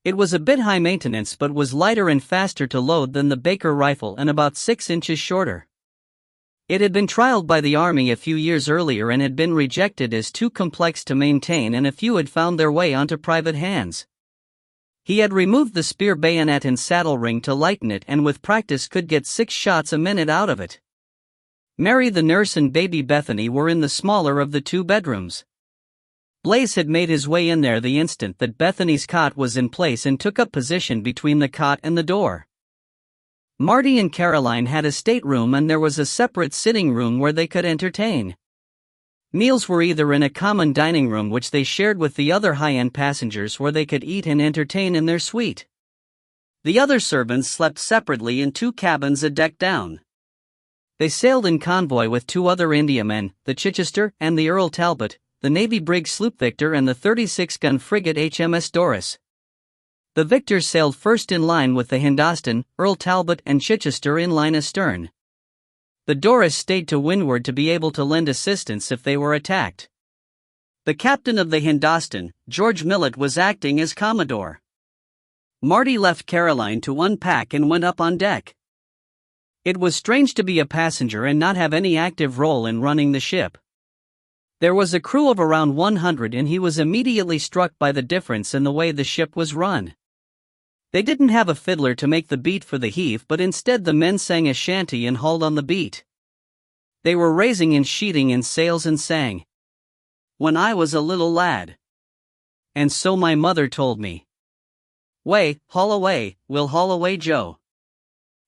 It was a bit high maintenance but was lighter and faster to load than the Baker rifle and about 6 inches shorter. It had been trialed by the Army a few years earlier and had been rejected as too complex to maintain, and a few had found their way onto private hands. He had removed the spear bayonet and saddle ring to lighten it, and with practice could get 6 shots a minute out of it. Mary the nurse and baby Bethany were in the smaller of the 2 bedrooms. Blaze had made his way in there the instant that Bethany's cot was in place and took up position between the cot and the door. Marty and Caroline had a stateroom and there was a separate sitting room where they could entertain. Meals were either in a common dining room which they shared with the other high-end passengers where they could eat and entertain in their suite. The other servants slept separately in 2 cabins a deck down. They sailed in convoy with 2 other Indiamen, the Chichester and the Earl Talbot, the Navy brig sloop Victor and the 36-gun frigate HMS Doris. The Victor sailed first in line with the Hindostan, Earl Talbot and Chichester in line astern. The Doris stayed to windward to be able to lend assistance if they were attacked. The captain of the Hindostan, George Millett, was acting as Commodore. Marty left Caroline to unpack and went up on deck. It was strange to be a passenger and not have any active role in running the ship. There was a crew of around 100 and he was immediately struck by the difference in the way the ship was run. They didn't have a fiddler to make the beat for the heave, but instead the men sang a shanty and hauled on the beat. They were raising and sheeting in sails and sang, "When I was a little lad." And so my mother told me. "Way, haul away, we'll haul away Joe.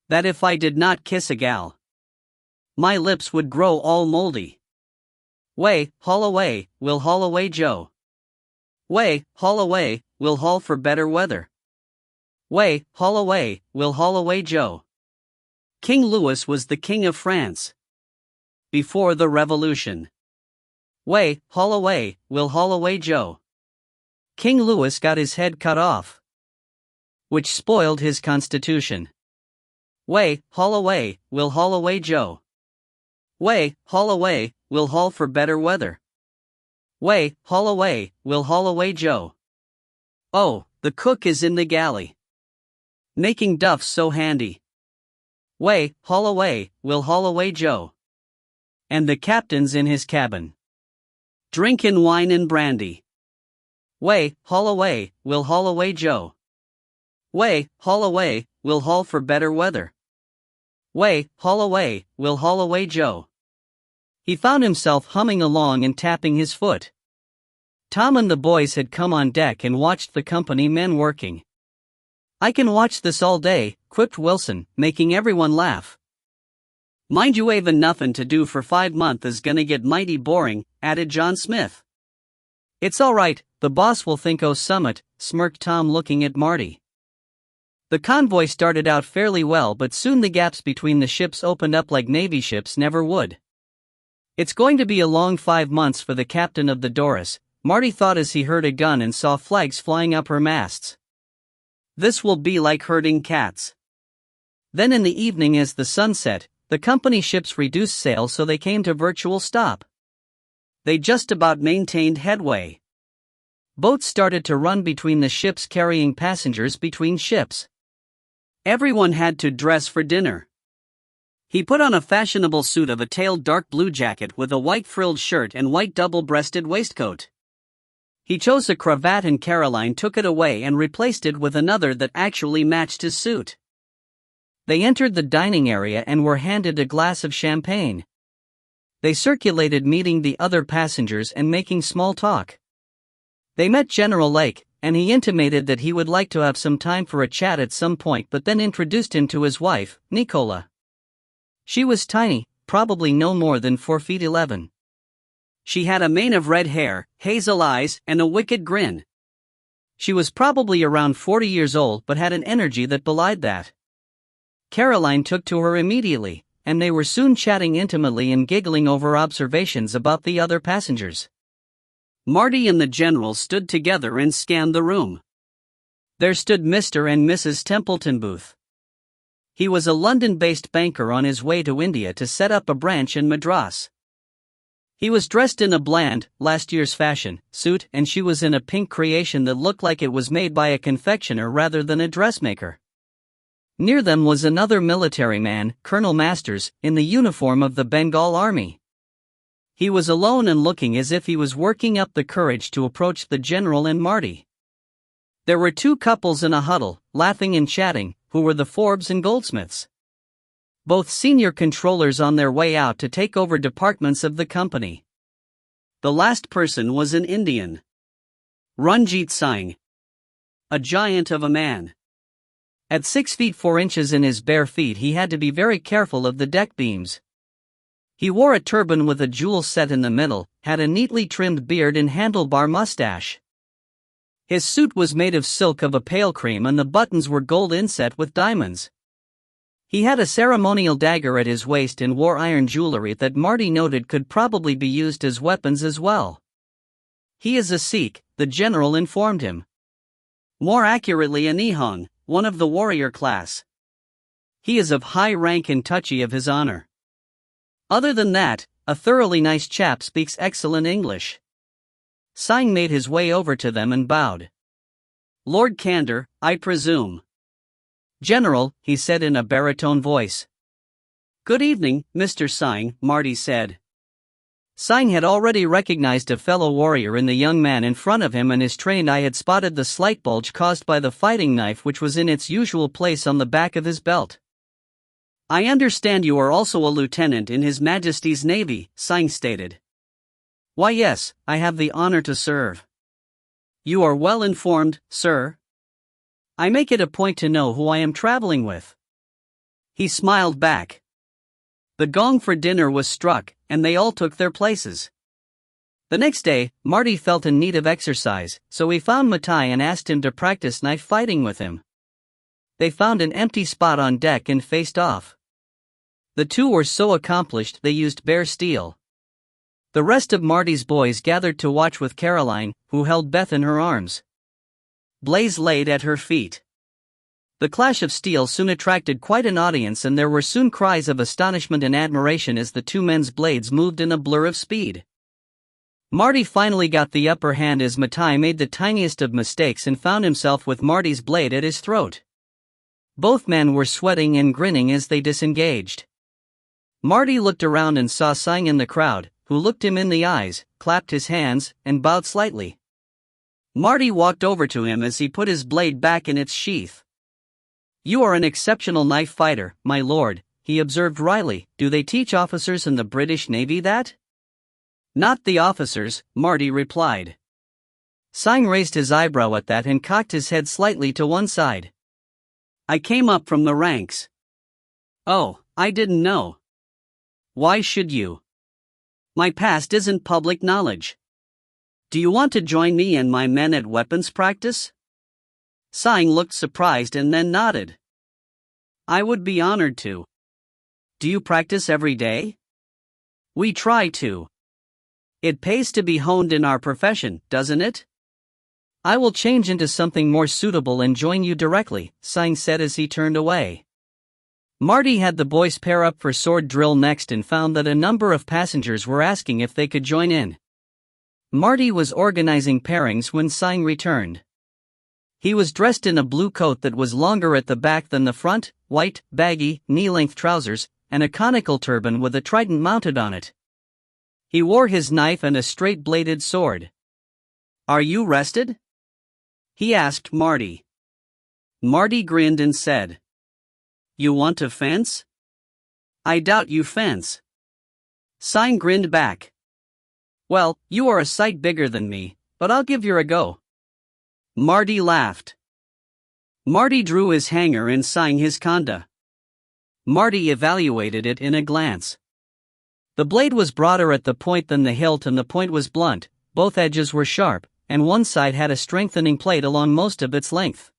That if I did not kiss a gal, my lips would grow all moldy. Way, haul away, we'll haul away Joe. Way, haul away, we'll haul for better weather. Way, haul away, we'll haul away Joe." King Louis was the King of France before the Revolution. Way, haul away, we'll haul away Joe. King Louis got his head cut off, which spoiled his constitution. Way, haul away, we'll haul away Joe. Way, haul away, we'll haul for better weather. Way, haul away, we'll haul away Joe. Oh, the cook is in the galley, making duffs so handy. Way, haul away, we'll haul away Joe. And the captain's in his cabin, drinkin' wine and brandy. Way, haul away, we'll haul away Joe. Way, haul away, we'll haul for better weather. Way, haul away, we'll haul away Joe. He found himself humming along and tapping his foot. Tom and the boys had come on deck and watched the company men working. "I can watch this all day," quipped Wilson, making everyone laugh. "Mind you, ain't nothin' to do for 5 months is gonna get mighty boring," added John Smith. "It's all right, the boss will think oh summit," smirked Tom, looking at Marty. The convoy started out fairly well, but soon the gaps between the ships opened up like Navy ships never would. "It's going to be a long 5 months for the captain of the Doris," Marty thought as he heard a gun and saw flags flying up her masts. "This will be like herding cats." Then in the evening, as the sun set, the company ships reduced sail so they came to virtual stop. They just about maintained headway. Boats started to run between the ships carrying passengers between ships. Everyone had to dress for dinner. He put on a fashionable suit of a tailed dark blue jacket with a white frilled shirt and white double-breasted waistcoat. He chose a cravat and Caroline took it away and replaced it with another that actually matched his suit. They entered the dining area and were handed a glass of champagne. They circulated, meeting the other passengers and making small talk. They met General Lake, and he intimated that he would like to have some time for a chat at some point, but then introduced him to his wife, Nicola. She was tiny, probably no more than 4 feet 11. She had a mane of red hair, hazel eyes, and a wicked grin. She was probably around 40 years old but had an energy that belied that. Caroline took to her immediately, and they were soon chatting intimately and giggling over observations about the other passengers. Marty and the general stood together and scanned the room. There stood Mr. and Mrs. Templeton Booth. He was a London-based banker on his way to India to set up a branch in Madras. He was dressed in a bland, last year's fashion, suit, and she was in a pink creation that looked like it was made by a confectioner rather than a dressmaker. Near them was another military man, Colonel Masters, in the uniform of the Bengal Army. He was alone and looking as if he was working up the courage to approach the general and Marty. There were 2 couples in a huddle, laughing and chatting, who were the Forbes and Goldsmiths. Both senior controllers on their way out to take over departments of the company. The last person was an Indian. Ranjit Singh. A giant of a man. At 6 feet 4 inches in his bare feet, he had to be very careful of the deck beams. He wore a turban with a jewel set in the middle, had a neatly trimmed beard and handlebar mustache. His suit was made of silk of a pale cream and the buttons were gold inset with diamonds. He had a ceremonial dagger at his waist and wore iron jewelry that Marty noted could probably be used as weapons as well. He is a Sikh, the general informed him. More accurately, a Nihang, one of the warrior class. He is of high rank and touchy of his honor. Other than that, a thoroughly nice chap, speaks excellent English. Singh made his way over to them and bowed. Lord Candor, I presume. General, he said in a baritone voice. Good evening, Mr. Singh, Marty said. Singh had already recognized a fellow warrior in the young man in front of him, and his trained eye had spotted the slight bulge caused by the fighting knife which was in its usual place on the back of his belt. I understand you are also a lieutenant in His Majesty's Navy, Singh stated. Why yes, I have the honor to serve. You are well informed, sir. I make it a point to know who I am traveling with. He smiled back. The gong for dinner was struck, and they all took their places. The next day, Marty felt in need of exercise, so he found Matai and asked him to practice knife fighting with him. They found an empty spot on deck and faced off. The two were so accomplished they used bare steel. The rest of Marty's boys gathered to watch with Caroline, who held Beth in her arms. Blaze laid at her feet. The clash of steel soon attracted quite an audience, and there were soon cries of astonishment and admiration as the two men's blades moved in a blur of speed. Marty finally got the upper hand as Matai made the tiniest of mistakes and found himself with Marty's blade at his throat. Both men were sweating and grinning as they disengaged. Marty looked around and saw Singh in the crowd, who looked him in the eyes, clapped his hands, and bowed slightly. Marty walked over to him as he put his blade back in its sheath. You are an exceptional knife fighter, my lord, he observed wryly. Do they teach officers in the British Navy that? Not the officers, Marty replied. Singh raised his eyebrow at that and cocked his head slightly to one side. I came up from the ranks. Oh, I didn't know. Why should you? My past isn't public knowledge. Do you want to join me and my men at weapons practice? Singh looked surprised and then nodded. I would be honored to. Do you practice every day? We try to. It pays to be honed in our profession, doesn't it? I will change into something more suitable and join you directly, Singh said as he turned away. Marty had the boys pair up for sword drill next and found that a number of passengers were asking if they could join in. Marty was organizing pairings when Singh returned. He was dressed in a blue coat that was longer at the back than the front, white, baggy, knee-length trousers, and a conical turban with a trident mounted on it. He wore his knife and a straight-bladed sword. Are you rested? He asked Marty. Marty grinned and said, You want to fence? I doubt you fence. Singh grinned back. Well, you are a sight bigger than me, but I'll give you a go. Marty laughed. Marty drew his hanger and Singh his khanda. Marty evaluated it in a glance. The blade was broader at the point than the hilt and the point was blunt, both edges were sharp, and one side had a strengthening plate along most of its length.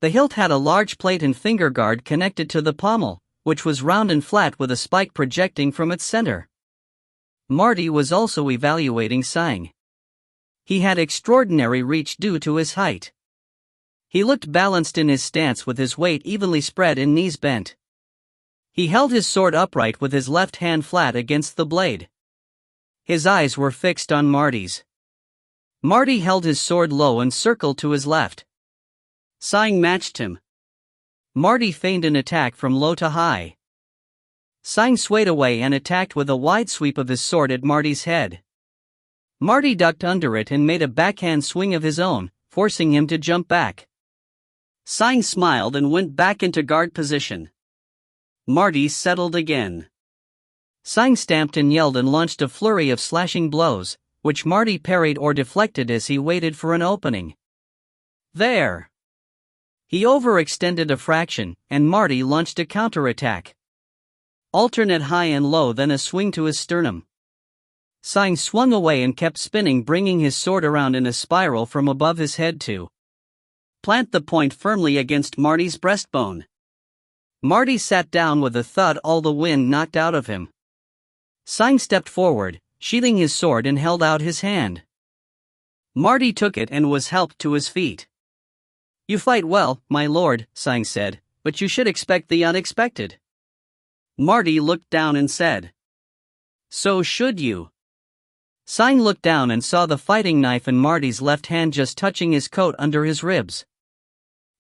The hilt had a large plate and finger guard connected to the pommel, which was round and flat with a spike projecting from its center. Marty was also evaluating Singh. He had extraordinary reach due to his height. He looked balanced in his stance with his weight evenly spread and knees bent. He held his sword upright with his left hand flat against the blade. His eyes were fixed on Marty's. Marty held his sword low and circled to his left. Singh matched him. Marty feigned an attack from low to high. Singh swayed away and attacked with a wide sweep of his sword at Marty's head. Marty ducked under it and made a backhand swing of his own, forcing him to jump back. Singh smiled and went back into guard position. Marty settled again. Singh stamped and yelled and launched a flurry of slashing blows, which Marty parried or deflected as he waited for an opening. There! He overextended a fraction, and Marty launched a counterattack. Alternate high and low, then a swing to his sternum. Sign swung away and kept spinning, bringing his sword around in a spiral from above his head to plant the point firmly against Marty's breastbone. Marty sat down with a thud, all the wind knocked out of him. Sign stepped forward, sheathing his sword, and held out his hand. Marty took it and was helped to his feet. "You fight well, my lord," Sign said, "but you should expect the unexpected." Marty looked down and said, "So should you." Sign looked down and saw the fighting knife in Marty's left hand just touching his coat under his ribs.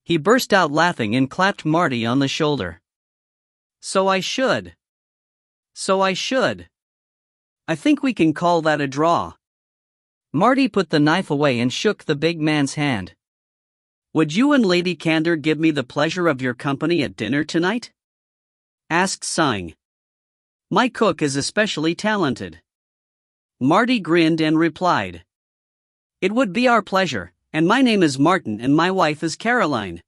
He burst out laughing and clapped Marty on the shoulder. "So I should. So I should. I think we can call that a draw." Marty put the knife away and shook the big man's hand. "Would you and Lady Candor give me the pleasure of your company at dinner tonight?" asked Sign. "My cook is especially talented." Marty grinned and replied, "It would be our pleasure, and my name is Martin and my wife is Caroline.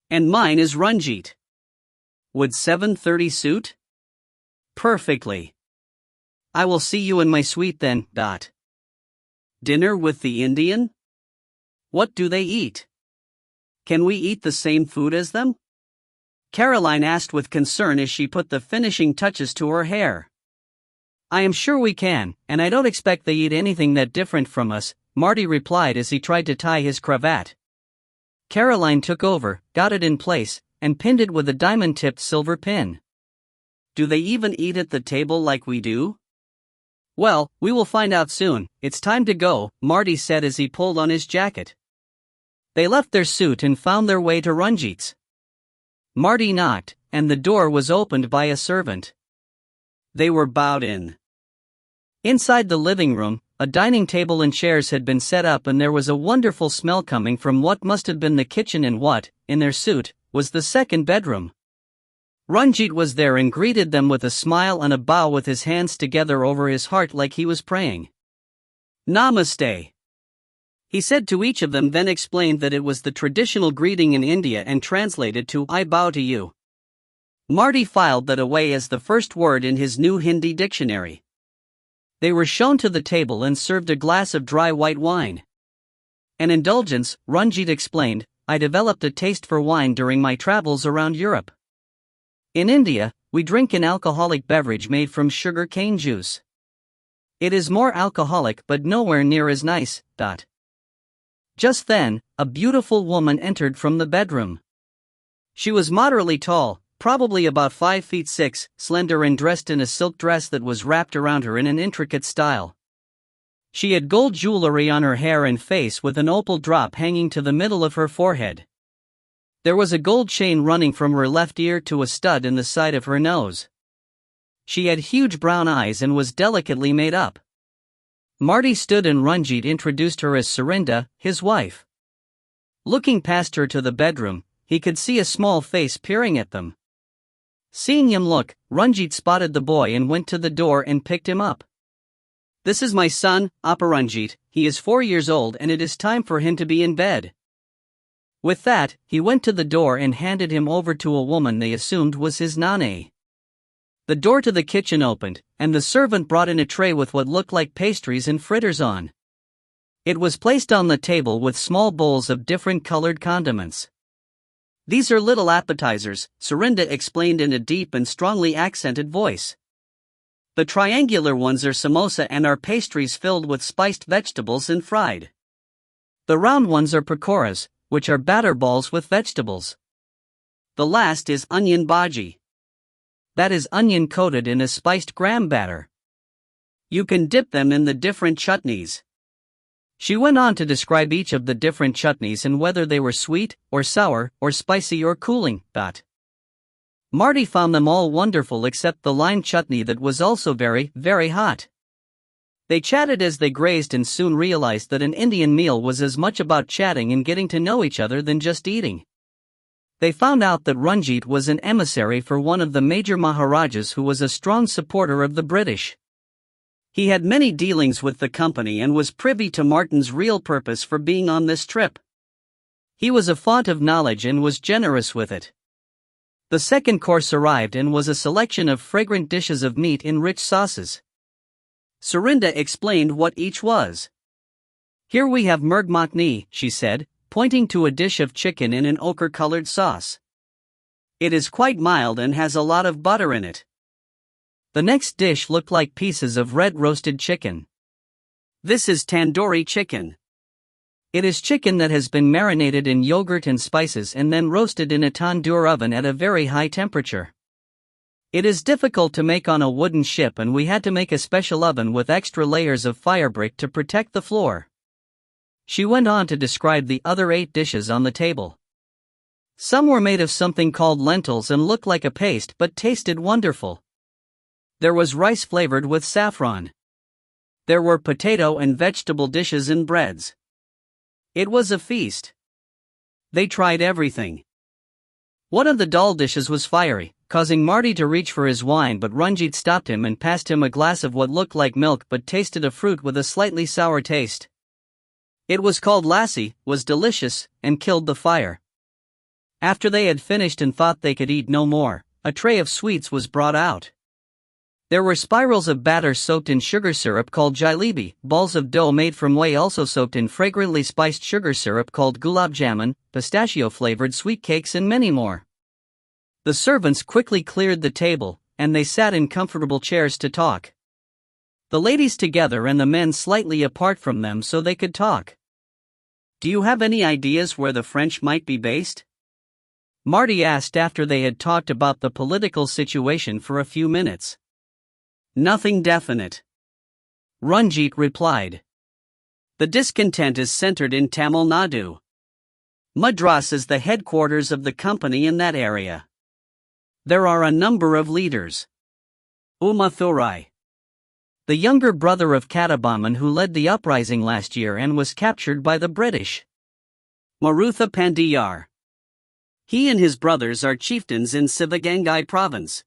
And mine is Ranjit. Would 7:30 suit?" "Perfectly. I will see you in my suite then. Dinner with the Indian? What do they eat? Can we eat the same food as them?" Caroline asked with concern as she put the finishing touches to her hair. "I am sure we can, and I don't expect they eat anything that different from us," Marty replied as he tried to tie his cravat. Caroline took over, got it in place, and pinned it with a diamond-tipped silver pin. "Do they even eat at the table like we do?" "Well, we will find out soon. It's time to go," Marty said as he pulled on his jacket. They left their suite and found their way to Ranjit's. Marty knocked, and the door was opened by a servant. They were bowed in. Inside the living room, a dining table and chairs had been set up, and there was a wonderful smell coming from what must have been the kitchen in what, in their suit, was the second bedroom. Ranjit was there and greeted them with a smile and a bow with his hands together over his heart like he was praying. "Namaste," he said to each of them, then explained that it was the traditional greeting in India and translated to "I bow to you." Marty filed that away as the first word in his new Hindi dictionary. They were shown to the table and served a glass of dry white wine. "An indulgence," Ranjit explained, "I developed a taste for wine during my travels around Europe. In India, we drink an alcoholic beverage made from sugar cane juice. It is more alcoholic but nowhere near as nice." Just then, a beautiful woman entered from the bedroom. She was moderately tall, probably about 5 feet 6, slender and dressed in a silk dress that was wrapped around her in an intricate style. She had gold jewelry on her hair and face with an opal drop hanging to the middle of her forehead. There was a gold chain running from her left ear to a stud in the side of her nose. She had huge brown eyes and was delicately made up. Marty stood and Ranjit introduced her as Surinda, his wife. Looking past her to the bedroom, he could see a small face peering at them. Seeing him look, Ranjit spotted the boy and went to the door and picked him up. "This is my son, Aparanjit. He is 4 years old and it is time for him to be in bed." With that, he went to the door and handed him over to a woman they assumed was his nane. The door to the kitchen opened, and the servant brought in a tray with what looked like pastries and fritters on. It was placed on the table with small bowls of different colored condiments. "These are little appetizers," Surinda explained in a deep and strongly accented voice. "The triangular ones are samosa and are pastries filled with spiced vegetables and fried. The round ones are pakoras, which are batter balls with vegetables. The last is onion bhaji. That is onion coated in a spiced gram batter. You can dip them in the different chutneys." She went on to describe each of the different chutneys and whether they were sweet, or sour, or spicy or cooling. Marty found them all wonderful except the lime chutney that was also very, very hot. They chatted as they grazed and soon realized that an Indian meal was as much about chatting and getting to know each other than just eating. They found out that Ranjit was an emissary for one of the major Maharajas who was a strong supporter of the British. He had many dealings with the company and was privy to Martin's real purpose for being on this trip. He was a font of knowledge and was generous with it. The second course arrived and was a selection of fragrant dishes of meat in rich sauces. Serinda explained what each was. "Here we have merg makni," she said, pointing to a dish of chicken in an ochre-colored sauce. "It is quite mild and has a lot of butter in it." The next dish looked like pieces of red roasted chicken. "This is tandoori chicken. It is chicken that has been marinated in yogurt and spices and then roasted in a tandoor oven at a very high temperature. It is difficult to make on a wooden ship and we had to make a special oven with extra layers of firebrick to protect the floor." She went on to describe the other 8 dishes on the table. Some were made of something called lentils and looked like a paste but tasted wonderful. There was rice flavored with saffron. There were potato and vegetable dishes and breads. It was a feast. They tried everything. One of the dal dishes was fiery, causing Marty to reach for his wine, but Ranjit stopped him and passed him a glass of what looked like milk but tasted of fruit with a slightly sour taste. It was called lassi, was delicious, and killed the fire. After they had finished and thought they could eat no more, a tray of sweets was brought out. There were spirals of batter soaked in sugar syrup called jalebi, balls of dough made from whey also soaked in fragrantly spiced sugar syrup called gulab jamun, pistachio-flavored sweet cakes and many more. The servants quickly cleared the table, and they sat in comfortable chairs to talk. The ladies together and the men slightly apart from them so they could talk. "Do you have any ideas where the French might be based?" Marty asked after they had talked about the political situation for a few minutes. "Nothing definite," Ranjit replied. "The discontent is centered in Tamil Nadu. Madras is the headquarters of the company in that area. There are a number of leaders. Umathurai, the younger brother of Katabaman who led the uprising last year and was captured by the British. Marutha Pandiyar. He and his brothers are chieftains in Sivagangai province.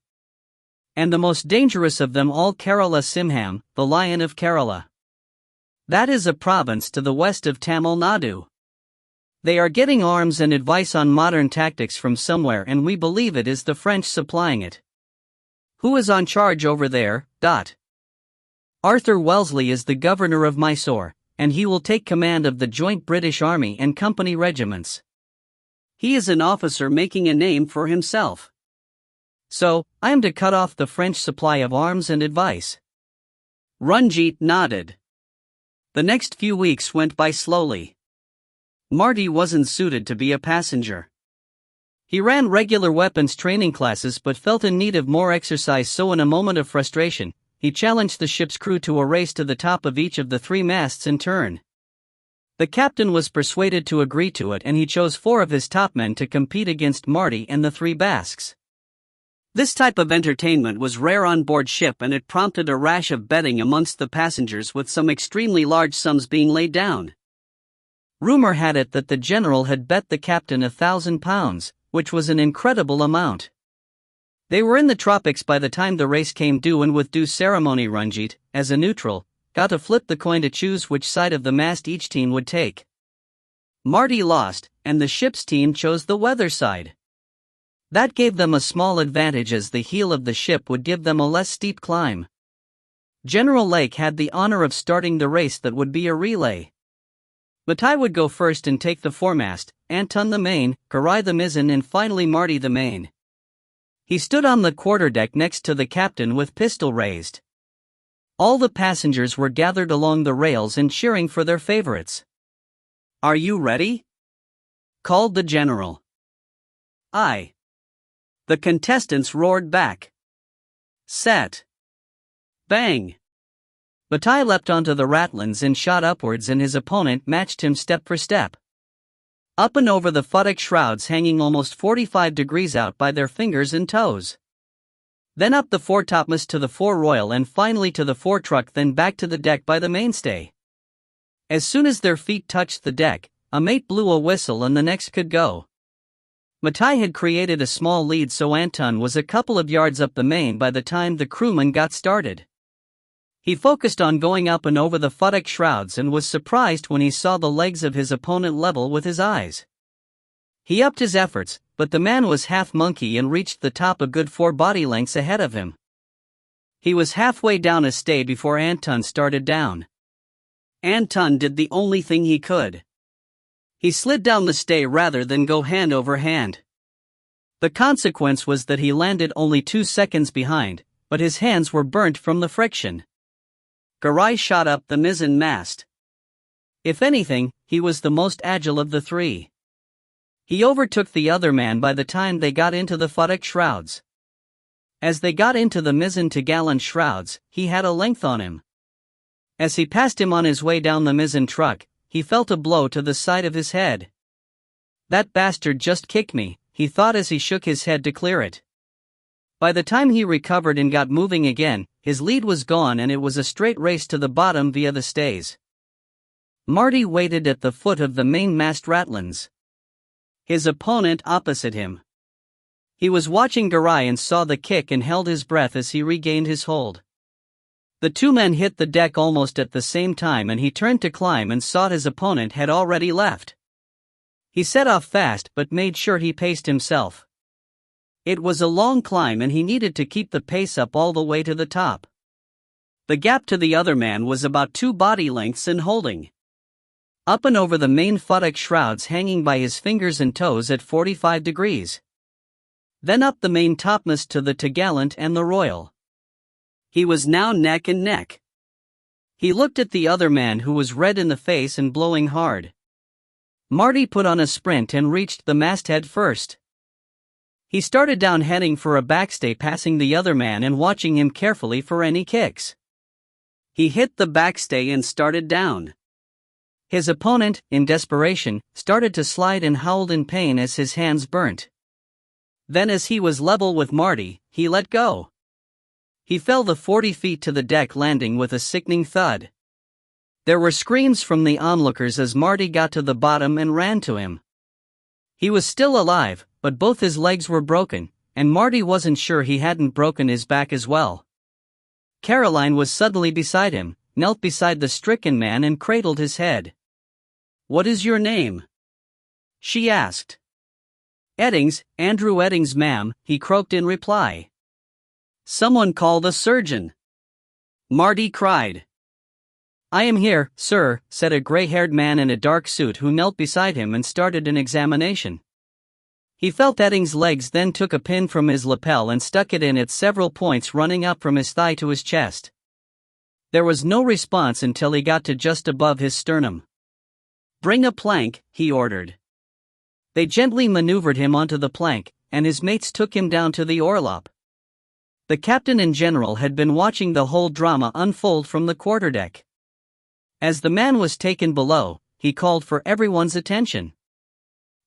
And the most dangerous of them all, Kerala Simham, the Lion of Kerala. That is a province to the west of Tamil Nadu. They are getting arms and advice on modern tactics from somewhere and we believe it is the French supplying it. Who is on charge over there? Arthur Wellesley is the governor of Mysore, and he will take command of the joint British Army and company regiments. He is an officer making a name for himself. So, I am to cut off the French supply of arms and advice." Ranjit nodded. The next few weeks went by slowly. Marty wasn't suited to be a passenger. He ran regular weapons training classes but felt in need of more exercise, so in a moment of frustration, he challenged the ship's crew to a race to the top of each of the 3 masts in turn. The captain was persuaded to agree to it and he chose 4 of his top men to compete against Marty and the 3 Basques. This type of entertainment was rare on board ship and it prompted a rash of betting amongst the passengers, with some extremely large sums being laid down. Rumor had it that the general had bet the captain £1,000, which was an incredible amount. They were in the tropics by the time the race came due, and with due ceremony Ranjit, as a neutral, got to flip the coin to choose which side of the mast each team would take. Marty lost, and the ship's team chose the weather side. That gave them a small advantage as the heel of the ship would give them a less steep climb. General Lake had the honor of starting the race that would be a relay. Matai would go first and take the foremast, Anton the main, Karai the mizzen and finally Marty the main. He stood on the quarterdeck next to the captain with pistol raised. All the passengers were gathered along the rails and cheering for their favorites. "Are you ready?" called the general. "Aye." The contestants roared back. "Set. Bang." Matai leapt onto the ratlins and shot upwards, and his opponent matched him step for step. Up and over the futtock shrouds hanging almost 45 degrees out by their fingers and toes. Then up the foretopmast to the foreroyal and finally to the foretruck, then back to the deck by the mainstay. As soon as their feet touched the deck, a mate blew a whistle and the next could go. Matai had created a small lead, so Anton was a couple of yards up the main by the time the crewman got started. He focused on going up and over the futtock shrouds and was surprised when he saw the legs of his opponent level with his eyes. He upped his efforts, but the man was half monkey and reached the top a good 4 body lengths ahead of him. He was halfway down a stay before Anton started down. Anton did the only thing he could. He slid down the stay rather than go hand over hand. The consequence was that he landed only 2 seconds behind, but his hands were burnt from the friction. Garai shot up the mizzen mast. If anything, he was the most agile of the 3. He overtook the other man by the time they got into the futtock shrouds. As they got into the mizzen to gallant shrouds, he had a length on him. As he passed him on his way down the mizzen truck, he felt a blow to the side of his head. "That bastard just kicked me," he thought as he shook his head to clear it. By the time he recovered and got moving again, his lead was gone and it was a straight race to the bottom via the stays. Marty waited at the foot of the mainmast ratlins. His opponent opposite him. He was watching Garai and saw the kick and held his breath as he regained his hold. The 2 men hit the deck almost at the same time and he turned to climb and saw his opponent had already left. He set off fast but made sure he paced himself. It was a long climb and he needed to keep the pace up all the way to the top. The gap to the other man was about 2 body lengths and holding. Up and over the main futtock shrouds hanging by his fingers and toes at 45 degrees. Then up the main topmast to the topgallant and the royal. He was now neck and neck. He looked at the other man who was red in the face and blowing hard. Marty put on a sprint and reached the masthead first. He started down heading for a backstay, passing the other man and watching him carefully for any kicks. He hit the backstay and started down. His opponent, in desperation, started to slide and howled in pain as his hands burnt. Then as he was level with Marty, he let go. He fell the 40 feet to the deck, landing with a sickening thud. There were screams from the onlookers as Marty got to the bottom and ran to him. He was still alive, but both his legs were broken, and Marty wasn't sure he hadn't broken his back as well. Caroline was suddenly beside him, knelt beside the stricken man and cradled his head. "What is your name?" she asked. "Eddings, Andrew Eddings, ma'am," he croaked in reply. "Someone call the surgeon," Marty cried. "I am here, sir," said a gray-haired man in a dark suit who knelt beside him and started an examination. He felt Eddings' legs, then took a pin from his lapel and stuck it in at several points running up from his thigh to his chest. There was no response until he got to just above his sternum. "Bring a plank," he ordered. They gently maneuvered him onto the plank, and his mates took him down to the orlop. The captain and general had been watching the whole drama unfold from the quarterdeck. As the man was taken below, he called for everyone's attention.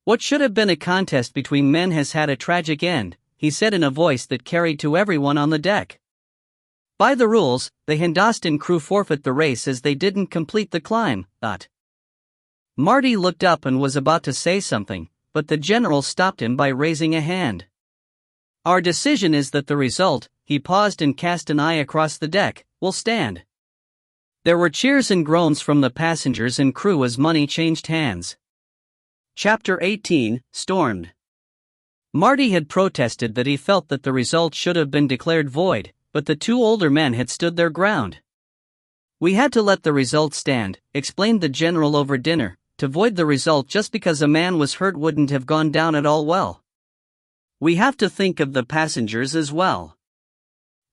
"What should have been a contest between men has had a tragic end," he said in a voice that carried to everyone on the deck. "By the rules, the Hindostan crew forfeit the race as they didn't complete the climb." Marty looked up and was about to say something, but the general stopped him by raising a hand. "Our decision is that the result," he paused and cast an eye across the deck, "will stand." There were cheers and groans from the passengers and crew as money changed hands. Chapter 18, Stormed. Marty had protested that he felt that the result should have been declared void, but the 2 older men had stood their ground. "We had to let the result stand," explained the general over dinner. "To void the result just because a man was hurt wouldn't have gone down at all well. We have to think of the passengers as well."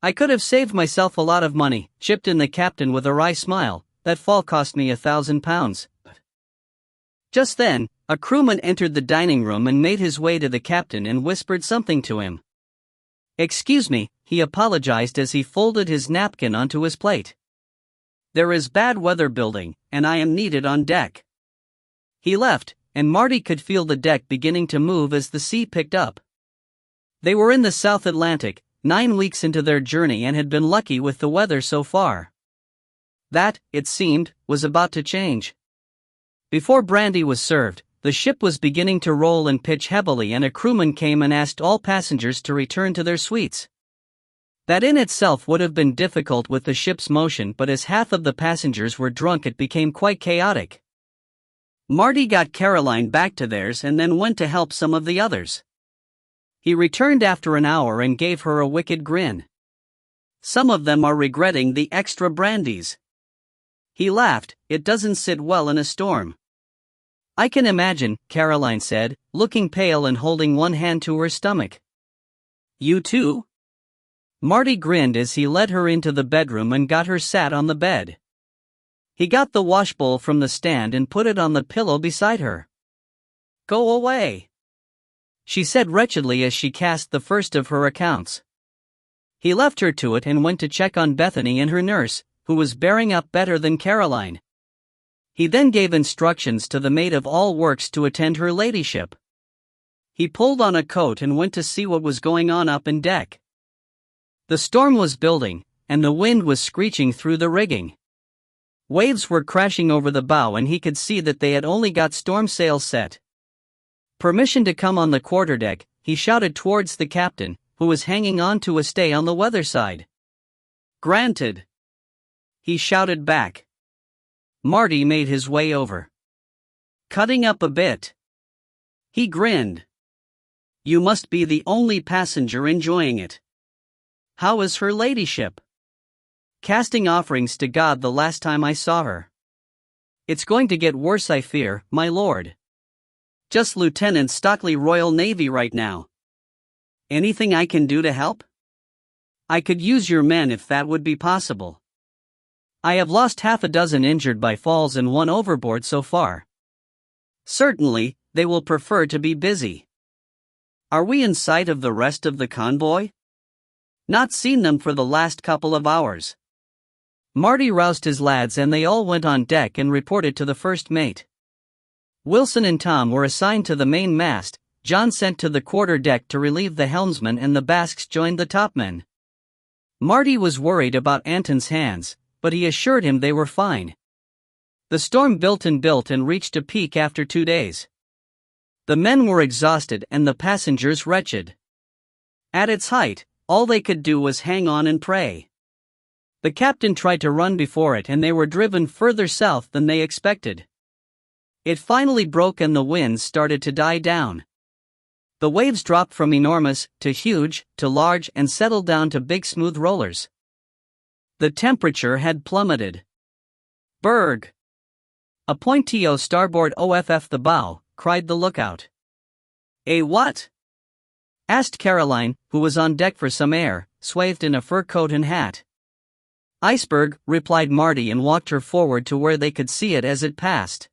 "I could have saved myself a lot of money," chipped in the captain with a wry smile. "That fall cost me £1,000. Just then, a crewman entered the dining room and made his way to the captain and whispered something to him. "Excuse me," he apologized as he folded his napkin onto his plate. "There is bad weather building, and I am needed on deck." He left, and Marty could feel the deck beginning to move as the sea picked up. They were in the South Atlantic, 9 weeks into their journey, and had been lucky with the weather so far. That, it seemed, was about to change. Before brandy was served, the ship was beginning to roll and pitch heavily, and a crewman came and asked all passengers to return to their suites. That in itself would have been difficult with the ship's motion, but as half of the passengers were drunk it became quite chaotic. Marty got Caroline back to theirs and then went to help some of the others. He returned after an hour and gave her a wicked grin. Some of them are regretting the extra brandies. He laughed, it doesn't sit well in a storm. I can imagine, Caroline said, looking pale and holding one hand to her stomach. You too? Marty grinned as he led her into the bedroom and got her sat on the bed. He got the washbowl from the stand and put it on the pillow beside her. Go away, she said wretchedly as she cast the first of her accounts. He left her to it and went to check on Bethany and her nurse, who was bearing up better than Caroline. He then gave instructions to the maid of all works to attend her ladyship. He pulled on a coat and went to see what was going on up in deck. The storm was building, and the wind was screeching through the rigging. Waves were crashing over the bow and he could see that they had only got storm sails set. Permission to come on the quarterdeck, he shouted towards the captain, who was hanging on to a stay on the weather side. Granted, he shouted back. Marty made his way over. Cutting up a bit. He grinned. You must be the only passenger enjoying it. How is her ladyship? Casting offerings to God the last time I saw her. It's going to get worse, I fear, my lord. Just Lieutenant Stockley, Royal Navy right now. Anything I can do to help? I could use your men if that would be possible. I have lost half a dozen injured by falls and one overboard so far. Certainly, they will prefer to be busy. Are we in sight of the rest of the convoy? Not seen them for the last couple of hours. Marty roused his lads and they all went on deck and reported to the first mate. Wilson and Tom were assigned to the main mast, John sent to the quarter deck to relieve the helmsman, and the Basques joined the topmen. Marty was worried about Anton's hands, but he assured him they were fine. The storm built and reached a peak after 2 days. The men were exhausted and the passengers wretched. At its height, all they could do was hang on and pray. The captain tried to run before it and they were driven further south than they expected. It finally broke and the winds started to die down. The waves dropped from enormous, to huge, to large, and settled down to big smooth rollers. The temperature had plummeted. Berg! A pointio starboard off the bow, cried the lookout. A what? Asked Caroline, who was on deck for some air, swathed in a fur coat and hat. Iceberg, replied Marty and walked her forward to where they could see it as it passed.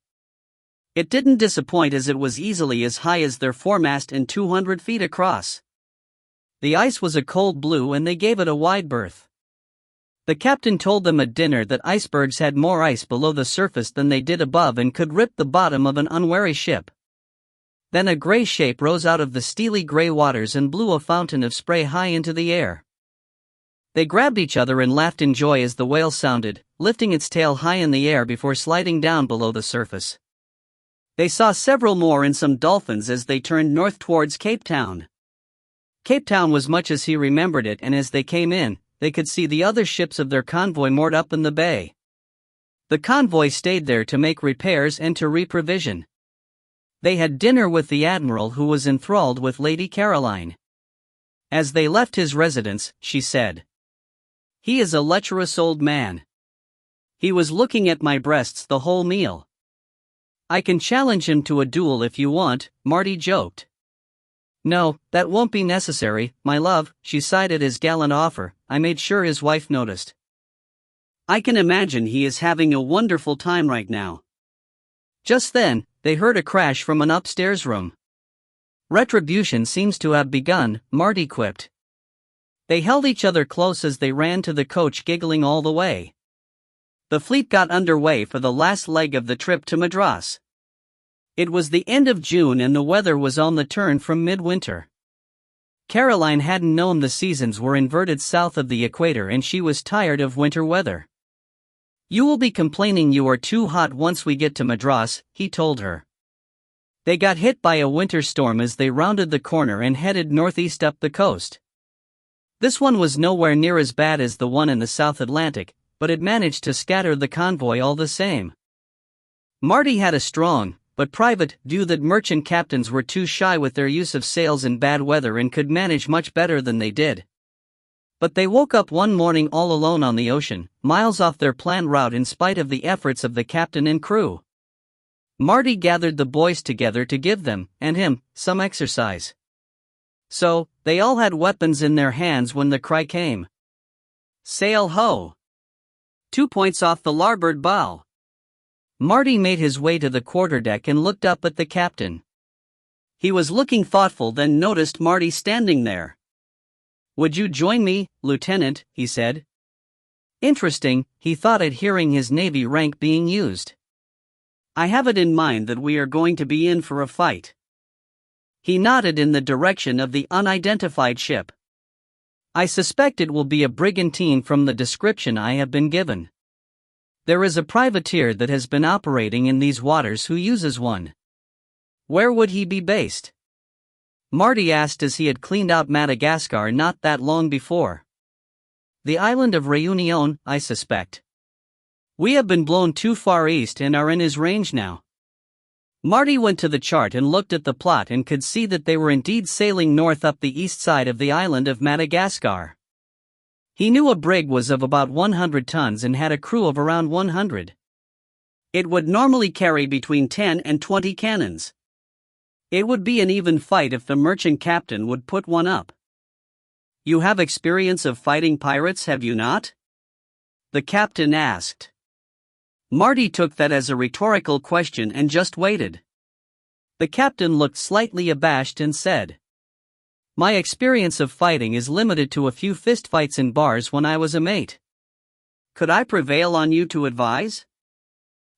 It didn't disappoint as it was easily as high as their foremast and 200 feet across. The ice was a cold blue and they gave it a wide berth. The captain told them at dinner that icebergs had more ice below the surface than they did above and could rip the bottom of an unwary ship. Then a gray shape rose out of the steely gray waters and blew a fountain of spray high into the air. They grabbed each other and laughed in joy as the whale sounded, lifting its tail high in the air before sliding down below the surface. They saw several more and some dolphins as they turned north towards Cape Town. Cape Town was much as he remembered it, and as they came in, they could see the other ships of their convoy moored up in the bay. The convoy stayed there to make repairs and to reprovision. They had dinner with the admiral, who was enthralled with Lady Caroline. As they left his residence, she said, "He is a lecherous old man. He was looking at my breasts the whole meal." "I can challenge him to a duel if you want," Marty joked. "No, that won't be necessary, my love," she sighed at his gallant offer. "I made sure his wife noticed. I can imagine he is having a wonderful time right now." Just then, they heard a crash from an upstairs room. "Retribution seems to have begun," Marty quipped. They held each other close as they ran to the coach, giggling all the way. The fleet got underway for the last leg of the trip to Madras. It was the end of June and the weather was on the turn from midwinter. Caroline hadn't known the seasons were inverted south of the equator and she was tired of winter weather. "You will be complaining you are too hot once we get to Madras," he told her. They got hit by a winter storm as they rounded the corner and headed northeast up the coast. This one was nowhere near as bad as the one in the South Atlantic, but it managed to scatter the convoy all the same. Marty had a strong, but private, view that merchant captains were too shy with their use of sails in bad weather and could manage much better than they did. But they woke up one morning all alone on the ocean, miles off their planned route in spite of the efforts of the captain and crew. Marty gathered the boys together to give them, and him, some exercise. So, they all had weapons in their hands when the cry came. Sail ho! 2 points off the larboard bow. Marty made his way to the quarterdeck and looked up at the captain. He was looking thoughtful, then noticed Marty standing there. "Would you join me, Lieutenant?" he said. Interesting, he thought at hearing his Navy rank being used. "I have it in mind that we are going to be in for a fight." He nodded in the direction of the unidentified ship. "I suspect it will be a brigantine from the description I have been given. There is a privateer that has been operating in these waters who uses one." "Where would he be based?" Marty asked as he had cleaned out Madagascar not that long before. "The island of Réunion, I suspect. We have been blown too far east and are in his range now." Marty went to the chart and looked at the plot and could see that they were indeed sailing north up the east side of the island of Madagascar. He knew a brig was of about 100 tons and had a crew of around 100. It would normally carry between 10 and 20 cannons. It would be an even fight if the merchant captain would put one up. "You have experience of fighting pirates, have you not?" the captain asked. Marty took that as a rhetorical question and just waited. The captain looked slightly abashed and said, "My experience of fighting is limited to a few fistfights in bars when I was a mate." "Could I prevail on you to advise?"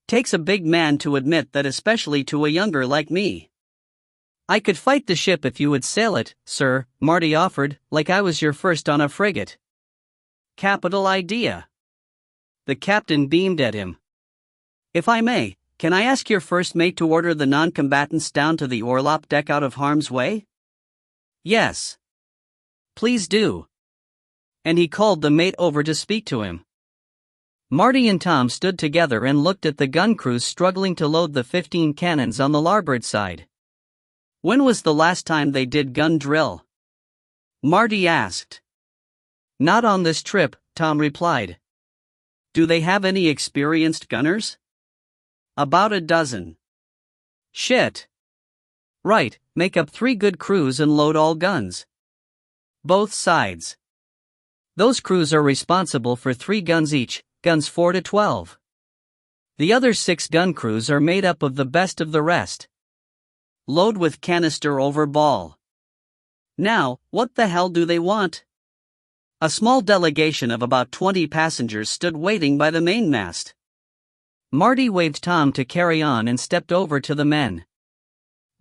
"Takes a big man to admit that, especially to a younger like me." "I could fight the ship if you would sail it, sir," Marty offered, "like I was your first on a frigate." "Capital idea." The captain beamed at him. "If I may, can I ask your first mate to order the non-combatants down to the orlop deck out of harm's way?" "Yes." "Please do." And he called the mate over to speak to him. Marty and Tom stood together and looked at the gun crews struggling to load the 15 cannons on the larboard side. "When was the last time they did gun drill?" Marty asked. "Not on this trip," Tom replied. "Do they have any experienced gunners?" "About a dozen." "Shit." "Right, make up 3 good crews and load all guns." "Both sides." "Those crews are responsible for 3 guns each, guns 4 to 12. The other 6 gun crews are made up of the best of the rest. Load with canister over ball." "Now, what the hell do they want?" A small delegation of about 20 passengers stood waiting by the mainmast. Marty waved Tom to carry on and stepped over to the men.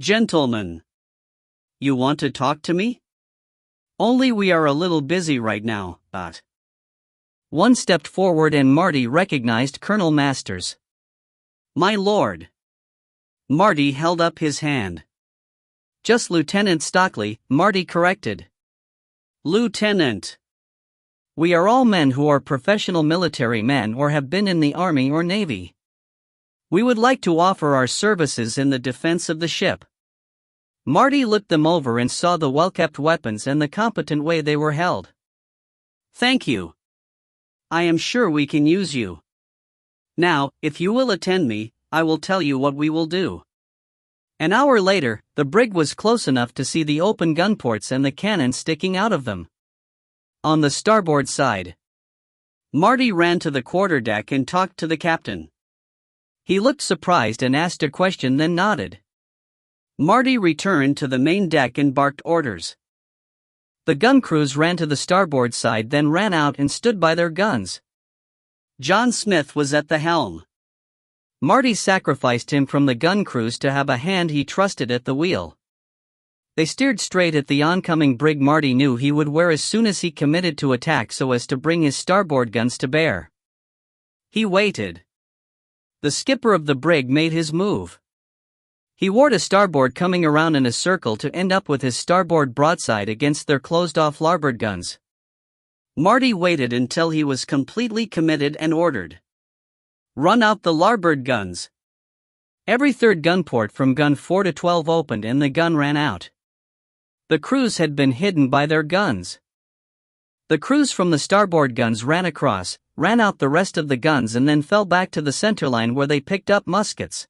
"Gentlemen, you want to talk to me? Only we are a little busy right now, but..." One stepped forward and Marty recognized Colonel Masters. "My lord." Marty held up his hand. "Just Lieutenant Stockley," Marty corrected. "Lieutenant." "We are all men who are professional military men or have been in the Army or Navy. We would like to offer our services in the defense of the ship." Marty looked them over and saw the well-kept weapons and the competent way they were held. "Thank you. I am sure we can use you. Now, if you will attend me, I will tell you what we will do." An hour later, the brig was close enough to see the open gun ports and the cannon sticking out of them. On the starboard side, Marty ran to the quarterdeck and talked to the captain. He looked surprised and asked a question, then nodded. Marty returned to the main deck and barked orders. The gun crews ran to the starboard side, then ran out and stood by their guns. John Smith was at the helm. Marty sacrificed him from the gun crews to have a hand he trusted at the wheel. They steered straight at the oncoming brig Marty knew he would wear as soon as he committed to attack so as to bring his starboard guns to bear. He waited. The skipper of the brig made his move. He wore to starboard, coming around in a circle to end up with his starboard broadside against their closed-off larboard guns. Marty waited until he was completely committed and ordered, "Run out the larboard guns." Every third gun port from gun 4 to 12 opened and the gun ran out. The crews had been hidden by their guns. The crews from the starboard guns ran across, ran out the rest of the guns and then fell back to the centerline where they picked up muskets.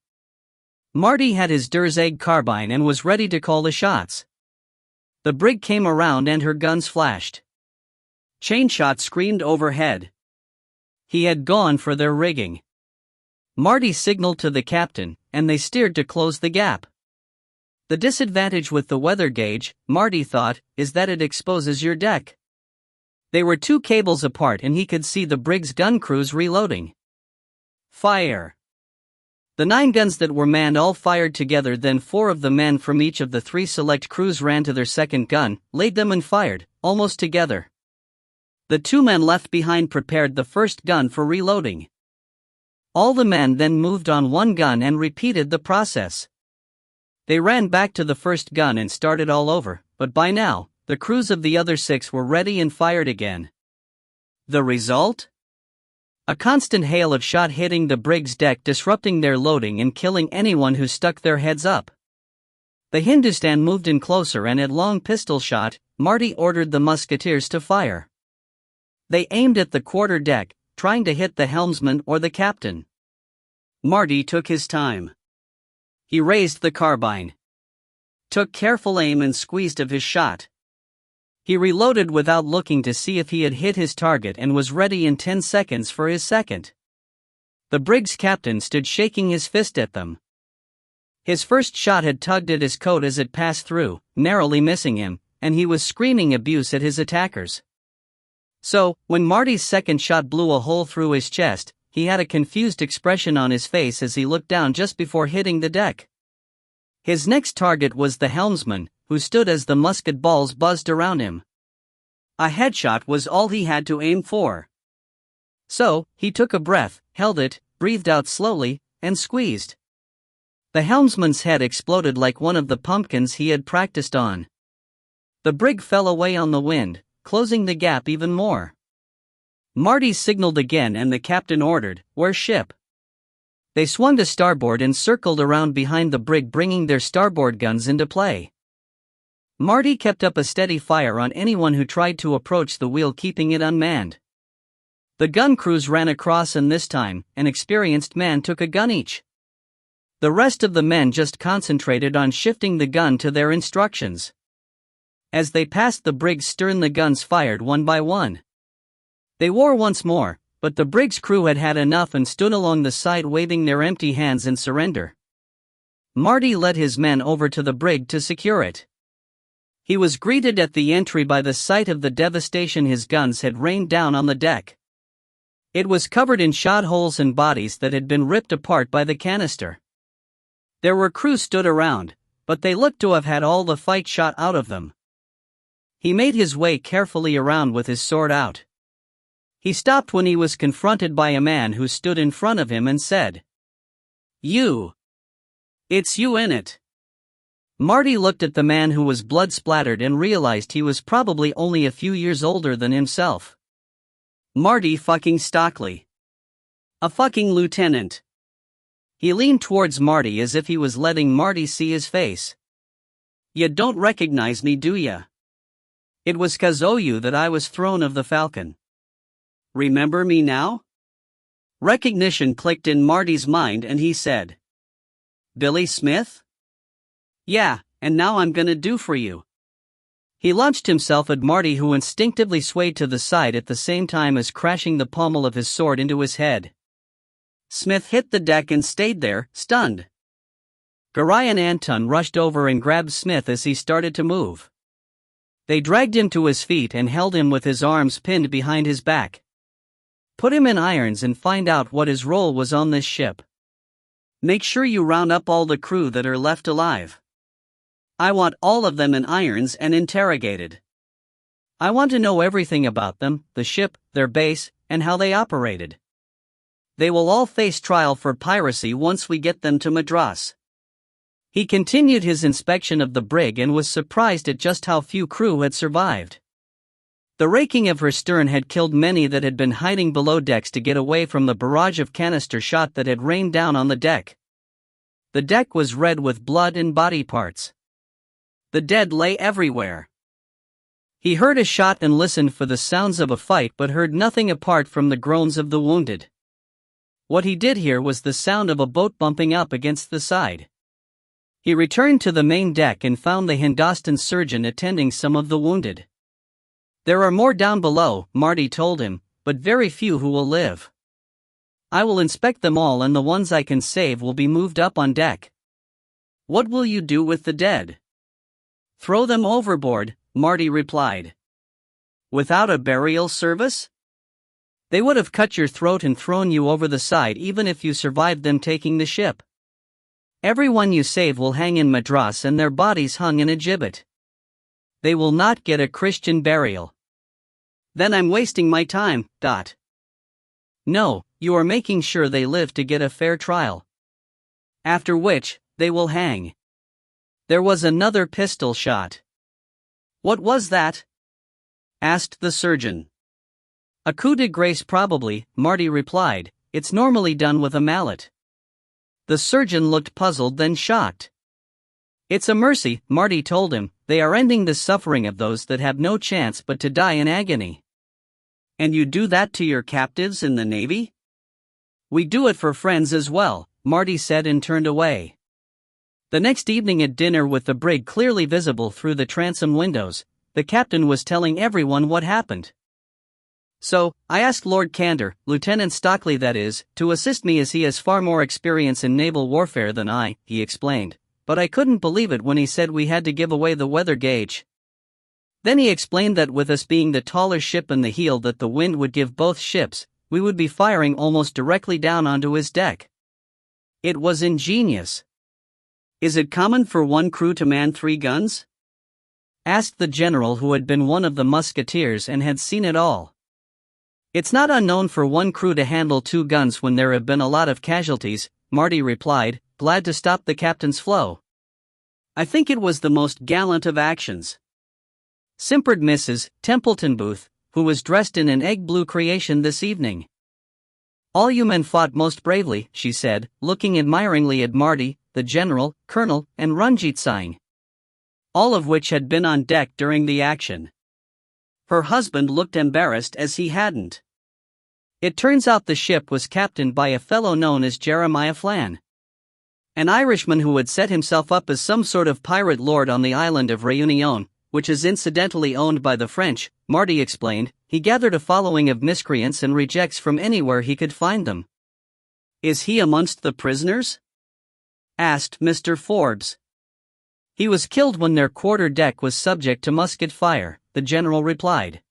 Marty had his Dur's Egg carbine and was ready to call the shots. The brig came around and her guns flashed. Chainshot screamed overhead. He had gone for their rigging. Marty signaled to the captain, and they steered to close the gap. The disadvantage with the weather gauge, Marty thought, is that it exposes your deck. They were 2 cables apart and he could see the brig's gun crews reloading. Fire! The 9 guns that were manned all fired together, then 4 of the men from each of the 3 select crews ran to their second gun, laid them and fired, almost together. The 2 men left behind prepared the first gun for reloading. All the men then moved on one gun and repeated the process. They ran back to the first gun and started all over, but by now, the crews of the other 6 were ready and fired again. The result? A constant hail of shot hitting the brig's deck, disrupting their loading and killing anyone who stuck their heads up. The Hindustan moved in closer and at long pistol shot, Marty ordered the musketeers to fire. They aimed at the quarter deck, trying to hit the helmsman or the captain. Marty took his time. He raised the carbine, took careful aim and squeezed of his shot. He reloaded without looking to see if he had hit his target and was ready in 10 seconds for his second. The brig's captain stood shaking his fist at them. His first shot had tugged at his coat as it passed through, narrowly missing him, and he was screaming abuse at his attackers. So, when Marty's second shot blew a hole through his chest, he had a confused expression on his face as he looked down just before hitting the deck. His next target was the helmsman, who stood as the musket balls buzzed around him. A headshot was all he had to aim for. So, he took a breath, held it, breathed out slowly, and squeezed. The helmsman's head exploded like one of the pumpkins he had practiced on. The brig fell away on the wind, closing the gap even more. Marty signaled again and the captain ordered, "Wear ship." They swung to starboard and circled around behind the brig, bringing their starboard guns into play. Marty kept up a steady fire on anyone who tried to approach the wheel, keeping it unmanned. The gun crews ran across and this time, an experienced man took a gun each. The rest of the men just concentrated on shifting the gun to their instructions. As they passed the brig's stern, the guns fired one by one. They wore once more, but the brig's crew had had enough and stood along the side waving their empty hands in surrender. Marty led his men over to the brig to secure it. He was greeted at the entry by the sight of the devastation his guns had rained down on the deck. It was covered in shot holes and bodies that had been ripped apart by the canister. There were crews stood around, but they looked to have had all the fight shot out of them. He made his way carefully around with his sword out. He stopped when he was confronted by a man who stood in front of him and said, "You. It's you, innit?" Marty looked at the man who was blood-splattered and realized he was probably only a few years older than himself. Marty fucking Stockley. A fucking lieutenant. He leaned towards Marty as if he was letting Marty see his face. "Ya don't recognize me, do ya? It was 'cause o' you that I was thrown of the Falcon. Remember me now?" Recognition clicked in Marty's mind and he said, "Billy Smith? Yeah, and now I'm gonna do for you." He launched himself at Marty, who instinctively swayed to the side at the same time as crashing the pommel of his sword into his head. Smith hit the deck and stayed there, stunned. Garai and Anton rushed over and grabbed Smith as he started to move. They dragged him to his feet and held him with his arms pinned behind his back. "Put him in irons and find out what his role was on this ship. Make sure you round up all the crew that are left alive. I want all of them in irons and interrogated. I want to know everything about them, the ship, their base, and how they operated. They will all face trial for piracy once we get them to Madras." He continued his inspection of the brig and was surprised at just how few crew had survived. The raking of her stern had killed many that had been hiding below decks to get away from the barrage of canister shot that had rained down on the deck. The deck was red with blood and body parts. The dead lay everywhere. He heard a shot and listened for the sounds of a fight but heard nothing apart from the groans of the wounded. What he did hear was the sound of a boat bumping up against the side. He returned to the main deck and found the Hindostan surgeon attending some of the wounded. "There are more down below," Marty told him, "but very few who will live. I will inspect them all and the ones I can save will be moved up on deck." "What will you do with the dead?" "Throw them overboard," Marty replied. "Without a burial service? They would have cut your throat and thrown you over the side even if you survived them taking the ship. Everyone you save will hang in Madras and their bodies hung in a gibbet. They will not get a Christian burial." "Then I'm wasting my time." "No, you are making sure they live to get a fair trial. After which, they will hang." There was another pistol shot. "What was that?" asked the surgeon. "A coup de grace probably," Marty replied. "It's normally done with a mallet." The surgeon looked puzzled then shocked. "It's a mercy," Marty told him. "They are ending the suffering of those that have no chance but to die in agony." "And you do that to your captives in the Navy?" "We do it for friends as well," Marty said and turned away. The next evening at dinner with the brig clearly visible through the transom windows, the captain was telling everyone what happened. "So, I asked Lord Candor, Lieutenant Stockley that is, to assist me as he has far more experience in naval warfare than I," he explained, "but I couldn't believe it when he said we had to give away the weather gauge. Then he explained that with us being the taller ship and the heel that the wind would give both ships, we would be firing almost directly down onto his deck. It was ingenious." "Is it common for one crew to man 3 guns?" asked the general who had been one of the musketeers and had seen it all. "It's not unknown for one crew to handle 2 guns when there have been a lot of casualties," Marty replied, glad to stop the captain's flow. "I think it was the most gallant of actions," simpered Mrs. Templeton Booth, who was dressed in an egg-blue creation this evening. "All you men fought most bravely," she said, looking admiringly at Marty, the general, colonel, and Ranjit Singh, all of which had been on deck during the action. Her husband looked embarrassed as he hadn't. It turns out the ship was captained by a fellow known as Jeremiah Flann, an Irishman who had set himself up as some sort of pirate lord on the island of Réunion, which is incidentally owned by the French. Marty explained. He gathered a following of miscreants and rejects from anywhere he could find them. "Is he amongst the prisoners?" asked Mr. Forbes. "He was killed when their quarter deck was subject to musket fire," the general replied.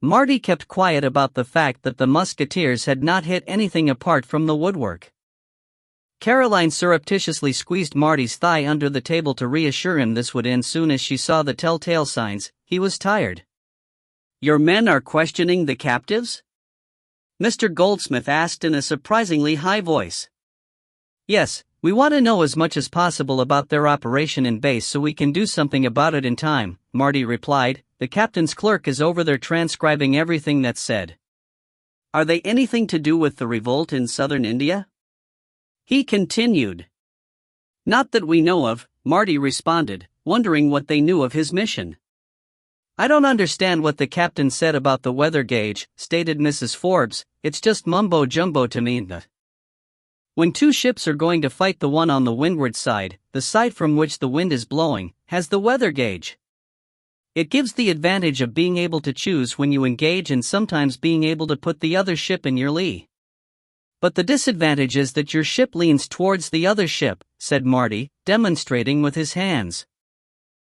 Marty kept quiet about the fact that the musketeers had not hit anything apart from the woodwork. Caroline surreptitiously squeezed Marty's thigh under the table to reassure him this would end soon as she saw the telltale signs. He was tired. "Your men are questioning the captives?" Mr. Goldsmith asked in a surprisingly high voice. "Yes, we want to know as much as possible about their operation in base so we can do something about it in time," Marty replied. "The captain's clerk is over there transcribing everything that's said." "Are they anything to do with the revolt in southern India?" he continued. "Not that we know of," Marty responded, wondering what they knew of his mission. "I don't understand what the captain said about the weather gauge," stated Mrs. Forbes. "It's just mumbo-jumbo to me. When 2 ships are going to fight, the one on the windward side, the side from which the wind is blowing, has the weather gauge. It gives the advantage of being able to choose when you engage and sometimes being able to put the other ship in your lee. But the disadvantage is that your ship leans towards the other ship," said Marty, demonstrating with his hands.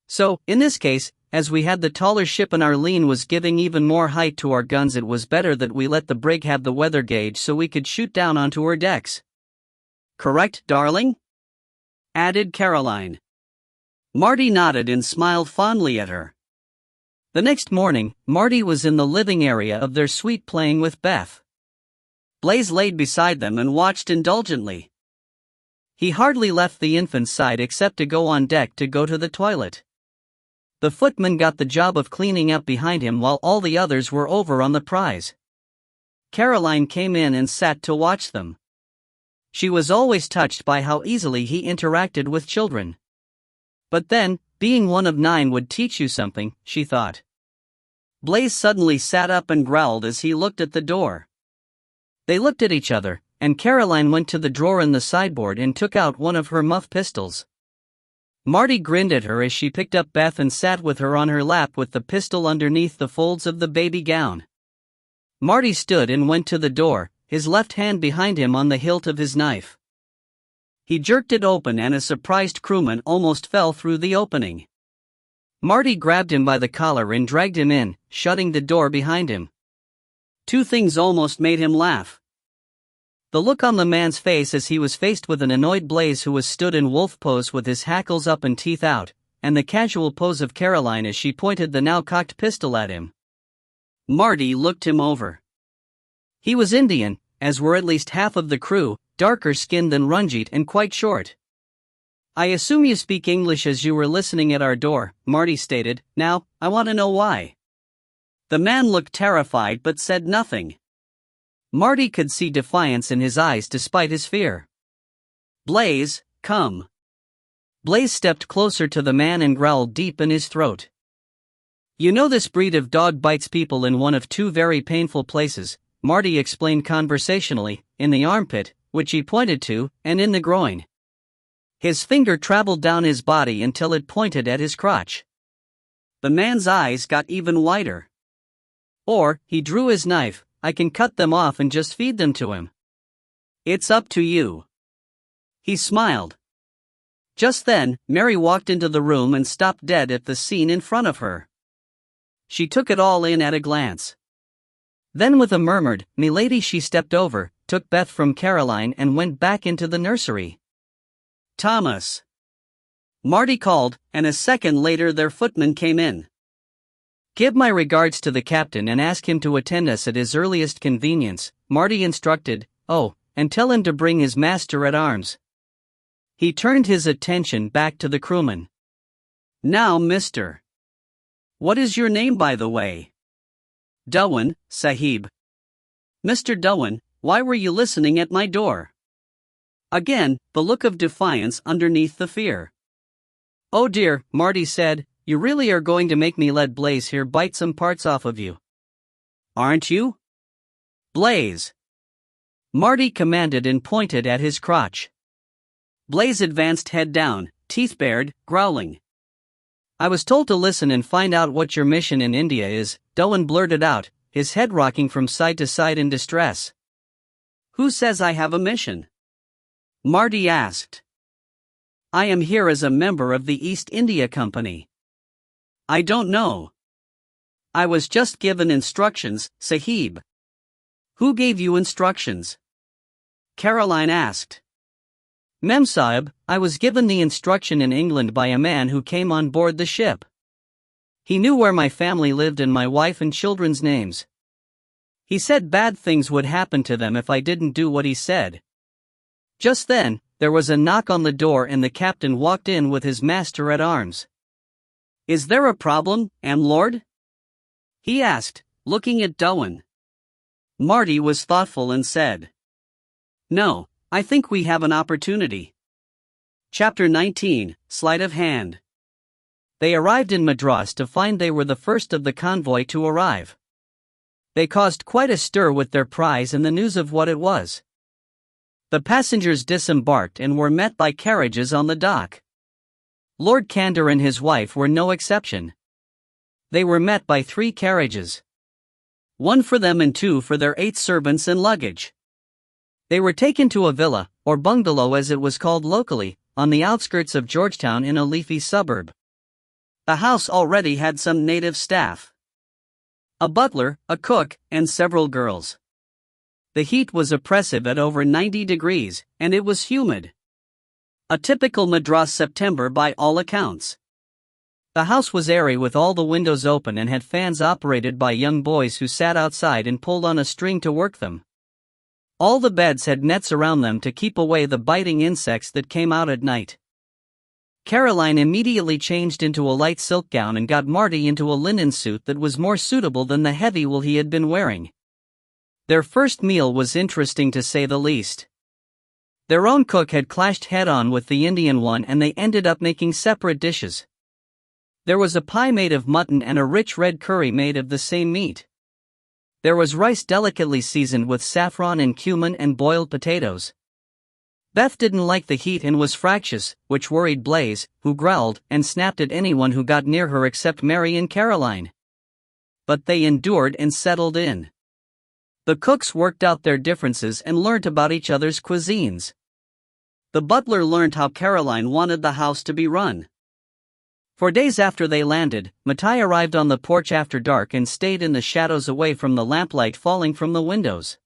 "So, in this case, as we had the taller ship and our lean was giving even more height to our guns, it was better that we let the brig have the weather gauge so we could shoot down onto her decks." "Correct, darling?" added Caroline. Marty nodded and smiled fondly at her. The next morning, Marty was in the living area of their suite playing with Beth. Blaze laid beside them and watched indulgently. He hardly left the infant's side except to go on deck to go to the toilet. The footman got the job of cleaning up behind him while all the others were over on the prize. Caroline came in and sat to watch them. She was always touched by how easily he interacted with children. But then, being one of 9 would teach you something, she thought. Blaze suddenly sat up and growled as he looked at the door. They looked at each other, and Caroline went to the drawer in the sideboard and took out one of her muff pistols. Marty grinned at her as she picked up Beth and sat with her on her lap with the pistol underneath the folds of the baby gown. Marty stood and went to the door, his left hand behind him on the hilt of his knife. He jerked it open and a surprised crewman almost fell through the opening. Marty grabbed him by the collar and dragged him in, shutting the door behind him. 2 things almost made him laugh. The look on the man's face as he was faced with an annoyed Blaze who was stood in wolf pose with his hackles up and teeth out, and the casual pose of Caroline as she pointed the now cocked pistol at him. Marty looked him over. He was Indian, as were at least half of the crew, darker skinned than Ranjit and quite short. "I assume you speak English as you were listening at our door," Marty stated. "Now, I want to know why." The man looked terrified but said nothing. Marty could see defiance in his eyes despite his fear. "Blaze, come." Blaze stepped closer to the man and growled deep in his throat. "You know this breed of dog bites people in one of 2 very painful places," Marty explained conversationally, "in the armpit," which he pointed to, "and in the groin." His finger traveled down his body until it pointed at his crotch. The man's eyes got even wider. "Or," he drew his knife, "I can cut them off and just feed them to him. It's up to you." He smiled. Just then, Mary walked into the room and stopped dead at the scene in front of her. She took it all in at a glance. Then with a murmured, "Milady," she stepped over, took Beth from Caroline and went back into the nursery. "Thomas," Marty called, and a second later their footman came in. "Give my regards to the captain and ask him to attend us at his earliest convenience," Marty instructed. "Oh, and tell him to bring his master-at-arms." He turned his attention back to the crewman. "Now, mister. What is your name, by the way?" "Dowan, Sahib." "Mr. Dowan, why were you listening at my door?" Again, the look of defiance underneath the fear. "Oh dear," Marty said, "you really are going to make me let Blaze here bite some parts off of you. Aren't you?" "Blaze!" Marty commanded and pointed at his crotch. Blaze advanced head down, teeth bared, growling. "I was told to listen and find out what your mission in India is," Dowan blurted out, his head rocking from side to side in distress. "Who says I have a mission?" Marty asked. "I am here as a member of the East India Company." "I don't know. I was just given instructions, Sahib." "Who gave you instructions?" Caroline asked. "Mem Sahib, I was given the instruction in England by a man who came on board the ship. He knew where my family lived and my wife and children's names. He said bad things would happen to them if I didn't do what he said." Just then, there was a knock on the door and the captain walked in with his master-at-arms. "Is there a problem, Lord?" he asked, looking at Dowan. Marty was thoughtful and said, "No, I think we have an opportunity." Chapter 19, Sleight of Hand. They arrived in Madras to find they were the first of the convoy to arrive. They caused quite a stir with their prize and the news of what it was. The passengers disembarked and were met by carriages on the dock. Lord Candor and his wife were no exception. They were met by 3 carriages. 1 for them and 2 for their 8 servants and luggage. They were taken to a villa, or bungalow as it was called locally, on the outskirts of Georgetown in a leafy suburb. The house already had some native staff. A butler, a cook, and several girls. The heat was oppressive at over 90 degrees, and it was humid. A typical Madras September by all accounts. The house was airy with all the windows open and had fans operated by young boys who sat outside and pulled on a string to work them. All the beds had nets around them to keep away the biting insects that came out at night. Caroline immediately changed into a light silk gown and got Marty into a linen suit that was more suitable than the heavy wool he had been wearing. Their first meal was interesting to say the least. Their own cook had clashed head-on with the Indian one and they ended up making separate dishes. There was a pie made of mutton and a rich red curry made of the same meat. There was rice delicately seasoned with saffron and cumin and boiled potatoes. Beth didn't like the heat and was fractious, which worried Blaze, who growled and snapped at anyone who got near her except Mary and Caroline. But they endured and settled in. The cooks worked out their differences and learnt about each other's cuisines. The butler learned how Caroline wanted the house to be run. For days after they landed, Matai arrived on the porch after dark and stayed in the shadows away from the lamplight falling from the windows.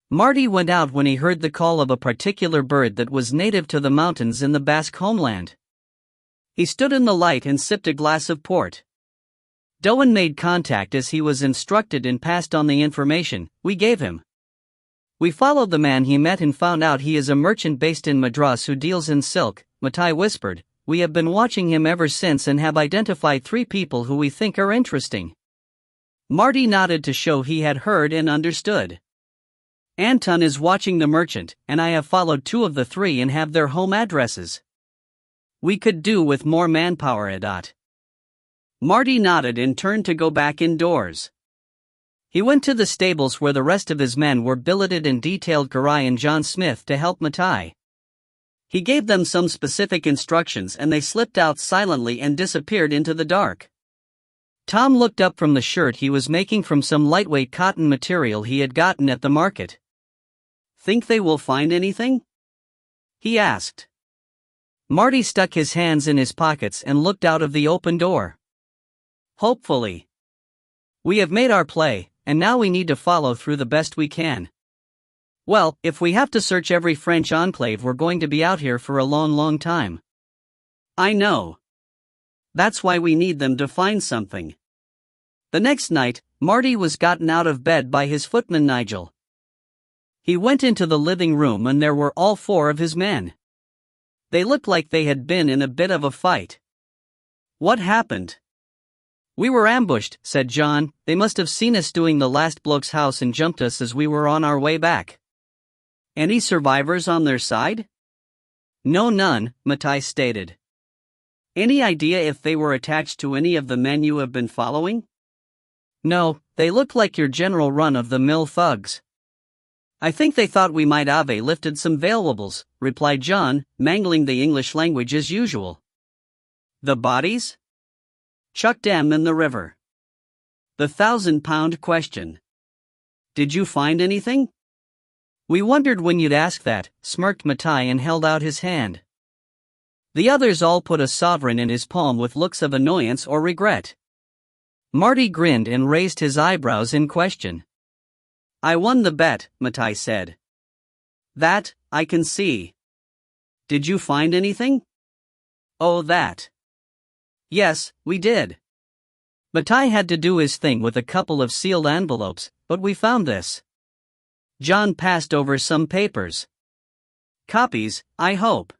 Marty went out when he heard the call of a particular bird that was native to the mountains in the Basque homeland. He stood in the light and sipped a glass of port. Doan made contact as he was instructed and passed on the information we gave him. We followed the man he met and found out he is a merchant based in Madras who deals in silk, Matai whispered. We have been watching him ever since and have identified 3 people who we think are interesting. Marty nodded to show he had heard and understood. Anton is watching the merchant, and I have followed 2 of the 3 and have their home addresses. We could do with more manpower, Adot. Marty nodded and turned to go back indoors. He went to the stables where the rest of his men were billeted and detailed Garai and John Smith to help Matai. He gave them some specific instructions and they slipped out silently and disappeared into the dark. Tom looked up from the shirt he was making from some lightweight cotton material he had gotten at the market. Think they will find anything? He asked. Marty stuck his hands in his pockets and looked out of the open door. Hopefully. We have made our play, and now we need to follow through the best we can. Well, if we have to search every French enclave, we're going to be out here for a long time. I know. That's why we need them to find something. The next night, Marty was gotten out of bed by his footman Nigel. He went into the living room and there were all 4 of his men. They looked like they had been in a bit of a fight. What happened? We were ambushed, said John. They must have seen us doing the last bloke's house and jumped us as we were on our way back. Any survivors on their side? No, none, Matai stated. Any idea if they were attached to any of the men you have been following? No, they look like your general run-of-the-mill thugs. I think they thought we might have lifted some valuables, replied John, mangling the English language as usual. The bodies? Chucked them in the river. The 1,000-pound question. Did you find anything? We wondered when you'd ask that, smirked Matai and held out his hand. The others all put a sovereign in his palm with looks of annoyance or regret. Marty grinned and raised his eyebrows in question. I won the bet, Matai said. That, I can see. Did you find anything? Oh, that. Yes, we did. Matai had to do his thing with a couple of sealed envelopes, but we found this. John passed over some papers. Copies, I hope.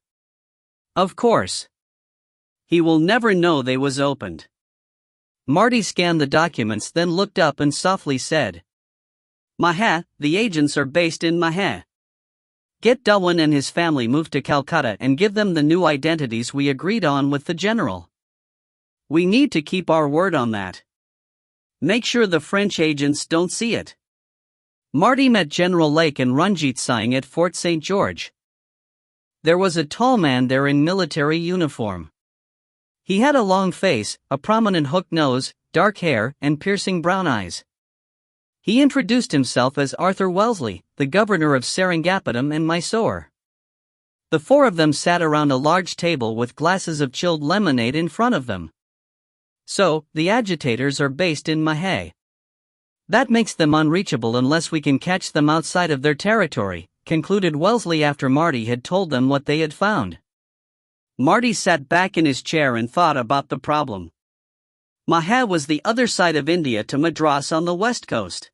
Of course. He will never know they was opened. Marty scanned the documents, then looked up and softly said, Mahe, the agents are based in Mahe. Get Dawan and his family moved to Calcutta and give them the new identities we agreed on with the general. We need to keep our word on that. Make sure the French agents don't see it. Marty met General Lake and Ranjit Singh at Fort St. George. There was a tall man there in military uniform. He had a long face, a prominent hooked nose, dark hair, and piercing brown eyes. He introduced himself as Arthur Wellesley, the governor of Seringapatam and Mysore. The 4 of them sat around a large table with glasses of chilled lemonade in front of them. So, the agitators are based in Mahe. That makes them unreachable unless we can catch them outside of their territory, concluded Wellesley after Marty had told them what they had found. Marty sat back in his chair and thought about the problem. Mahe was the other side of India to Madras on the west coast.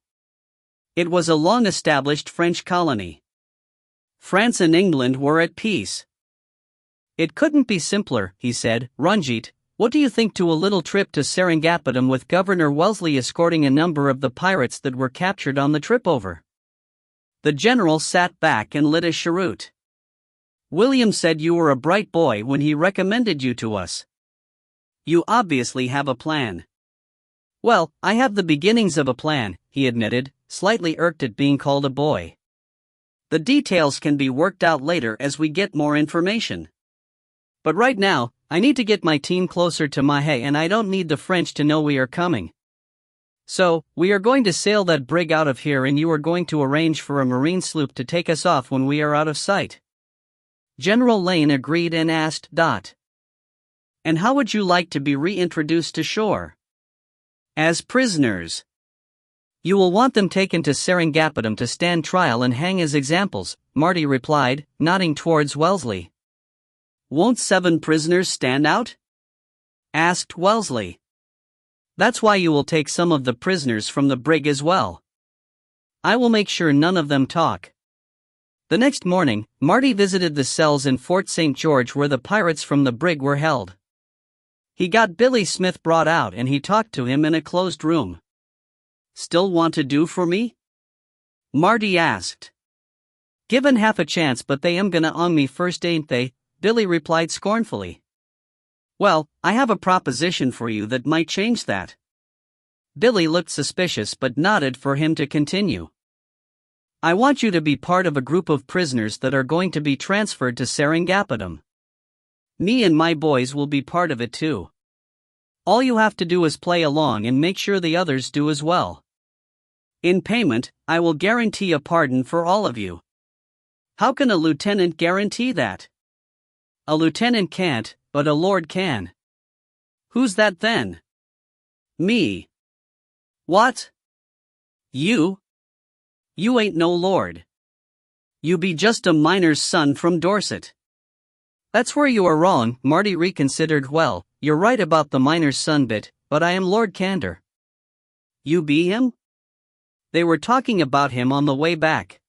It was a long-established French colony. France and England were at peace. "It couldn't be simpler," he said. "Ranjit, what do you think to a little trip to Seringapatam with Governor Wellesley escorting a number of the pirates that were captured on the trip over?" The general sat back and lit a cheroot. "William said you were a bright boy when he recommended you to us. You obviously have a plan." "Well, I have the beginnings of a plan," he admitted, slightly irked at being called a boy. "The details can be worked out later as we get more information. But right now, I need to get my team closer to Mahé and I don't need the French to know we are coming. So, we are going to sail that brig out of here and you are going to arrange for a marine sloop to take us off when we are out of sight." General Lane agreed and asked, "And how would you like to be reintroduced to shore?" "As prisoners. You will want them taken to Seringapatam to stand trial and hang as examples," Marty replied, nodding towards Wellesley. "Won't 7 prisoners stand out?" asked Wellesley. "That's why you will take some of the prisoners from the brig as well. I will make sure none of them talk." The next morning, Marty visited the cells in Fort St. George where the pirates from the brig were held. He got Billy Smith brought out and he talked to him in a closed room. "Still want to do for me?" Marty asked. "Given half a chance but they am gonna on me first ain't they?" Billy replied scornfully. "Well, I have a proposition for you that might change that." Billy looked suspicious but nodded for him to continue. "I want you to be part of a group of prisoners that are going to be transferred to Seringapatam. Me and my boys will be part of it too. All you have to do is play along and make sure the others do as well. In payment, I will guarantee a pardon for all of you." "How can a lieutenant guarantee that?" "A lieutenant can't, but a lord can." "Who's that then?" "Me." "What? You? You ain't no lord. You be just a miner's son from Dorset." "That's where you are wrong," Marty reconsidered. "Well, you're right about the miner's son bit, but I am Lord Candor." "You be him?" They were talking about him on the way back.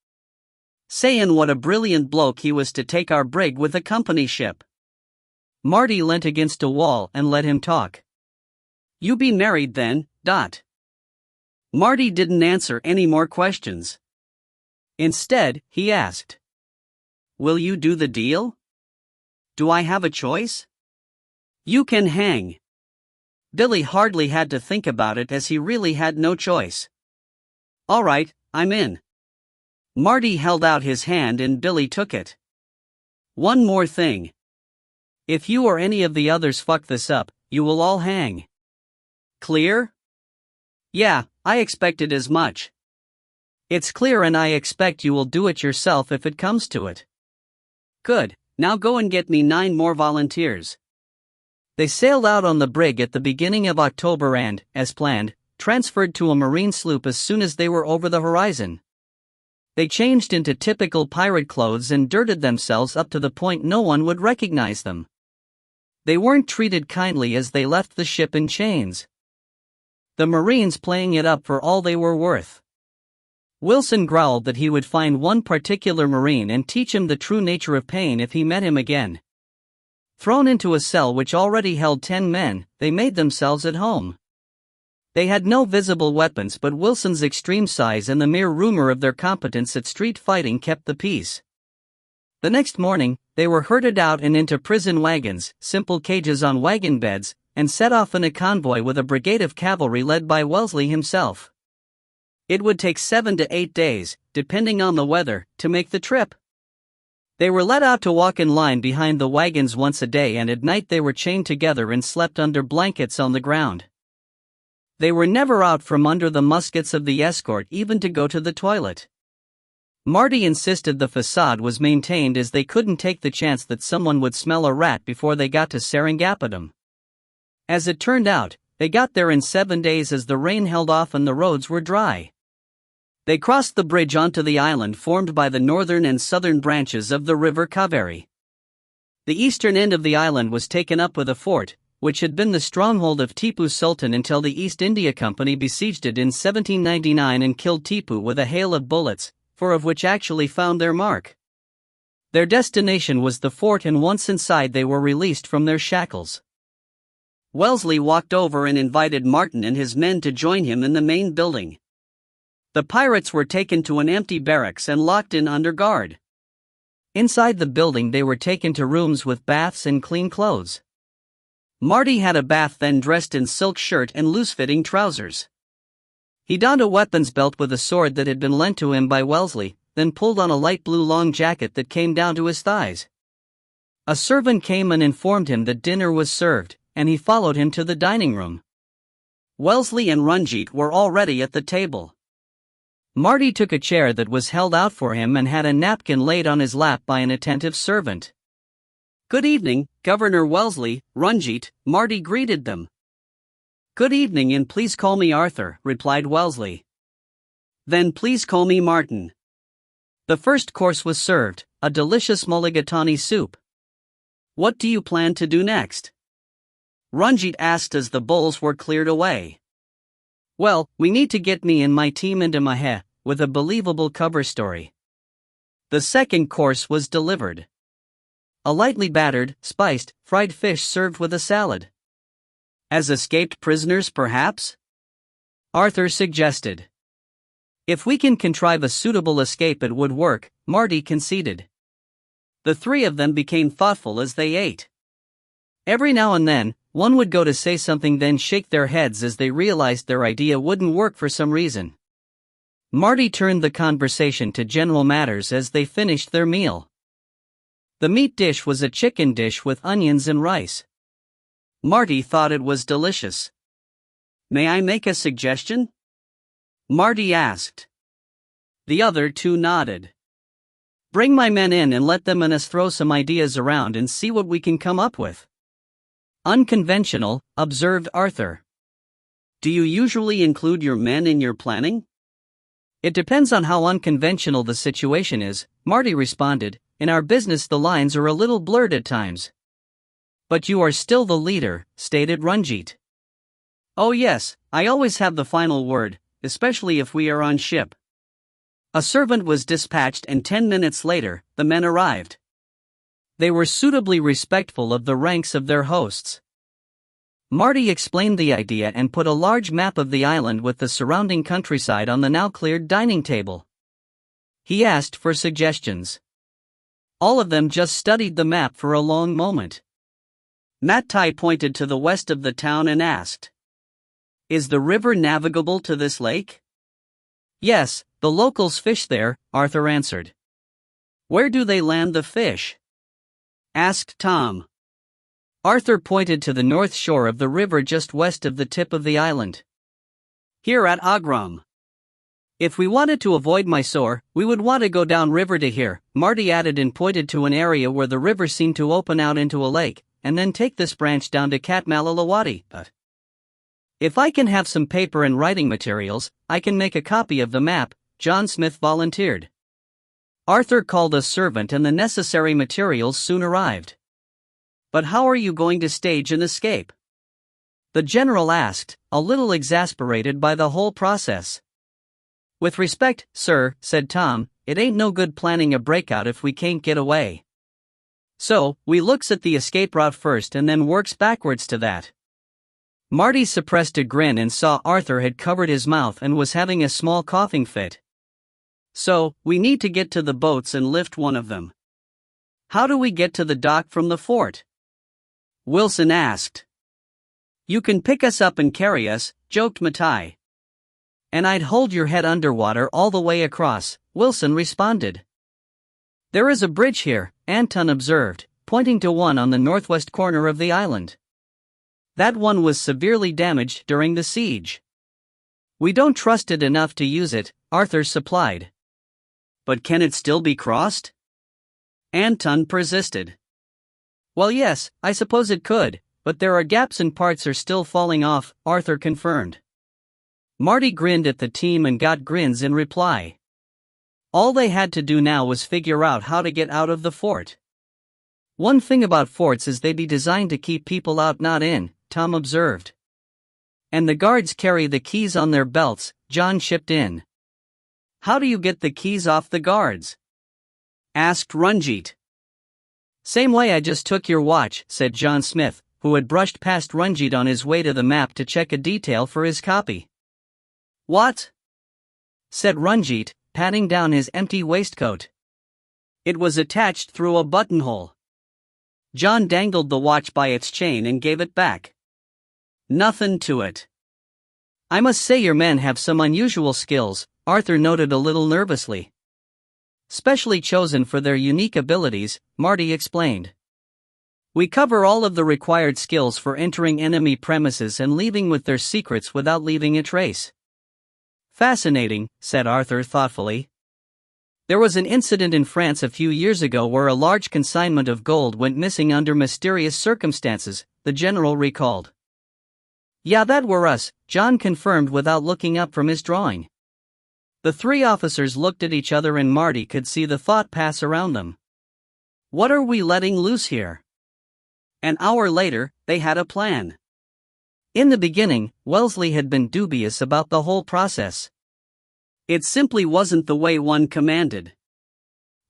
"Sayin' what a brilliant bloke he was to take our brig with a company ship." Marty leant against a wall and let him talk. "You be married then, Dot?" Marty didn't answer any more questions. Instead, he asked, "Will you do the deal? Do I have a choice?" "You can hang." Billy hardly had to think about it as he really had no choice. "All right, I'm in." Marty held out his hand and Billy took it. "One more thing. If you or any of the others fuck this up, you will all hang. Clear?" "Yeah, I expected as much." "It's clear and I expect you will do it yourself if it comes to it." "Good, now go and get me 9 more volunteers." They sailed out on the brig at the beginning of October and, as planned, transferred to a marine sloop as soon as they were over the horizon. They changed into typical pirate clothes and dirtied themselves up to the point no one would recognize them. They weren't treated kindly as they left the ship in chains. The Marines playing it up for all they were worth. Wilson growled that he would find one particular Marine and teach him the true nature of pain if he met him again. Thrown into a cell which already held 10 men, they made themselves at home. They had no visible weapons, but Wilson's extreme size and the mere rumor of their competence at street fighting kept the peace. The next morning, they were herded out and into prison wagons, simple cages on wagon beds, and set off in a convoy with a brigade of cavalry led by Wellesley himself. It would take 7 to 8 days, depending on the weather, to make the trip. They were let out to walk in line behind the wagons once a day, and at night they were chained together and slept under blankets on the ground. They were never out from under the muskets of the escort even to go to the toilet. Marty insisted the facade was maintained as they couldn't take the chance that someone would smell a rat before they got to Seringapatam. As it turned out, they got there in 7 days as the rain held off and the roads were dry. They crossed the bridge onto the island formed by the northern and southern branches of the river Kaveri. The eastern end of the island was taken up with a fort, which had been the stronghold of Tipu Sultan until the East India Company besieged it in 1799 and killed Tipu with a hail of bullets, 4 of which actually found their mark. Their destination was the fort, and once inside they were released from their shackles. Wellesley walked over and invited Martin and his men to join him in the main building. The pirates were taken to an empty barracks and locked in under guard. Inside the building they were taken to rooms with baths and clean clothes. Marty had a bath, then dressed in silk shirt and loose-fitting trousers. He donned a weapons belt with a sword that had been lent to him by Wellesley, then pulled on a light blue long jacket that came down to his thighs. A servant came and informed him that dinner was served, and he followed him to the dining room. Wellesley and Ranjit were already at the table. Marty took a chair that was held out for him and had a napkin laid on his lap by an attentive servant. "Good evening, Governor Wellesley," Ranjit, Marty greeted them. "Good evening, and please call me Arthur," replied Wellesley. "Then please call me Martin." The first course was served, a delicious mulligatawny soup. "What do you plan to do next?" Ranjit asked as the bowls were cleared away. "Well, we need to get me and my team into Mahe, with a believable cover story." The second course was delivered. A lightly battered, spiced, fried fish served with a salad. "As escaped prisoners, perhaps?" Arthur suggested. "If we can contrive a suitable escape, it would work," Marty conceded. The three of them became thoughtful as they ate. Every now and then, one would go to say something, then shake their heads as they realized their idea wouldn't work for some reason. Marty turned the conversation to general matters as they finished their meal. The meat dish was a chicken dish with onions and rice. Marty thought it was delicious. "May I make a suggestion?" Marty asked. The other two nodded. "Bring my men in and let them and us throw some ideas around and see what we can come up with." "Unconventional," observed Arthur. "Do you usually include your men in your planning?" "It depends on how unconventional the situation is," Marty responded. "In our business the lines are a little blurred at times." "But you are still the leader," stated Ranjit. "Oh yes, I always have the final word, especially if we are on ship." A servant was dispatched, and 10 minutes later, the men arrived. They were suitably respectful of the ranks of their hosts. Marty explained the idea and put a large map of the island with the surrounding countryside on the now cleared dining table. He asked for suggestions. All of them just studied the map for a long moment. Mattai pointed to the west of the town and asked, "Is the river navigable to this lake?" "Yes, the locals fish there," Arthur answered. "Where do they land the fish?" asked Tom. Arthur pointed to the north shore of the river just west of the tip of the island. "Here at Agram. If we wanted to avoid Mysore, we would want to go down river to here," Marty added, and pointed to an area where the river seemed to open out into a lake, "and then take this branch down to Katmalalawadi. But if I can have some paper and writing materials, I can make a copy of the map," John Smith volunteered. Arthur called a servant and the necessary materials soon arrived. "But how are you going to stage an escape?" the general asked, a little exasperated by the whole process. "With respect, sir," said Tom, "it ain't no good planning a breakout if we can't get away. So, we looks at the escape route first and then works backwards to that." Marty suppressed a grin and saw Arthur had covered his mouth and was having a small coughing fit. "So, we need to get to the boats and lift one of them. How do we get to the dock from the fort?" Wilson asked. "You can pick us up and carry us," joked Mattai. "And I'd hold your head underwater all the way across," Wilson responded. "There is a bridge here," Anton observed, pointing to one on the northwest corner of the island. "That one was severely damaged during the siege. We don't trust it enough to use it," Arthur supplied. "But can it still be crossed?" Anton persisted. "Well, yes, I suppose it could, but there are gaps and parts are still falling off," Arthur confirmed. Marty grinned at the team and got grins in reply. All they had to do now was figure out how to get out of the fort. "One thing about forts is they be designed to keep people out, not in," Tom observed. "And the guards carry the keys on their belts," John chipped in. "How do you get the keys off the guards?" asked Ranjit. "Same way I just took your watch," said John Smith, who had brushed past Ranjit on his way to the map to check a detail for his copy. "What?" said Ranjit, patting down his empty waistcoat. "It was attached through a buttonhole." John dangled the watch by its chain and gave it back. "Nothin' to it." "I must say your men have some unusual skills," Arthur noted a little nervously. "Specially chosen for their unique abilities," Marty explained. "We cover all of the required skills for entering enemy premises and leaving with their secrets without leaving a trace." "Fascinating," said Arthur thoughtfully. "There was an incident in France a few years ago where a large consignment of gold went missing under mysterious circumstances," the general recalled. "Yeah, that were us," John confirmed without looking up from his drawing. The three officers looked at each other and Marty could see the thought pass around them. What are we letting loose here? An hour later, they had a plan. In the beginning, Wellesley had been dubious about the whole process. It simply wasn't the way one commanded.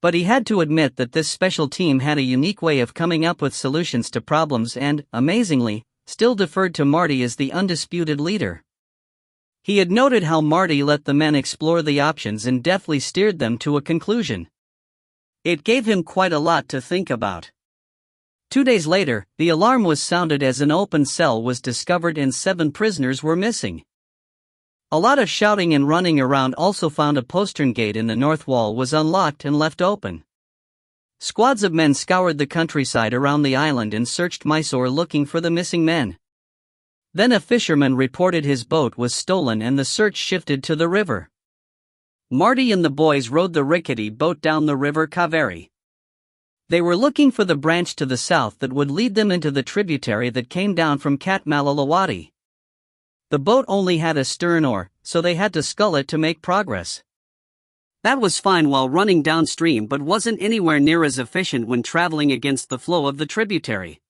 But he had to admit that this special team had a unique way of coming up with solutions to problems and, amazingly, still deferred to Marty as the undisputed leader. He had noted how Marty let the men explore the options and deftly steered them to a conclusion. It gave him quite a lot to think about. 2 days later, the alarm was sounded as an open cell was discovered and 7 prisoners were missing. A lot of shouting and running around also found a postern gate in the north wall was unlocked and left open. Squads of men scoured the countryside around the island and searched Mysore looking for the missing men. Then a fisherman reported his boat was stolen and the search shifted to the river. Marty and the boys rowed the rickety boat down the river Kaveri. They were looking for the branch to the south that would lead them into the tributary that came down from Katmalalawadi. The boat only had a stern oar, so they had to scull it to make progress. That was fine while running downstream but wasn't anywhere near as efficient when traveling against the flow of the tributary.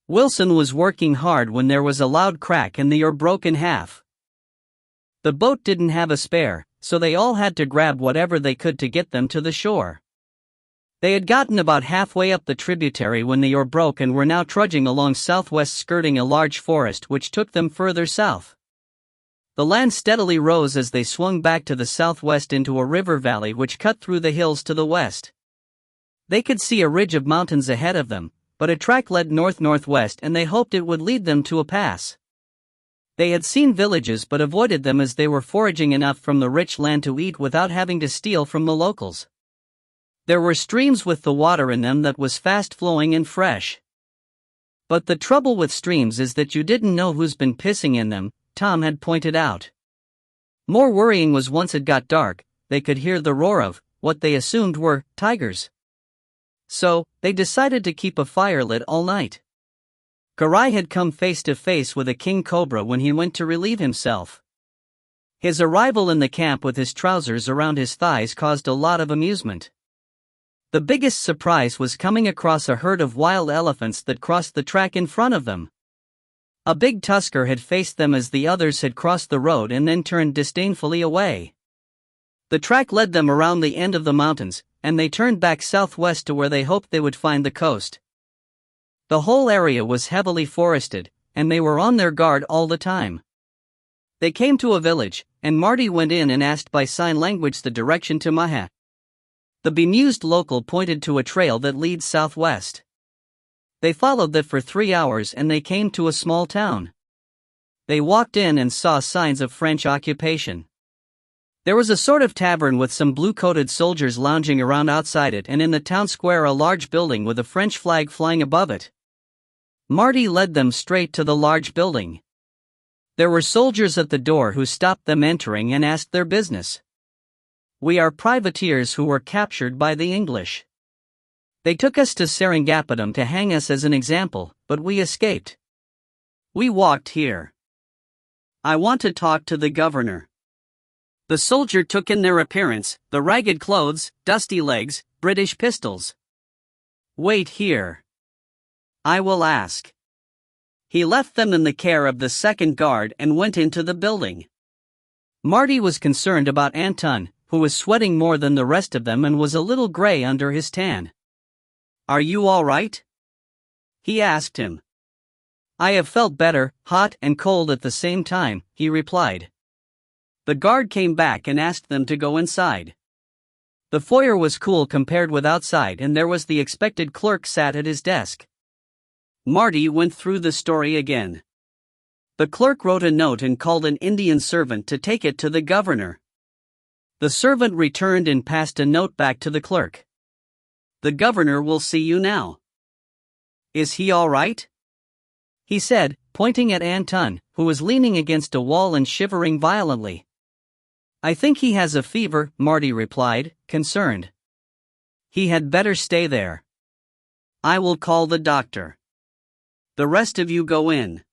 Wilson was working hard when there was a loud crack and the oar broke in half. The boat didn't have a spare, so they all had to grab whatever they could to get them to the shore. They had gotten about halfway up the tributary when the oar broke and were now trudging along southwest skirting a large forest which took them further south. The land steadily rose as they swung back to the southwest into a river valley which cut through the hills to the west. They could see a ridge of mountains ahead of them, but a track led north-northwest and they hoped it would lead them to a pass. They had seen villages but avoided them as they were foraging enough from the rich land to eat without having to steal from the locals. There were streams with the water in them that was fast-flowing and fresh. But the trouble with streams is that you didn't know who's been pissing in them, Tom had pointed out. More worrying was once it got dark, they could hear the roar of what they assumed were tigers. So, they decided to keep a fire lit all night. Karai had come face to face with a king cobra when he went to relieve himself. His arrival in the camp with his trousers around his thighs caused a lot of amusement. The biggest surprise was coming across a herd of wild elephants that crossed the track in front of them. A big tusker had faced them as the others had crossed the road and then turned disdainfully away. The track led them around the end of the mountains, and they turned back southwest to where they hoped they would find the coast. The whole area was heavily forested, and they were on their guard all the time. They came to a village, and Marty went in and asked by sign language the direction to Maha. The bemused local pointed to a trail that leads southwest. They followed that for 3 hours and they came to a small town. They walked in and saw signs of French occupation. There was a sort of tavern with some blue-coated soldiers lounging around outside it and in the town square a large building with a French flag flying above it. Marty led them straight to the large building. There were soldiers at the door who stopped them entering and asked their business. "We are privateers who were captured by the English. They took us to Seringapatam to hang us as an example, but we escaped. We walked here. I want to talk to the governor." The soldier took in their appearance, the ragged clothes, dusty legs, British pistols. "Wait here. I will ask." He left them in the care of the second guard and went into the building. Marty was concerned about Anton, who was sweating more than the rest of them and was a little gray under his tan. "Are you all right?" he asked him. "I have felt better, hot and cold at the same time," he replied. The guard came back and asked them to go inside. The foyer was cool compared with outside, and there was the expected clerk sat at his desk. Marty went through the story again. The clerk wrote a note and called an Indian servant to take it to the governor. The servant returned and passed a note back to the clerk. "The governor will see you now." "Is he all right?" he said, pointing at Anton, who was leaning against a wall and shivering violently. "I think he has a fever," Marty replied, concerned. "He had better stay there. I will call the doctor. The rest of you go in.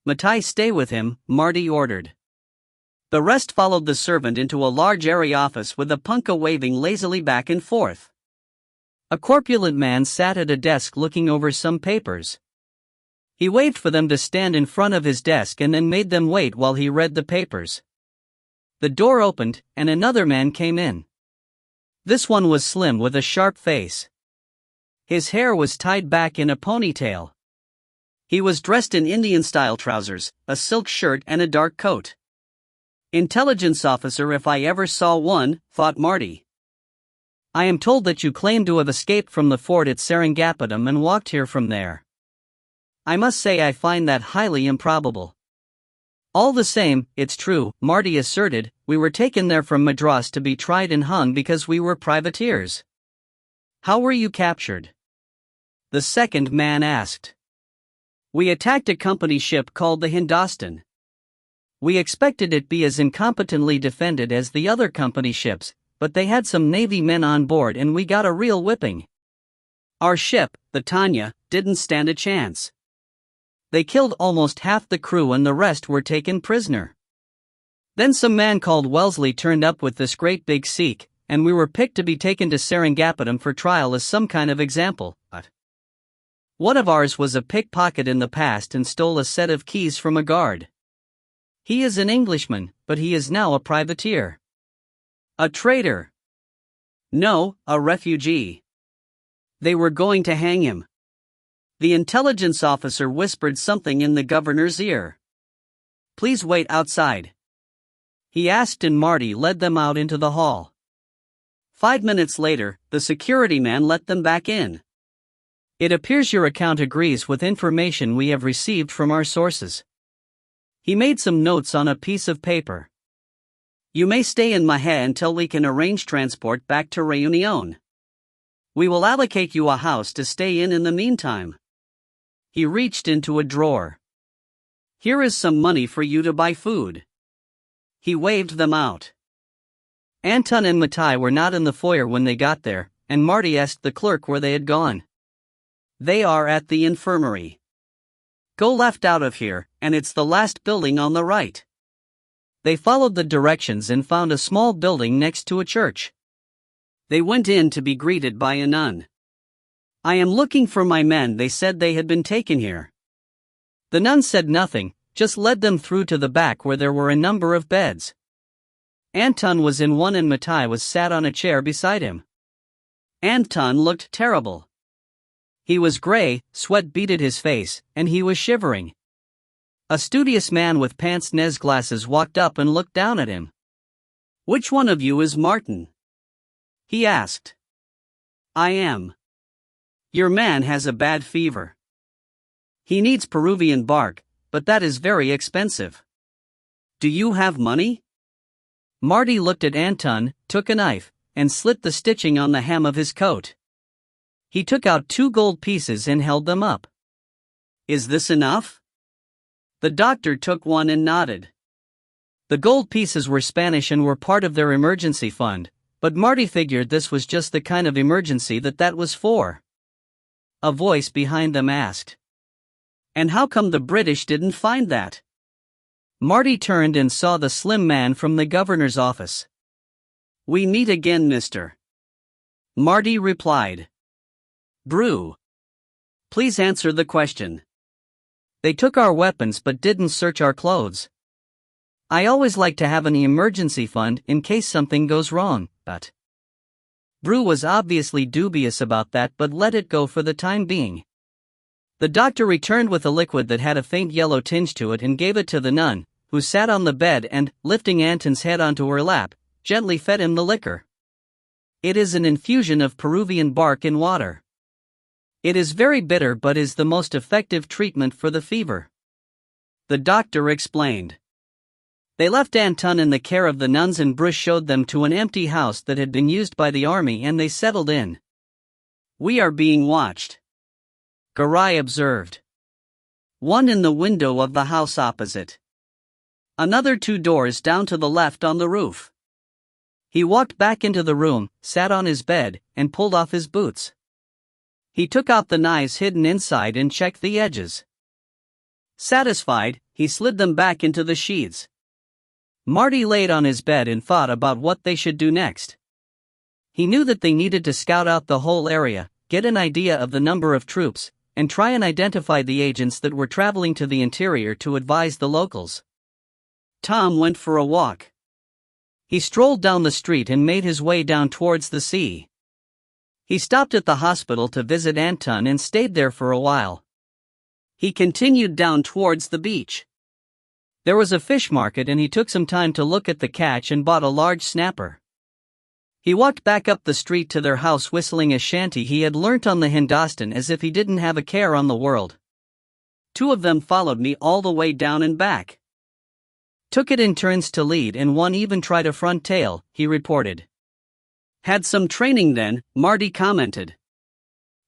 Matai, stay with him," Marty ordered. The rest followed the servant into a large airy office with a punkah waving lazily back and forth. A corpulent man sat at a desk looking over some papers. He waved for them to stand in front of his desk and then made them wait while he read the papers. The door opened, and another man came in. This one was slim with a sharp face. His hair was tied back in a ponytail. He was dressed in Indian-style trousers, a silk shirt and a dark coat. "Intelligence officer if I ever saw one," thought Marty. "I am told that you claim to have escaped from the fort at Seringapatam and walked here from there. I must say I find that highly improbable." "All the same, it's true," Marty asserted. "We were taken there from Madras to be tried and hung because we were privateers." "How were you captured?" the second man asked. "We attacked a company ship called the Hindustan. We expected it be as incompetently defended as the other company ships, but they had some Navy men on board and we got a real whipping. Our ship, the Tanya, didn't stand a chance. They killed almost half the crew and the rest were taken prisoner. Then some man called Wellesley turned up with this great big Sikh, and we were picked to be taken to Seringapatam for trial as some kind of example. One of ours was a pickpocket in the past and stole a set of keys from a guard. He is an Englishman, but he is now a privateer." "A traitor?" "No, a refugee. They were going to hang him." The intelligence officer whispered something in the governor's ear. "Please wait outside," he asked, and Marty led them out into the hall. 5 minutes later, the security man let them back in. "It appears your account agrees with information we have received from our sources." He made some notes on a piece of paper. "You may stay in Mahé until we can arrange transport back to Réunion. We will allocate you a house to stay in the meantime." He reached into a drawer. "Here is some money for you to buy food." He waved them out. Anton and Matai were not in the foyer when they got there, and Marty asked the clerk where they had gone. "They are at the infirmary. Go left out of here, and it's the last building on the right." They followed the directions and found a small building next to a church. They went in to be greeted by a nun. "I am looking for my men. They said they had been taken here." The nun said nothing, just led them through to the back where there were a number of beds. Anton was in one and Matai was sat on a chair beside him. Anton looked terrible. He was gray, sweat beaded his face, and he was shivering. A studious man with pince-nez glasses walked up and looked down at him. "Which one of you is Martin?" he asked. "I am." "Your man has a bad fever. He needs Peruvian bark, but that is very expensive. Do you have money?" Marty looked at Anton, took a knife, and slit the stitching on the hem of his coat. He took out 2 gold pieces and held them up. "Is this enough?" The doctor took one and nodded. The gold pieces were Spanish and were part of their emergency fund, but Marty figured this was just the kind of emergency that was for. A voice behind them asked, "And how come the British didn't find that?" Marty turned and saw the slim man from the governor's office. "We meet again, mister," Marty replied. "Brew. Please answer the question. They took our weapons but didn't search our clothes. I always like to have an emergency fund in case something goes wrong, but..." Brew was obviously dubious about that but let it go for the time being. The doctor returned with a liquid that had a faint yellow tinge to it and gave it to the nun, who sat on the bed and, lifting Anton's head onto her lap, gently fed him the liquor. It is an infusion of Peruvian bark in water. It is very bitter but is the most effective treatment for the fever. The doctor explained. They left Anton in the care of the nuns and Brew showed them to an empty house that had been used by the army and they settled in. "We are being watched," Garai observed. "One in the window of the house opposite. Another 2 doors down to the left on the roof." He walked back into the room, sat on his bed, and pulled off his boots. He took out the knives hidden inside and checked the edges. Satisfied, he slid them back into the sheaths. Marty laid on his bed and thought about what they should do next. He knew that they needed to scout out the whole area, get an idea of the number of troops, and try and identify the agents that were traveling to the interior to advise the locals. Tom went for a walk. He strolled down the street and made his way down towards the sea. He stopped at the hospital to visit Anton and stayed there for a while. He continued down towards the beach. There was a fish market and he took some time to look at the catch and bought a large snapper. He walked back up the street to their house whistling a shanty he had learnt on the Hindustan as if he didn't have a care on the world. 2 of them followed me all the way down and back. Took it in turns to lead and one even tried a front tail, he reported. Had some training then, Marty commented.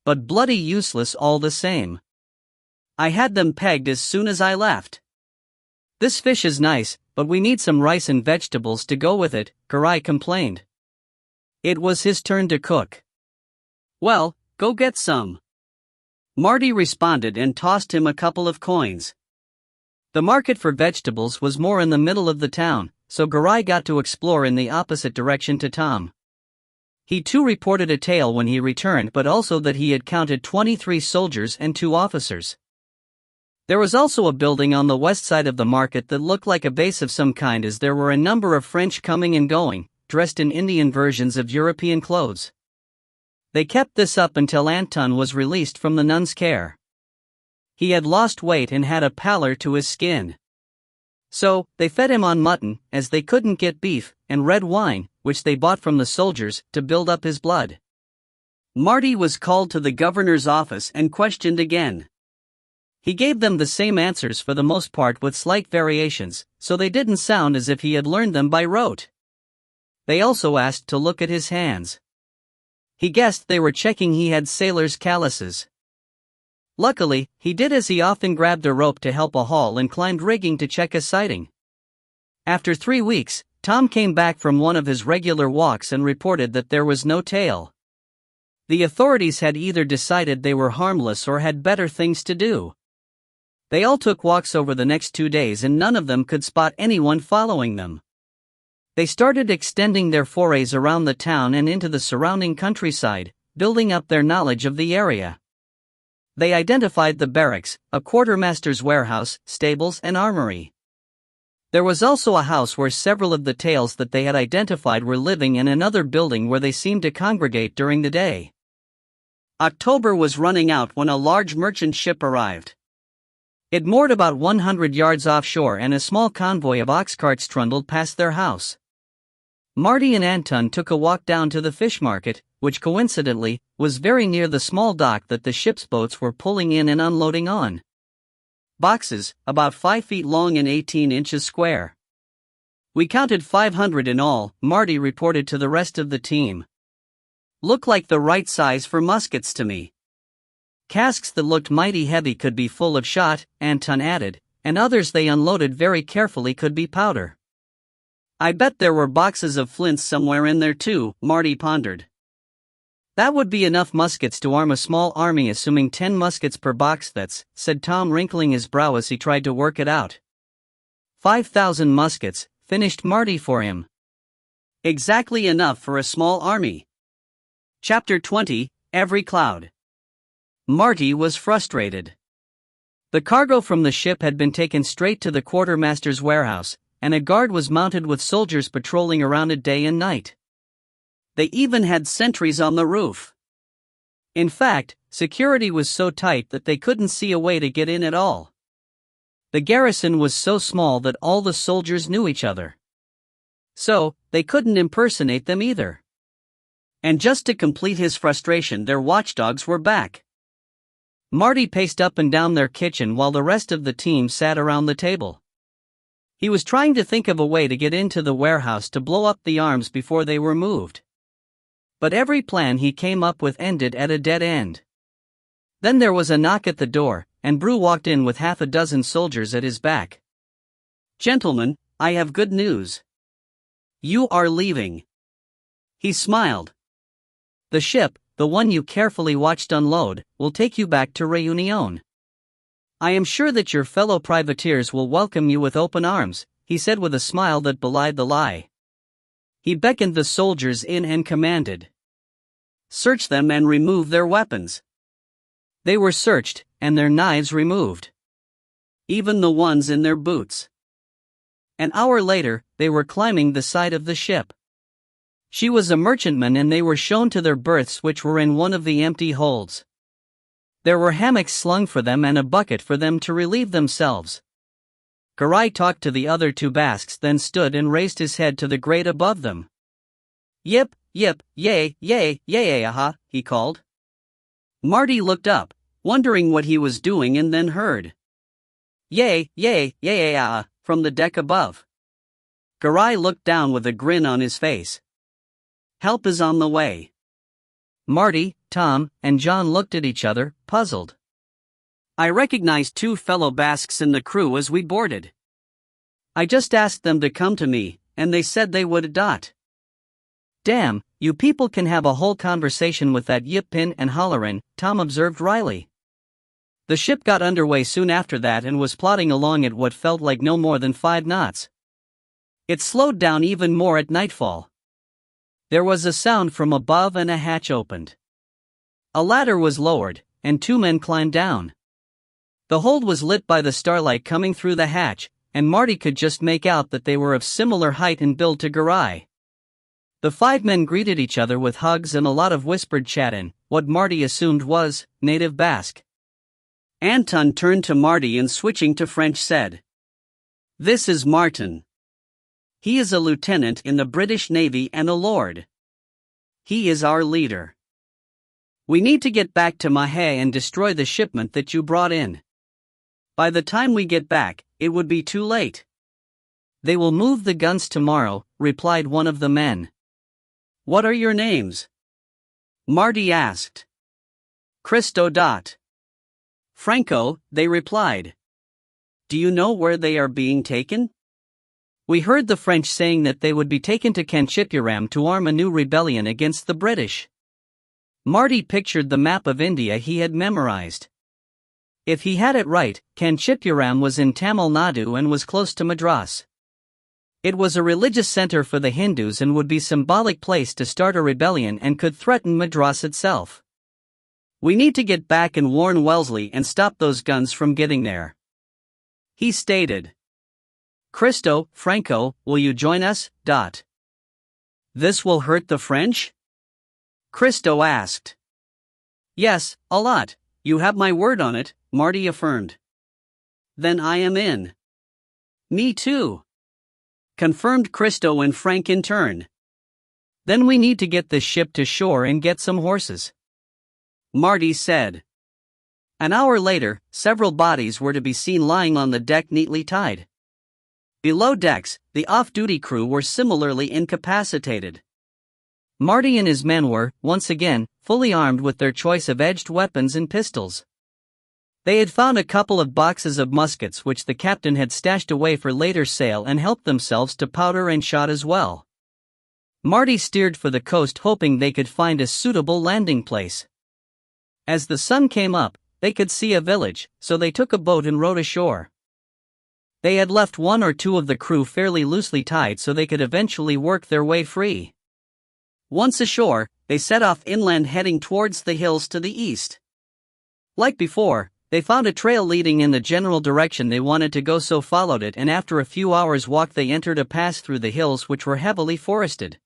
But bloody useless all the same. I had them pegged as soon as I left. This fish is nice, but we need some rice and vegetables to go with it, Garai complained. It was his turn to cook. Well, go get some. Marty responded and tossed him a couple of coins. The market for vegetables was more in the middle of the town, so Garai got to explore in the opposite direction to Tom. He too reported a tale when he returned but also that he had counted 23 soldiers and 2 officers. There was also a building on the west side of the market that looked like a base of some kind as there were a number of French coming and going, dressed in Indian versions of European clothes. They kept this up until Anton was released from the nun's care. He had lost weight and had a pallor to his skin. So, they fed him on mutton, as they couldn't get beef, and red wine, which they bought from the soldiers, to build up his blood. Marty was called to the governor's office and questioned again. He gave them the same answers for the most part with slight variations, so they didn't sound as if he had learned them by rote. They also asked to look at his hands. He guessed they were checking he had sailor's calluses. Luckily, he did as he often grabbed a rope to help a haul and climbed rigging to check a sighting. After 3 weeks, Tom came back from one of his regular walks and reported that there was no tail. The authorities had either decided they were harmless or had better things to do. They all took walks over the next 2 days and none of them could spot anyone following them. They started extending their forays around the town and into the surrounding countryside, building up their knowledge of the area. They identified the barracks, a quartermaster's warehouse, stables and armory. There was also a house where several of the tales that they had identified were living and another building where they seemed to congregate during the day. October was running out when a large merchant ship arrived. It moored about 100 yards offshore and a small convoy of ox carts trundled past their house. Marty and Anton took a walk down to the fish market, which coincidentally, was very near the small dock that the ship's boats were pulling in and unloading on. Boxes, about 5 feet long and 18 inches square. We counted 500 in all, Marty reported to the rest of the team. Looked like the right size for muskets to me. Casks that looked mighty heavy could be full of shot, Anton added, and others they unloaded very carefully could be powder. I bet there were boxes of flints somewhere in there too, Marty pondered. That would be enough muskets to arm a small army assuming 10 muskets per box said Tom wrinkling his brow as he tried to work it out. 5,000 muskets, finished Marty for him. Exactly enough for a small army. Chapter 20, Every Cloud. Marty was frustrated. The cargo from the ship had been taken straight to the quartermaster's warehouse, and a guard was mounted with soldiers patrolling around it day and night. They even had sentries on the roof. In fact, security was so tight that they couldn't see a way to get in at all. The garrison was so small that all the soldiers knew each other. So, they couldn't impersonate them either. And just to complete his frustration, their watchdogs were back. Marty paced up and down their kitchen while the rest of the team sat around the table. He was trying to think of a way to get into the warehouse to blow up the arms before they were moved. But every plan he came up with ended at a dead end. Then there was a knock at the door, and Brew walked in with half a dozen soldiers at his back. "Gentlemen, I have good news. You are leaving." He smiled. "The ship, the one you carefully watched unload, will take you back to Reunion. I am sure that your fellow privateers will welcome you with open arms," he said with a smile that belied the lie. He beckoned the soldiers in and commanded, "Search them and remove their weapons." They were searched, and their knives removed. Even the ones in their boots. An hour later, they were climbing the side of the ship. She was a merchantman and they were shown to their berths, which were in one of the empty holds. There were hammocks slung for them and a bucket for them to relieve themselves. Garai talked to the other two Basques, then stood and raised his head to the grate above them. "Yip, yip, yay, yay, yay, aha," he called. Marty looked up, wondering what he was doing, and then heard, "Yay, yay, yay, ah," from the deck above. Garai looked down with a grin on his face. "Help is on the way." Marty, Tom, and John looked at each other, puzzled. "I recognized two fellow Basques in the crew as we boarded. I just asked them to come to me, and they said they would. Damn, you people can have a whole conversation with that yippin and hollerin'," Tom observed wryly. The ship got underway soon after that and was plodding along at what felt like no more than 5 knots. It slowed down even more at nightfall. There was a sound from above and a hatch opened. A ladder was lowered, and 2 men climbed down. The hold was lit by the starlight coming through the hatch, and Marty could just make out that they were of similar height and build to Garai. The 5 men greeted each other with hugs and a lot of whispered chat in what Marty assumed was native Basque. Anton turned to Marty and, switching to French, said, "This is Martin. He is a lieutenant in the British Navy and a lord. He is our leader. We need to get back to Mahé and destroy the shipment that you brought in. By the time we get back, it would be too late." "They will move the guns tomorrow," replied one of the men. "What are your names?" Marty asked. "Christo. Franco," they replied. "Do you know where they are being taken?" "We heard the French saying that they would be taken to Kanchipuram to arm a new rebellion against the British." Marty pictured the map of India he had memorized. If he had it right, Kanchipuram was in Tamil Nadu and was close to Madras. It was a religious center for the Hindus and would be a symbolic place to start a rebellion and could threaten Madras itself. "We need to get back and warn Wellesley and stop those guns from getting there," he stated. "Christo, Franco, will you join us? This will hurt the French?" Christo asked. "Yes, a lot, you have my word on it," Marty affirmed. "Then I am in." "Me too," confirmed Christo and Frank in turn. "Then we need to get this ship to shore and get some horses," Marty said. An hour later, several bodies were to be seen lying on the deck neatly tied. Below decks, the off-duty crew were similarly incapacitated. Marty and his men were, once again, fully armed with their choice of edged weapons and pistols. They had found a couple of boxes of muskets which the captain had stashed away for later sale and helped themselves to powder and shot as well. Marty steered for the coast, hoping they could find a suitable landing place. As the sun came up, they could see a village, so they took a boat and rowed ashore. They had left 1 or 2 of the crew fairly loosely tied so they could eventually work their way free. Once ashore, they set off inland, heading towards the hills to the east. Like before, they found a trail leading in the general direction they wanted to go, so followed it, and after a few hours' walk they entered a pass through the hills which were heavily forested.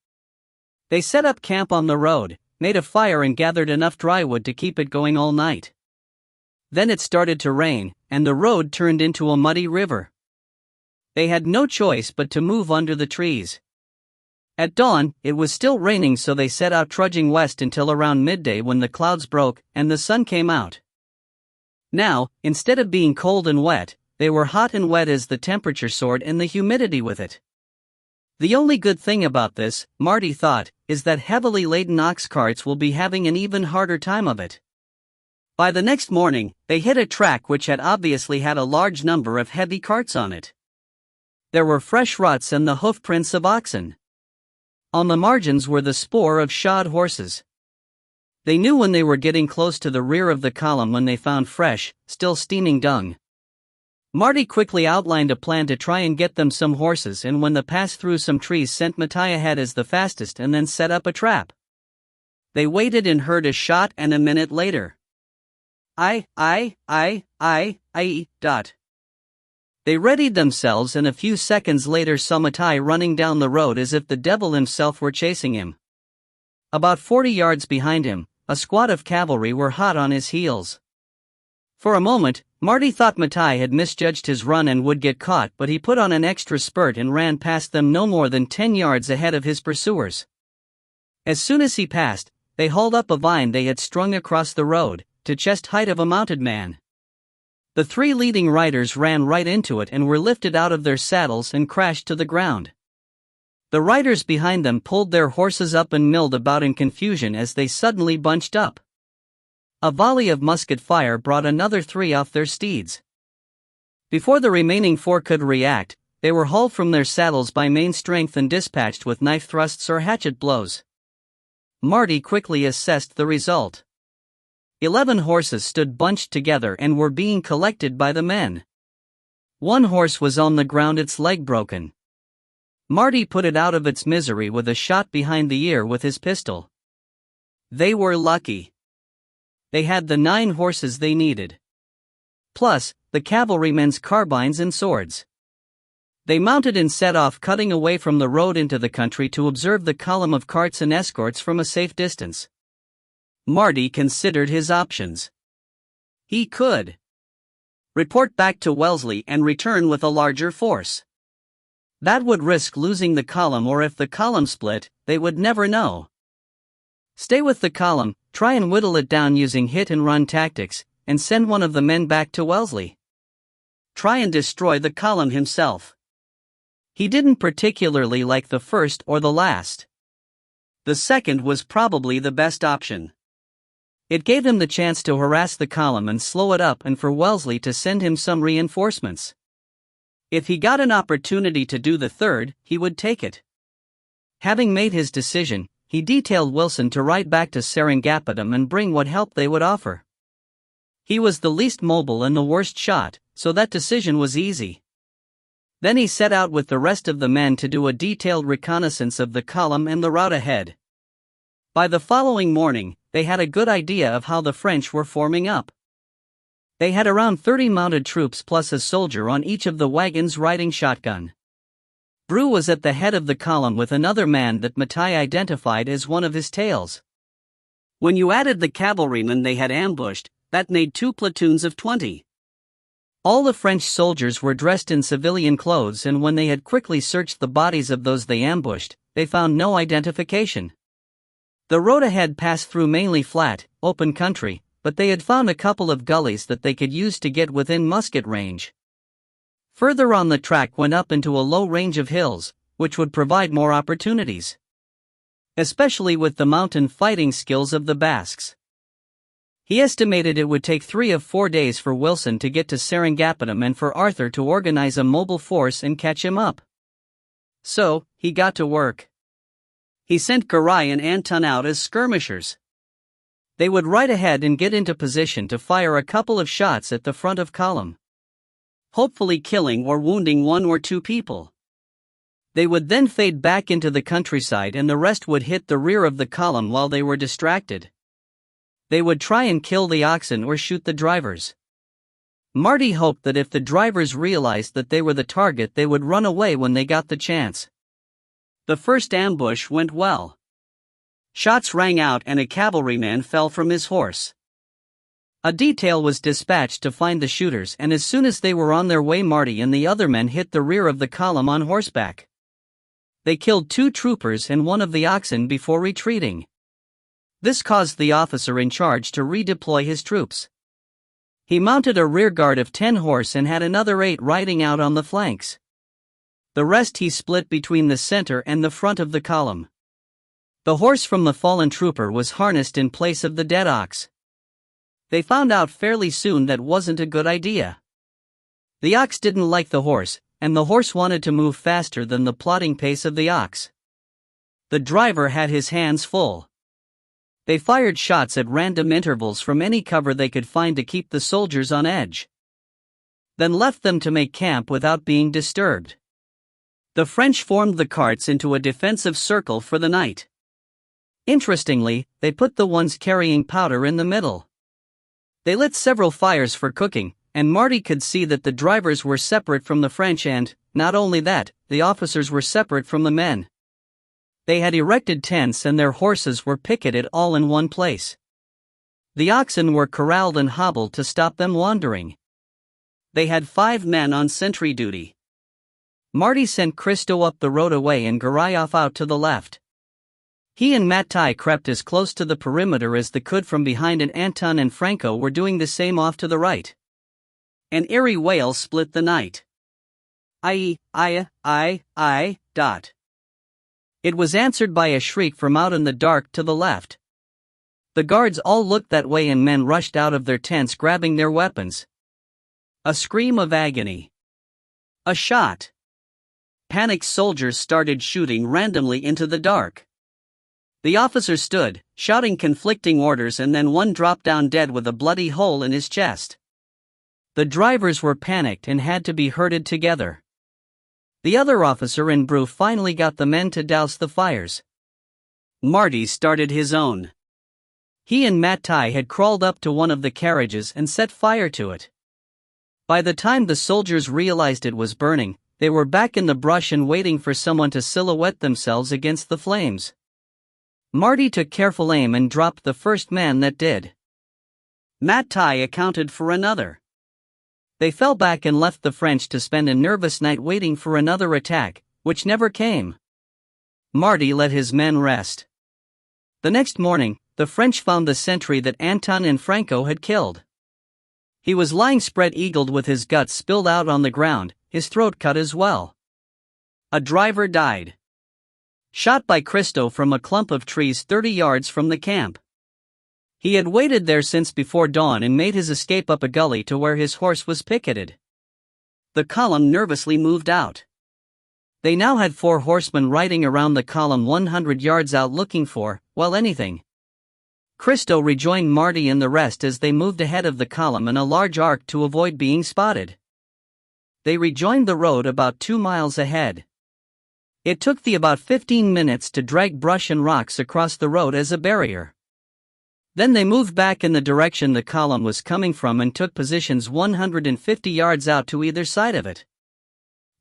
They set up camp on the road, made a fire and gathered enough dry wood to keep it going all night. Then it started to rain, and the road turned into a muddy river. They had no choice but to move under the trees. At dawn, it was still raining, so they set out trudging west until around midday when the clouds broke and the sun came out. Now, instead of being cold and wet, they were hot and wet as the temperature soared and the humidity with it. The only good thing about this, Marty thought, is that heavily laden ox carts will be having an even harder time of it. By the next morning, they hit a track which had obviously had a large number of heavy carts on it. There were fresh ruts and the hoof prints of oxen. On the margins were the spoor of shod horses. They knew when they were getting close to the rear of the column when they found fresh, still steaming dung. Marty quickly outlined a plan to try and get them some horses, and when the pass through some trees sent Mattai ahead as the fastest and then set up a trap. They waited and heard a shot, and a minute later. They readied themselves, and a few seconds later saw Mattai running down the road as if the devil himself were chasing him. About 40 yards behind him, a squad of cavalry were hot on his heels. For a moment, Marty thought Mattai had misjudged his run and would get caught, but he put on an extra spurt and ran past them no more than 10 yards ahead of his pursuers. As soon as he passed, they hauled up a vine they had strung across the road, to chest height of a mounted man. The 3 leading riders ran right into it and were lifted out of their saddles and crashed to the ground. The riders behind them pulled their horses up and milled about in confusion as they suddenly bunched up. A volley of musket fire brought another 3 off their steeds. Before the remaining 4 could react, they were hauled from their saddles by main strength and dispatched with knife thrusts or hatchet blows. Marty quickly assessed the result. 11 horses stood bunched together and were being collected by the men. 1 horse was on the ground, its leg broken. Marty put it out of its misery with a shot behind the ear with his pistol. They were lucky. They had the 9 horses they needed. Plus, the cavalrymen's carbines and swords. They mounted and set off, cutting away from the road into the country to observe the column of carts and escorts from a safe distance. Marty considered his options. He could report back to Wellesley and return with a larger force. That would risk losing the column, or if the column split, they would never know. Stay with the column, try and whittle it down using hit-and-run tactics, and send one of the men back to Wellesley. Try and destroy the column himself. He didn't particularly like the first or the last. The second was probably the best option. It gave him the chance to harass the column and slow it up, and for Wellesley to send him some reinforcements. If he got an opportunity to do the third, he would take it. Having made his decision, he detailed Wilson to ride back to Seringapatam and bring what help they would offer. He was the least mobile and the worst shot, so that decision was easy. Then he set out with the rest of the men to do a detailed reconnaissance of the column and the route ahead. By the following morning, they had a good idea of how the French were forming up. They had around 30 mounted troops plus a soldier on each of the wagons riding shotgun. Brew was at the head of the column with another man that Mattai identified as one of his tails. When you added the cavalrymen they had ambushed, that made 2 platoons of 20. All the French soldiers were dressed in civilian clothes, and when they had quickly searched the bodies of those they ambushed, they found no identification. The road ahead passed through mainly flat, open country, but they had found a couple of gullies that they could use to get within musket range. Further on, the track went up into a low range of hills, which would provide more opportunities, especially with the mountain fighting skills of the Basques. He estimated it would take 3 of 4 days for Wilson to get to Seringapatam and for Arthur to organize a mobile force and catch him up. So, he got to work. He sent Garai and Anton out as skirmishers. They would ride ahead and get into position to fire a couple of shots at the front of column, hopefully killing or wounding 1 or 2 people. They would then fade back into the countryside and the rest would hit the rear of the column while they were distracted. They would try and kill the oxen or shoot the drivers. Marty hoped that if the drivers realized that they were the target, they would run away when they got the chance. The first ambush went well. Shots rang out and a cavalryman fell from his horse. A detail was dispatched to find the shooters, and as soon as they were on their way, Marty and the other men hit the rear of the column on horseback. They killed 2 troopers and one of the oxen before retreating. This caused the officer in charge to redeploy his troops. He mounted a rear guard of 10 horse and had another 8 riding out on the flanks. The rest he split between the center and the front of the column. The horse from the fallen trooper was harnessed in place of the dead ox. They found out fairly soon that wasn't a good idea. The ox didn't like the horse, and the horse wanted to move faster than the plodding pace of the ox. The driver had his hands full. They fired shots at random intervals from any cover they could find to keep the soldiers on edge. Then left them to make camp without being disturbed. The French formed the carts into a defensive circle for the night. Interestingly, they put the ones carrying powder in the middle. They lit several fires for cooking, and Marty could see that the drivers were separate from the French and, not only that, the officers were separate from the men. They had erected tents and their horses were picketed all in one place. The oxen were corralled and hobbled to stop them wandering. They had 5 men on sentry duty. Marty sent Christo up the road away and Garayev out to the left. He and Matai crept as close to the perimeter as they could from behind, and Anton and Franco were doing the same off to the right. An eerie wail split the night. It was answered by a shriek from out in the dark to the left. The guards all looked that way and men rushed out of their tents grabbing their weapons. A scream of agony. A shot. Panicked soldiers started shooting randomly into the dark. The officer stood, shouting conflicting orders, and then one dropped down dead with a bloody hole in his chest. The drivers were panicked and had to be herded together. The other officer in Brew finally got the men to douse the fires. Marty started his own. He and Matai had crawled up to one of the carriages and set fire to it. By the time the soldiers realized it was burning, they were back in the brush and waiting for someone to silhouette themselves against the flames. Marty took careful aim and dropped the first man that did. Matai accounted for another. They fell back and left the French to spend a nervous night waiting for another attack, which never came. Marty let his men rest. The next morning, the French found the sentry that Anton and Franco had killed. He was lying spread-eagled with his guts spilled out on the ground, his throat cut as well. A driver died. Shot by Christo from a clump of trees 30 yards from the camp. He had waited there since before dawn and made his escape up a gully to where his horse was picketed. The column nervously moved out. They now had 4 horsemen riding around the column 100 yards out looking for, well, anything. Christo rejoined Marty and the rest as they moved ahead of the column in a large arc to avoid being spotted. They rejoined the road about 2 miles ahead. It took about 15 minutes to drag brush and rocks across the road as a barrier. Then they moved back in the direction the column was coming from and took positions 150 yards out to either side of it.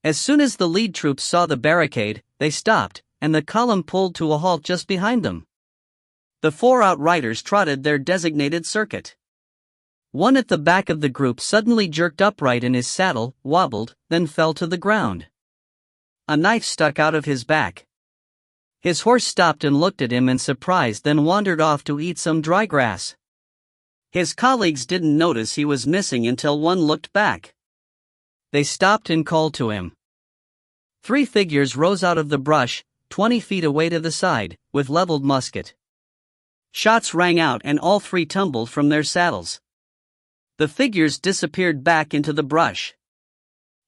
As soon as the lead troops saw the barricade, they stopped, and the column pulled to a halt just behind them. The 4 outriders trotted their designated circuit. One at the back of the group suddenly jerked upright in his saddle, wobbled, then fell to the ground. A knife stuck out of his back. His horse stopped and looked at him in surprise, then wandered off to eat some dry grass. His colleagues didn't notice he was missing until one looked back. They stopped and called to him. 3 figures rose out of the brush, 20 feet away to the side, with leveled musket. Shots rang out and all 3 tumbled from their saddles. The figures disappeared back into the brush.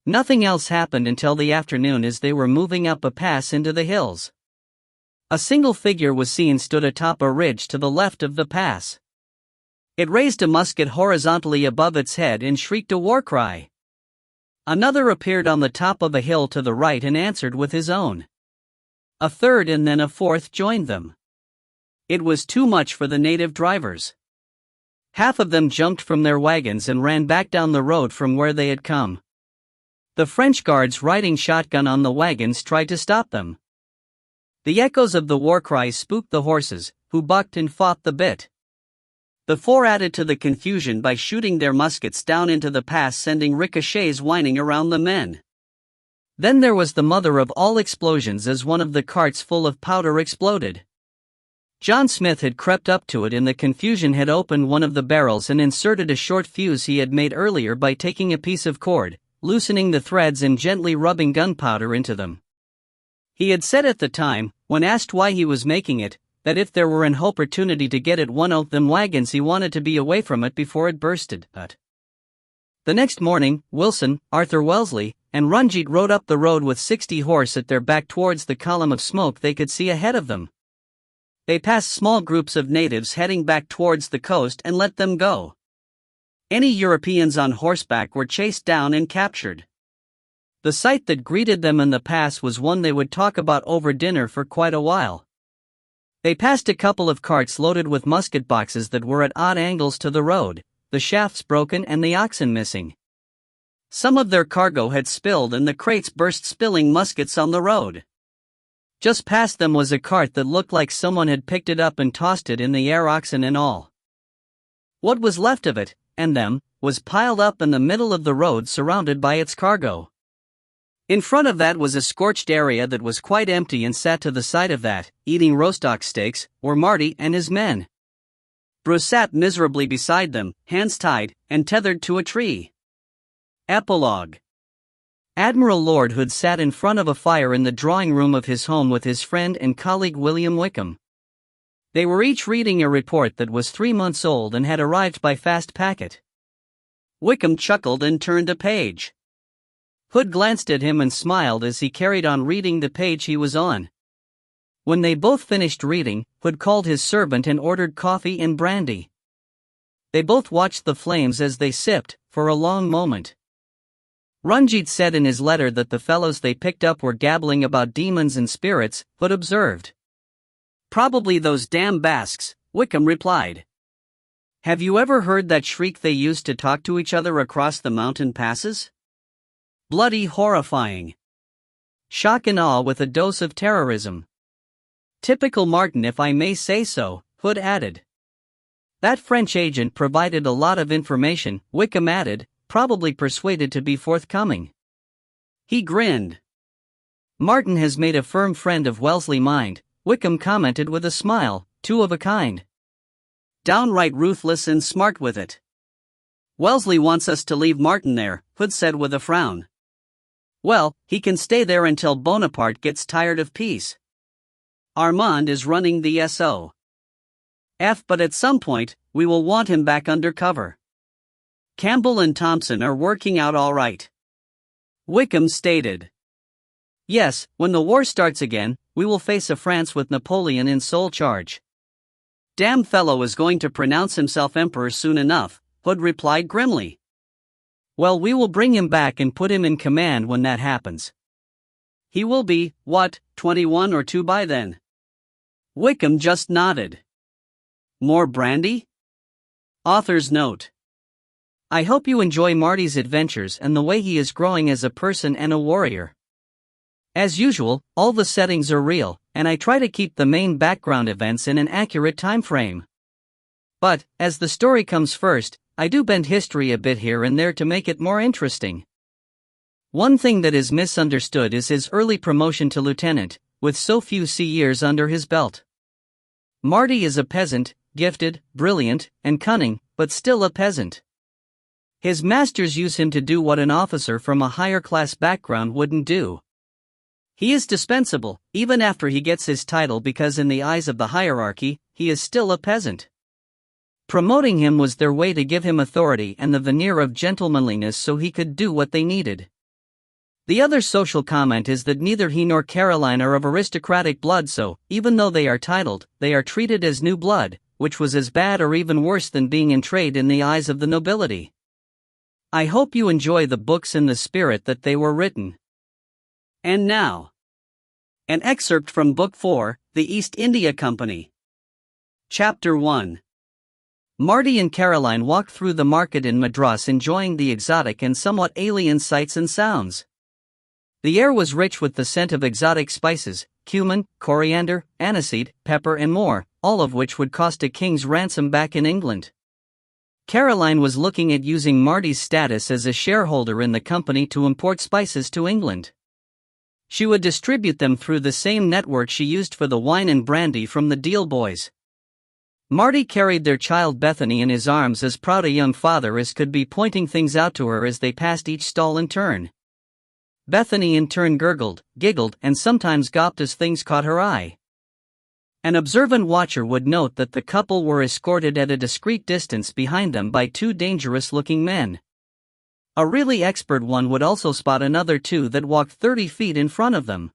Nothing else happened until the afternoon as they were moving up a pass into the hills. A single figure was seen stood atop a ridge to the left of the pass. It raised a musket horizontally above its head and shrieked a war cry. Another appeared on the top of a hill to the right and answered with his own. A third and then a fourth joined them. It was too much for the native drivers. Half of them jumped from their wagons and ran back down the road from where they had come. The French guards riding shotgun on the wagons tried to stop them. The echoes of the war cry spooked the horses, who bucked and fought the bit. The four added to the confusion by shooting their muskets down into the pass, sending ricochets whining around the men. Then there was the mother of all explosions as one of the carts full of powder exploded. John Smith had crept up to it in the confusion, had opened one of the barrels and inserted a short fuse he had made earlier by taking a piece of cord, loosening the threads and gently rubbing gunpowder into them. He had said at the time, when asked why he was making it, that if there were an opportunity to get at one of them wagons he wanted to be away from it before it bursted. The next morning, Wilson, Arthur Wellesley, and Ranjit rode up the road with 60 horse at their back towards the column of smoke they could see ahead of them. They passed small groups of natives heading back towards the coast and let them go. Any Europeans on horseback were chased down and captured. The sight that greeted them in the pass was one they would talk about over dinner for quite a while. They passed a couple of carts loaded with musket boxes that were at odd angles to the road, the shafts broken and the oxen missing. Some of their cargo had spilled and the crates burst, spilling muskets on the road. Just past them was a cart that looked like someone had picked it up and tossed it in the air, oxen and all. What was left of it, and them, was piled up in the middle of the road surrounded by its cargo. In front of that was a scorched area that was quite empty, and sat to the side of that, eating roast ox steaks, were Marty and his men. Bruce sat miserably beside them, hands tied, and tethered to a tree. Epilogue. Admiral Lord Hood sat in front of a fire in the drawing room of his home with his friend and colleague William Wickham. They were each reading a report that was 3 months old and had arrived by fast packet. Wickham chuckled and turned a page. Hood glanced at him and smiled as he carried on reading the page he was on. When they both finished reading, Hood called his servant and ordered coffee and brandy. They both watched the flames as they sipped, for a long moment. Ranjit said in his letter that the fellows they picked up were gabbling about demons and spirits, Hood observed. Probably those damn Basques, Wickham replied. Have you ever heard that shriek they used to talk to each other across the mountain passes? Bloody horrifying. Shock and awe with a dose of terrorism. Typical Martin, if I may say so, Hood added. That French agent provided a lot of information, Wickham added, probably persuaded to be forthcoming. He grinned. Martin has made a firm friend of Wellesley mind, Wickham commented with a smile, two of a kind. Downright ruthless and smart with it. Wellesley wants us to leave Martin there, Hood said with a frown. Well, he can stay there until Bonaparte gets tired of peace. Armand is running the SO. But at some point, we will want him back under cover. Campbell and Thompson are working out all right. Wickham stated. Yes, when the war starts again, we will face a France with Napoleon in sole charge. Damn fellow is going to pronounce himself emperor soon enough, Hood replied grimly. Well, we will bring him back and put him in command when that happens. He will be, 21 or 2 by then? Wickham just nodded. More brandy? Author's note. I hope you enjoy Marty's adventures and the way he is growing as a person and a warrior. As usual, all the settings are real, and I try to keep the main background events in an accurate time frame. But, as the story comes first, I do bend history a bit here and there to make it more interesting. One thing that is misunderstood is his early promotion to lieutenant, with so few sea years under his belt. Marty is a peasant, gifted, brilliant, and cunning, but still a peasant. His masters use him to do what an officer from a higher class background wouldn't do. He is dispensable, even after he gets his title, because in the eyes of the hierarchy, he is still a peasant. Promoting him was their way to give him authority and the veneer of gentlemanliness so he could do what they needed. The other social comment is that neither he nor Caroline are of aristocratic blood, so, even though they are titled, they are treated as new blood, which was as bad or even worse than being in trade in the eyes of the nobility. I hope you enjoy the books in the spirit that they were written. And now, an excerpt from Book 4, The East India Company. Chapter 1. Marty and Caroline walked through the market in Madras, enjoying the exotic and somewhat alien sights and sounds. The air was rich with the scent of exotic spices, cumin, coriander, aniseed, pepper and more, all of which would cost a king's ransom back in England. Caroline was looking at using Marty's status as a shareholder in the company to import spices to England. She would distribute them through the same network she used for the wine and brandy from the Deal Boys. Marty carried their child Bethany in his arms, as proud a young father as could be, pointing things out to her as they passed each stall in turn. Bethany in turn gurgled, giggled, and sometimes gawped as things caught her eye. An observant watcher would note that the couple were escorted at a discreet distance behind them by two dangerous-looking men. A really expert one would also spot another two that walked 30 feet in front of them.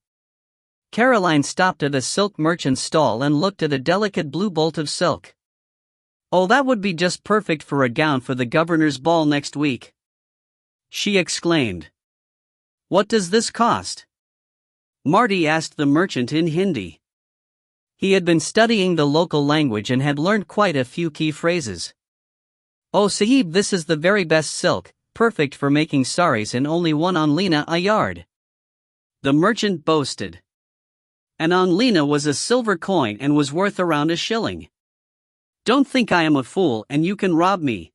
Caroline stopped at a silk merchant's stall and looked at a delicate blue bolt of silk. "Oh, that would be just perfect for a gown for the governor's ball next week," she exclaimed. "What does this cost?" Marty asked the merchant in Hindi. He had been studying the local language and had learned quite a few key phrases. "Oh Sahib, this is the very best silk, perfect for making saris, and only 1 onlina a yard," the merchant boasted. An onlina was a silver coin and was worth around a shilling. "Don't think I am a fool and you can rob me,"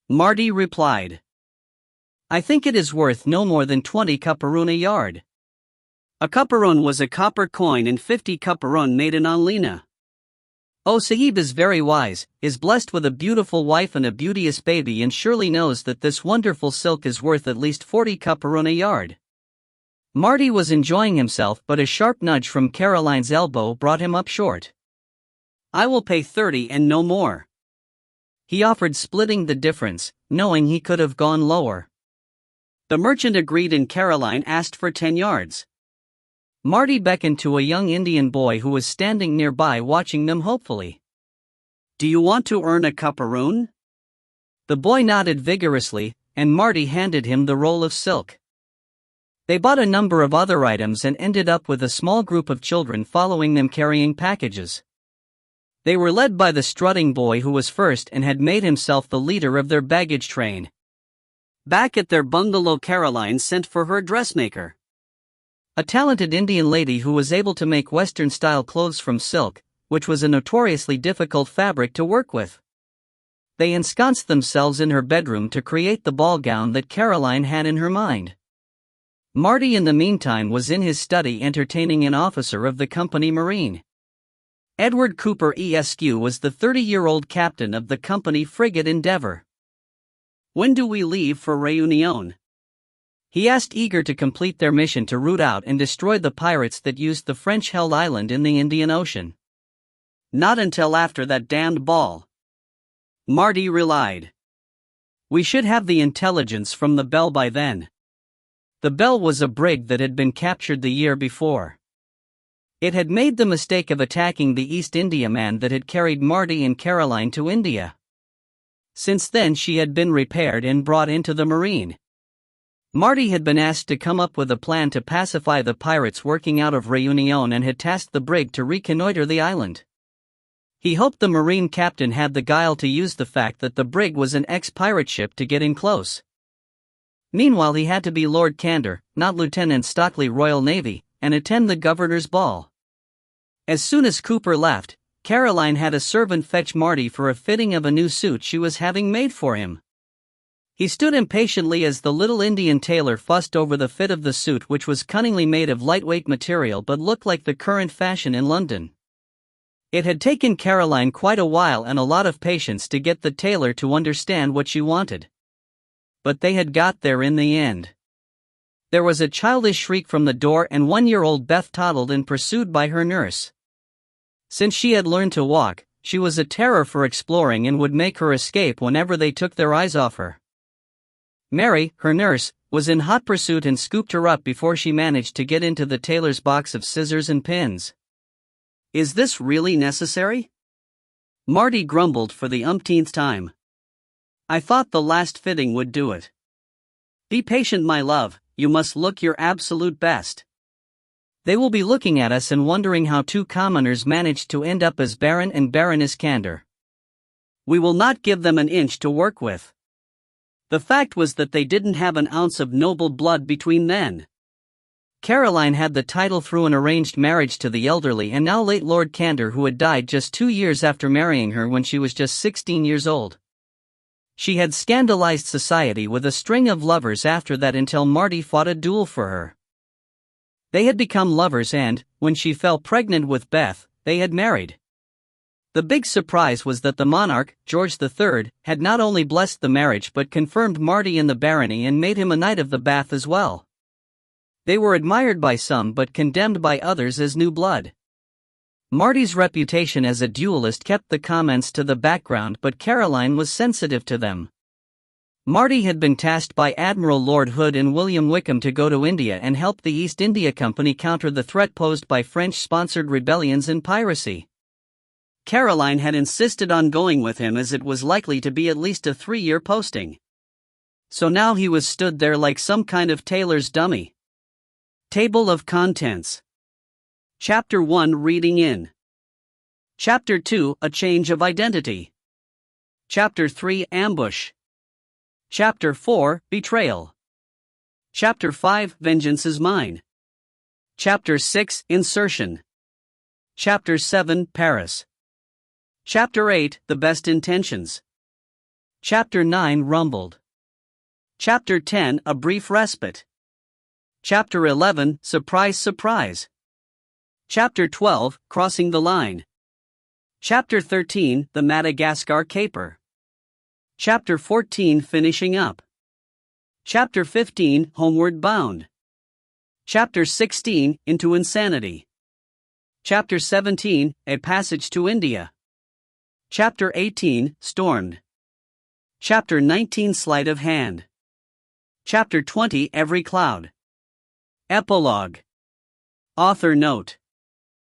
Marty replied. "I think it is worth no more than 20 kaparun a yard." A kaparun was a copper coin and 50 kaparun made an onlina. "Oh, Sahib is very wise, is blessed with a beautiful wife and a beauteous baby, and surely knows that this wonderful silk is worth at least 40 kaparun a yard." Marty was enjoying himself, but a sharp nudge from Caroline's elbow brought him up short. "I will pay 30 and no more," he offered, splitting the difference, knowing he could have gone lower. The merchant agreed and Caroline asked for 10 yards. Marty beckoned to a young Indian boy who was standing nearby watching them hopefully. "Do you want to earn a kaparun?" The boy nodded vigorously, and Marty handed him the roll of silk. They bought a number of other items and ended up with a small group of children following them carrying packages. They were led by the strutting boy who was first and had made himself the leader of their baggage train. Back at their bungalow, Caroline sent for her dressmaker, a talented Indian lady who was able to make Western-style clothes from silk, which was a notoriously difficult fabric to work with. They ensconced themselves in her bedroom to create the ball gown that Caroline had in her mind. Marty in the meantime was in his study entertaining an officer of the company marine. Edward Cooper Esq was the 30-year-old captain of the company frigate Endeavour. "When do we leave for Réunion?" he asked, eager to complete their mission to root out and destroy the pirates that used the French-held island in the Indian Ocean. "Not until after that damned ball," Marty relied. "We should have the intelligence from the Belle by then." The Belle was a brig that had been captured the year before. It had made the mistake of attacking the East Indiaman that had carried Marty and Caroline to India. Since then she had been repaired and brought into the marine. Marty had been asked to come up with a plan to pacify the pirates working out of Réunion and had tasked the brig to reconnoiter the island. He hoped the marine captain had the guile to use the fact that the brig was an ex-pirate ship to get in close. Meanwhile he had to be Lord Candor, not Lieutenant Stockley, Royal Navy, and attend the governor's ball. As soon as Cooper left, Caroline had a servant fetch Marty for a fitting of a new suit she was having made for him. He stood impatiently as the little Indian tailor fussed over the fit of the suit, which was cunningly made of lightweight material but looked like the current fashion in London. It had taken Caroline quite a while and a lot of patience to get the tailor to understand what she wanted. But they had got there in the end. There was a childish shriek from the door and 1-year-old Beth toddled in, pursued by her nurse. Since she had learned to walk, she was a terror for exploring and would make her escape whenever they took their eyes off her. Mary, her nurse, was in hot pursuit and scooped her up before she managed to get into the tailor's box of scissors and pins. "Is this really necessary?" Marty grumbled for the umpteenth time. "I thought the last fitting would do it." "Be patient, my love, you must look your absolute best. They will be looking at us and wondering how two commoners managed to end up as Baron and Baroness Candor. We will not give them an inch to work with." The fact was that they didn't have an ounce of noble blood between them. Caroline had the title through an arranged marriage to the elderly and now late Lord Candor, who had died just 2 years after marrying her when she was just 16 years old. She had scandalized society with a string of lovers after that until Marty fought a duel for her. They had become lovers and, when she fell pregnant with Beth, they had married. The big surprise was that the monarch, George III, had not only blessed the marriage but confirmed Marty in the barony and made him a Knight of the Bath as well. They were admired by some but condemned by others as new blood. Marty's reputation as a duelist kept the comments to the background, but Caroline was sensitive to them. Marty had been tasked by Admiral Lord Hood and William Wickham to go to India and help the East India Company counter the threat posed by French-sponsored rebellions and piracy. Caroline had insisted on going with him as it was likely to be at least a 3-year posting. So now he was stood there like some kind of tailor's dummy. Table of Contents. Chapter 1 Reading in. Chapter 2 A Change of Identity. Chapter 3 Ambush. Chapter 4 Betrayal. Chapter 5 Vengeance is Mine. Chapter 6 Insertion. Chapter 7 Paris. Chapter 8 The Best Intentions. Chapter 9 Rumbled. Chapter 10 A Brief Respite. Chapter 11 Surprise Surprise. Chapter 12 Crossing the Line. Chapter 13 The Madagascar Caper. Chapter 14 Finishing Up. Chapter 15 Homeward Bound. Chapter 16 Into Insanity. Chapter 17 A Passage to India. Chapter 18 Stormed. Chapter 19 Sleight of Hand. Chapter 20 Every Cloud. Epilogue. Author note.